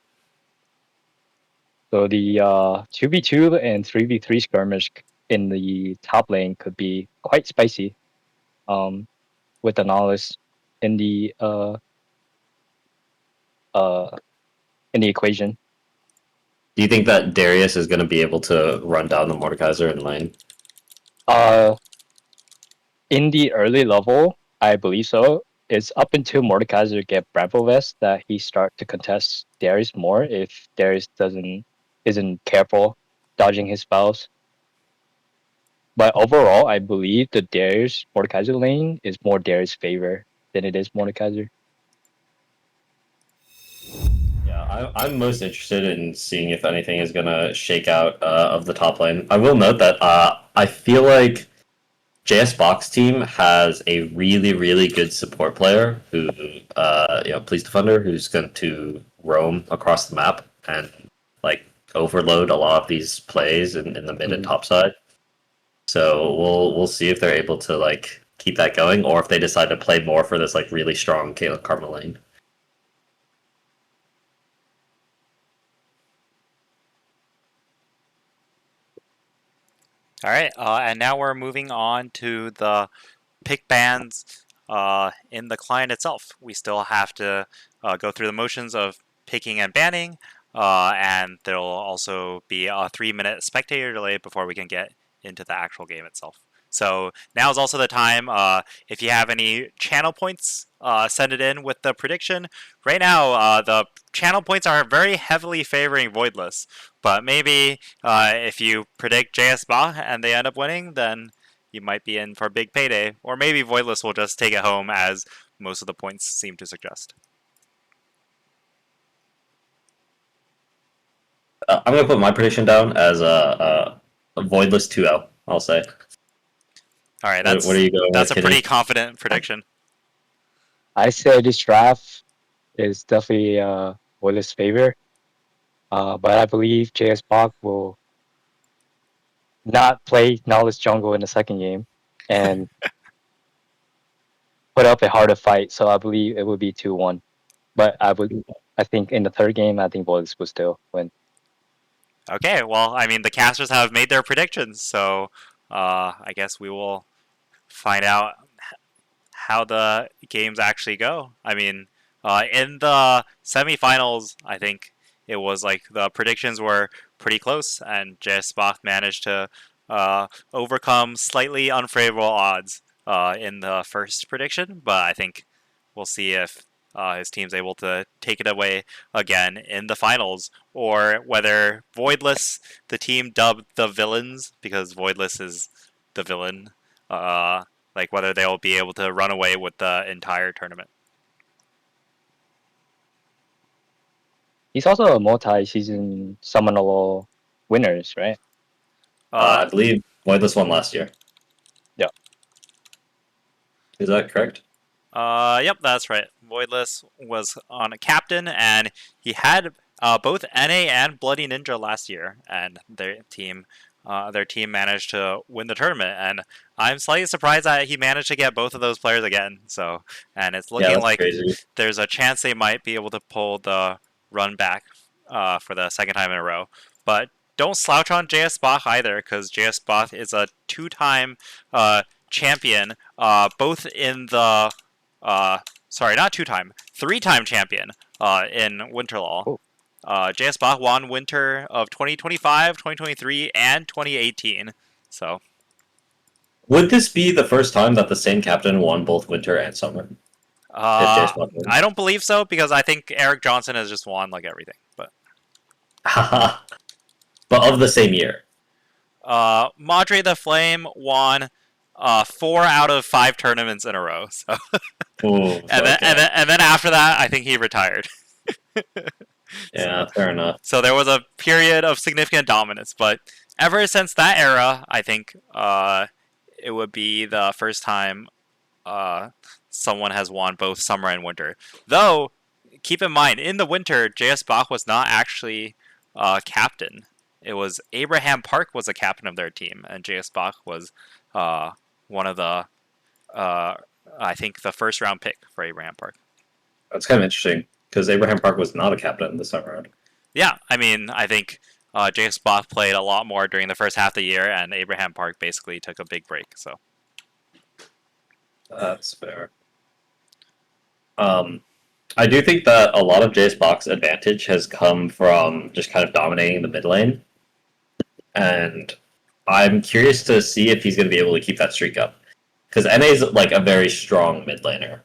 So the 2v2 and 3v3 skirmish in the top lane could be quite spicy. With the Nautilus in the equation. Do you think that Darius is going to be able to run down the Mordekaiser in lane? In the early level, I believe so. It's up until Mordekaiser get Bravo Vest that he start to contest Darius more if Darius isn't careful dodging his spells. But overall, I believe the Darius Mordekaiser lane is more Darius' favor than it is Mordekaiser. Yeah, I'm most interested in seeing if anything is going to shake out of the top lane. I will note that I feel like JS Box team has a really, really good support player who, Police Defender, who's going to roam across the map and like overload a lot of these plays in the mid and top side. So we'll see if they're able to like keep that going, or if they decide to play more for this like really strong Caitlyn Karma lane. All right, and now we're moving on to the pick bans in the client itself. We still have to go through the motions of picking and banning, and there will also be a 3-minute spectator delay before we can get into the actual game itself. So now is also the time, if you have any channel points, send it in with the prediction. Right now, the channel points are very heavily favoring Voidliss, but maybe if you predict JS Bach and they end up winning, then you might be in for a big payday. Or maybe Voidliss will just take it home, as most of the points seem to suggest. I'm going to put my prediction down as a Voidliss 2-0, I'll say. All right, what are you going that's with, a pretty Kiny? confident prediction. I say this draft is definitely Voidliss' favor. But I believe JS Bach will not play Nautilus jungle in the second game and put up a harder fight. So I believe it will be 2-1. But I think in the third game, I think Voidliss will still win. Okay, well, I mean, the casters have made their predictions, so I guess we will find out how the games actually go. I mean, in the semifinals, I think it was like the predictions were pretty close, and JS Bach managed to overcome slightly unfavorable odds in the first prediction, but I think we'll see if his team's able to take it away again in the finals, or whether Voidliss, the team dubbed the villains, because Voidliss is the villain, like whether they'll be able to run away with the entire tournament. He's also a multi-season Summoner winners, right? I believe Voidliss won last year. Yeah. Is that correct? Yep, that's right. Voidliss was on a captain, and he had both NA and Bloody Ninja last year, and their team managed to win the tournament. And I'm slightly surprised that he managed to get both of those players again. So, and it's looking like crazy. There's a chance they might be able to pull the run back for the second time in a row. But don't slouch on JS Bach either, because JS Bach is a 2-time champion, both in the sorry, not 2-time, 3-time champion in Winter LoL. JS Bach won Winter of 2025, 2023, and 2018. So, would this be the first time that the same captain won both Winter and Summer? I don't believe so, because I think Eric Johnson has just won like everything. But of the same year. Madre the Flame won 4 out of 5 tournaments in a row. So, and then after that, I think he retired. Yeah, fair enough. So there was a period of significant dominance, but ever since that era, I think it would be the first time someone has won both summer and winter. Though, keep in mind, in the winter, JS Bach was not actually captain. It was Abraham Park was the captain of their team, and JS Bach was one of the I think, the first round pick for Abraham Park. That's kind of interesting because Abraham Park was not a captain this time around. Yeah, I mean, I think James Bach played a lot more during the first half of the year, and Abraham Park basically took a big break. So That's fair. I do think that a lot of Jace Bach's advantage has come from just kind of dominating the mid lane, and I'm curious to see if he's going to be able to keep that streak up because NA is like a very strong mid laner.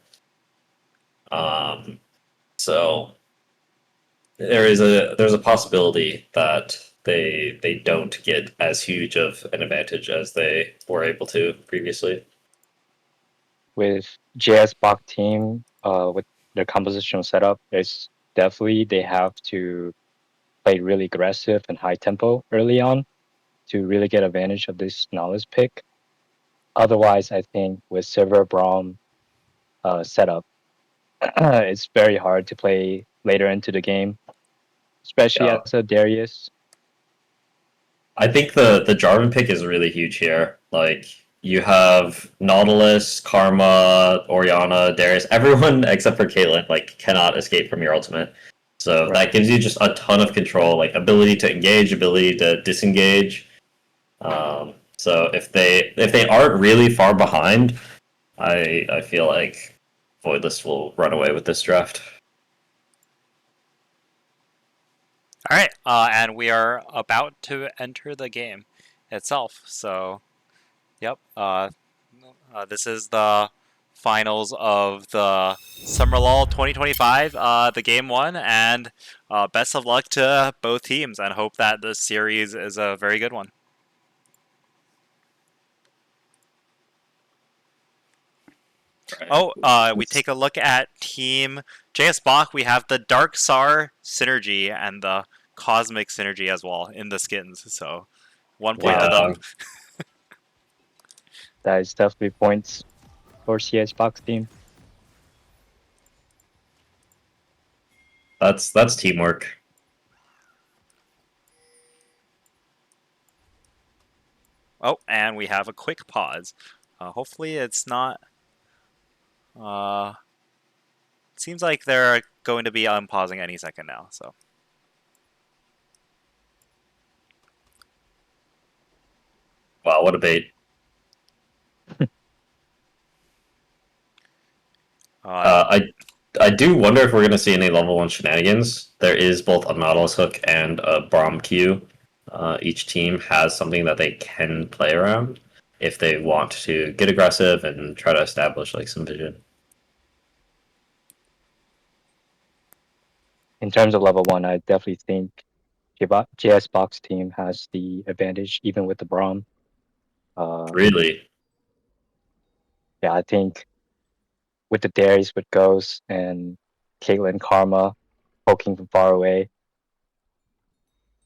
So there's a possibility that they don't get as huge of an advantage as they were able to previously. With JS Bach team, with their compositional setup, there's definitely they have to play really aggressive and high tempo early on to really get advantage of this knowledge pick. Otherwise, I think with Silver Braum setup, it's very hard to play later into the game, especially Yeah. as a Darius. I think the Jarvan pick is really huge here. Like you have Nautilus, Karma, Orianna, Darius, everyone except for Caitlyn like cannot escape from your ultimate. So that gives you just a ton of control, like ability to engage, ability to disengage. So if they aren't really far behind, I feel like Voidliss will run away with this draft. all right, and we are about to enter the game itself. So, yep, this is the finals of the Summer LoL 2025, the game one, and best of luck to both teams, and hope that the series is a very good one. Oh, we take a look at Team JS Bach. We have the Dark Sar synergy and the Cosmic synergy as well in the skins. So 1 point to them. That is definitely points for CS Bach team. That's teamwork. Oh, and we have a quick pause. Hopefully it's not... seems like they're going to be unpausing any second now, so... Wow, what a bait. I do wonder if we're going to see any level 1 shenanigans. There is both a Nautilus hook and a Braum Q. Each team has something that they can play around if they want to get aggressive and try to establish like some vision. In terms of level 1, I definitely think JS Bach's team has the advantage, even with the Braum. Really? Yeah, I think with the Darius with Ghost and Caitlyn Karma poking from far away.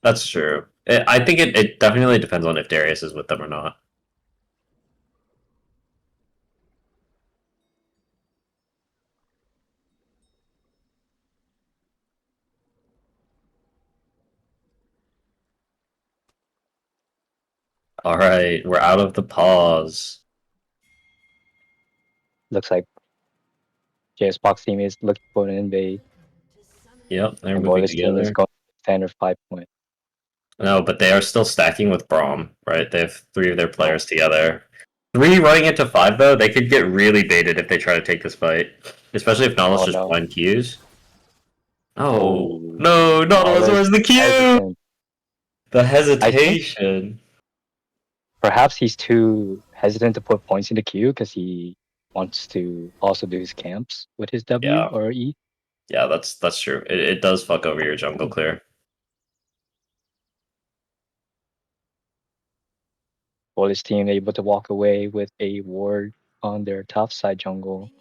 That's true. I think it definitely depends on if Darius is with them or not. All right, we're out of the pause. Looks like JS Bach's team is looking for an invade. Yep, they're and moving Voidliss team is together. going standard 5 point. No, but they are still stacking with Braum, right? They have 3 of their players together. 3 running into 5, though, they could get really baited if they try to take this fight. Especially if Nautilus just blind Qs. Oh, no, Nautilus, where's the Q? Hesitant. The hesitation. Perhaps he's too hesitant to put points in the queue because he wants to also do his camps with his W or E. Yeah, that's true. It does fuck over your jungle clear. Voidliss team able to walk away with a ward on their top side jungle.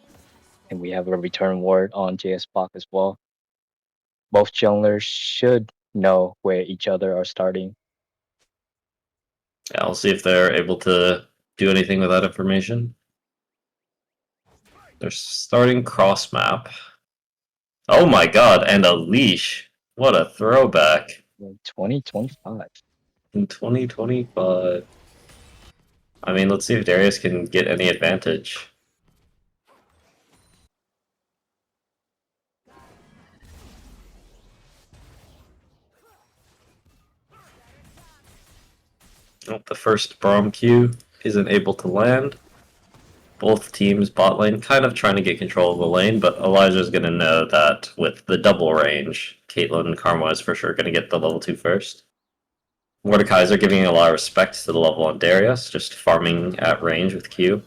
And we have a return ward on JS Bach as well. Both junglers should know where each other are starting. Yeah, I'll see if they're able to do anything with that information. They're starting cross map. Oh my god, and a leash. What a throwback. 2025. In 2025. I mean, let's see if Darius can get any advantage. Nope, the first Braum Q isn't able to land. Both teams bot lane kind of trying to get control of the lane, but Elijah's going to know that with the double range, Caitlyn and Karma is for sure going to get the level 2 first. Mordekaiser giving a lot of respect to the level 1 Darius, just farming at range with Q.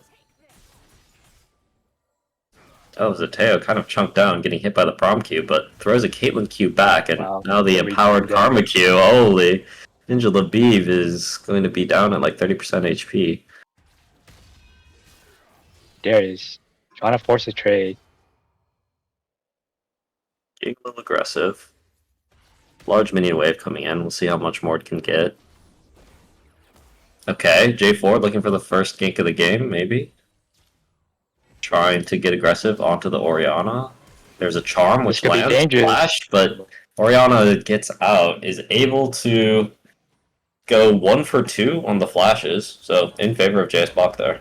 Oh, Zateo kind of chunked down, getting hit by the Prom Q, but throws a Caitlyn Q back, and now the empowered Karma Q, holy! Ninja Labiv is going to be down at like 30% HP. Darius trying to force a trade. Getting a little aggressive. Large minion wave coming in. We'll see how much more it can get. Okay, J4 looking for the first gank of the game, maybe. Trying to get aggressive onto the Orianna. There's a charm which lands flash, but Orianna gets out, is able to go 1 for 2 on the flashes, so in favor of JS Bach there.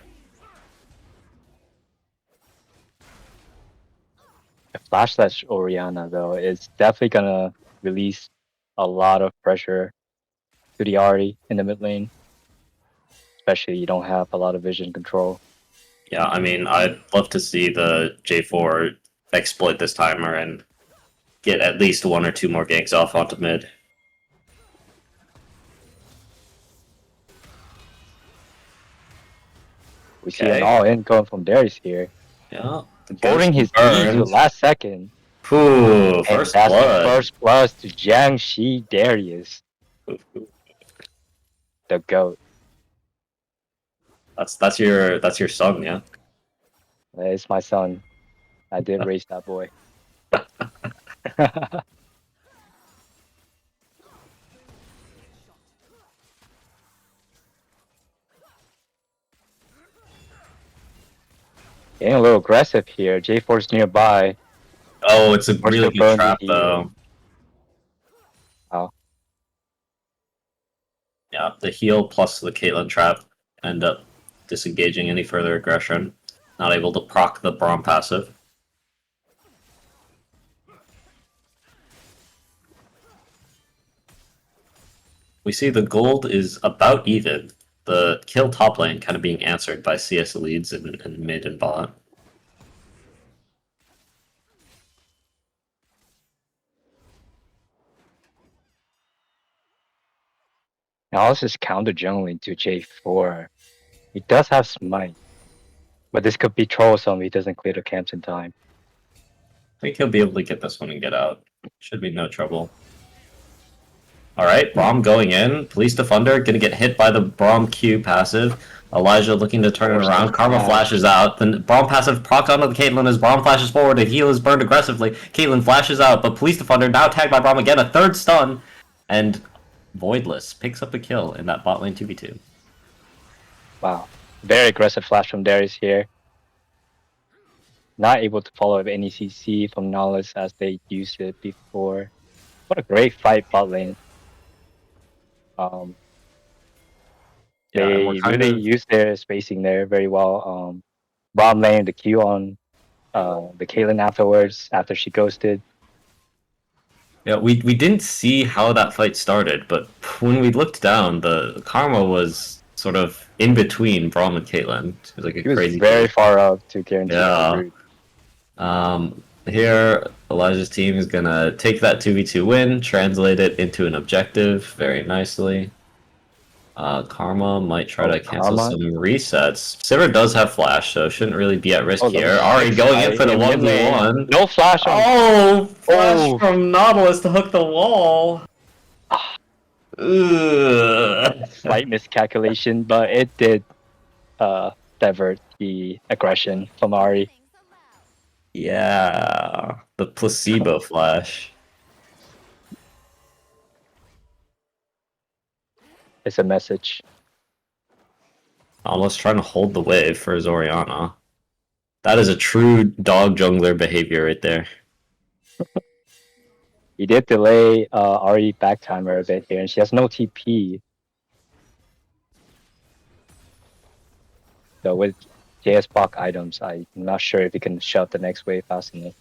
A flash slash Orianna though is definitely gonna release a lot of pressure to the Ahri in the mid lane. Especially you don't have a lot of vision control. Yeah, I mean, I'd love to see the J4 exploit this timer and get at least 1 or 2 more ganks off onto mid. We see an all-in going from Darius here. Yeah. Holding his E to the last second. Ooh, and first that's blood. the first blood to Jiangxi Darius. The GOAT. That's your son, yeah? It's my son. I did raise that boy. Getting a little aggressive here. J4's nearby. Oh, it's a really good trap, though. Oh. Yeah, the heal plus the Caitlyn trap end up disengaging any further aggression. Not able to proc the Braum passive. We see the gold is about even. The kill top lane kind of being answered by CS leads in mid and bot. Now this is counter jungling to J4. He does have smite. But this could be troublesome if he doesn't clear the camps in time. I think he'll be able to get this one and get out. Should be no trouble. Alright, Braum going in. Police Defender gonna get hit by the Braum Q passive. Elijah looking to turn it around. Karma flashes out. Then Braum passive procs onto the Caitlyn as Braum flashes forward. A heal is burned aggressively. Caitlyn flashes out, but Police Defender now tagged by Braum again. A third stun. And Voidliss picks up the kill in that bot lane 2v2. Wow. Very aggressive flash from Darius here. Not able to follow up any CC from Knowledge as they used it before. What a great fight bot lane. They really used their spacing there very well. Braum laying the Q on the Caitlyn afterwards, after she ghosted. Yeah, we didn't see how that fight started, but when we looked down, the Karma was sort of in between Braum and Caitlyn. It was like a crazy. Very far up to guarantee the route. Here, Elijah's team is gonna take that 2v2 win, translate it into an objective very nicely. Karma might try to cancel some resets. Sivir does have flash, so shouldn't really be at risk here. Ahri going in for the 1v1. No flash on. Oh, flash from Nautilus to hook the wall. Slight miscalculation, but it did divert the aggression from Ahri. Yeah, the placebo flash. It's a message. Almost trying to hold the wave for his Orianna. That is a true dog jungler behavior right there. He did delay Ahri back timer a bit here, and she has no TP. So with JS Bach items, I'm not sure if he can shove the next wave fast enough.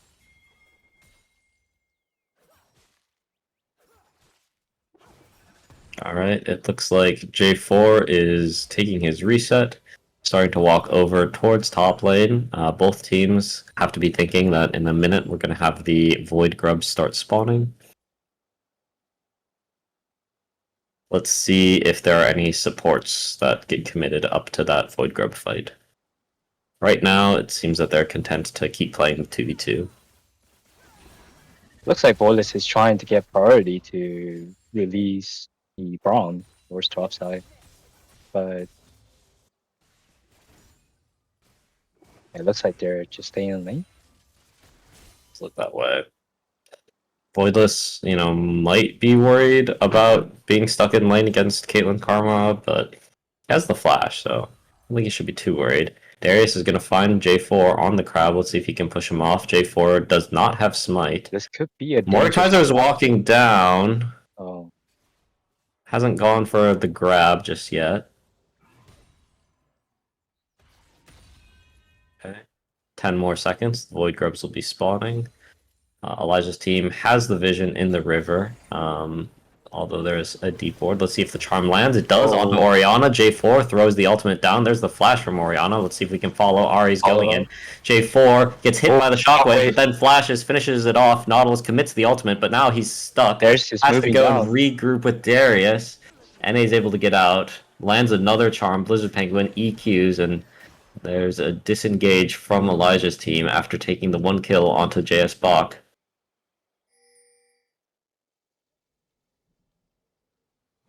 All right, it looks like J4 is taking his reset, starting to walk over towards top lane. Both teams have to be thinking that in a minute we're going to have the Void Grubs start spawning. Let's see if there are any supports that get committed up to that Void Grub fight. Right now, it seems that they're content to keep playing the 2v2. Looks like Voidliss is trying to get priority to release the Braum towards top side, but it looks like they're just staying in lane. Let's look that way. Voidliss, might be worried about being stuck in lane against Caitlyn Karma, but he has the flash, so I don't think he should be too worried. Darius is going to find J4 on the crab. Let's see if he can push him off. J4 does not have smite. This could be a Mordekaiser is walking down. Oh. Hasn't gone for the grab just yet. Okay. 10 more seconds. The Void Grubs will be spawning. Elijah's team has the vision in the river, although there's a deep ward. Let's see if the charm lands. It does onto Orianna. J4 throws the ultimate down. There's the flash from Orianna. Let's see if we can follow. Ari's going in. J4 gets hit by the shockwave, but then flashes, finishes it off. Nautilus commits the ultimate, but now he's stuck. There's his has to moving go down. and regroup with Darius. NA's able to get out. Lands another charm. Blizzard Penguin EQs, and there's a disengage from Elijah's team after taking the 1 kill onto JS Bach.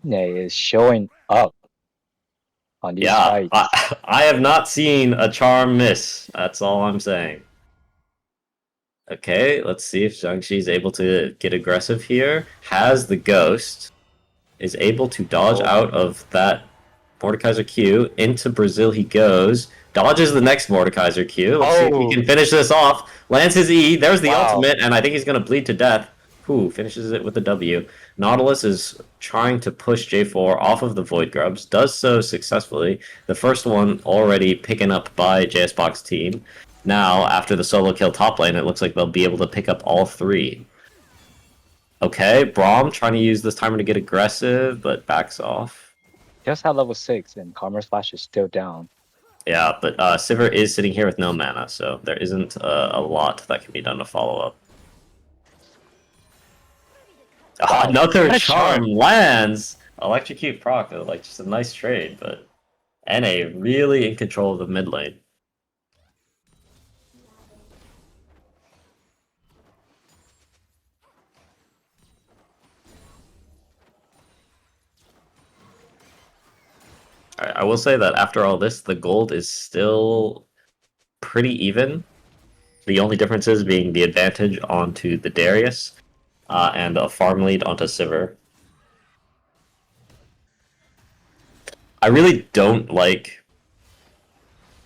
Is showing up on these fights. I have not seen a charm miss. That's all I'm saying. Okay, let's see if Zhangxi is able to get aggressive here. Has the ghost. Is able to dodge out of that Mordekaiser Q. Into Brazil he goes. Dodges the next Mordekaiser Q. Let's see if he can finish this off. Lands his E. There's the ultimate, and I think he's going to bleed to death. Whew, finishes it with a W. Nautilus is trying to push J4 off of the Void Grubs. Does so successfully. The first one already picking up by JS Bach's team. Now, after the solo kill top lane, it looks like they'll be able to pick up all 3. Okay, Braum trying to use this timer to get aggressive, but backs off. Just had level 6, and Karma's flash is still down. Yeah, but Sivir is sitting here with no mana, so there isn't a lot that can be done to follow up. Wow, Another what a charm lands! Electrocute proc, like just a nice trade, but NA really in control of the mid lane. I will say that after all this, the gold is still pretty even. The only differences being the advantage onto the Darius and a farm lead onto Sivir. I really don't like,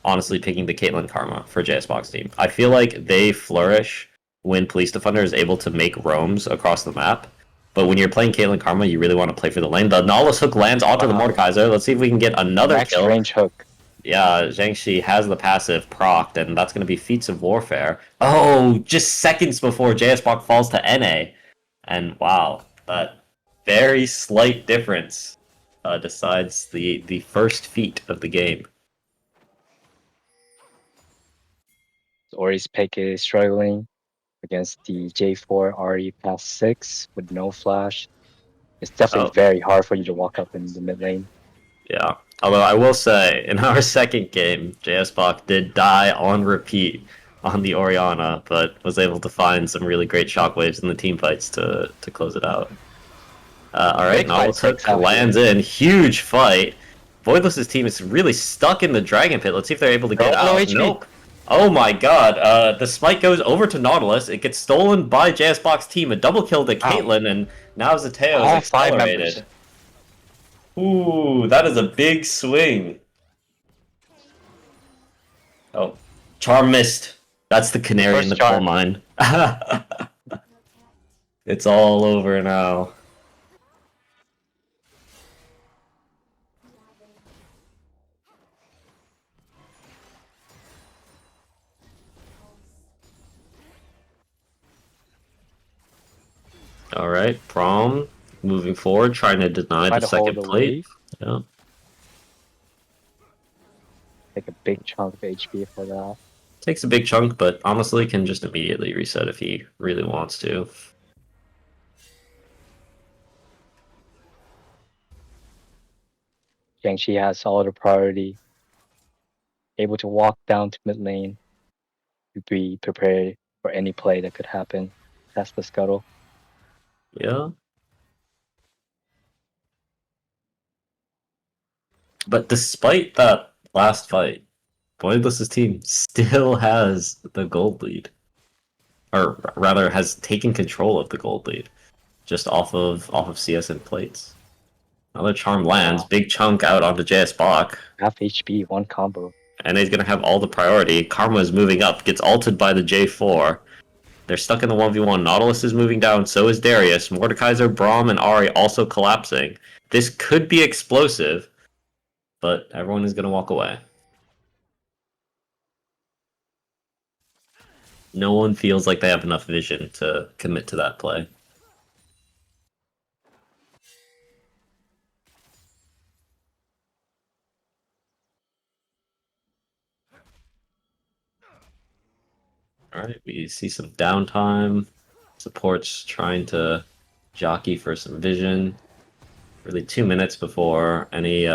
honestly, picking the Caitlyn Karma for JS Bach's team. I feel like they flourish when Police Defender is able to make roams across the map. But when you're playing Caitlyn Karma, you really want to play for the lane. The Nautilus hook lands onto the Mordekaiser. Let's see if we can get another Max kill. range hook. Yeah, Zhangxi has the passive procced, and that's going to be Feats of Warfare. Oh, just seconds before JS Bach falls to NA. And wow, that very slight difference decides the first feat of the game. Ori's pick is struggling against the J4 already past 6 with no flash. It's definitely very hard for you to walk up in the mid lane. Yeah, although I will say, in our second game, JS Bach did die on repeat on the Orianna, but was able to find some really great shockwaves in the team fights to close it out. Alright, Nautilus hook lands in. Huge fight. Voidliss's team is really stuck in the Dragon Pit. Let's see if they're able to get out. Nope. Oh my god, the smite goes over to Nautilus. It gets stolen by JS Bach's team. A double kill to Caitlyn, and now Zateo is accelerated. Ooh, that is a big swing. Oh, charm missed. That's the canary in the coal mine. It's all over now. Alright, Braum moving forward, trying to deny Trying the to hold second the plate. wave. Yeah. Take a big chunk of HP for that. Takes a big chunk, but honestly can just immediately reset if he really wants to. Jiangxi has all the priority. Able to walk down to mid lane to be prepared for any play that could happen. That's the scuttle. Yeah. But despite that last fight, Voidliss's team still has the gold lead. Or rather has taken control of the gold lead. Just off of CS and plates. Another charm lands, big chunk out onto JS Bach. Half HP, one combo. And he's gonna have all the priority. Karma is moving up, gets ulted by the J4. They're stuck in the 1v1. Nautilus is moving down, so is Darius. Mordekaiser, Braum, and Ahri also collapsing. This could be explosive, but everyone is gonna walk away. No one feels like they have enough vision to commit to that play. Alright, we see some downtime. Support's trying to jockey for some vision. Really 2 minutes before any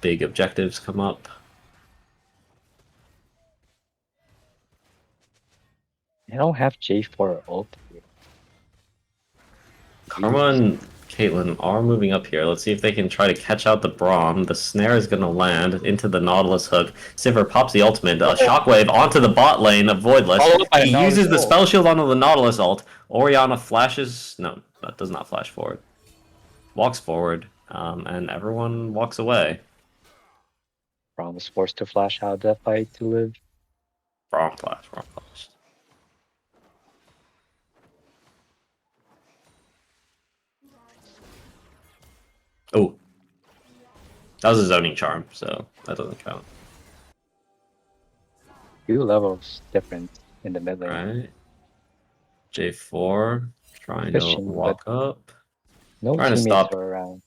big objectives come up. They don't have J4 ult. Karma and Caitlyn are moving up here. Let's see if they can try to catch out the Braum. The snare is going to land into the Nautilus hook. Sivir pops the ultimate. A shockwave onto the bot lane of Voidliss. He uses the spell shield onto the Nautilus ult. Orianna flashes... No, that does not flash forward. Walks forward, and everyone walks away. Braum was forced to flash out that fight to live. Braum flash. Oh. That was a zoning charm, so that doesn't count. 2 levels different in the mid lane. Right. J4 trying to Fishing, walk but up. no Trying to teammates stop. are around.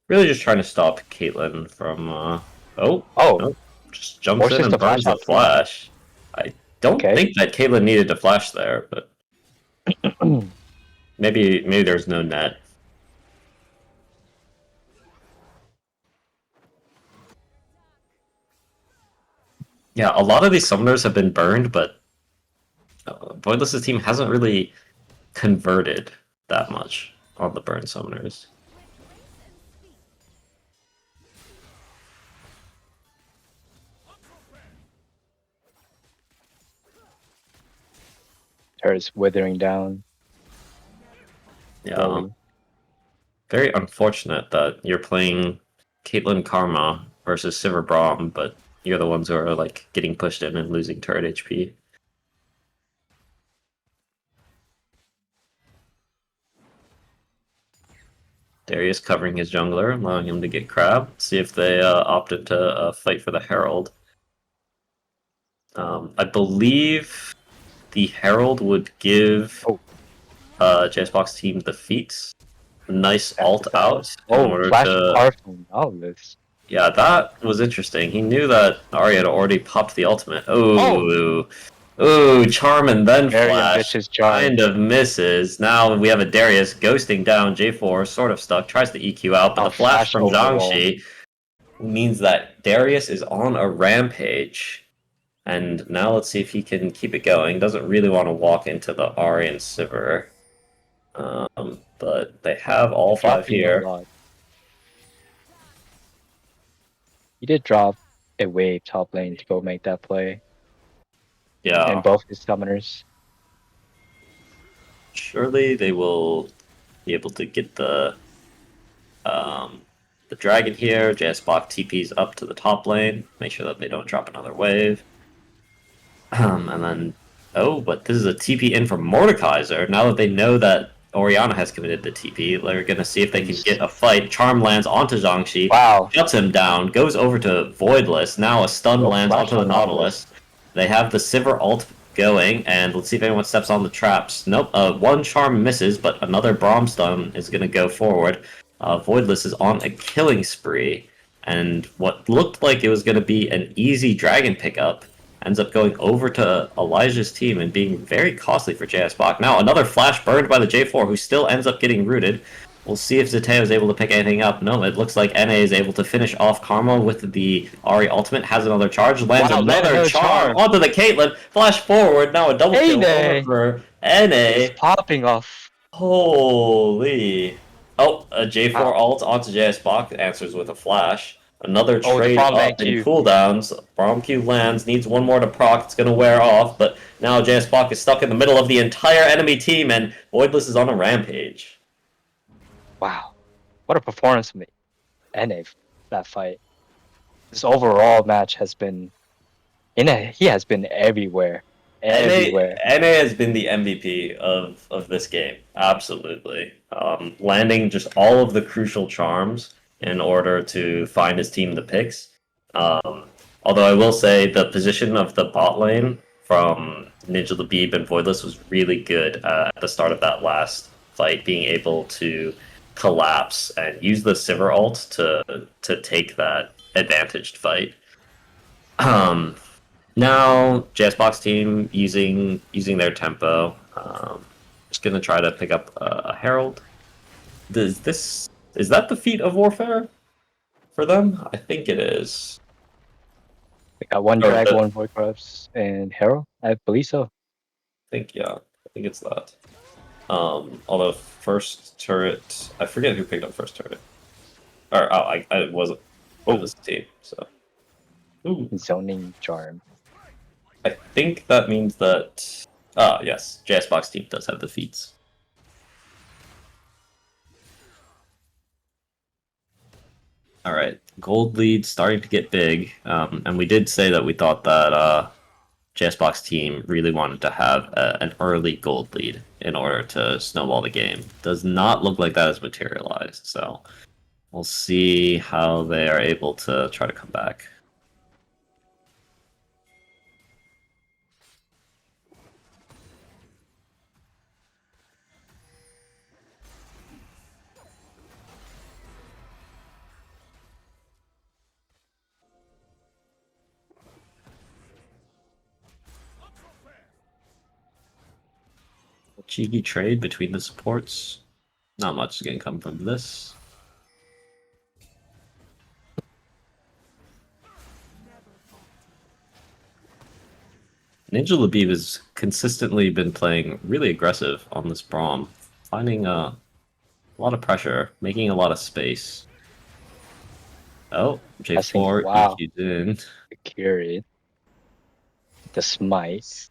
Really just trying to stop Caitlyn from nope, just jumps Forces in and the flash burns the out. flash. I don't think that Caitlyn needed to flash there, but maybe there's no net. Yeah, a lot of these summoners have been burned, but Voidliss's team hasn't really converted that much on the burn summoners. Turret's withering down. Yeah. Slowly. Very unfortunate that you're playing Caitlyn Karma versus Sivir Braum, but you're the ones who are like getting pushed in and losing turret HP. Darius covering his jungler, allowing him to get crab. See if they opted to fight for the Herald. I believe the Herald would give JSBox team the feats. Nice alt out in order flash to... powerful Nautilus. Yeah, that was interesting. He knew that Ahri had already popped the ultimate. Ooh, charm and then flash. Kind of misses. Now we have a Darius ghosting down. J4 sort of stuck. Tries to EQ out, but the flash from Zhangxi means that Darius is on a rampage. And now let's see if he can keep it going. Doesn't really want to walk into the Ahri and Sivir. But they have all 5 here. He did drop a wave top lane to go make that play. Yeah. And both his summoners. Surely they will be able to get the dragon here. JSBox TPs up to the top lane. Make sure that they don't drop another wave. And then, but this is a TP in from Mordekaiser. Now that they know that Orianna has committed the TP, they're going to see if they can get a fight. Charm lands onto Zhangxi. Wow. Shuts him down. Goes over to Voidliss. Now a stun lands onto the Nautilus. They have the Sivir ult going, and let's see if anyone steps on the traps. Nope, one charm misses, but another Bromstone is going to go forward. Voidliss is on a killing spree, and what looked like it was going to be an easy dragon pickup ends up going over to Elijah's team and being very costly for JS Bach. Now, another flash burned by the J4, who still ends up getting rooted. We'll see if Zeteo is able to pick anything up. No, it looks like NA is able to finish off Karma with the Ari ultimate, has another charge, lands another charm onto the Caitlyn, flash forward, now a double kill over for NA. Popping off. Holy. Oh, a J4 ult onto JS Bach, answers with a flash. Another trade up in cooldowns. Braum Q lands, needs one more to proc, it's going to wear off, but now JS Bach is stuck in the middle of the entire enemy team, and Voidliss is on a rampage. Wow. What a performance from NA, that fight. This overall match has been... he has been everywhere. Everywhere. NA has been the MVP of this game, absolutely. Landing just all of the crucial charms in order to find his team the picks. Although I will say the position of the bot lane from Ninja Labib and Voidliss was really good at the start of that last fight, being able to collapse and use the Sivir ult to take that advantaged fight. Now, JSBox team using their tempo. Just gonna try to pick up a Herald. Is that the feat of warfare for them? I think it is. We got one drag, one void corrupts, and Herald. I believe so. I think it's that. Although first turret, I forget who picked up first turret. Or I wasn't. It was the team. So. Ooh. Zoning charm. I think that means that... yes, JSBox team does have the feats. Alright, gold lead starting to get big, and we did say that we thought that JSBox team really wanted to have an early gold lead in order to snowball the game. Does not look like that has materialized, so we'll see how they are able to try to come back. Cheeky trade between the supports. Not much is going to come from this. Ninja Labib has consistently been playing really aggressive on this Braum, finding a lot of pressure, making a lot of space. Oh, J4 wow. EQ'd in. The carry. The smite.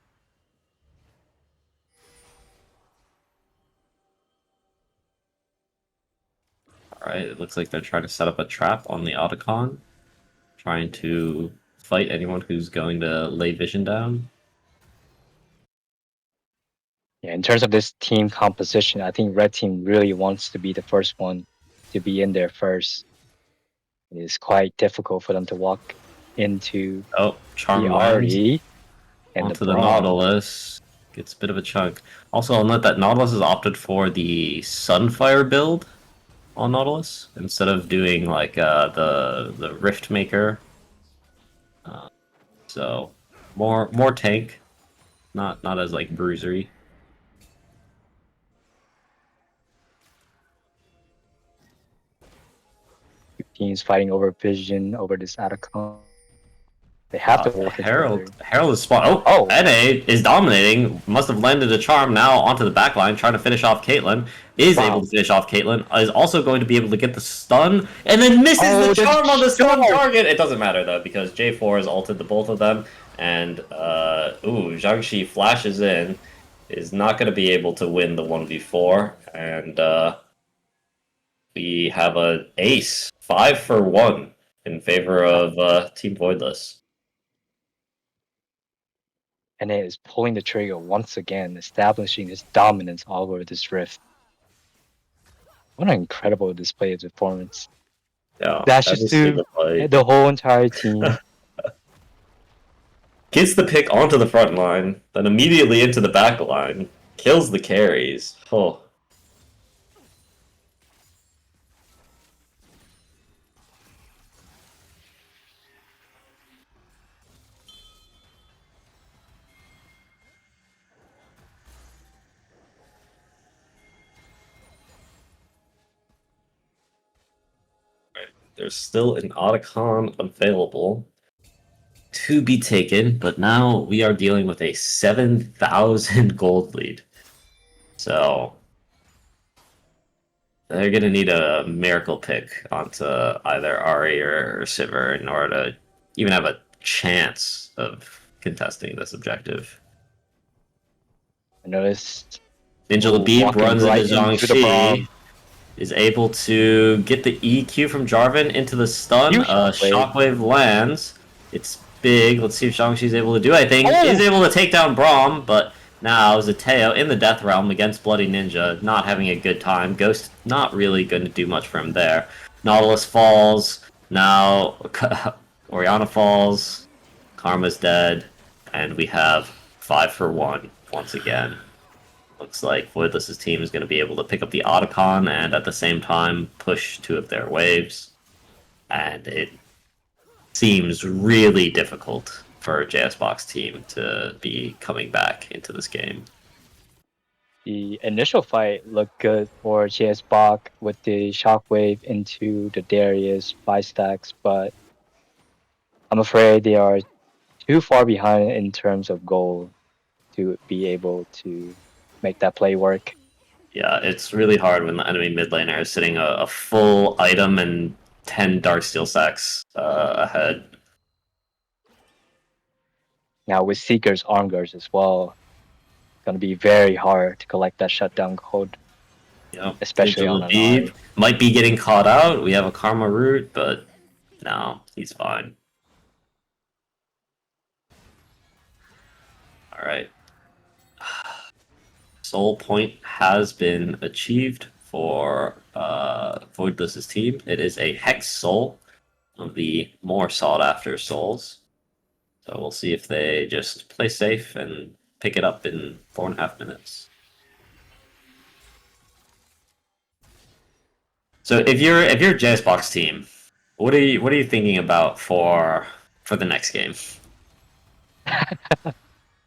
Alright, it looks like they're trying to set up a trap on the Otacon. Trying to fight anyone who's going to lay vision down. Yeah, in terms of this team composition, I think Red Team really wants to be the first one to be in there first. It is quite difficult for them to walk into Charm the lands RE and onto the Nautilus. Gets a bit of a chunk. Also, I'll note that Nautilus has opted for the Sunfire build on Nautilus instead of doing like the Rift Maker. So more tank, not as like bruisery. Teams fighting over vision over this Atacon. They have to work Herald is spawned. Oh, NA is dominating. Must have landed a charm now onto the backline, trying to finish off Caitlyn. Is able to finish off Caitlyn. Is also going to be able to get the stun, and then misses the charm on the stun target. It doesn't matter though, because J4 has ulted the both of them, and Zhangxi flashes in. Is not going to be able to win the 1v4, and we have an ace 5-for-1 in favor of Team Voidliss. NA is pulling the trigger once again, establishing its dominance all over this rift. What an incredible display of performance. Yeah, That's just the whole entire team. Gets the pick onto the front line, then immediately into the back line. Kills the carries. Oh. There's still an Otacon available to be taken, but now we are dealing with a 7,000 gold lead. So they're going to need a miracle pick onto either Ari or Sivir in order to even have a chance of contesting this objective. I noticed Ninja Labib walking runs right into into the Braum. Zhangxi. Is able to get the EQ from Jarvan into the stun. Shockwave lands. It's big. Let's see if Shang-Chi's able to do anything. Is able to take down Braum, but now Zateo in the Death Realm against Bloody Ninja, not having a good time. Ghost not really going to do much for him there. Nautilus falls. Now Orianna falls. Karma's dead. And we have 5 for 1 once again. Looks like Voidliss' team is going to be able to pick up the Otacon and at the same time push 2 of their waves. And it seems really difficult for JSBox team to be coming back into this game. The initial fight looked good for JS Bach with the Shockwave into the Darius 5 stacks, but I'm afraid they are too far behind in terms of goal to be able to make that play work. Yeah, it's really hard when the enemy mid laner is sitting a full item and 10 Darksteel stacks ahead. Now with Seeker's arm guards as well, it's gonna be very hard to collect that shutdown code. Yep. Especially on an Labib might be getting caught out. We have a Karma root, but no, he's fine. Alright. Soul point has been achieved for Voidliss' team. It is a Hex Soul, of the more sought after souls. So we'll see if they just play safe and pick it up in 4.5 minutes. So if you're JSBox team, what are you thinking about for the next game?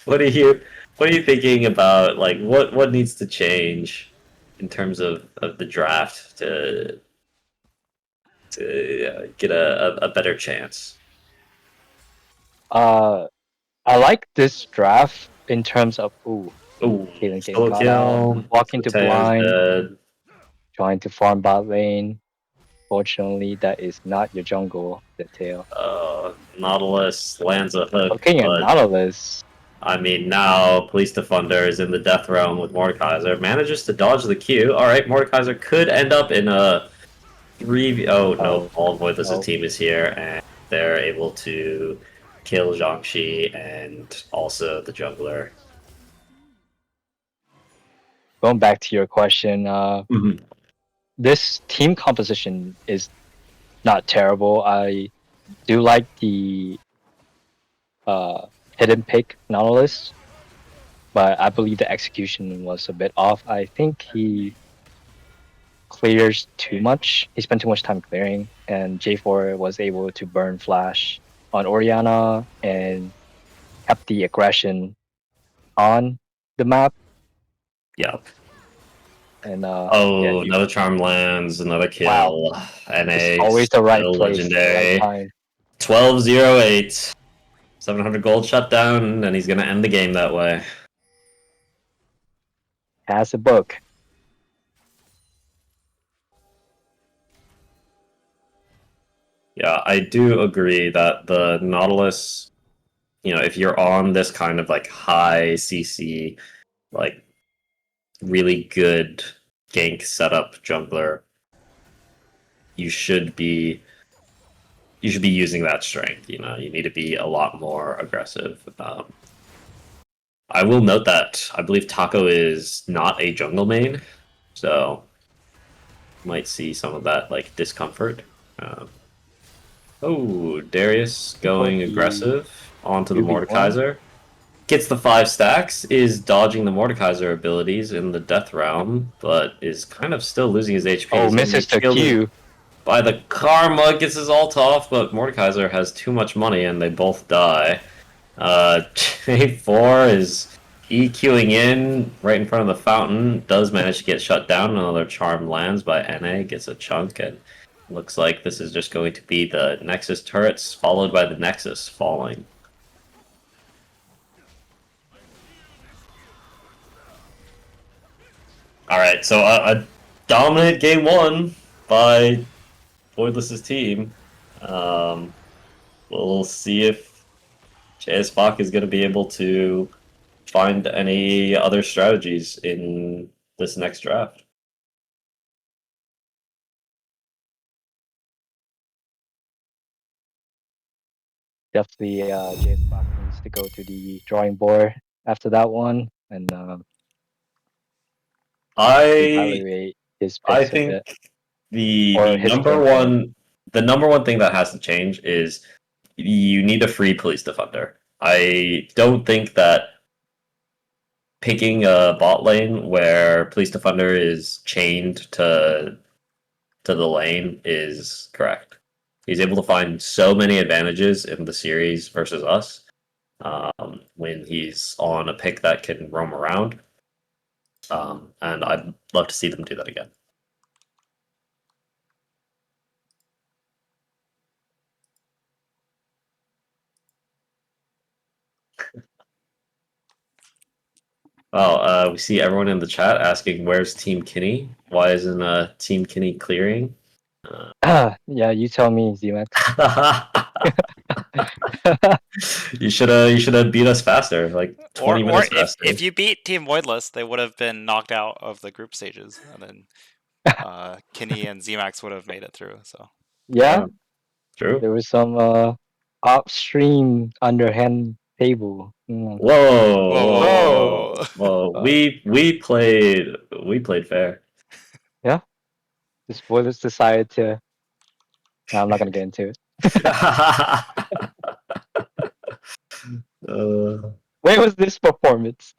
What are you thinking about? Like what needs to change in terms of the draft to get a better chance? I like this draft in terms of getting got out, walking to blind, dead. trying to farm bot lane. Fortunately, that is not your jungle, the tail. Nautilus lands a hook. Okay, and Nautilus. I mean, now Police Defender is in the Death Realm with Mordekaiser. Manages to dodge the Q. Alright, Mordekaiser could end up in a 3v... Oh, no. All of Voidliss' team is here, and they're able to kill Zhangxi and also the jungler. Going back to your question, this team composition is not terrible. I do like the hidden pick Nautilus, but I believe the execution was a bit off. I think he clears too much. He spent too much time clearing, and J4 was able to burn flash on Orianna and kept the aggression on the map. Yep. And another charm lands, another kill. Wow. NA It's always the right place, legendary. the right time. 12-0-8. 700 gold shutdown, and he's gonna end the game that way. Has a book. Yeah, I do agree that the Nautilus, if you're on this kind of like high CC, like really good gank setup jungler, you should be using that strength. You need to be a lot more aggressive. I will note that I believe Taco is not a jungle main, so might see some of that like discomfort. Darius going aggressive onto the 2v1? Mordekaiser. Gets the 5 stacks, is dodging the Mordekaiser abilities in the Death Realm, but is kind of still losing his HP. Oh, He's gonna misses be the shielded Q. by the Karma, gets his ult off, but Mordekaiser has too much money and they both die. J4 is EQing in right in front of the fountain, does manage to get shut down. Another charm lands by NA, gets a chunk, and looks like this is just going to be the Nexus turrets followed by the Nexus falling. Alright, so a dominant game 1 by Voidliss's team. We'll see if JS Bach is going to be able to find any other strategies in this next draft. Definitely, JS Bach needs to go to the drawing board after that one and evaluate his I picks a think bit. the Or the his number game plan. one the number one thing that has to change is you need a free police defender. I don't think that picking a bot lane where police defender is chained to the lane is correct. He's able to find so many advantages in the series versus us when he's on a pick that can roam around. And I'd love to see them do that again. We see everyone in the chat asking, "Where's Team Kiny? Why isn't Team Kiny clearing?" Yeah, you tell me, Xemacs. You should have beat us faster, like 20 Or minutes if faster. if you beat Team Voidliss, they would have been knocked out of the group stages, and then Kiny and Xemacs would have made it through. So Yeah, true. there was some upstream underhand table. Whoa, whoa, Whoa. whoa! We played fair. Yeah, the spoilers decided to. No, I'm not gonna get into it. Where was this performance?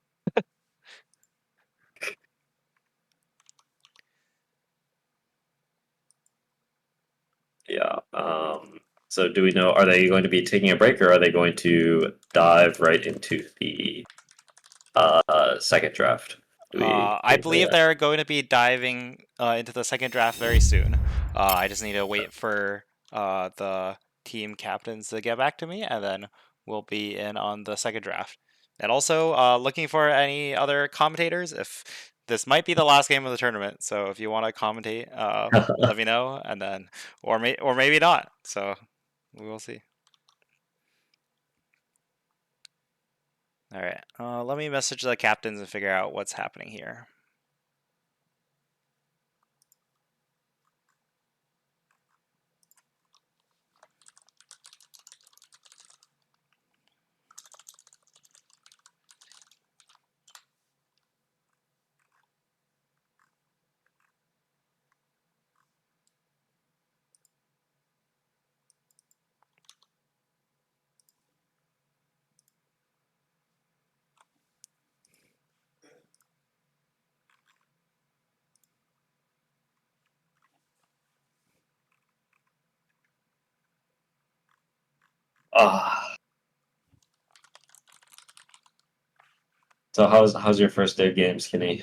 Yeah. So do we know? Are they going to be taking a break, or are they going to dive right into the second draft? I believe they're going to be diving into the second draft very soon. I just need to wait for the team captains to get back to me, and then we'll be in on the second draft. And also, looking for any other commentators. If this might be the last game of the tournament, so if you want to commentate, let me know, and then or maybe not. So we will see. All right, let me message the captains and figure out what's happening here. So how's your first day of games, Kenny?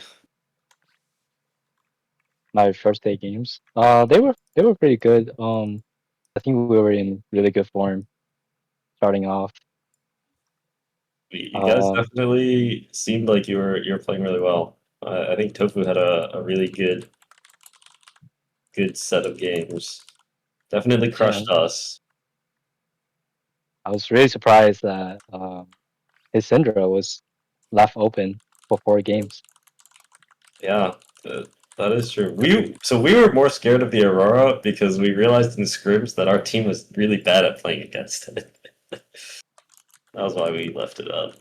My first day games. They were pretty good. I think we were in really good form starting off. You guys definitely seemed like you were playing really well. I think Tofu had a really good set of games. Definitely crushed us. I was really surprised that his Syndra was left open for 4 games. Yeah, that is true. We were more scared of the Aurora because we realized in scrims that our team was really bad at playing against it. That was why we left it up.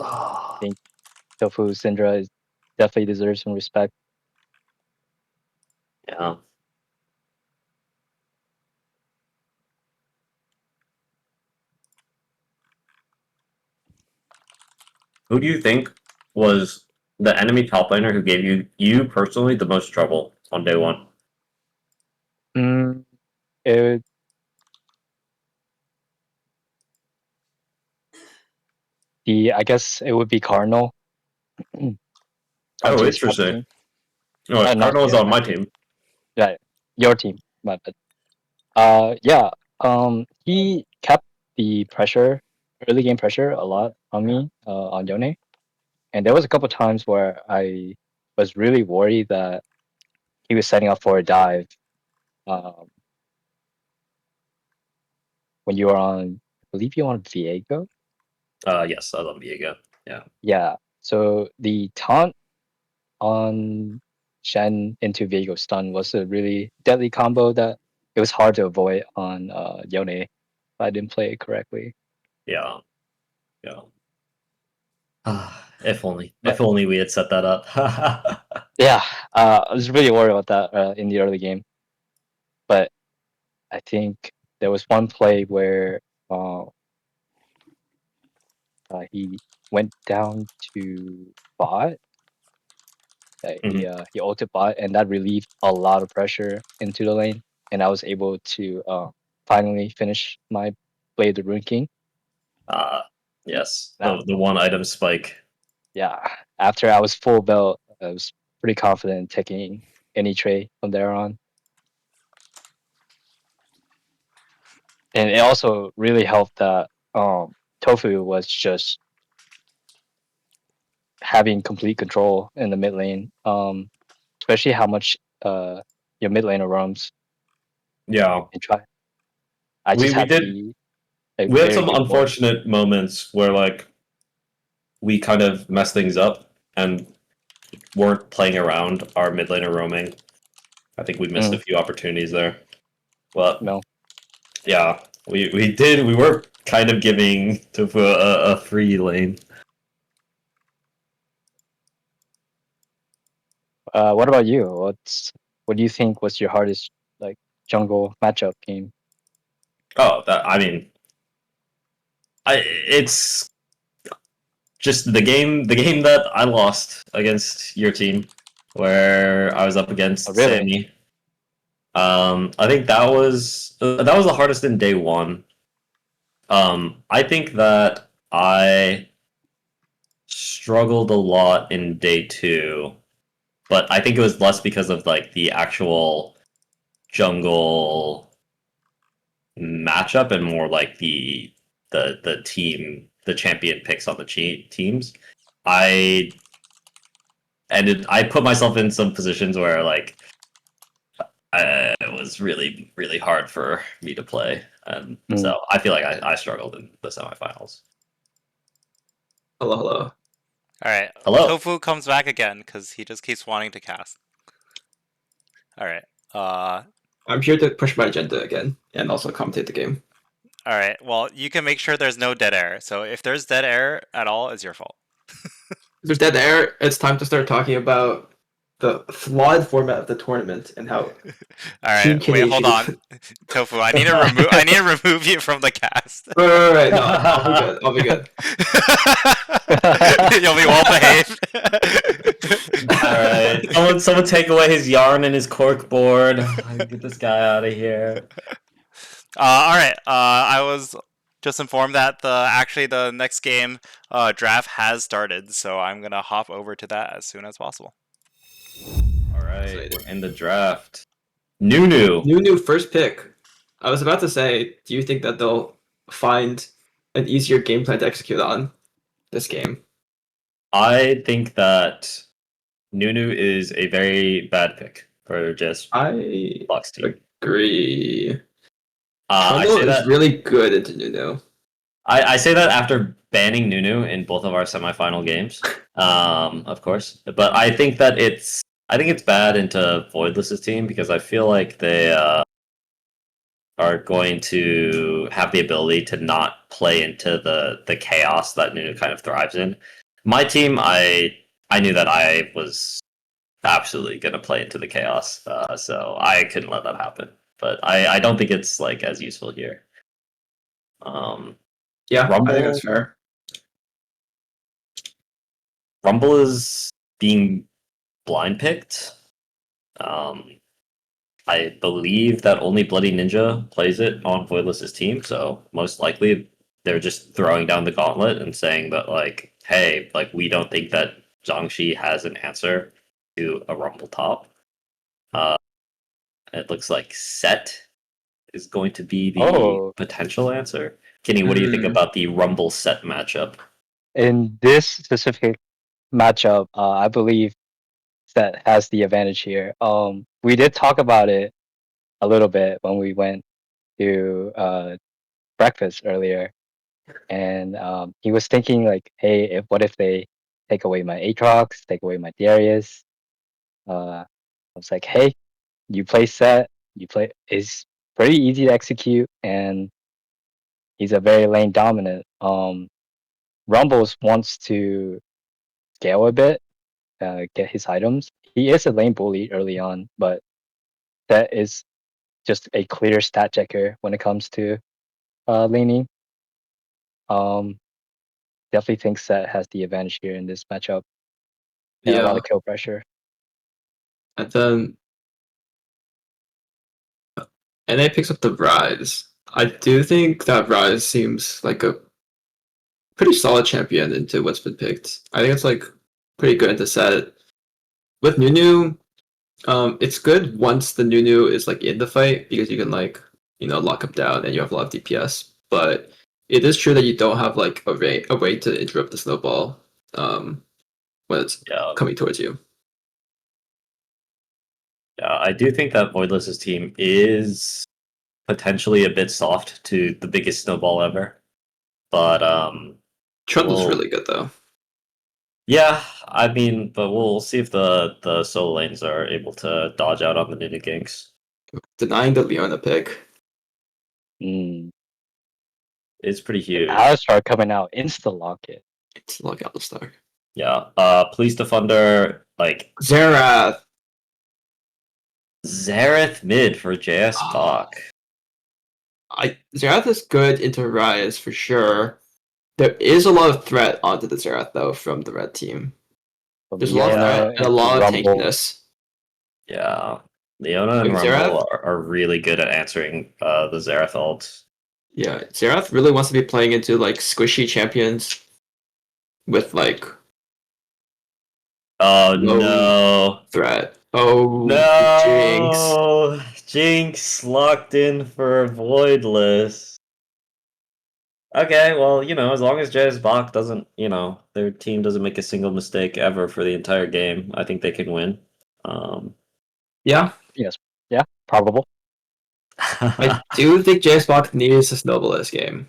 I think Tofu Syndra definitely deserves some respect. Yeah. Who do you think was the enemy top laner who gave you personally the most trouble on day one? Mm, it, I guess it would be Cardinal. On Oh, GS Fox interesting. team. No, No, Cardinal was yeah, on my team. yeah, your team. But yeah. He kept the pressure, early game pressure, a lot on me, on Yone, and there was a couple times where I was really worried that he was setting up for a dive. Um, when you were on, I believe you were on Viego. Yes, I love Viego. Yeah. Yeah. So the taunt on Shen into Viego stun was a really deadly combo that it was hard to avoid on Yone if I didn't play it correctly. Yeah. Yeah. If only. But If only we had set that up. yeah, I was really worried about that in the early game. But I think there was one play where he went down to bot. He ulted bot, and that relieved a lot of pressure into the lane, and I was able to finally finish my Blade the Rune King. Yes. Now, The one item spike. yeah, after I was full belt, I was pretty confident in taking any trade from there on. And it also really helped that Tofu was just having complete control in the mid lane, especially how much your mid laner roams. Yeah. And try. I just had to be a We had very some good boy. unfortunate moments where like we kind of messed things up and weren't playing around our mid laner roaming. I think we missed a few opportunities there. But no. Yeah, we did. We were kind of giving Tofu a free lane. What about you? What do you think was your hardest like jungle matchup game? Oh, I mean, it's just the game that I lost against your team, where I was up against really? Sammy. I think that was the hardest in day one. I think that I struggled a lot in day two, but I think it was less because of like the actual jungle matchup and more like the team, the champion picks on the teams. I put myself in some positions where like it was really hard for me to play, and so I feel like I struggled in the semifinals. Hello. All right. Hello. Tofu comes back again because he just keeps wanting to cast. All right. I'm here to push my agenda again and also commentate the game. All right. Well, you can make sure there's no dead air. So if there's dead air at all, it's your fault. If there's dead air, it's time to start talking about the flawed format of the tournament and how. All right. Wait. Hold on. Tofu. I need to remove. I need to remove you from the cast. Right. No, I'll be good. I'll be good. You'll be well behaved. All right. Someone take away his yarn and his cork board. Get this guy out of here. All right. I was just informed that the next game draft has started, so I'm gonna hop over to that as soon as possible. All right, we're in the draft. Nunu first pick. I was about to say, do you think that they'll find an easier game plan to execute on this game? I think that Nunu is a very bad pick for just Box team. Agree. I Trundle say is that really good into Nunu. I say that after banning Nunu in both of our semifinal games, of course. But I think that it's bad into Voidliss's team because I feel like they are going to have the ability to not play into the chaos that Nunu kind of thrives in. My team, I knew that I was absolutely going to play into the chaos, so I couldn't let that happen. But I don't think it's like as useful here. Yeah, Rumble, I think that's fair. Rumble is being blind picked. I believe that only Bloody Ninja plays it on Voidliss's team, so most likely they're just throwing down the gauntlet and saying that, like, hey, like, we don't think that Zhangxi has an answer to a Rumble top. It looks like Set is going to be the potential answer. Kenny, what do you think about the Rumble Set matchup? In this specific matchup, I believe that has the advantage here. We did talk about it a little bit when we went to breakfast earlier, and he was thinking like, hey, what if they take away my Aatrox, take away my Darius? I was like, hey, you play Set, you play is pretty easy to execute, and he's a very lane dominant. Rumbles wants to scale a bit, get his items. He is a lane bully early on, but that is just a clear stat checker when it comes to laning. Definitely thinks that has the advantage here in this matchup. And a lot of kill pressure. And then NA picks up the Rise. I do think that Rise seems like a pretty solid champion into what's been picked. I think it's like pretty good into set. With Nunu, it's good once the Nunu is like in the fight because you can like, lock him down and you have a lot of DPS. But it is true that you don't have like a way to interrupt the snowball when it's coming towards you. Yeah, I do think that Voidless's team is potentially a bit soft to the biggest snowball ever. But Trundle's really good though. Yeah, I mean, but we'll see if the solo lanes are able to dodge out on the Nunu ganks. Denying the Leona pick. It's pretty huge. Alistar coming out insta lock it. It's lock Alistar. Yeah. Police Defender, like Xerath. Xerath mid for JS Bach. Xerath is good into Rise for sure. There is a lot of threat onto the Xerath though from the red team. There's a lot of threat and a lot of tankiness. Yeah. Leona and Like, Rumble are really good at answering the Xerath ult. Yeah, Xerath really wants to be playing into like squishy champions with like no threat. Oh no, Jinx locked in for Voidliss. Okay, well, as long as JS Bach doesn't, their team doesn't make a single mistake ever for the entire game, I think they can win. Yeah. Yes. Yeah. Probable. I do think JS Bach needs to snowball this game.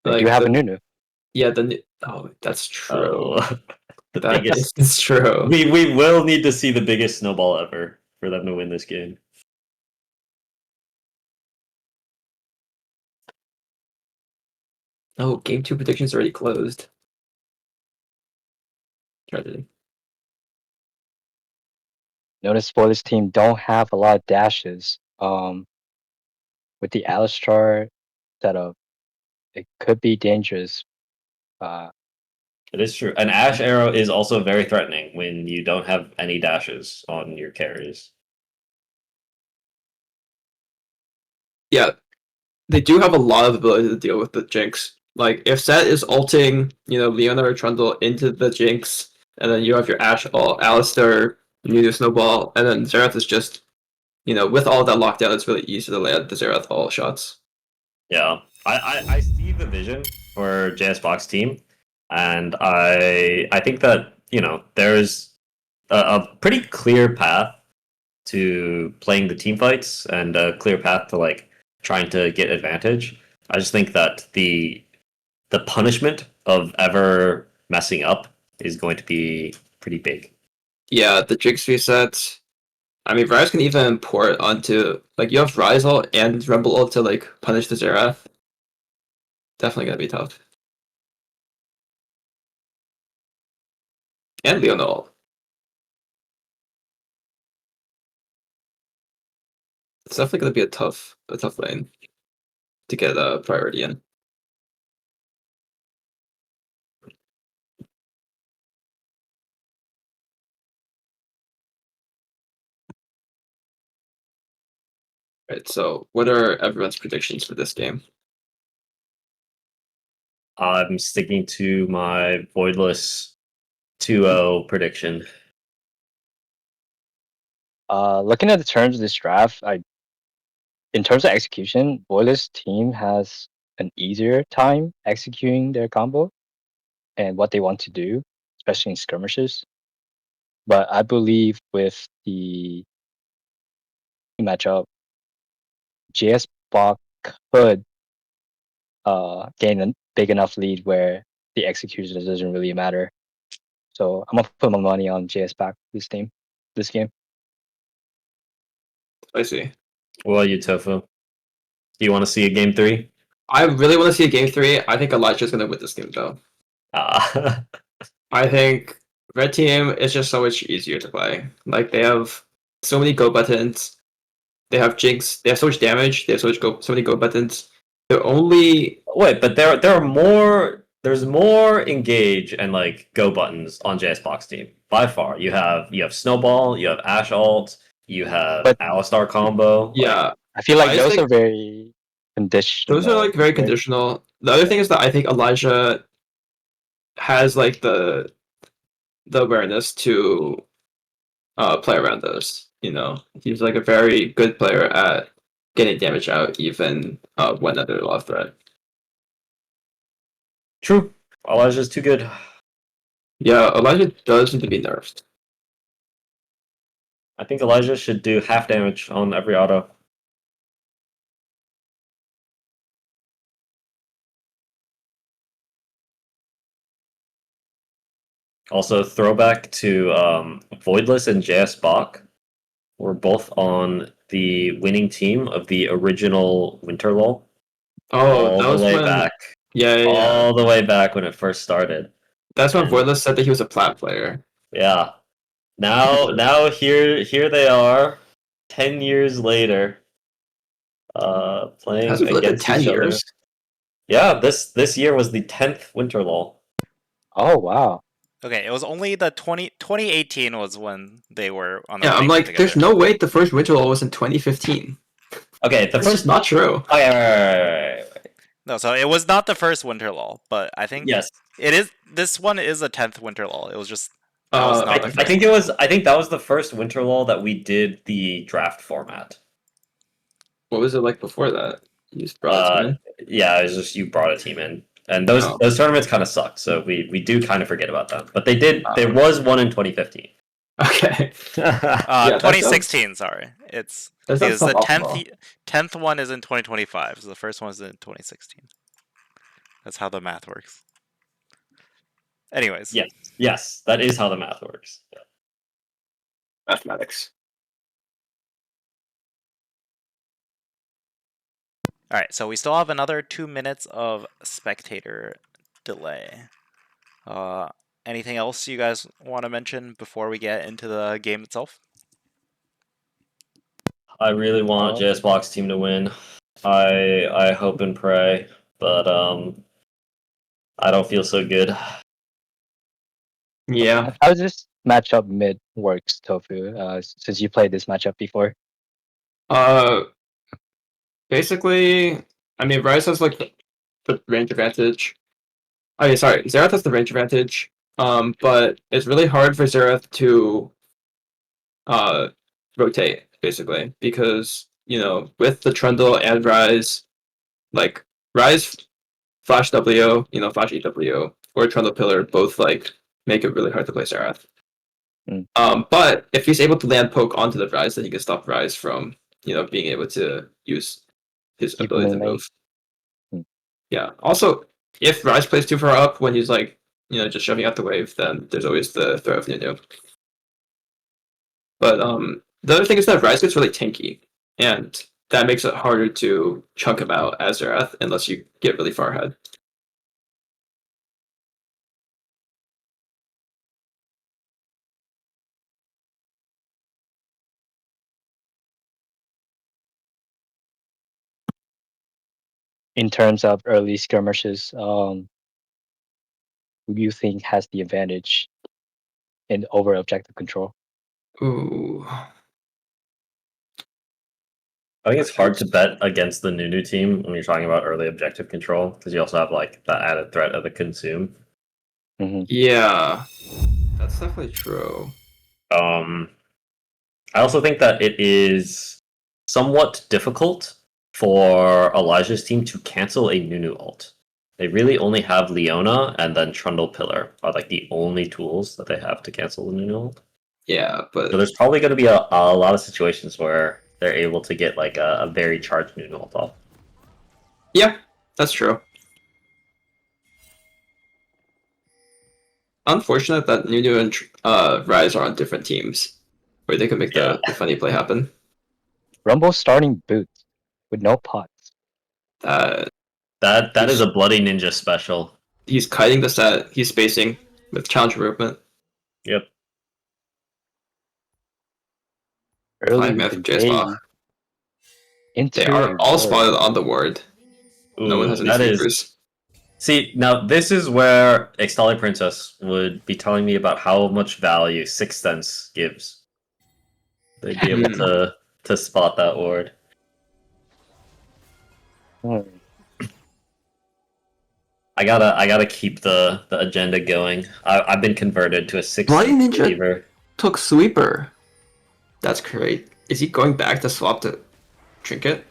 They do have a Nunu. Yeah, that's true. The That biggest. is true. We will need to see the biggest snowball ever for them to win this game. Oh, game 2 predictions already closed. Tragedy. Notice for this team don't have a lot of dashes. With the Alistar setup, it could be dangerous. It is true. An Ash Arrow is also very threatening when you don't have any dashes on your carries. Yeah, they do have a lot of ability to deal with the Jinx. Like, if Set is ulting, Leona or Trundle into the Jinx, and then you have your Ash ult, Alistar, Nunu Snowball, and then Xerath is just, with all of that lockdown, it's really easy to land the Xerath ult shots. Yeah, I see the vision for JS Bach's team, and I think that there's a pretty clear path to playing the team fights and a clear path to like trying to get advantage. I just think that the punishment of ever messing up is going to be pretty big. Yeah, the Jinx reset. I mean, Rise can even port onto you have Rise ult and Rumble ult to punish the Xerath. Definitely gonna be tough. And Leona ult. It's definitely gonna be a tough lane to get a priority in. Right. So, what are everyone's predictions for this game? I'm sticking to my Voidliss 2-0 prediction. Looking at the terms of this draft, in terms of execution, Voidliss team has an easier time executing their combo and what they want to do, especially in skirmishes. But I believe with the matchup, JS Bach could gain a big enough lead where the execution doesn't really matter. So I'm gonna put my money on JS Bach this game. I see. What about you, Tofu? Do you want to see a game 3? I really want to see a game 3. I think Elijah's going to win this game, though. I think red team is just so much easier to play. Like, they have so many go buttons. They have Jinx. They have so much damage. They have so many go buttons. They're only Wait, but there are more. There's more engage and like go buttons on JS Box team by far. You have Snowball, you have Ash ult, you have Alistar combo. Yeah, I feel like I those think are very conditional. those are like very right? conditional. The other thing is that I think Elijah has like the awareness to play around those. You know, he's like a very good player at getting damage out, even when under a lot of threat. True. Elijah's too good. Yeah, Elijah does need to be nerfed. I think Elijah should do half damage on every auto. Also, throwback to Voidliss and JS Bach were both on the winning team of the original Winter LoL. Oh, all that the was way when back. yeah. All the way back when it first started. That's when And- Voidliss said that he was a plat player. Yeah. Now here they are, 10 years later, playing Has it been against 10 each other. years? Yeah, this year was the 10th Winter LoL. Oh wow. Okay, it was only the 2018 was when they were on the Yeah, I'm winning like, team there's together. no way the first Winter LoL was in 2015. Okay, That's just not true. Okay, right. No, so it was not the first Winter LoL, but I think Yes. it is. This one is the 10th Winter LoL. It was just that was not the first. I think it was. I think that was the first Winter LoL that we did the draft format. What was it like before that? You just brought a team in? Yeah, it was just you brought a team in, and those tournaments kind of sucked. So we do kind of forget about them. But they did. There was one in 2015. Okay. 2016. Sorry, it's that because sounds the awful. 10th one is in 2025. So the first one is in 2016. That's how the math works. Anyways. Yes, that is how the math works. Yeah. Mathematics. All right, so we still have another 2 minutes of spectator delay. Anything else you guys want to mention before we get into the game itself? I really want JS Box team to win. I hope and pray, but I don't feel so good. Yeah. How does this matchup mid works, Tofu? Since you played this matchup before. Basically, I mean, Ryze has like the range advantage. I mean, sorry, Xerath has the range advantage. But it's really hard for Xerath to rotate basically because with the Trundle and Ryze, like Ryze Flash W, Flash EW or Trundle Pillar both like make it really hard to play Xerath. But if he's able to land poke onto the Ryze, then he can stop Ryze from being able to use his ability to move. Yeah. Also, if Ryze plays too far up when he's like just shoving out the wave, then there's always the threat of Nunu. But the other thing is that Ryze gets really tanky, and that makes it harder to chunk him out as Xerath unless you get really far ahead. In terms of early skirmishes, who do you think has the advantage in over objective control? Ooh. I think it's hard to bet against the Nunu team when you're talking about early objective control because you also have like that added threat of the consume. Yeah, that's definitely true. I also think that it is somewhat difficult for Elijah's team to cancel a Nunu ult. They really only have Leona and then Trundle Pillar are like the only tools that they have to cancel the Nunu ult. Yeah, but So there's probably going to be a lot of situations where they're able to get like a very charged Nunu ult off. yeah, that's true. Unfortunate that Nunu and Rise are on different teams, where they could make the funny play happen. Rumble starting boots with no pots. That is a Bloody Ninja special. He's kiting the set. He's spacing with challenge movement. Yep. Early 5 man from in JS the Bach. day. Into They are all ward. spotted on the ward. No one has any sleepers. See, now this is where Extali Princess would be telling me about how much value Sixth Sense gives. They'd be able to spot that ward. I gotta keep the agenda going. I've been converted to a Bloody Ninja believer. took sweeper. That's great. Is he going back to swap the trinket?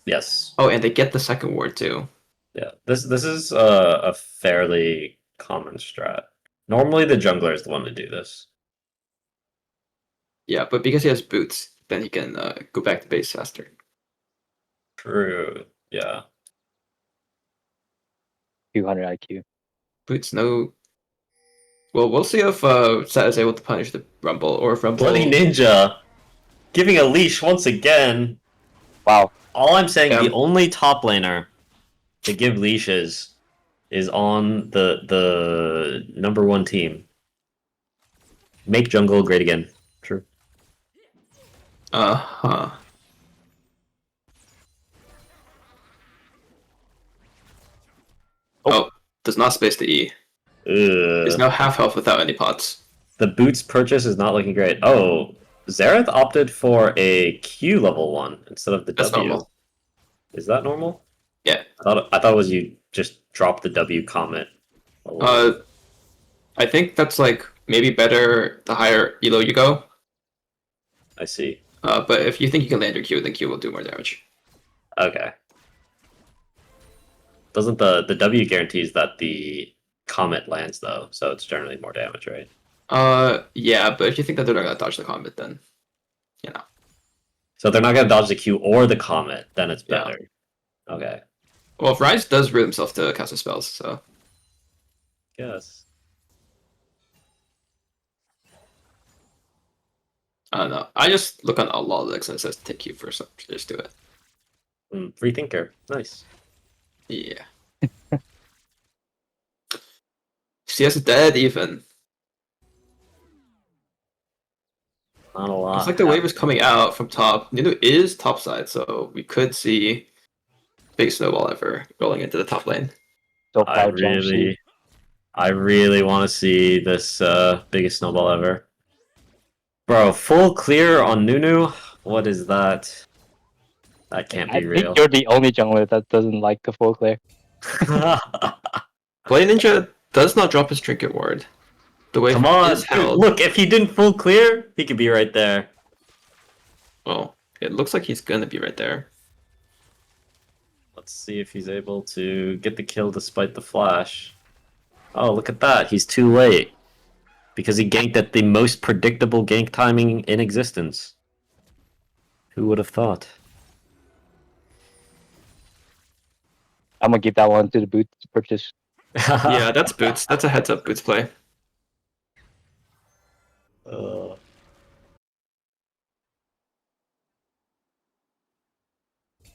Yes. Oh, and they get the second ward too. Yeah, this is a fairly common strat. Normally, the jungler is the one to do this. Yeah, but because he has boots, then he can go back to base faster. True. Yeah. 200 IQ. Boots no. Well, we'll see if Set is able to punish the Rumble, or if Rumble. Bloody Ninja giving a leash once again. Wow. All I'm saying, the only top laner to give leashes is on the number 1 team. Make jungle great again. True. Uh-huh. Oh, does not space the E. There's no half health without any pots. The boots purchase is not looking great. Oh, Xerath opted for a Q level 1 instead of the That's W. normal. Is that normal? Yeah. I thought it was you just dropped the W comet. I think that's like maybe better the higher elo you go. I see. But if you think you can land your Q, then Q will do more damage. Okay. Doesn't the W guarantees that the comet lands though, so it's generally more damage, right? Yeah, but if you think that they're not gonna dodge the comet, then you know. So if they're not gonna dodge the Q or the comet, then it's better. Yeah. Okay. Well, if Rise does root himself to cast his spells, so yes. I don't know. I just look on a lot of licks and it says take Q first, so just do it. Free thinker. Nice. Yeah. CS is dead even. Not a lot. Looks like the wave is coming out from top. Nunu is top side, so we could see big snowball ever rolling into the top lane. I really want to see this biggest snowball ever. Bro, full clear on Nunu? What is that? That can't be real. I think you're the only jungler that doesn't like the full clear. Bloody Ninja does not drop his trinket ward. The wave Come on, is held. Look, if he didn't full clear, he could be right there. Well, it looks like he's gonna be right there. Let's see if he's able to get the kill despite the flash. Oh, look at that. He's too late. Because he ganked at the most predictable gank timing in existence. Who would have thought? I'm gonna give that one to the boots purchase. Yeah, that's boots. That's a heads up boots play.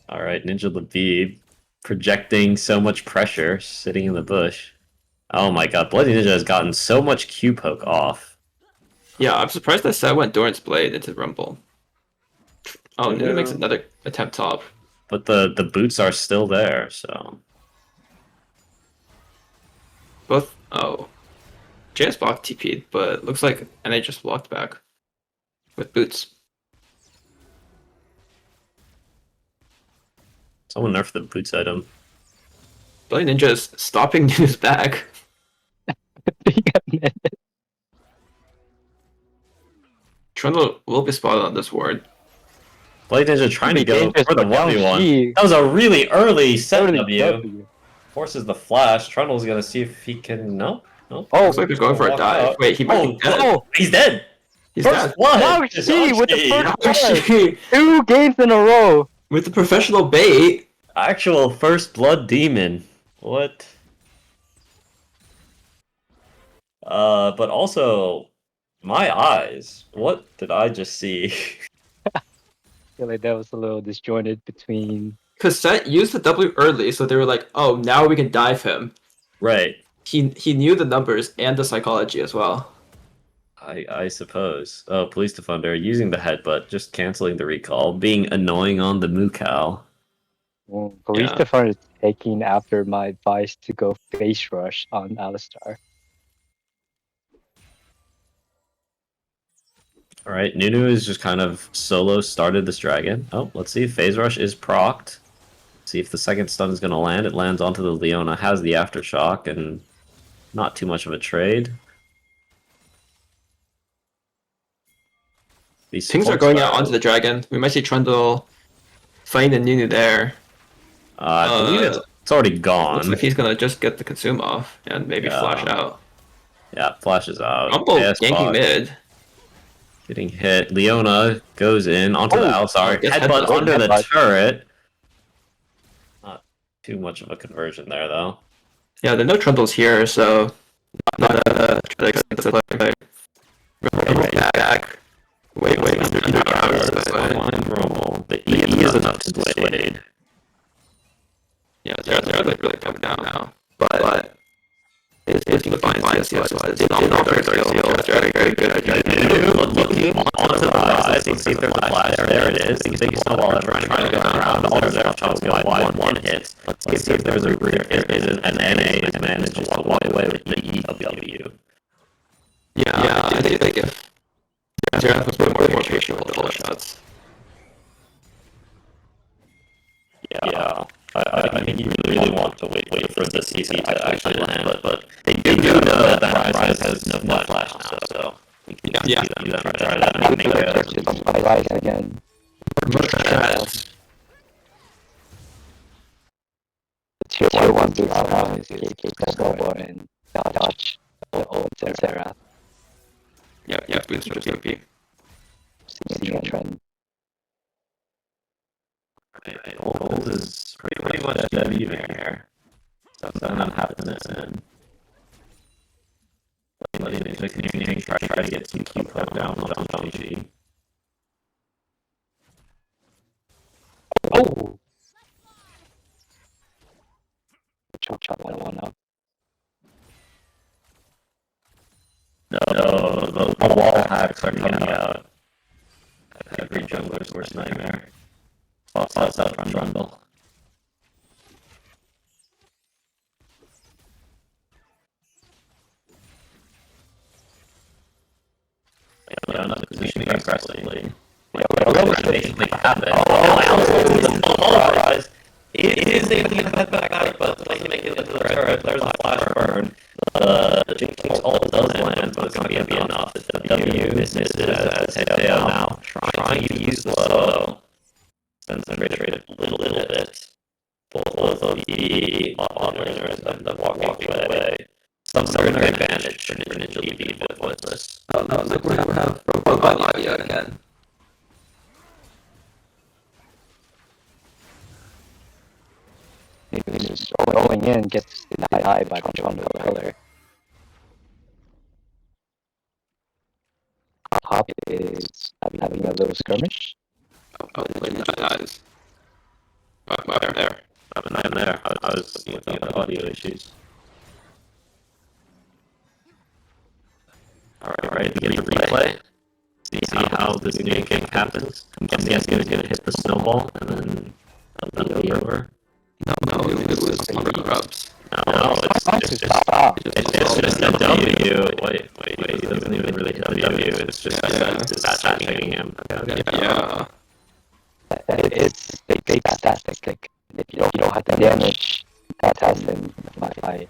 Alright, Ninja Labib projecting so much pressure, sitting in the bush. Oh my god, Bloody Ninja has gotten so much Q poke off. Yeah, I'm surprised that Set went Doran's Blade into Rumble. Oh, Yeah. Nunu makes another attempt top. But the boots are still there, so... Both... Oh. JS Bach TP'd, but looks like NA just walked back. With boots. Someone nerfed the boots item. Bloody Ninja is stopping Nunu's back. Trundle will be spotted on this ward. Bloody Ninja trying to go dangerous, for the but down 1v1. C. That was a really early set Early W. W. Forces the flash. Trundle's gonna see if he can. No. Oh, Looks like they're going for a Walk dive. out. Wait, he might be dead. Oh, he's dead. He's First dead. blood. Bach It's C with the Archie. first blood. 2 games in a row. With the professional bait. Actual first blood demon. What? But also, my eyes. What did I just see? I feel like that was a little disjointed between. Because Set used the W early, so they were like, oh, now we can dive him. Right. He knew the numbers and the psychology as well. I suppose. Oh, Police Defender using the headbutt, just canceling the recall, being annoying on the Mukau. Police Yeah. Defender is taking after my advice to go face rush on Alistar. Alright, Nunu is just kind of solo started this dragon. Oh, let's see if Phase Rush is procced. See if the second stun is going to land. It lands onto the Leona, has the Aftershock, and not too much of a trade. Things are going out onto the dragon. We might see Trundle fighting the Nunu there. I believe it's already gone. Looks like he's gonna just get the consume off and maybe flash out. Yeah, flashes out. Rumble AS ganking Bach mid. Getting hit. Leona goes in onto the Alistar. Yes, Headbutt headbutt. under the Headbutt. turret. Not too much of a conversion there, though. Yeah, there are no Trundles here, so not expensive play. Back. Wait, under towers. Rumble. The E is enough to dissuade. Yeah, they're like really coming down now. But it's looking fine. CS did not very very good. Looking onto the rise. Let's see if there's a flash. There it is. Big snowball ever trying to go around. All of their shots go wide. One hit. Let's see if there's a there is an NA that manages to walk away with the EW. Yeah, I think if Zerath was more patient with the whole shots. Yeah. I think you really want to wait for the CC to actually land, but they do know that Rise has no flash now, so we can see them try that and make a Rise again. Tier 1 boots now is KK Bobo and dodge the old Zerath. Yeah, boots are just OP. Seeing a trend. Gold is pretty much dead even here. So I'm happening in. Letting the community try to get some Q put down on GG. Oh! Chop one up. No, the wall hacks are coming out. Every jungler's worst nightmare. Lots out from Trundle. Yeah, not positioning aggressively. Basically happen. Rise. It is able to get that back out, but doesn't make it into the turret. There's a flash burn. The Jinx ult does land, but it's not going to be enough. The W misses as Hideo now trying to use the slow. Sends them trade a little bit. Both of the bot laners end up walking away. Some sort of advantage for Ninja EV with Voidliss. Oh no, look, we're gonna have robot audio again. Maybe just rolling in gets denied by Trundle earlier. Top is having a little skirmish. Oh, dies. There. I'm there. I was looking at the audio issues. Alright, get a replay. See how this new kick happens. I'm guessing it's gonna hit the snowball and then that'll be over. No, it was rubs. No, it's just a W. Wait, he doesn't even really hit the W. It's just that hitting him. Yeah. It's big fantastic. If you don't have the damage, that test, then you can fight.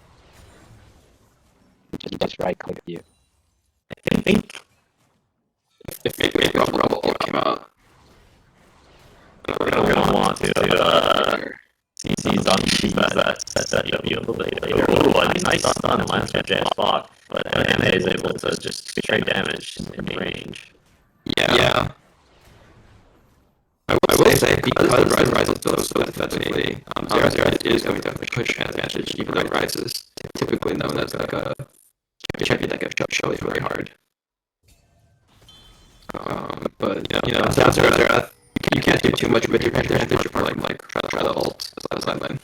You just right click you. I think If maybe Rumble came out. we're gonna want to seize on that you a little bit later. Ooh, a nice stun lands from JS Bach, but NA is able to just straight damage in range. Yeah. I will say, because the Rise is built so defensively, Xerath is going to have a push advantage, even though Rise is typically known as like a champion that gets shelly very hard. But Xerath, you can't do too much with your advantage apart from like try to ult as last lane.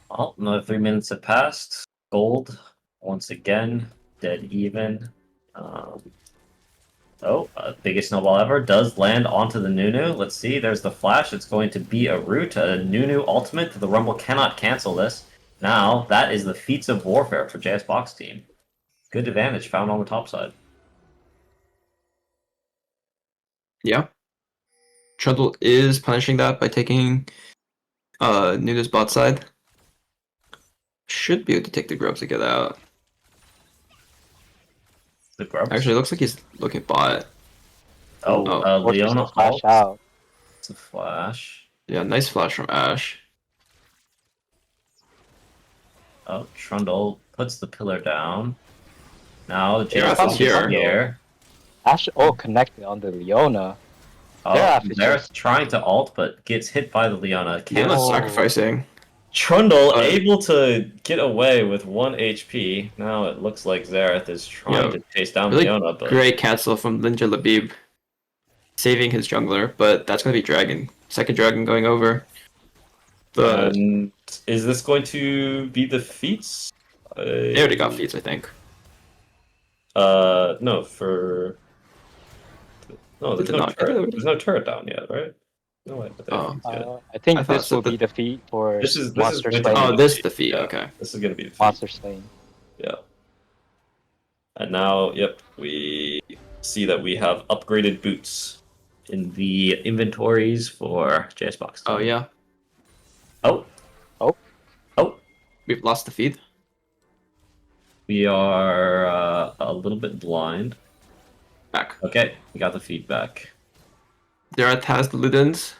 Well, another 3 minutes have passed. Gold, once again, dead even. Biggest snowball ever does land onto the Nunu. Let's see, there's the flash. It's going to be a root, a Nunu ultimate. The Rumble cannot cancel this. Now, that is the feats of warfare for JS Box team. Good advantage found on the top side. Yeah. Trundle is punishing that by taking Nuna's bot side. Should be able to take the grubs to get out. The grubs? Actually, it looks like he's looking bot. Leona flash ult. out. It's a flash. Yeah, nice flash from Ashe. Oh, Trundle puts the pillar down. Now Xerath JS is here. here. Ashe connected on the Leona. Oh, Xerath is Xerath trying to ult, but gets hit by the Leona. Leona's sacrificing. Trundle able to get away with 1 HP. Now it looks like Xerath is trying to chase down Really Leona, but great cancel from Ninja Labib. Saving his jungler, but that's going to be Dragon. Second Dragon going over. But and is this going to be the feats? they already got feats, I think. No, for... No, Did there's it no not get it turret. already? There's no turret down yet, right? No, wait, but I think thought this so, will but be the feat for this is Monster going to Slaying. be Oh, this is the feat, yeah, okay. This is going to be the feat. Monster Slaying. Yeah. And now, yep, we see that we have upgraded boots in the inventories for JS Box. Oh, yeah. Oh. We've lost the feed. We are a little bit blind. Back. Okay, we got the feedback. Xerath has the Ludens.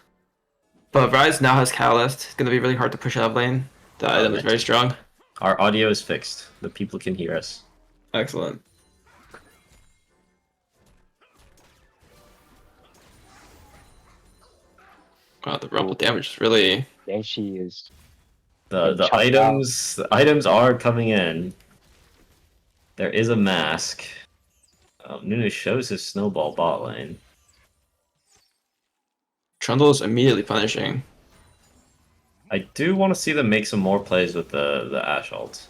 But Rise now has Catalyst. It's going to be really hard to push out of lane. The item is very strong. Our audio is fixed. The people can hear us. Excellent. Wow, the Rumble damage is really... Genshi is... The items are coming in. There is a mask. Nunu shows his snowball bot lane. Trundle is immediately punishing. I do want to see them make some more plays with the Ashe ult.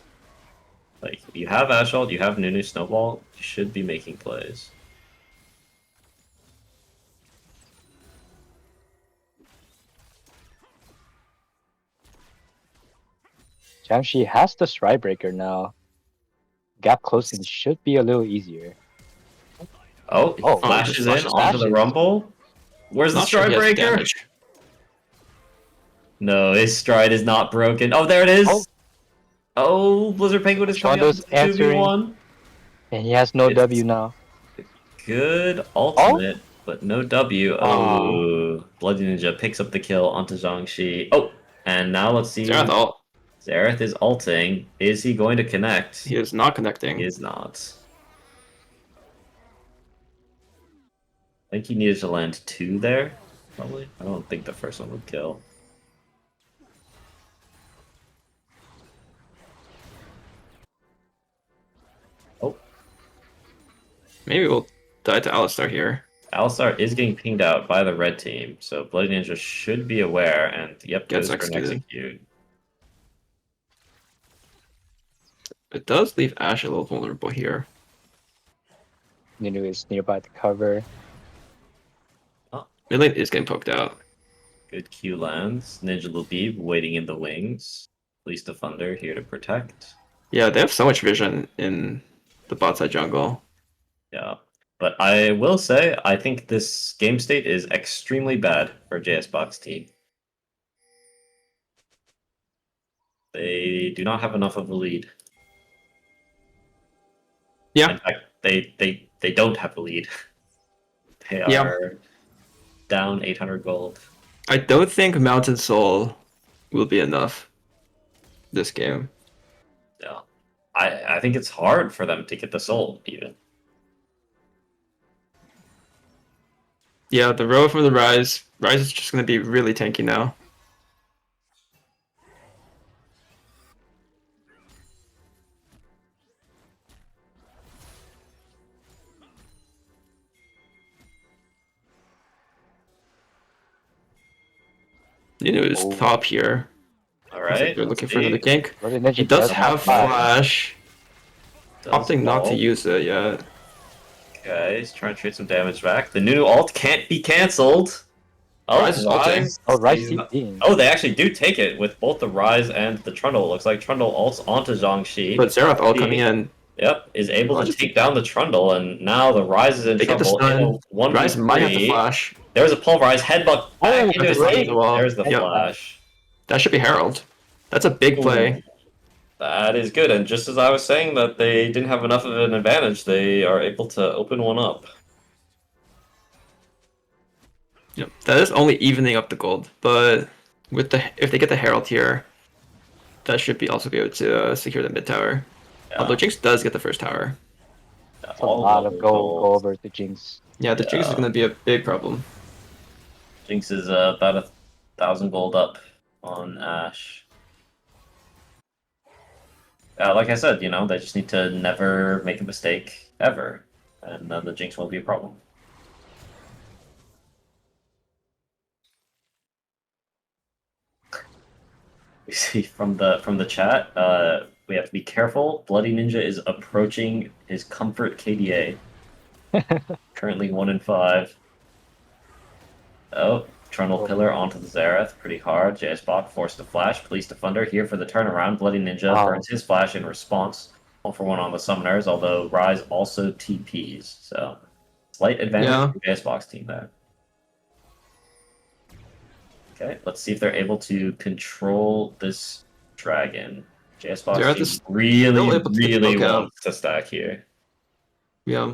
Like, you have Ashe ult, you have Nunu snowball, you should be making plays. Jamshi has the Strikebreaker now. Gap closing should be a little easier. Oh, he flashes in onto the Rumble. Where's the Strikebreaker? No, his stride is not broken. Oh, there it is! Oh, Blizzard Penguin is coming up to 2v1. And he has no W now. Good ultimate, but no W. Oh, Bloody Ninja picks up the kill onto Zhangxi. Oh, and now let's see. Xerath ult. Xerath is ulting. Is he going to connect? He is not connecting. He is not. I think he needed to land 2 there, probably. I don't think the first one would kill. Oh. Maybe we'll die to Alistar here. Alistar is getting pinged out by the red team, so Bloody Ninja should be aware, and yep, goes for an execute. It does leave Ashe a little vulnerable here. Nunu is nearby the cover. Mid lane is getting poked out. Good Q lands. Ninja Lubib waiting in the wings. Police Defender here to protect. Yeah, they have so much vision in the bot side jungle. Yeah. But I will say, I think this game state is extremely bad for JS Box team. They do not have enough of a lead. Yeah. In fact, they don't have a lead. They are Yeah. down 800 gold. I don't think Mountain Soul will be enough this game. Yeah. I think it's hard for them to get the soul, even. Yeah, the row from the Rise. Rise is just going to be really tanky now. Nunu is top here. Alright. They're looking for another gank. Ninja He does does have have flash. Does Opting not to ult. use it yet. Okay, he's trying to trade some damage back. The Nunu ult can't be cancelled. Oh, Rise is ulting. Rise. Oh, Rise He's not- TPing. Oh, they actually do take it with both the Rise and the Trundle. It looks like Trundle ults onto Zhongxi. But Xerath ult coming in. Yep, is able Well, to just- take down the Trundle, and now the Rise is in They get the trouble. stun. In a 1v3. Rise might have the flash. There's a pulverize headbutt back into That's his the team. wall. There's the Yep. flash. That should be Herald. That's a big play. Ooh. That is good, and just as I was saying that they didn't have enough of an advantage, they are able to open one up. Yep. That is only evening up the gold, but with the if they get the Herald here, that should be also be able to secure the mid tower. Yeah. Although Jinx does get the first tower. That's a lot of gold go over to Jinx. Yeah, the Jinx is going to be a big problem. Jinx is about 1,000 gold up on Ashe. Like I said, you know, they just need to never make a mistake ever, and then the Jinx won't be a problem. We see from the chat, we have to be careful. Bloody Ninja is approaching his comfort KDA. Currently 1 in 5. Oh, Trundle Pillar onto the Xerath, pretty hard. JS Bach forced to flash. Police Defender here for the turnaround. Bloody Ninja burns his flash in response. 1-for-1 on the Summoners, although Rise also TPs. So, slight advantage for JS Bach's team there. Okay, let's see if they're able to control this dragon. JS Box team really wants to stack here. Yeah.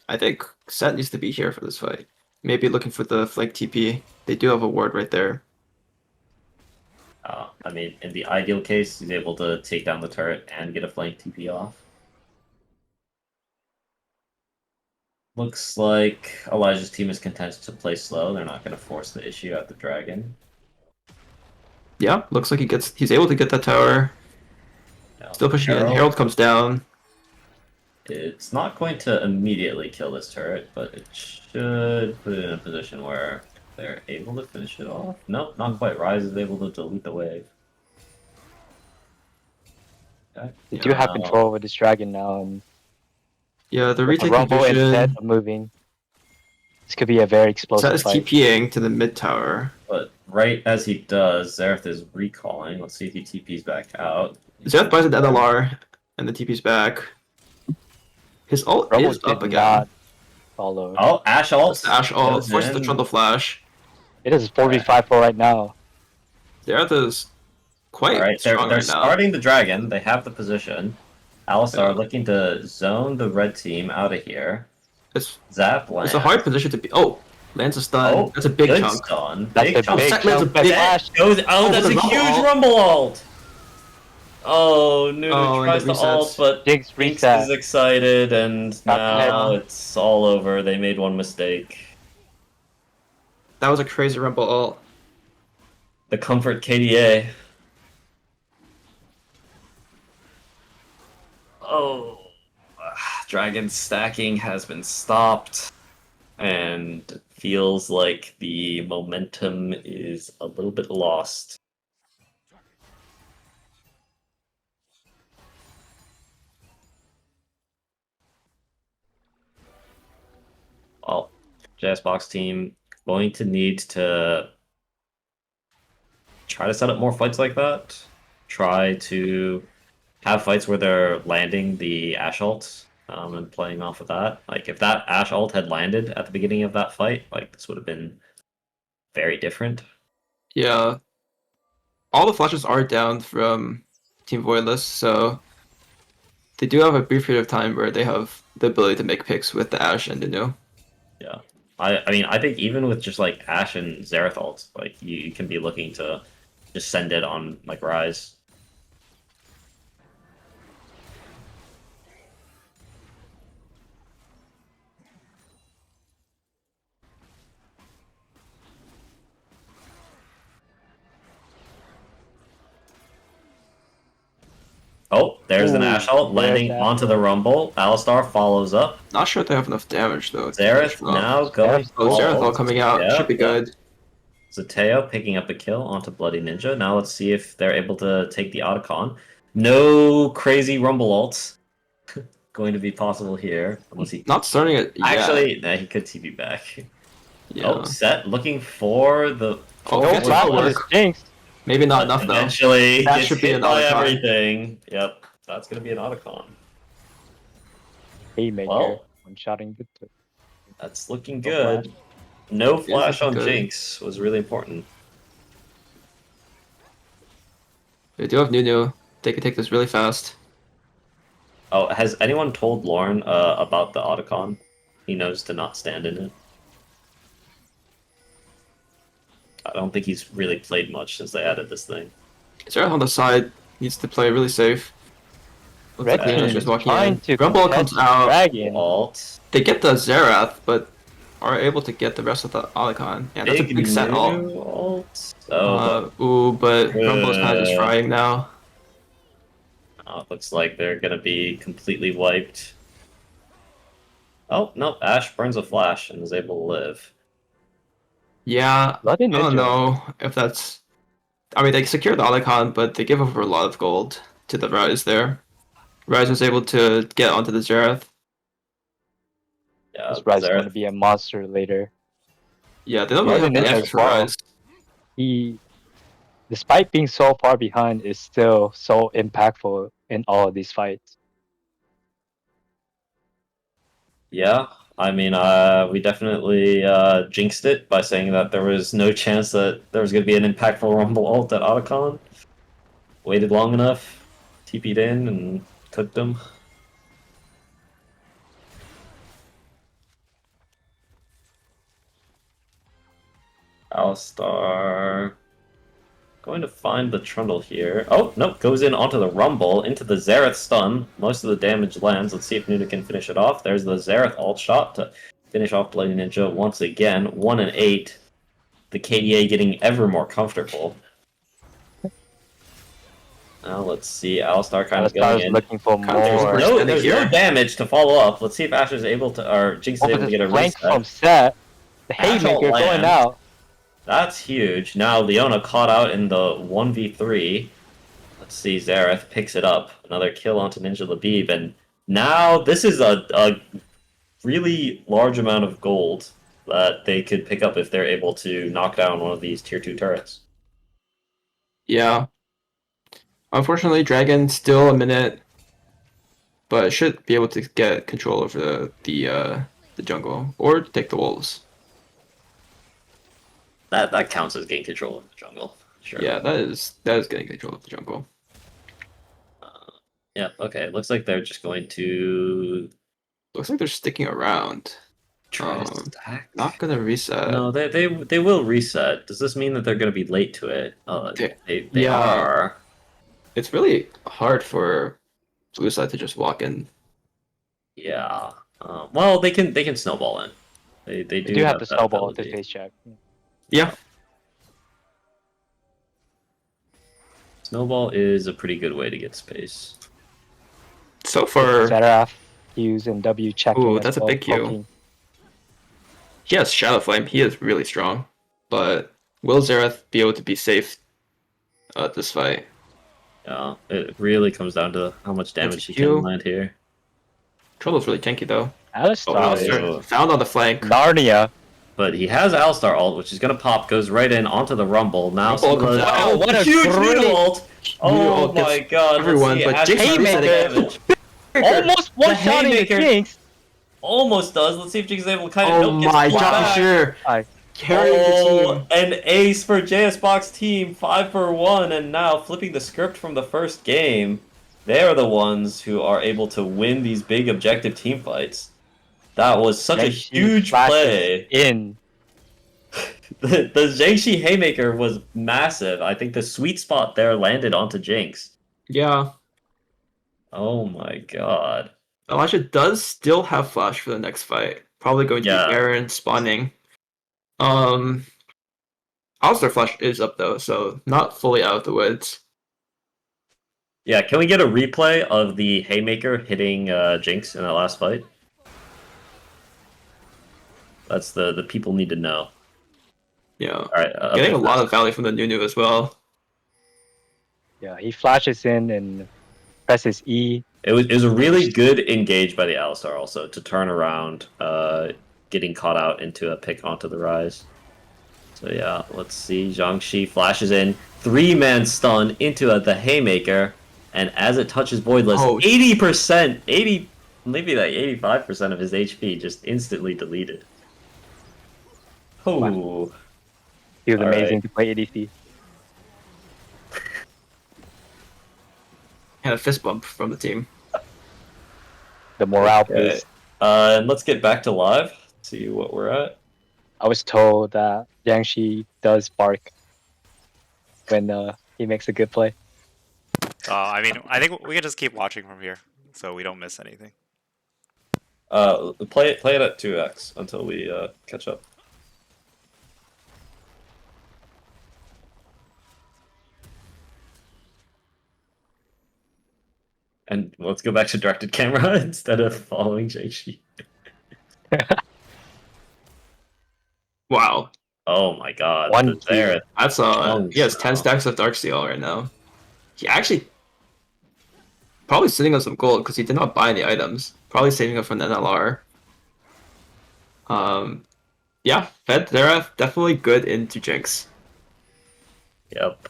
I think Set needs to be here for this fight. Maybe looking for the flank TP. They do have a ward right there. I mean, in the ideal case, he's able to take down the turret and get a flank TP off. Looks like Elijah's team is content to play slow. They're not going to force the issue at the dragon. Yeah, looks like he's able to get that tower. No, Still pushing in. Herald comes down. It's not going to immediately kill this turret, but it should put it in a position where they're able to finish it off. Nope, not quite. Rise is able to delete the wave. Okay. They do have control over this dragon now, and yeah, the with retake Rumble vision. instead of moving. This could be a very explosive Set is fight. TPing to the mid tower. But right as he does, Xerath is recalling. Let's see if he TPs back out. Xerath buys an NLR, and the TP's back. His ult Rumble is up did again. not follow. Oh, Ashe ult. Ashe ult. Goes Forces the in. Trundle flash. It is 4v5 for right now. Xerath is quite Alright, they're strong right now. starting the dragon. They have the position. Alistar looking to zone the red team out of here. Zap lands. It's a hard position to be. Oh, lands a stun. Oh, That's a big good chunk. stun. That's Big a chunk. big Set lands a chunk. big Flash. Goes, Oh, that's the a rumble huge ult. rumble ult. Oh, Nunu Oh, and tries it to ult, resets. but Jinx Jinx reset. is excited, and now Yeah. it's all over. They made one mistake. That was a crazy rumble ult. The comfort KDA. Oh. Dragon stacking has been stopped, and feels like the momentum is a little bit lost. JS team going to need to try to set up more fights like that. Try to have fights where they're landing the Ashe ult and playing off of that. Like if that Ashe ult had landed at the beginning of that fight, like this would have been very different. Yeah. All the flashes are down from Team Voidliss, so they do have a brief period of time where they have the ability to make picks with the Ashe and Nunu. Yeah. I mean, I think even with just like Ashe and Xerath ults, like you can be looking to just send it on like Rise. Oh, there's an Ashe ult landing onto the Rumble. Alistar follows up. Not sure if they have enough damage though. Xerath now going. Xerath all coming out. Should be good. Zateo picking up a kill onto Bloody Ninja. Now let's see if they're able to take the Otacon. No crazy Rumble ults going to be possible here. Unless he not starting it yet. Actually, nah, he could TP back. Yeah. Oh, Set looking for the... Jinx. Maybe not enough though. Eventually, that gets should be hit an by Otacon. everything. Yep, that's going to be an Otacon. Haymaker. Well, I'm shouting good. That's looking good. No flash on Jinx was really important. They do have Nunu. They can take this really fast. Oh, has anyone told Lauren about the Otacon? He knows to not stand in it. I don't think he's really played much since they added this thing. Xerath on the side needs to play really safe. Looks like Leon's just walking in. Rumble comes out. Alt. They get the Xerath, but are able to get the rest of the Otacon. Yeah, that's a big set ult. But Rumble's kind of just frying now. Oh, it looks like they're gonna be completely wiped. Oh, no, Ashe burns a flash and is able to live. Yeah, I don't know if that's... I mean, they secure the Otacon, but they give over a lot of gold to the Rise there. Rise was able to get onto the Xerath. Yeah, This Rise is going to be a monster later. Yeah, they don't really have the extra Rise. He, despite being so far behind, is still so impactful in all of these fights. Yeah, I mean, we definitely jinxed it by saying that there was no chance that there was going to be an impactful Rumble ult at Otacon. Waited long enough, TP'd in, and cooked them. Alistar going to find the Trundle here. Oh, nope, goes in onto the Rumble, into the Xerath stun. Most of the damage lands. Let's see if Nuna can finish it off. There's the Xerath ult shot to finish off Bloody Ninja once again. 1 and 8. The KDA getting ever more comfortable. Now let's see, Alistar kind of going in. Looking for more. There's no damage to follow up. Let's see if Ashe is able to, or Jinx is able to get a reset. From Set. The Ashe Haymaker ult going lands. out. That's huge. Now Leona caught out in the 1v3. Let's see, Xerath picks it up. Another kill onto Ninja Labib. And now this is a really large amount of gold that they could pick up if they're able to knock down one of these tier 2 turrets. Yeah. Unfortunately, Dragon still a minute, but should be able to get control over the jungle or take the wolves. That counts as getting control of the jungle. Sure. Yeah, that is getting control of the jungle. Yeah, okay. Looks like they're just going to... Looks like they're sticking around. Try to stack? Not gonna reset. No, they will reset. Does this mean that they're going to be late to it? They are. It's really hard for blue side to just walk in. Yeah. Well, they can snowball in. They do have the that snowball to ability. face check. Yeah. Snowball is a pretty good way to get space. So far, Xerath Q's and W checking. Ooh, as that's a well, big Q. poking. He has Shadow Flame. He is really strong. But will Xerath be able to be safe this fight? Yeah, it really comes down to how much damage he Q. can land here. Troll's really tanky though. Alistar Alistar found on the flank. Narnia. but he has Alistar ult, which is gonna pop, goes right in onto the Rumble. Now Rumble some of the comes out. What a huge great- Nunu ult! Oh ult gets my god, everyone, let's see, but Ash Jinx starts Haymaker. damage. Almost The one-shotting the Haymaker Jinx. almost does. Let's see if Jinx is able to kind of Oh milk it. my, Pull Jockey back. Sure I carried the team. An ace for JSBox team, 5 for 1, and now flipping the script from the first game. They are the ones who are able to win these big objective team fights. That was such a Zhangxi huge flashes play. in. The Zhangxi Haymaker was massive. I think the sweet spot there landed onto Jinx. Yeah. Oh my god. Elijah does still have flash for the next fight. Probably going to Yeah. be Baron spawning. Alistar flash is up though, so not fully out of the woods. Yeah, can we get a replay of the Haymaker hitting Jinx in that last fight? That's the people need to know. Yeah. All right, Getting a lot of value from the Nunu as well. Yeah, he flashes in and presses E. It was a really good engage by the Alistar also to turn around, getting caught out into a pick onto the Rise. So yeah, let's see. Zhang Shi flashes in, 3-man stun into the Haymaker, and as it touches Voidliss, 80%, 80, maybe like 85% of his HP just instantly deleted. Oh, He was All amazing right. to play ADC. And a fist bump from the team. The morale Okay. boost. And let's get back to live. See what we're at. I was told that Jiangxi does bark when he makes a good play. I mean, I think we can just keep watching from here, so we don't miss anything. Play it at 2x until we catch up. And let's go back to directed camera instead of following Jaishi. Wow. Oh my god. One there. That's he has 10 stacks of Darksteel right now. He actually probably sitting on some gold because he did not buy any items. Probably saving up from the NLR. Yeah, Fed Zerath definitely good into Jinx. Yep.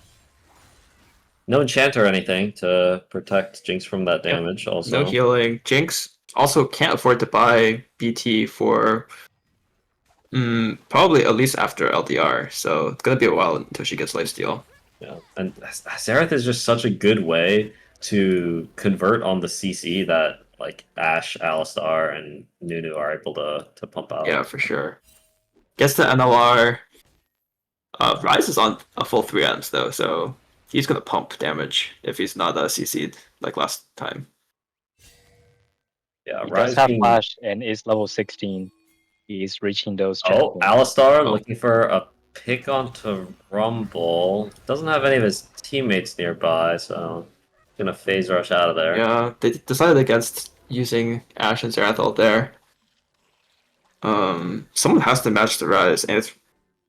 No enchant or anything to protect Jinx from that damage. Also, No healing. Jinx also can't afford to buy BT for probably at least after LDR. So it's gonna be a while until she gets lifesteal. Yeah, and Xerath is just such a good way to convert on the CC that like Ashe, Alistar, and Nunu are able to pump out. Yeah, for sure. Gets the NLR. Rise is on a full 3Ms though, so he's gonna pump damage if he's not CC'd like last time. Yeah, He Rise does have being- flash and is level 16. He's reaching those Oh, champions. Alistar looking for a pick onto Rumble. Doesn't have any of his teammates nearby, so gonna phase rush out of there. Yeah, they decided against using Ashe and Zerath ult there. Someone has to match the Rise, and it's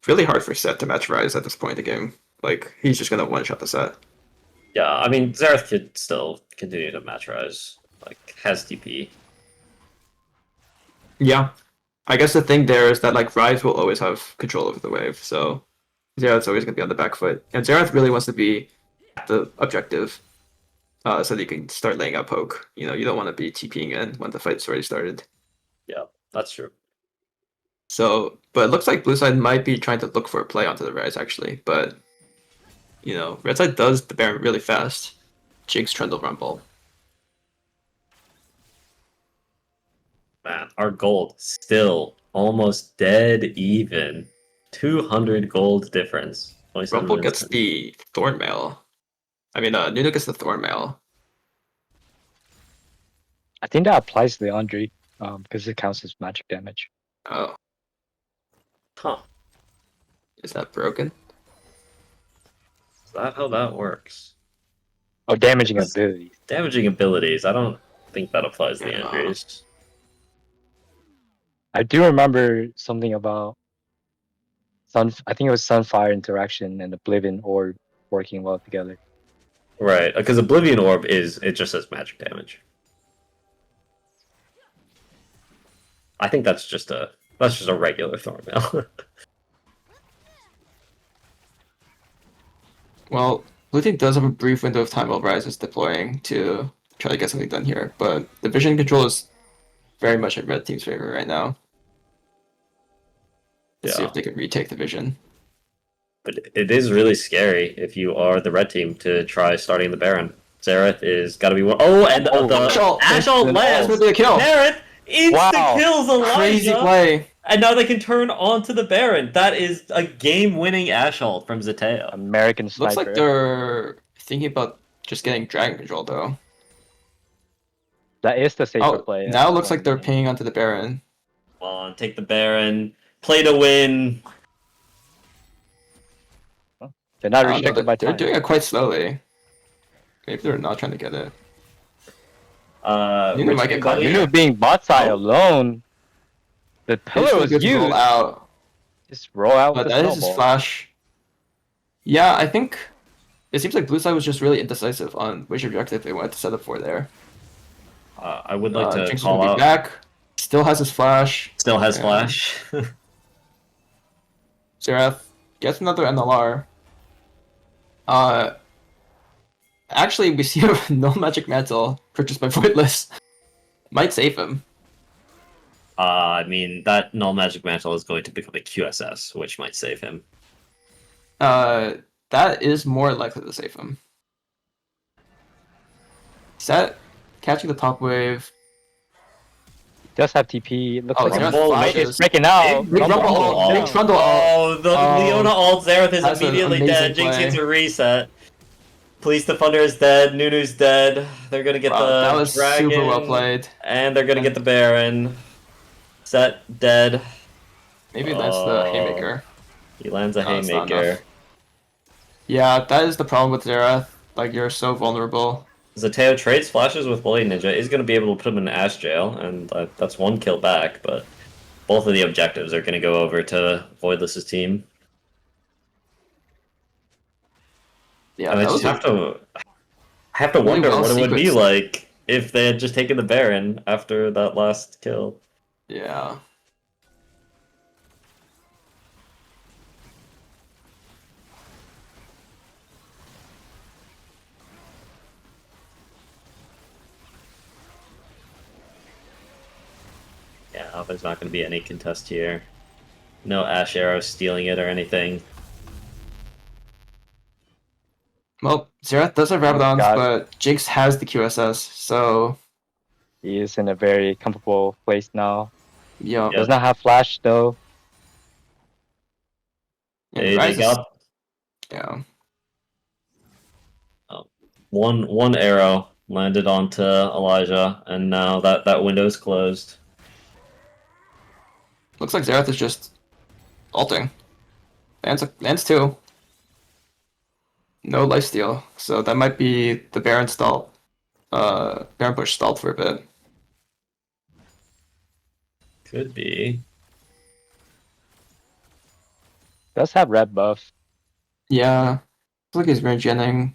really hard for Set to match Rise at this point in the game. Like, he's just gonna one-shot the Set. Yeah, I mean, Xerath could still continue to match Rise. Like, has DP. Yeah. I guess the thing there is that, like, Rise will always have control over the wave, so Zerath's always gonna be on the back foot. And Zerath really wants to be at the objective, so that you can start laying out poke. You know, you don't want to be TPing in when the fight's already started. Yeah, that's true. So, but it looks like blue side might be trying to look for a play onto the Rise, actually, but you know, red side does the Baron really fast. Jinx Trundle Rumble. Man, our gold still almost dead even. 200 gold difference. 27 Rumble minutes gets in. the Thorn Mail. I mean, Nunu gets the Thorn Mail. I think that applies to the Andre because it counts as magic damage. Oh. Huh. Is that broken? Is that how that works? Oh, damaging abilities. Damaging abilities. I don't think that applies to the Andrews. I do remember something about I think it was Sunfire interaction and Oblivion Orb working well together. Right, because Oblivion Orb it just says magic damage. I think that's just a That's just a regular Thornmail. Well, blue team does have a brief window of time while Rise is deploying to try to get something done here, but the vision control is very much in red team's favor right now. Let's see Yeah. if they can retake the vision. But it is really scary if you are the red team to try starting the Baron. Xerath is got to be one. Oh, and the Ashalt lands. That's gonna be a kill. Xerath insta kills Elijah. Crazy play. And now they can turn on to the Baron. That is a game-winning Ashalt from Zeteo. American sniper. Looks like they're thinking about just getting dragon control though. That is the safer Oh, play. now it looks like they're pinging onto the Baron. Come on, take the Baron. Play to win. They're not restricted by They're time. doing it quite slowly. Maybe they're not trying to get it. Rich might get caught. Nunu being bot side alone. The pillar was Good roll used. out. Just roll out But the that is his snowball. flash. Yeah, I think it seems like blue side was just really indecisive on which objective they wanted to set up for there. I would like to Jinx is call gonna out. be back. Still has his flash. Still has Yeah. flash. Xerath gets another NLR. Actually, we see a no magic mantle purchased by Voidliss. Might save him. I mean, that null magic mantle is going to become a QSS, which might save him. That is more likely to save him. Set catching the top wave. Does have TP. Looks Oh, like Xerath it's flashes. breaking out. Big Rumble ult. Big Trundle ult. Oh, the Leona ult Xerath is That's an immediately amazing dead. Jinx play. gets a reset. Police Defender is dead. Nunu's dead. They're gonna get Wow, the that was dragon, super well played. and they're gonna get the Baron. Set dead. Maybe that's the Haymaker. He lands a No, it's not Haymaker. enough. Yeah, that is the problem with Xerath. Like, you're so vulnerable. Zeteo trades flashes with Blade Ninja. Is going to be able to put him in Ash Jail, and that's one kill back, but both of the objectives are going to go over to Voidliss's team. Yeah, and I that just was have to wonder well what it would be sequenced. like if they had just taken the Baron after that last kill. Yeah. Yeah, there's not going to be any contest here. No Ash Arrow stealing it or anything. Well, Xerath does have Rabadons, God. but Jinx has the QSS, so He is in a very comfortable place now. yeah. Does not have flash though. They Ryze is- got Yeah. one arrow landed onto Elijah, and now that window's closed. Looks like Xerath is just ulting. Lands two. No lifesteal, so that might be the Baron stall. Baron push stalled for a bit. Could be. Does have red buff. Yeah. Looks like he's regenning.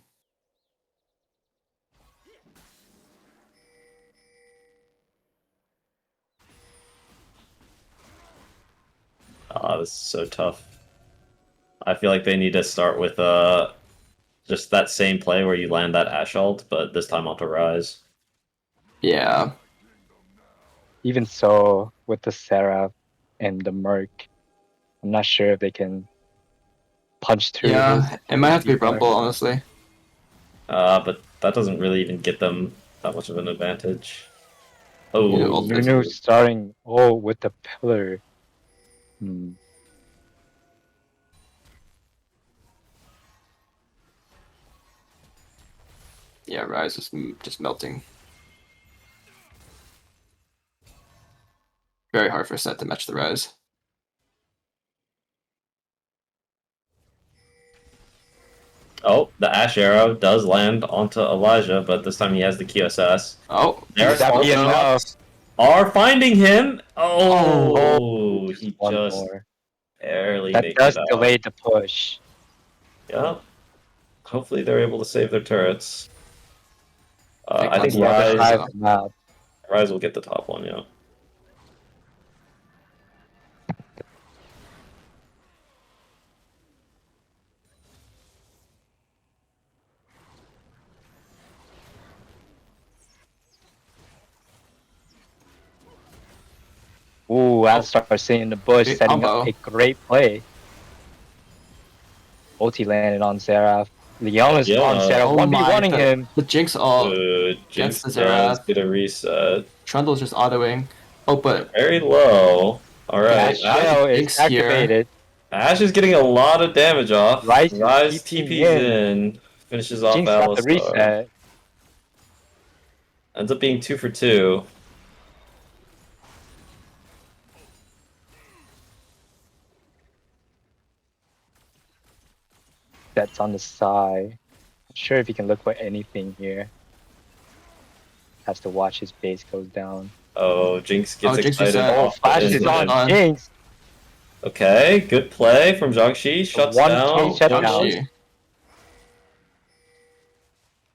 This is so tough. I feel like they need to start with just that same play where you land that Ash ult, but this time onto Rise. Yeah. Even so, with the Seraph and the Merc, I'm not sure if they can punch through. Yeah, his it might have to be TP bar. Rumble, honestly. But that doesn't really even get them that much of an advantage. Oh, Nunu starting with the pillar. Yeah, Rise is just melting. Very hard for Set to match the Rise. Oh, the Ash Arrow does land onto Elijah, but this time he has the QSS. Oh, There's that be enough? are finding him. Oh, he One just more. barely That makes does it out. delay the push. Yeah. Hopefully they're able to save their turrets. I think on the other side of Rise, the map. Rise will get the top one, yeah. Ooh, Alistar sitting in the bush, Big setting up combo. a great play. Ulti landed on Seraph. Leona's on Leona. Seraph, Oh 1v1ing my, him. the Jinx ult gets Jinx the does Xerath. get a reset. Trundle's just autoing. Oh, but Very low. Alright, Dash Ash, Shell is Jinx here. activated. Ash is getting a lot of damage off. Ryze is Rise TPing TP's in. in. Finishes off Jinx got the Alistar. reset. Ends up being 2 for 2. That's on the side. Not sure if he can look for anything here. Has to watch his base goes down. Oh, Jinx gets Jinx excited. reset. Oh, flash Into is on him. Jinx. Okay, good play from Jiangxi. Shuts 1K down. shutdown. Jiangxi.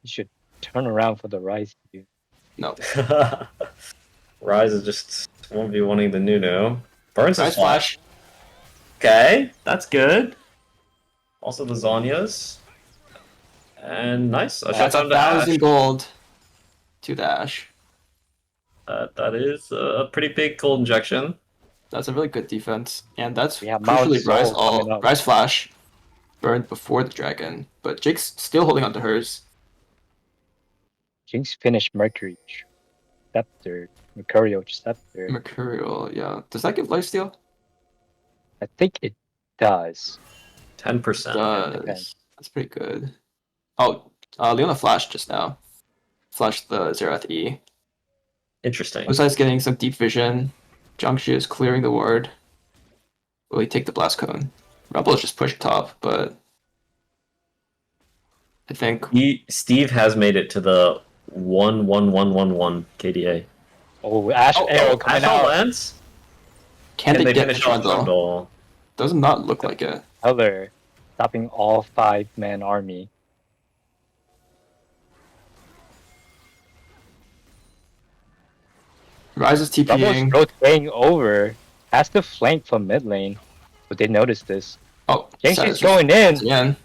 You should turn around for the Ryze. Dude. No. Rise is just 1v1ing the Nunu. Burns his Nice flash. flash. Okay, that's good. Also the Zanyas. And nice. A That's shutdown to Ash. 1,000 gold to the Ash. That is a pretty big gold injection. That's a really good defense. And that's We have Mount crucially Rise Soul coming ult. up. Rise flash burned before the dragon. But Jinx still holding on to hers. Jinx finished Mercury Scepter. Mercurial Scepter. Mercurial, yeah. Does that give lifesteal? I think it does. 10%. Does. depends. That's pretty good. Oh, Leona flashed just now. Flashed the Xerath E. Interesting. Besides getting some deep vision, Jiangxi is clearing the ward. Will he take the blast cone? Rumble is just pushing top, but I think Steve has made it to the 1-1-1-1-1 KDA. Oh, Ash Arrow coming Ash out. lands? can they get the finish off Trundle? Trundle? Does not look like it. Heller stopping all 5-man army. Rise is Rumble's TPing. rotating over. Has to flank from mid lane. But they noticed this. Oh, Jiangxi's going in. Again.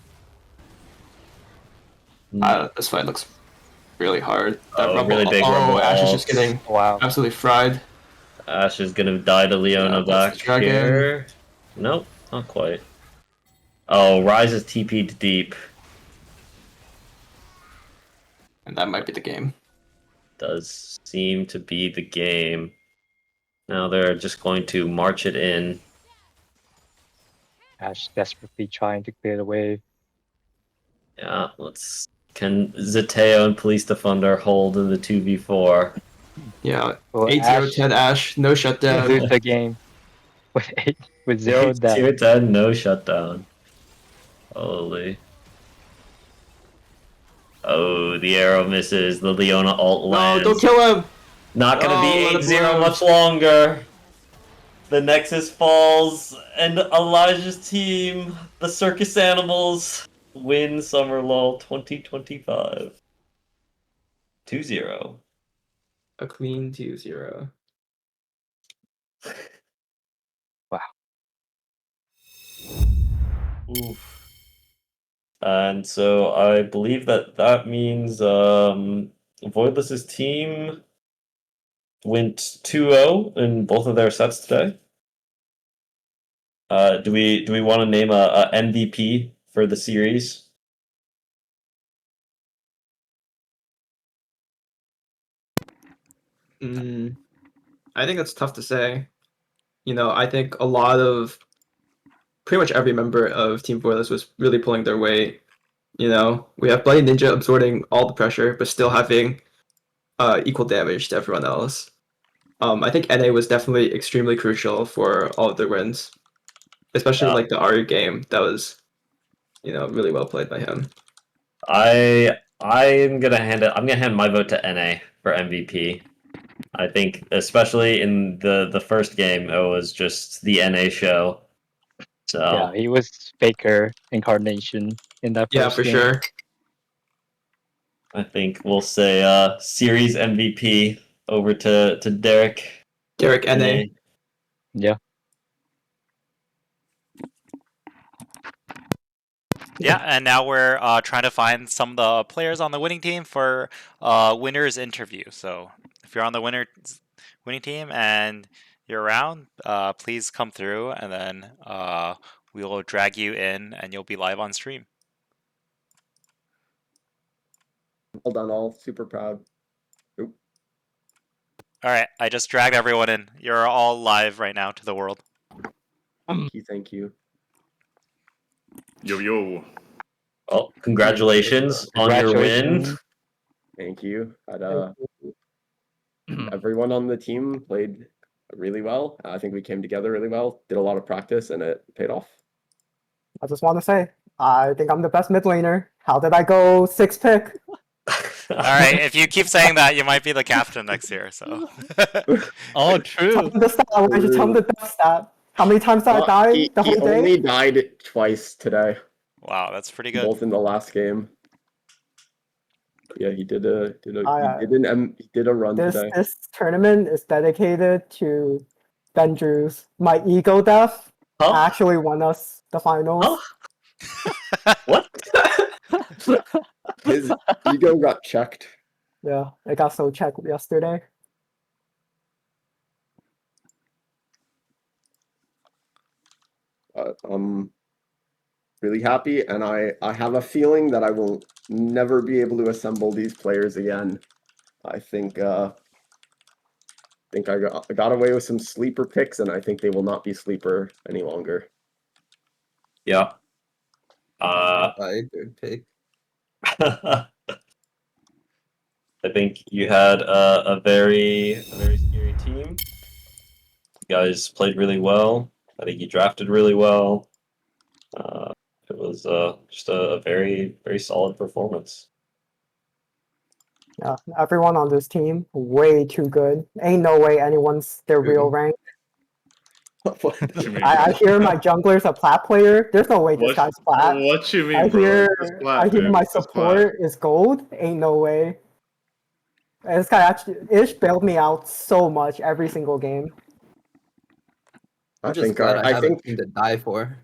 This fight looks really hard. That Oh, really big Rumble Ash is ult. just getting Wow. absolutely fried. Ash is gonna die to Leona Yeah, that's back the dragon. here. Nope, not quite. Oh, Rise is TP'd deep. And that might be the game. Does seem to be the game. Now they're just going to march it in. Ash desperately trying to clear the wave. Yeah, let's. Can Zeteo and Police Defender hold in the 2v4? Yeah, Well, 8-0 10 Ash, no lose shutdown. the game with 0 death. 2-10, no shutdown. Holy. Oh, the arrow misses. The Leona ult No, lands. don't kill him! Not gonna Oh, be let it 8-0 blow. much longer. The Nexus falls, and Elijah's team, the Circus Animals, win Summer LoL 2025. 2-0. A clean 2-0. Wow. Oof. And so I believe that means Voidliss's team went 2-0 in both of their sets today. Do we want to name a MVP for the series? I think that's tough to say. You know, I think a lot of pretty much every member of Team Voidliss was really pulling their weight. You know, we have Bloody Ninja absorbing all the pressure, but still having equal damage to everyone else. I think NA was definitely extremely crucial for all of their wins, especially like the Ari game. That was, you know, really well played by him. I'm gonna hand my vote to NA for MVP. I think, especially in the first game, it was just the NA show. So Yeah, he was Faker incarnation in that Yeah, first for game. sure. I think we'll say series MVP over to Derek. Derek NA. Yeah. Yeah, and now we're trying to find some of the players on the winning team for winner's interview. So if you're on the winning team and you're around, please come through, and then we will drag you in, and you'll be live on stream. Well done, all. Super proud. All right, I just dragged everyone in. You're all live right now to the world. Thank you. Yo yo. Well, congratulations on your win. Thank you. Everyone on the team played really well. I think we came together really well, did a lot of practice, and it paid off. I just want to say, I think I'm the best mid laner. How did I go 6 pick? All right, if you keep saying that, you might be the captain next year. So. Oh, true. Tell me the stat. Why don't you tell me the death stat? How many times did I die the whole He day? only died twice today. Wow, that's pretty good. Both in the last game. Yeah, he did a he did a run today. This tournament is dedicated to Benju's. My ego death actually won us the finals. What? His ego got checked. Yeah, it got so checked yesterday. I'm really happy, and I have a feeling that I will never be able to assemble these players again. I think I got away with some sleeper picks, and I think they will not be sleeper any longer. Yeah. Good pick. I think you had a very scary team. You guys played really well. I think you drafted really well. It was just a very solid performance. Yeah, everyone on this team way too good. Ain't no way anyone's their real rank. I hear my jungler's a plat player. There's no way this guy's plat. What you mean, I bro? hear, It's just plat, I hear dude. my It's just support is gold. Ain't no way. And this guy actually Ish bailed me out so much every single game. I'm just glad I have a team to die for.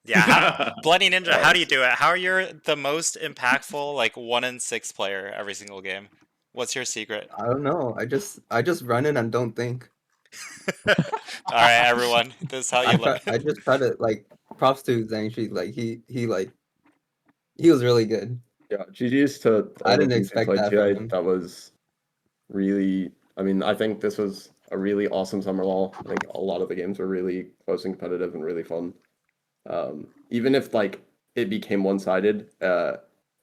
Yeah, Bloody Ninja, how do you do it? How are you the most impactful, like 1-in-6 player every single game? What's your secret? I don't know. I just run in and don't think. All right, everyone, this is how you learn. I just try to props to Zhangxi. He was really good. Yeah, GG's to I didn't expect that from him. That was really. I mean, I think this was a really awesome summer LoL. I think a lot of the games were really close and competitive and really fun. Even if it became one-sided,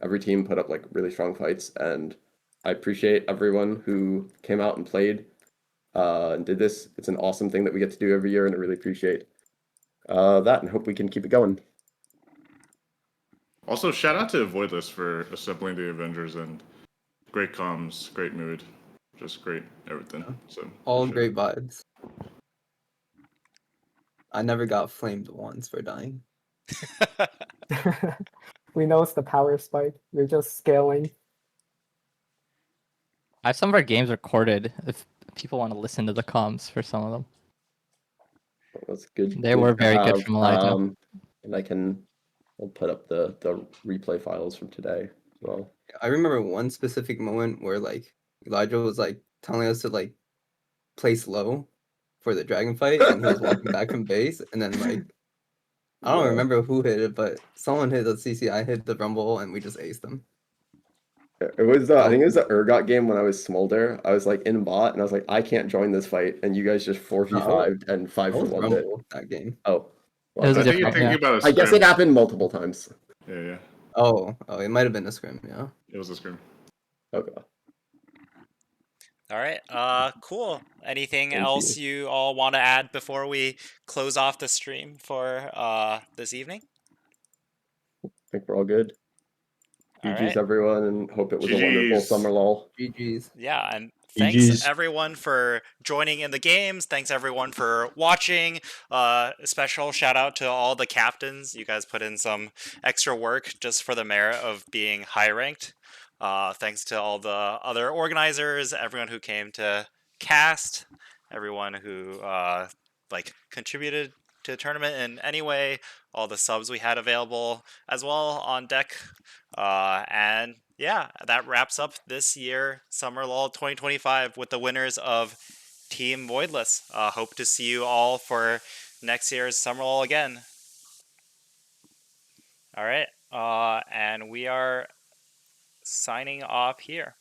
every team put up really strong fights, and I appreciate everyone who came out and played and did this. It's an awesome thing that we get to do every year, and I really appreciate that, and hope we can keep it going. Also, shout out to Voidliss for assembling the Avengers and great comms, great mood, just great everything. So All great vibes. I never got flamed once for dying. We know it's the power spike. You're just scaling. I have some of our games recorded if people want to listen to the comms for some of them. That's good. They were very good from Elijah. And I'll put up the replay files from today as well. I remember one specific moment where Elijah was telling us to play slow for the dragon fight, and he was walking back from base, and then I don't remember who hit it, but someone hit the CC, I hit the rumble, and we just aced them. It was I think it was the Urgot game when I was Smolder. I was in bot, and I was like, I can't join this fight, and you guys just 4v5'd and 5-1'd it. That game. Oh. Well, I think you're thinking about a I guess scrim. it happened multiple times. Yeah. Oh, it might have been a scrim, yeah. It was a scrim. Okay. All right, cool. Anything else you all want to add before we close off the stream for this evening? I think we're all good. All GG's right. everyone, and hope it was a wonderful GG's. summer LoL. GG's. Yeah, and thanks everyone for joining in the games. Thanks everyone for watching. A special shout out to all the captains. You guys put in some extra work just for the merit of being high ranked. Thanks to all the other organizers, everyone who came to cast, everyone who contributed to the tournament in any way, all the subs we had available as well on deck. And yeah, that wraps up this year Summer LoL 2025 with the winners of Team Voidliss. Hope to see you all for next year's Summer LoL again. All right, and we are signing off here.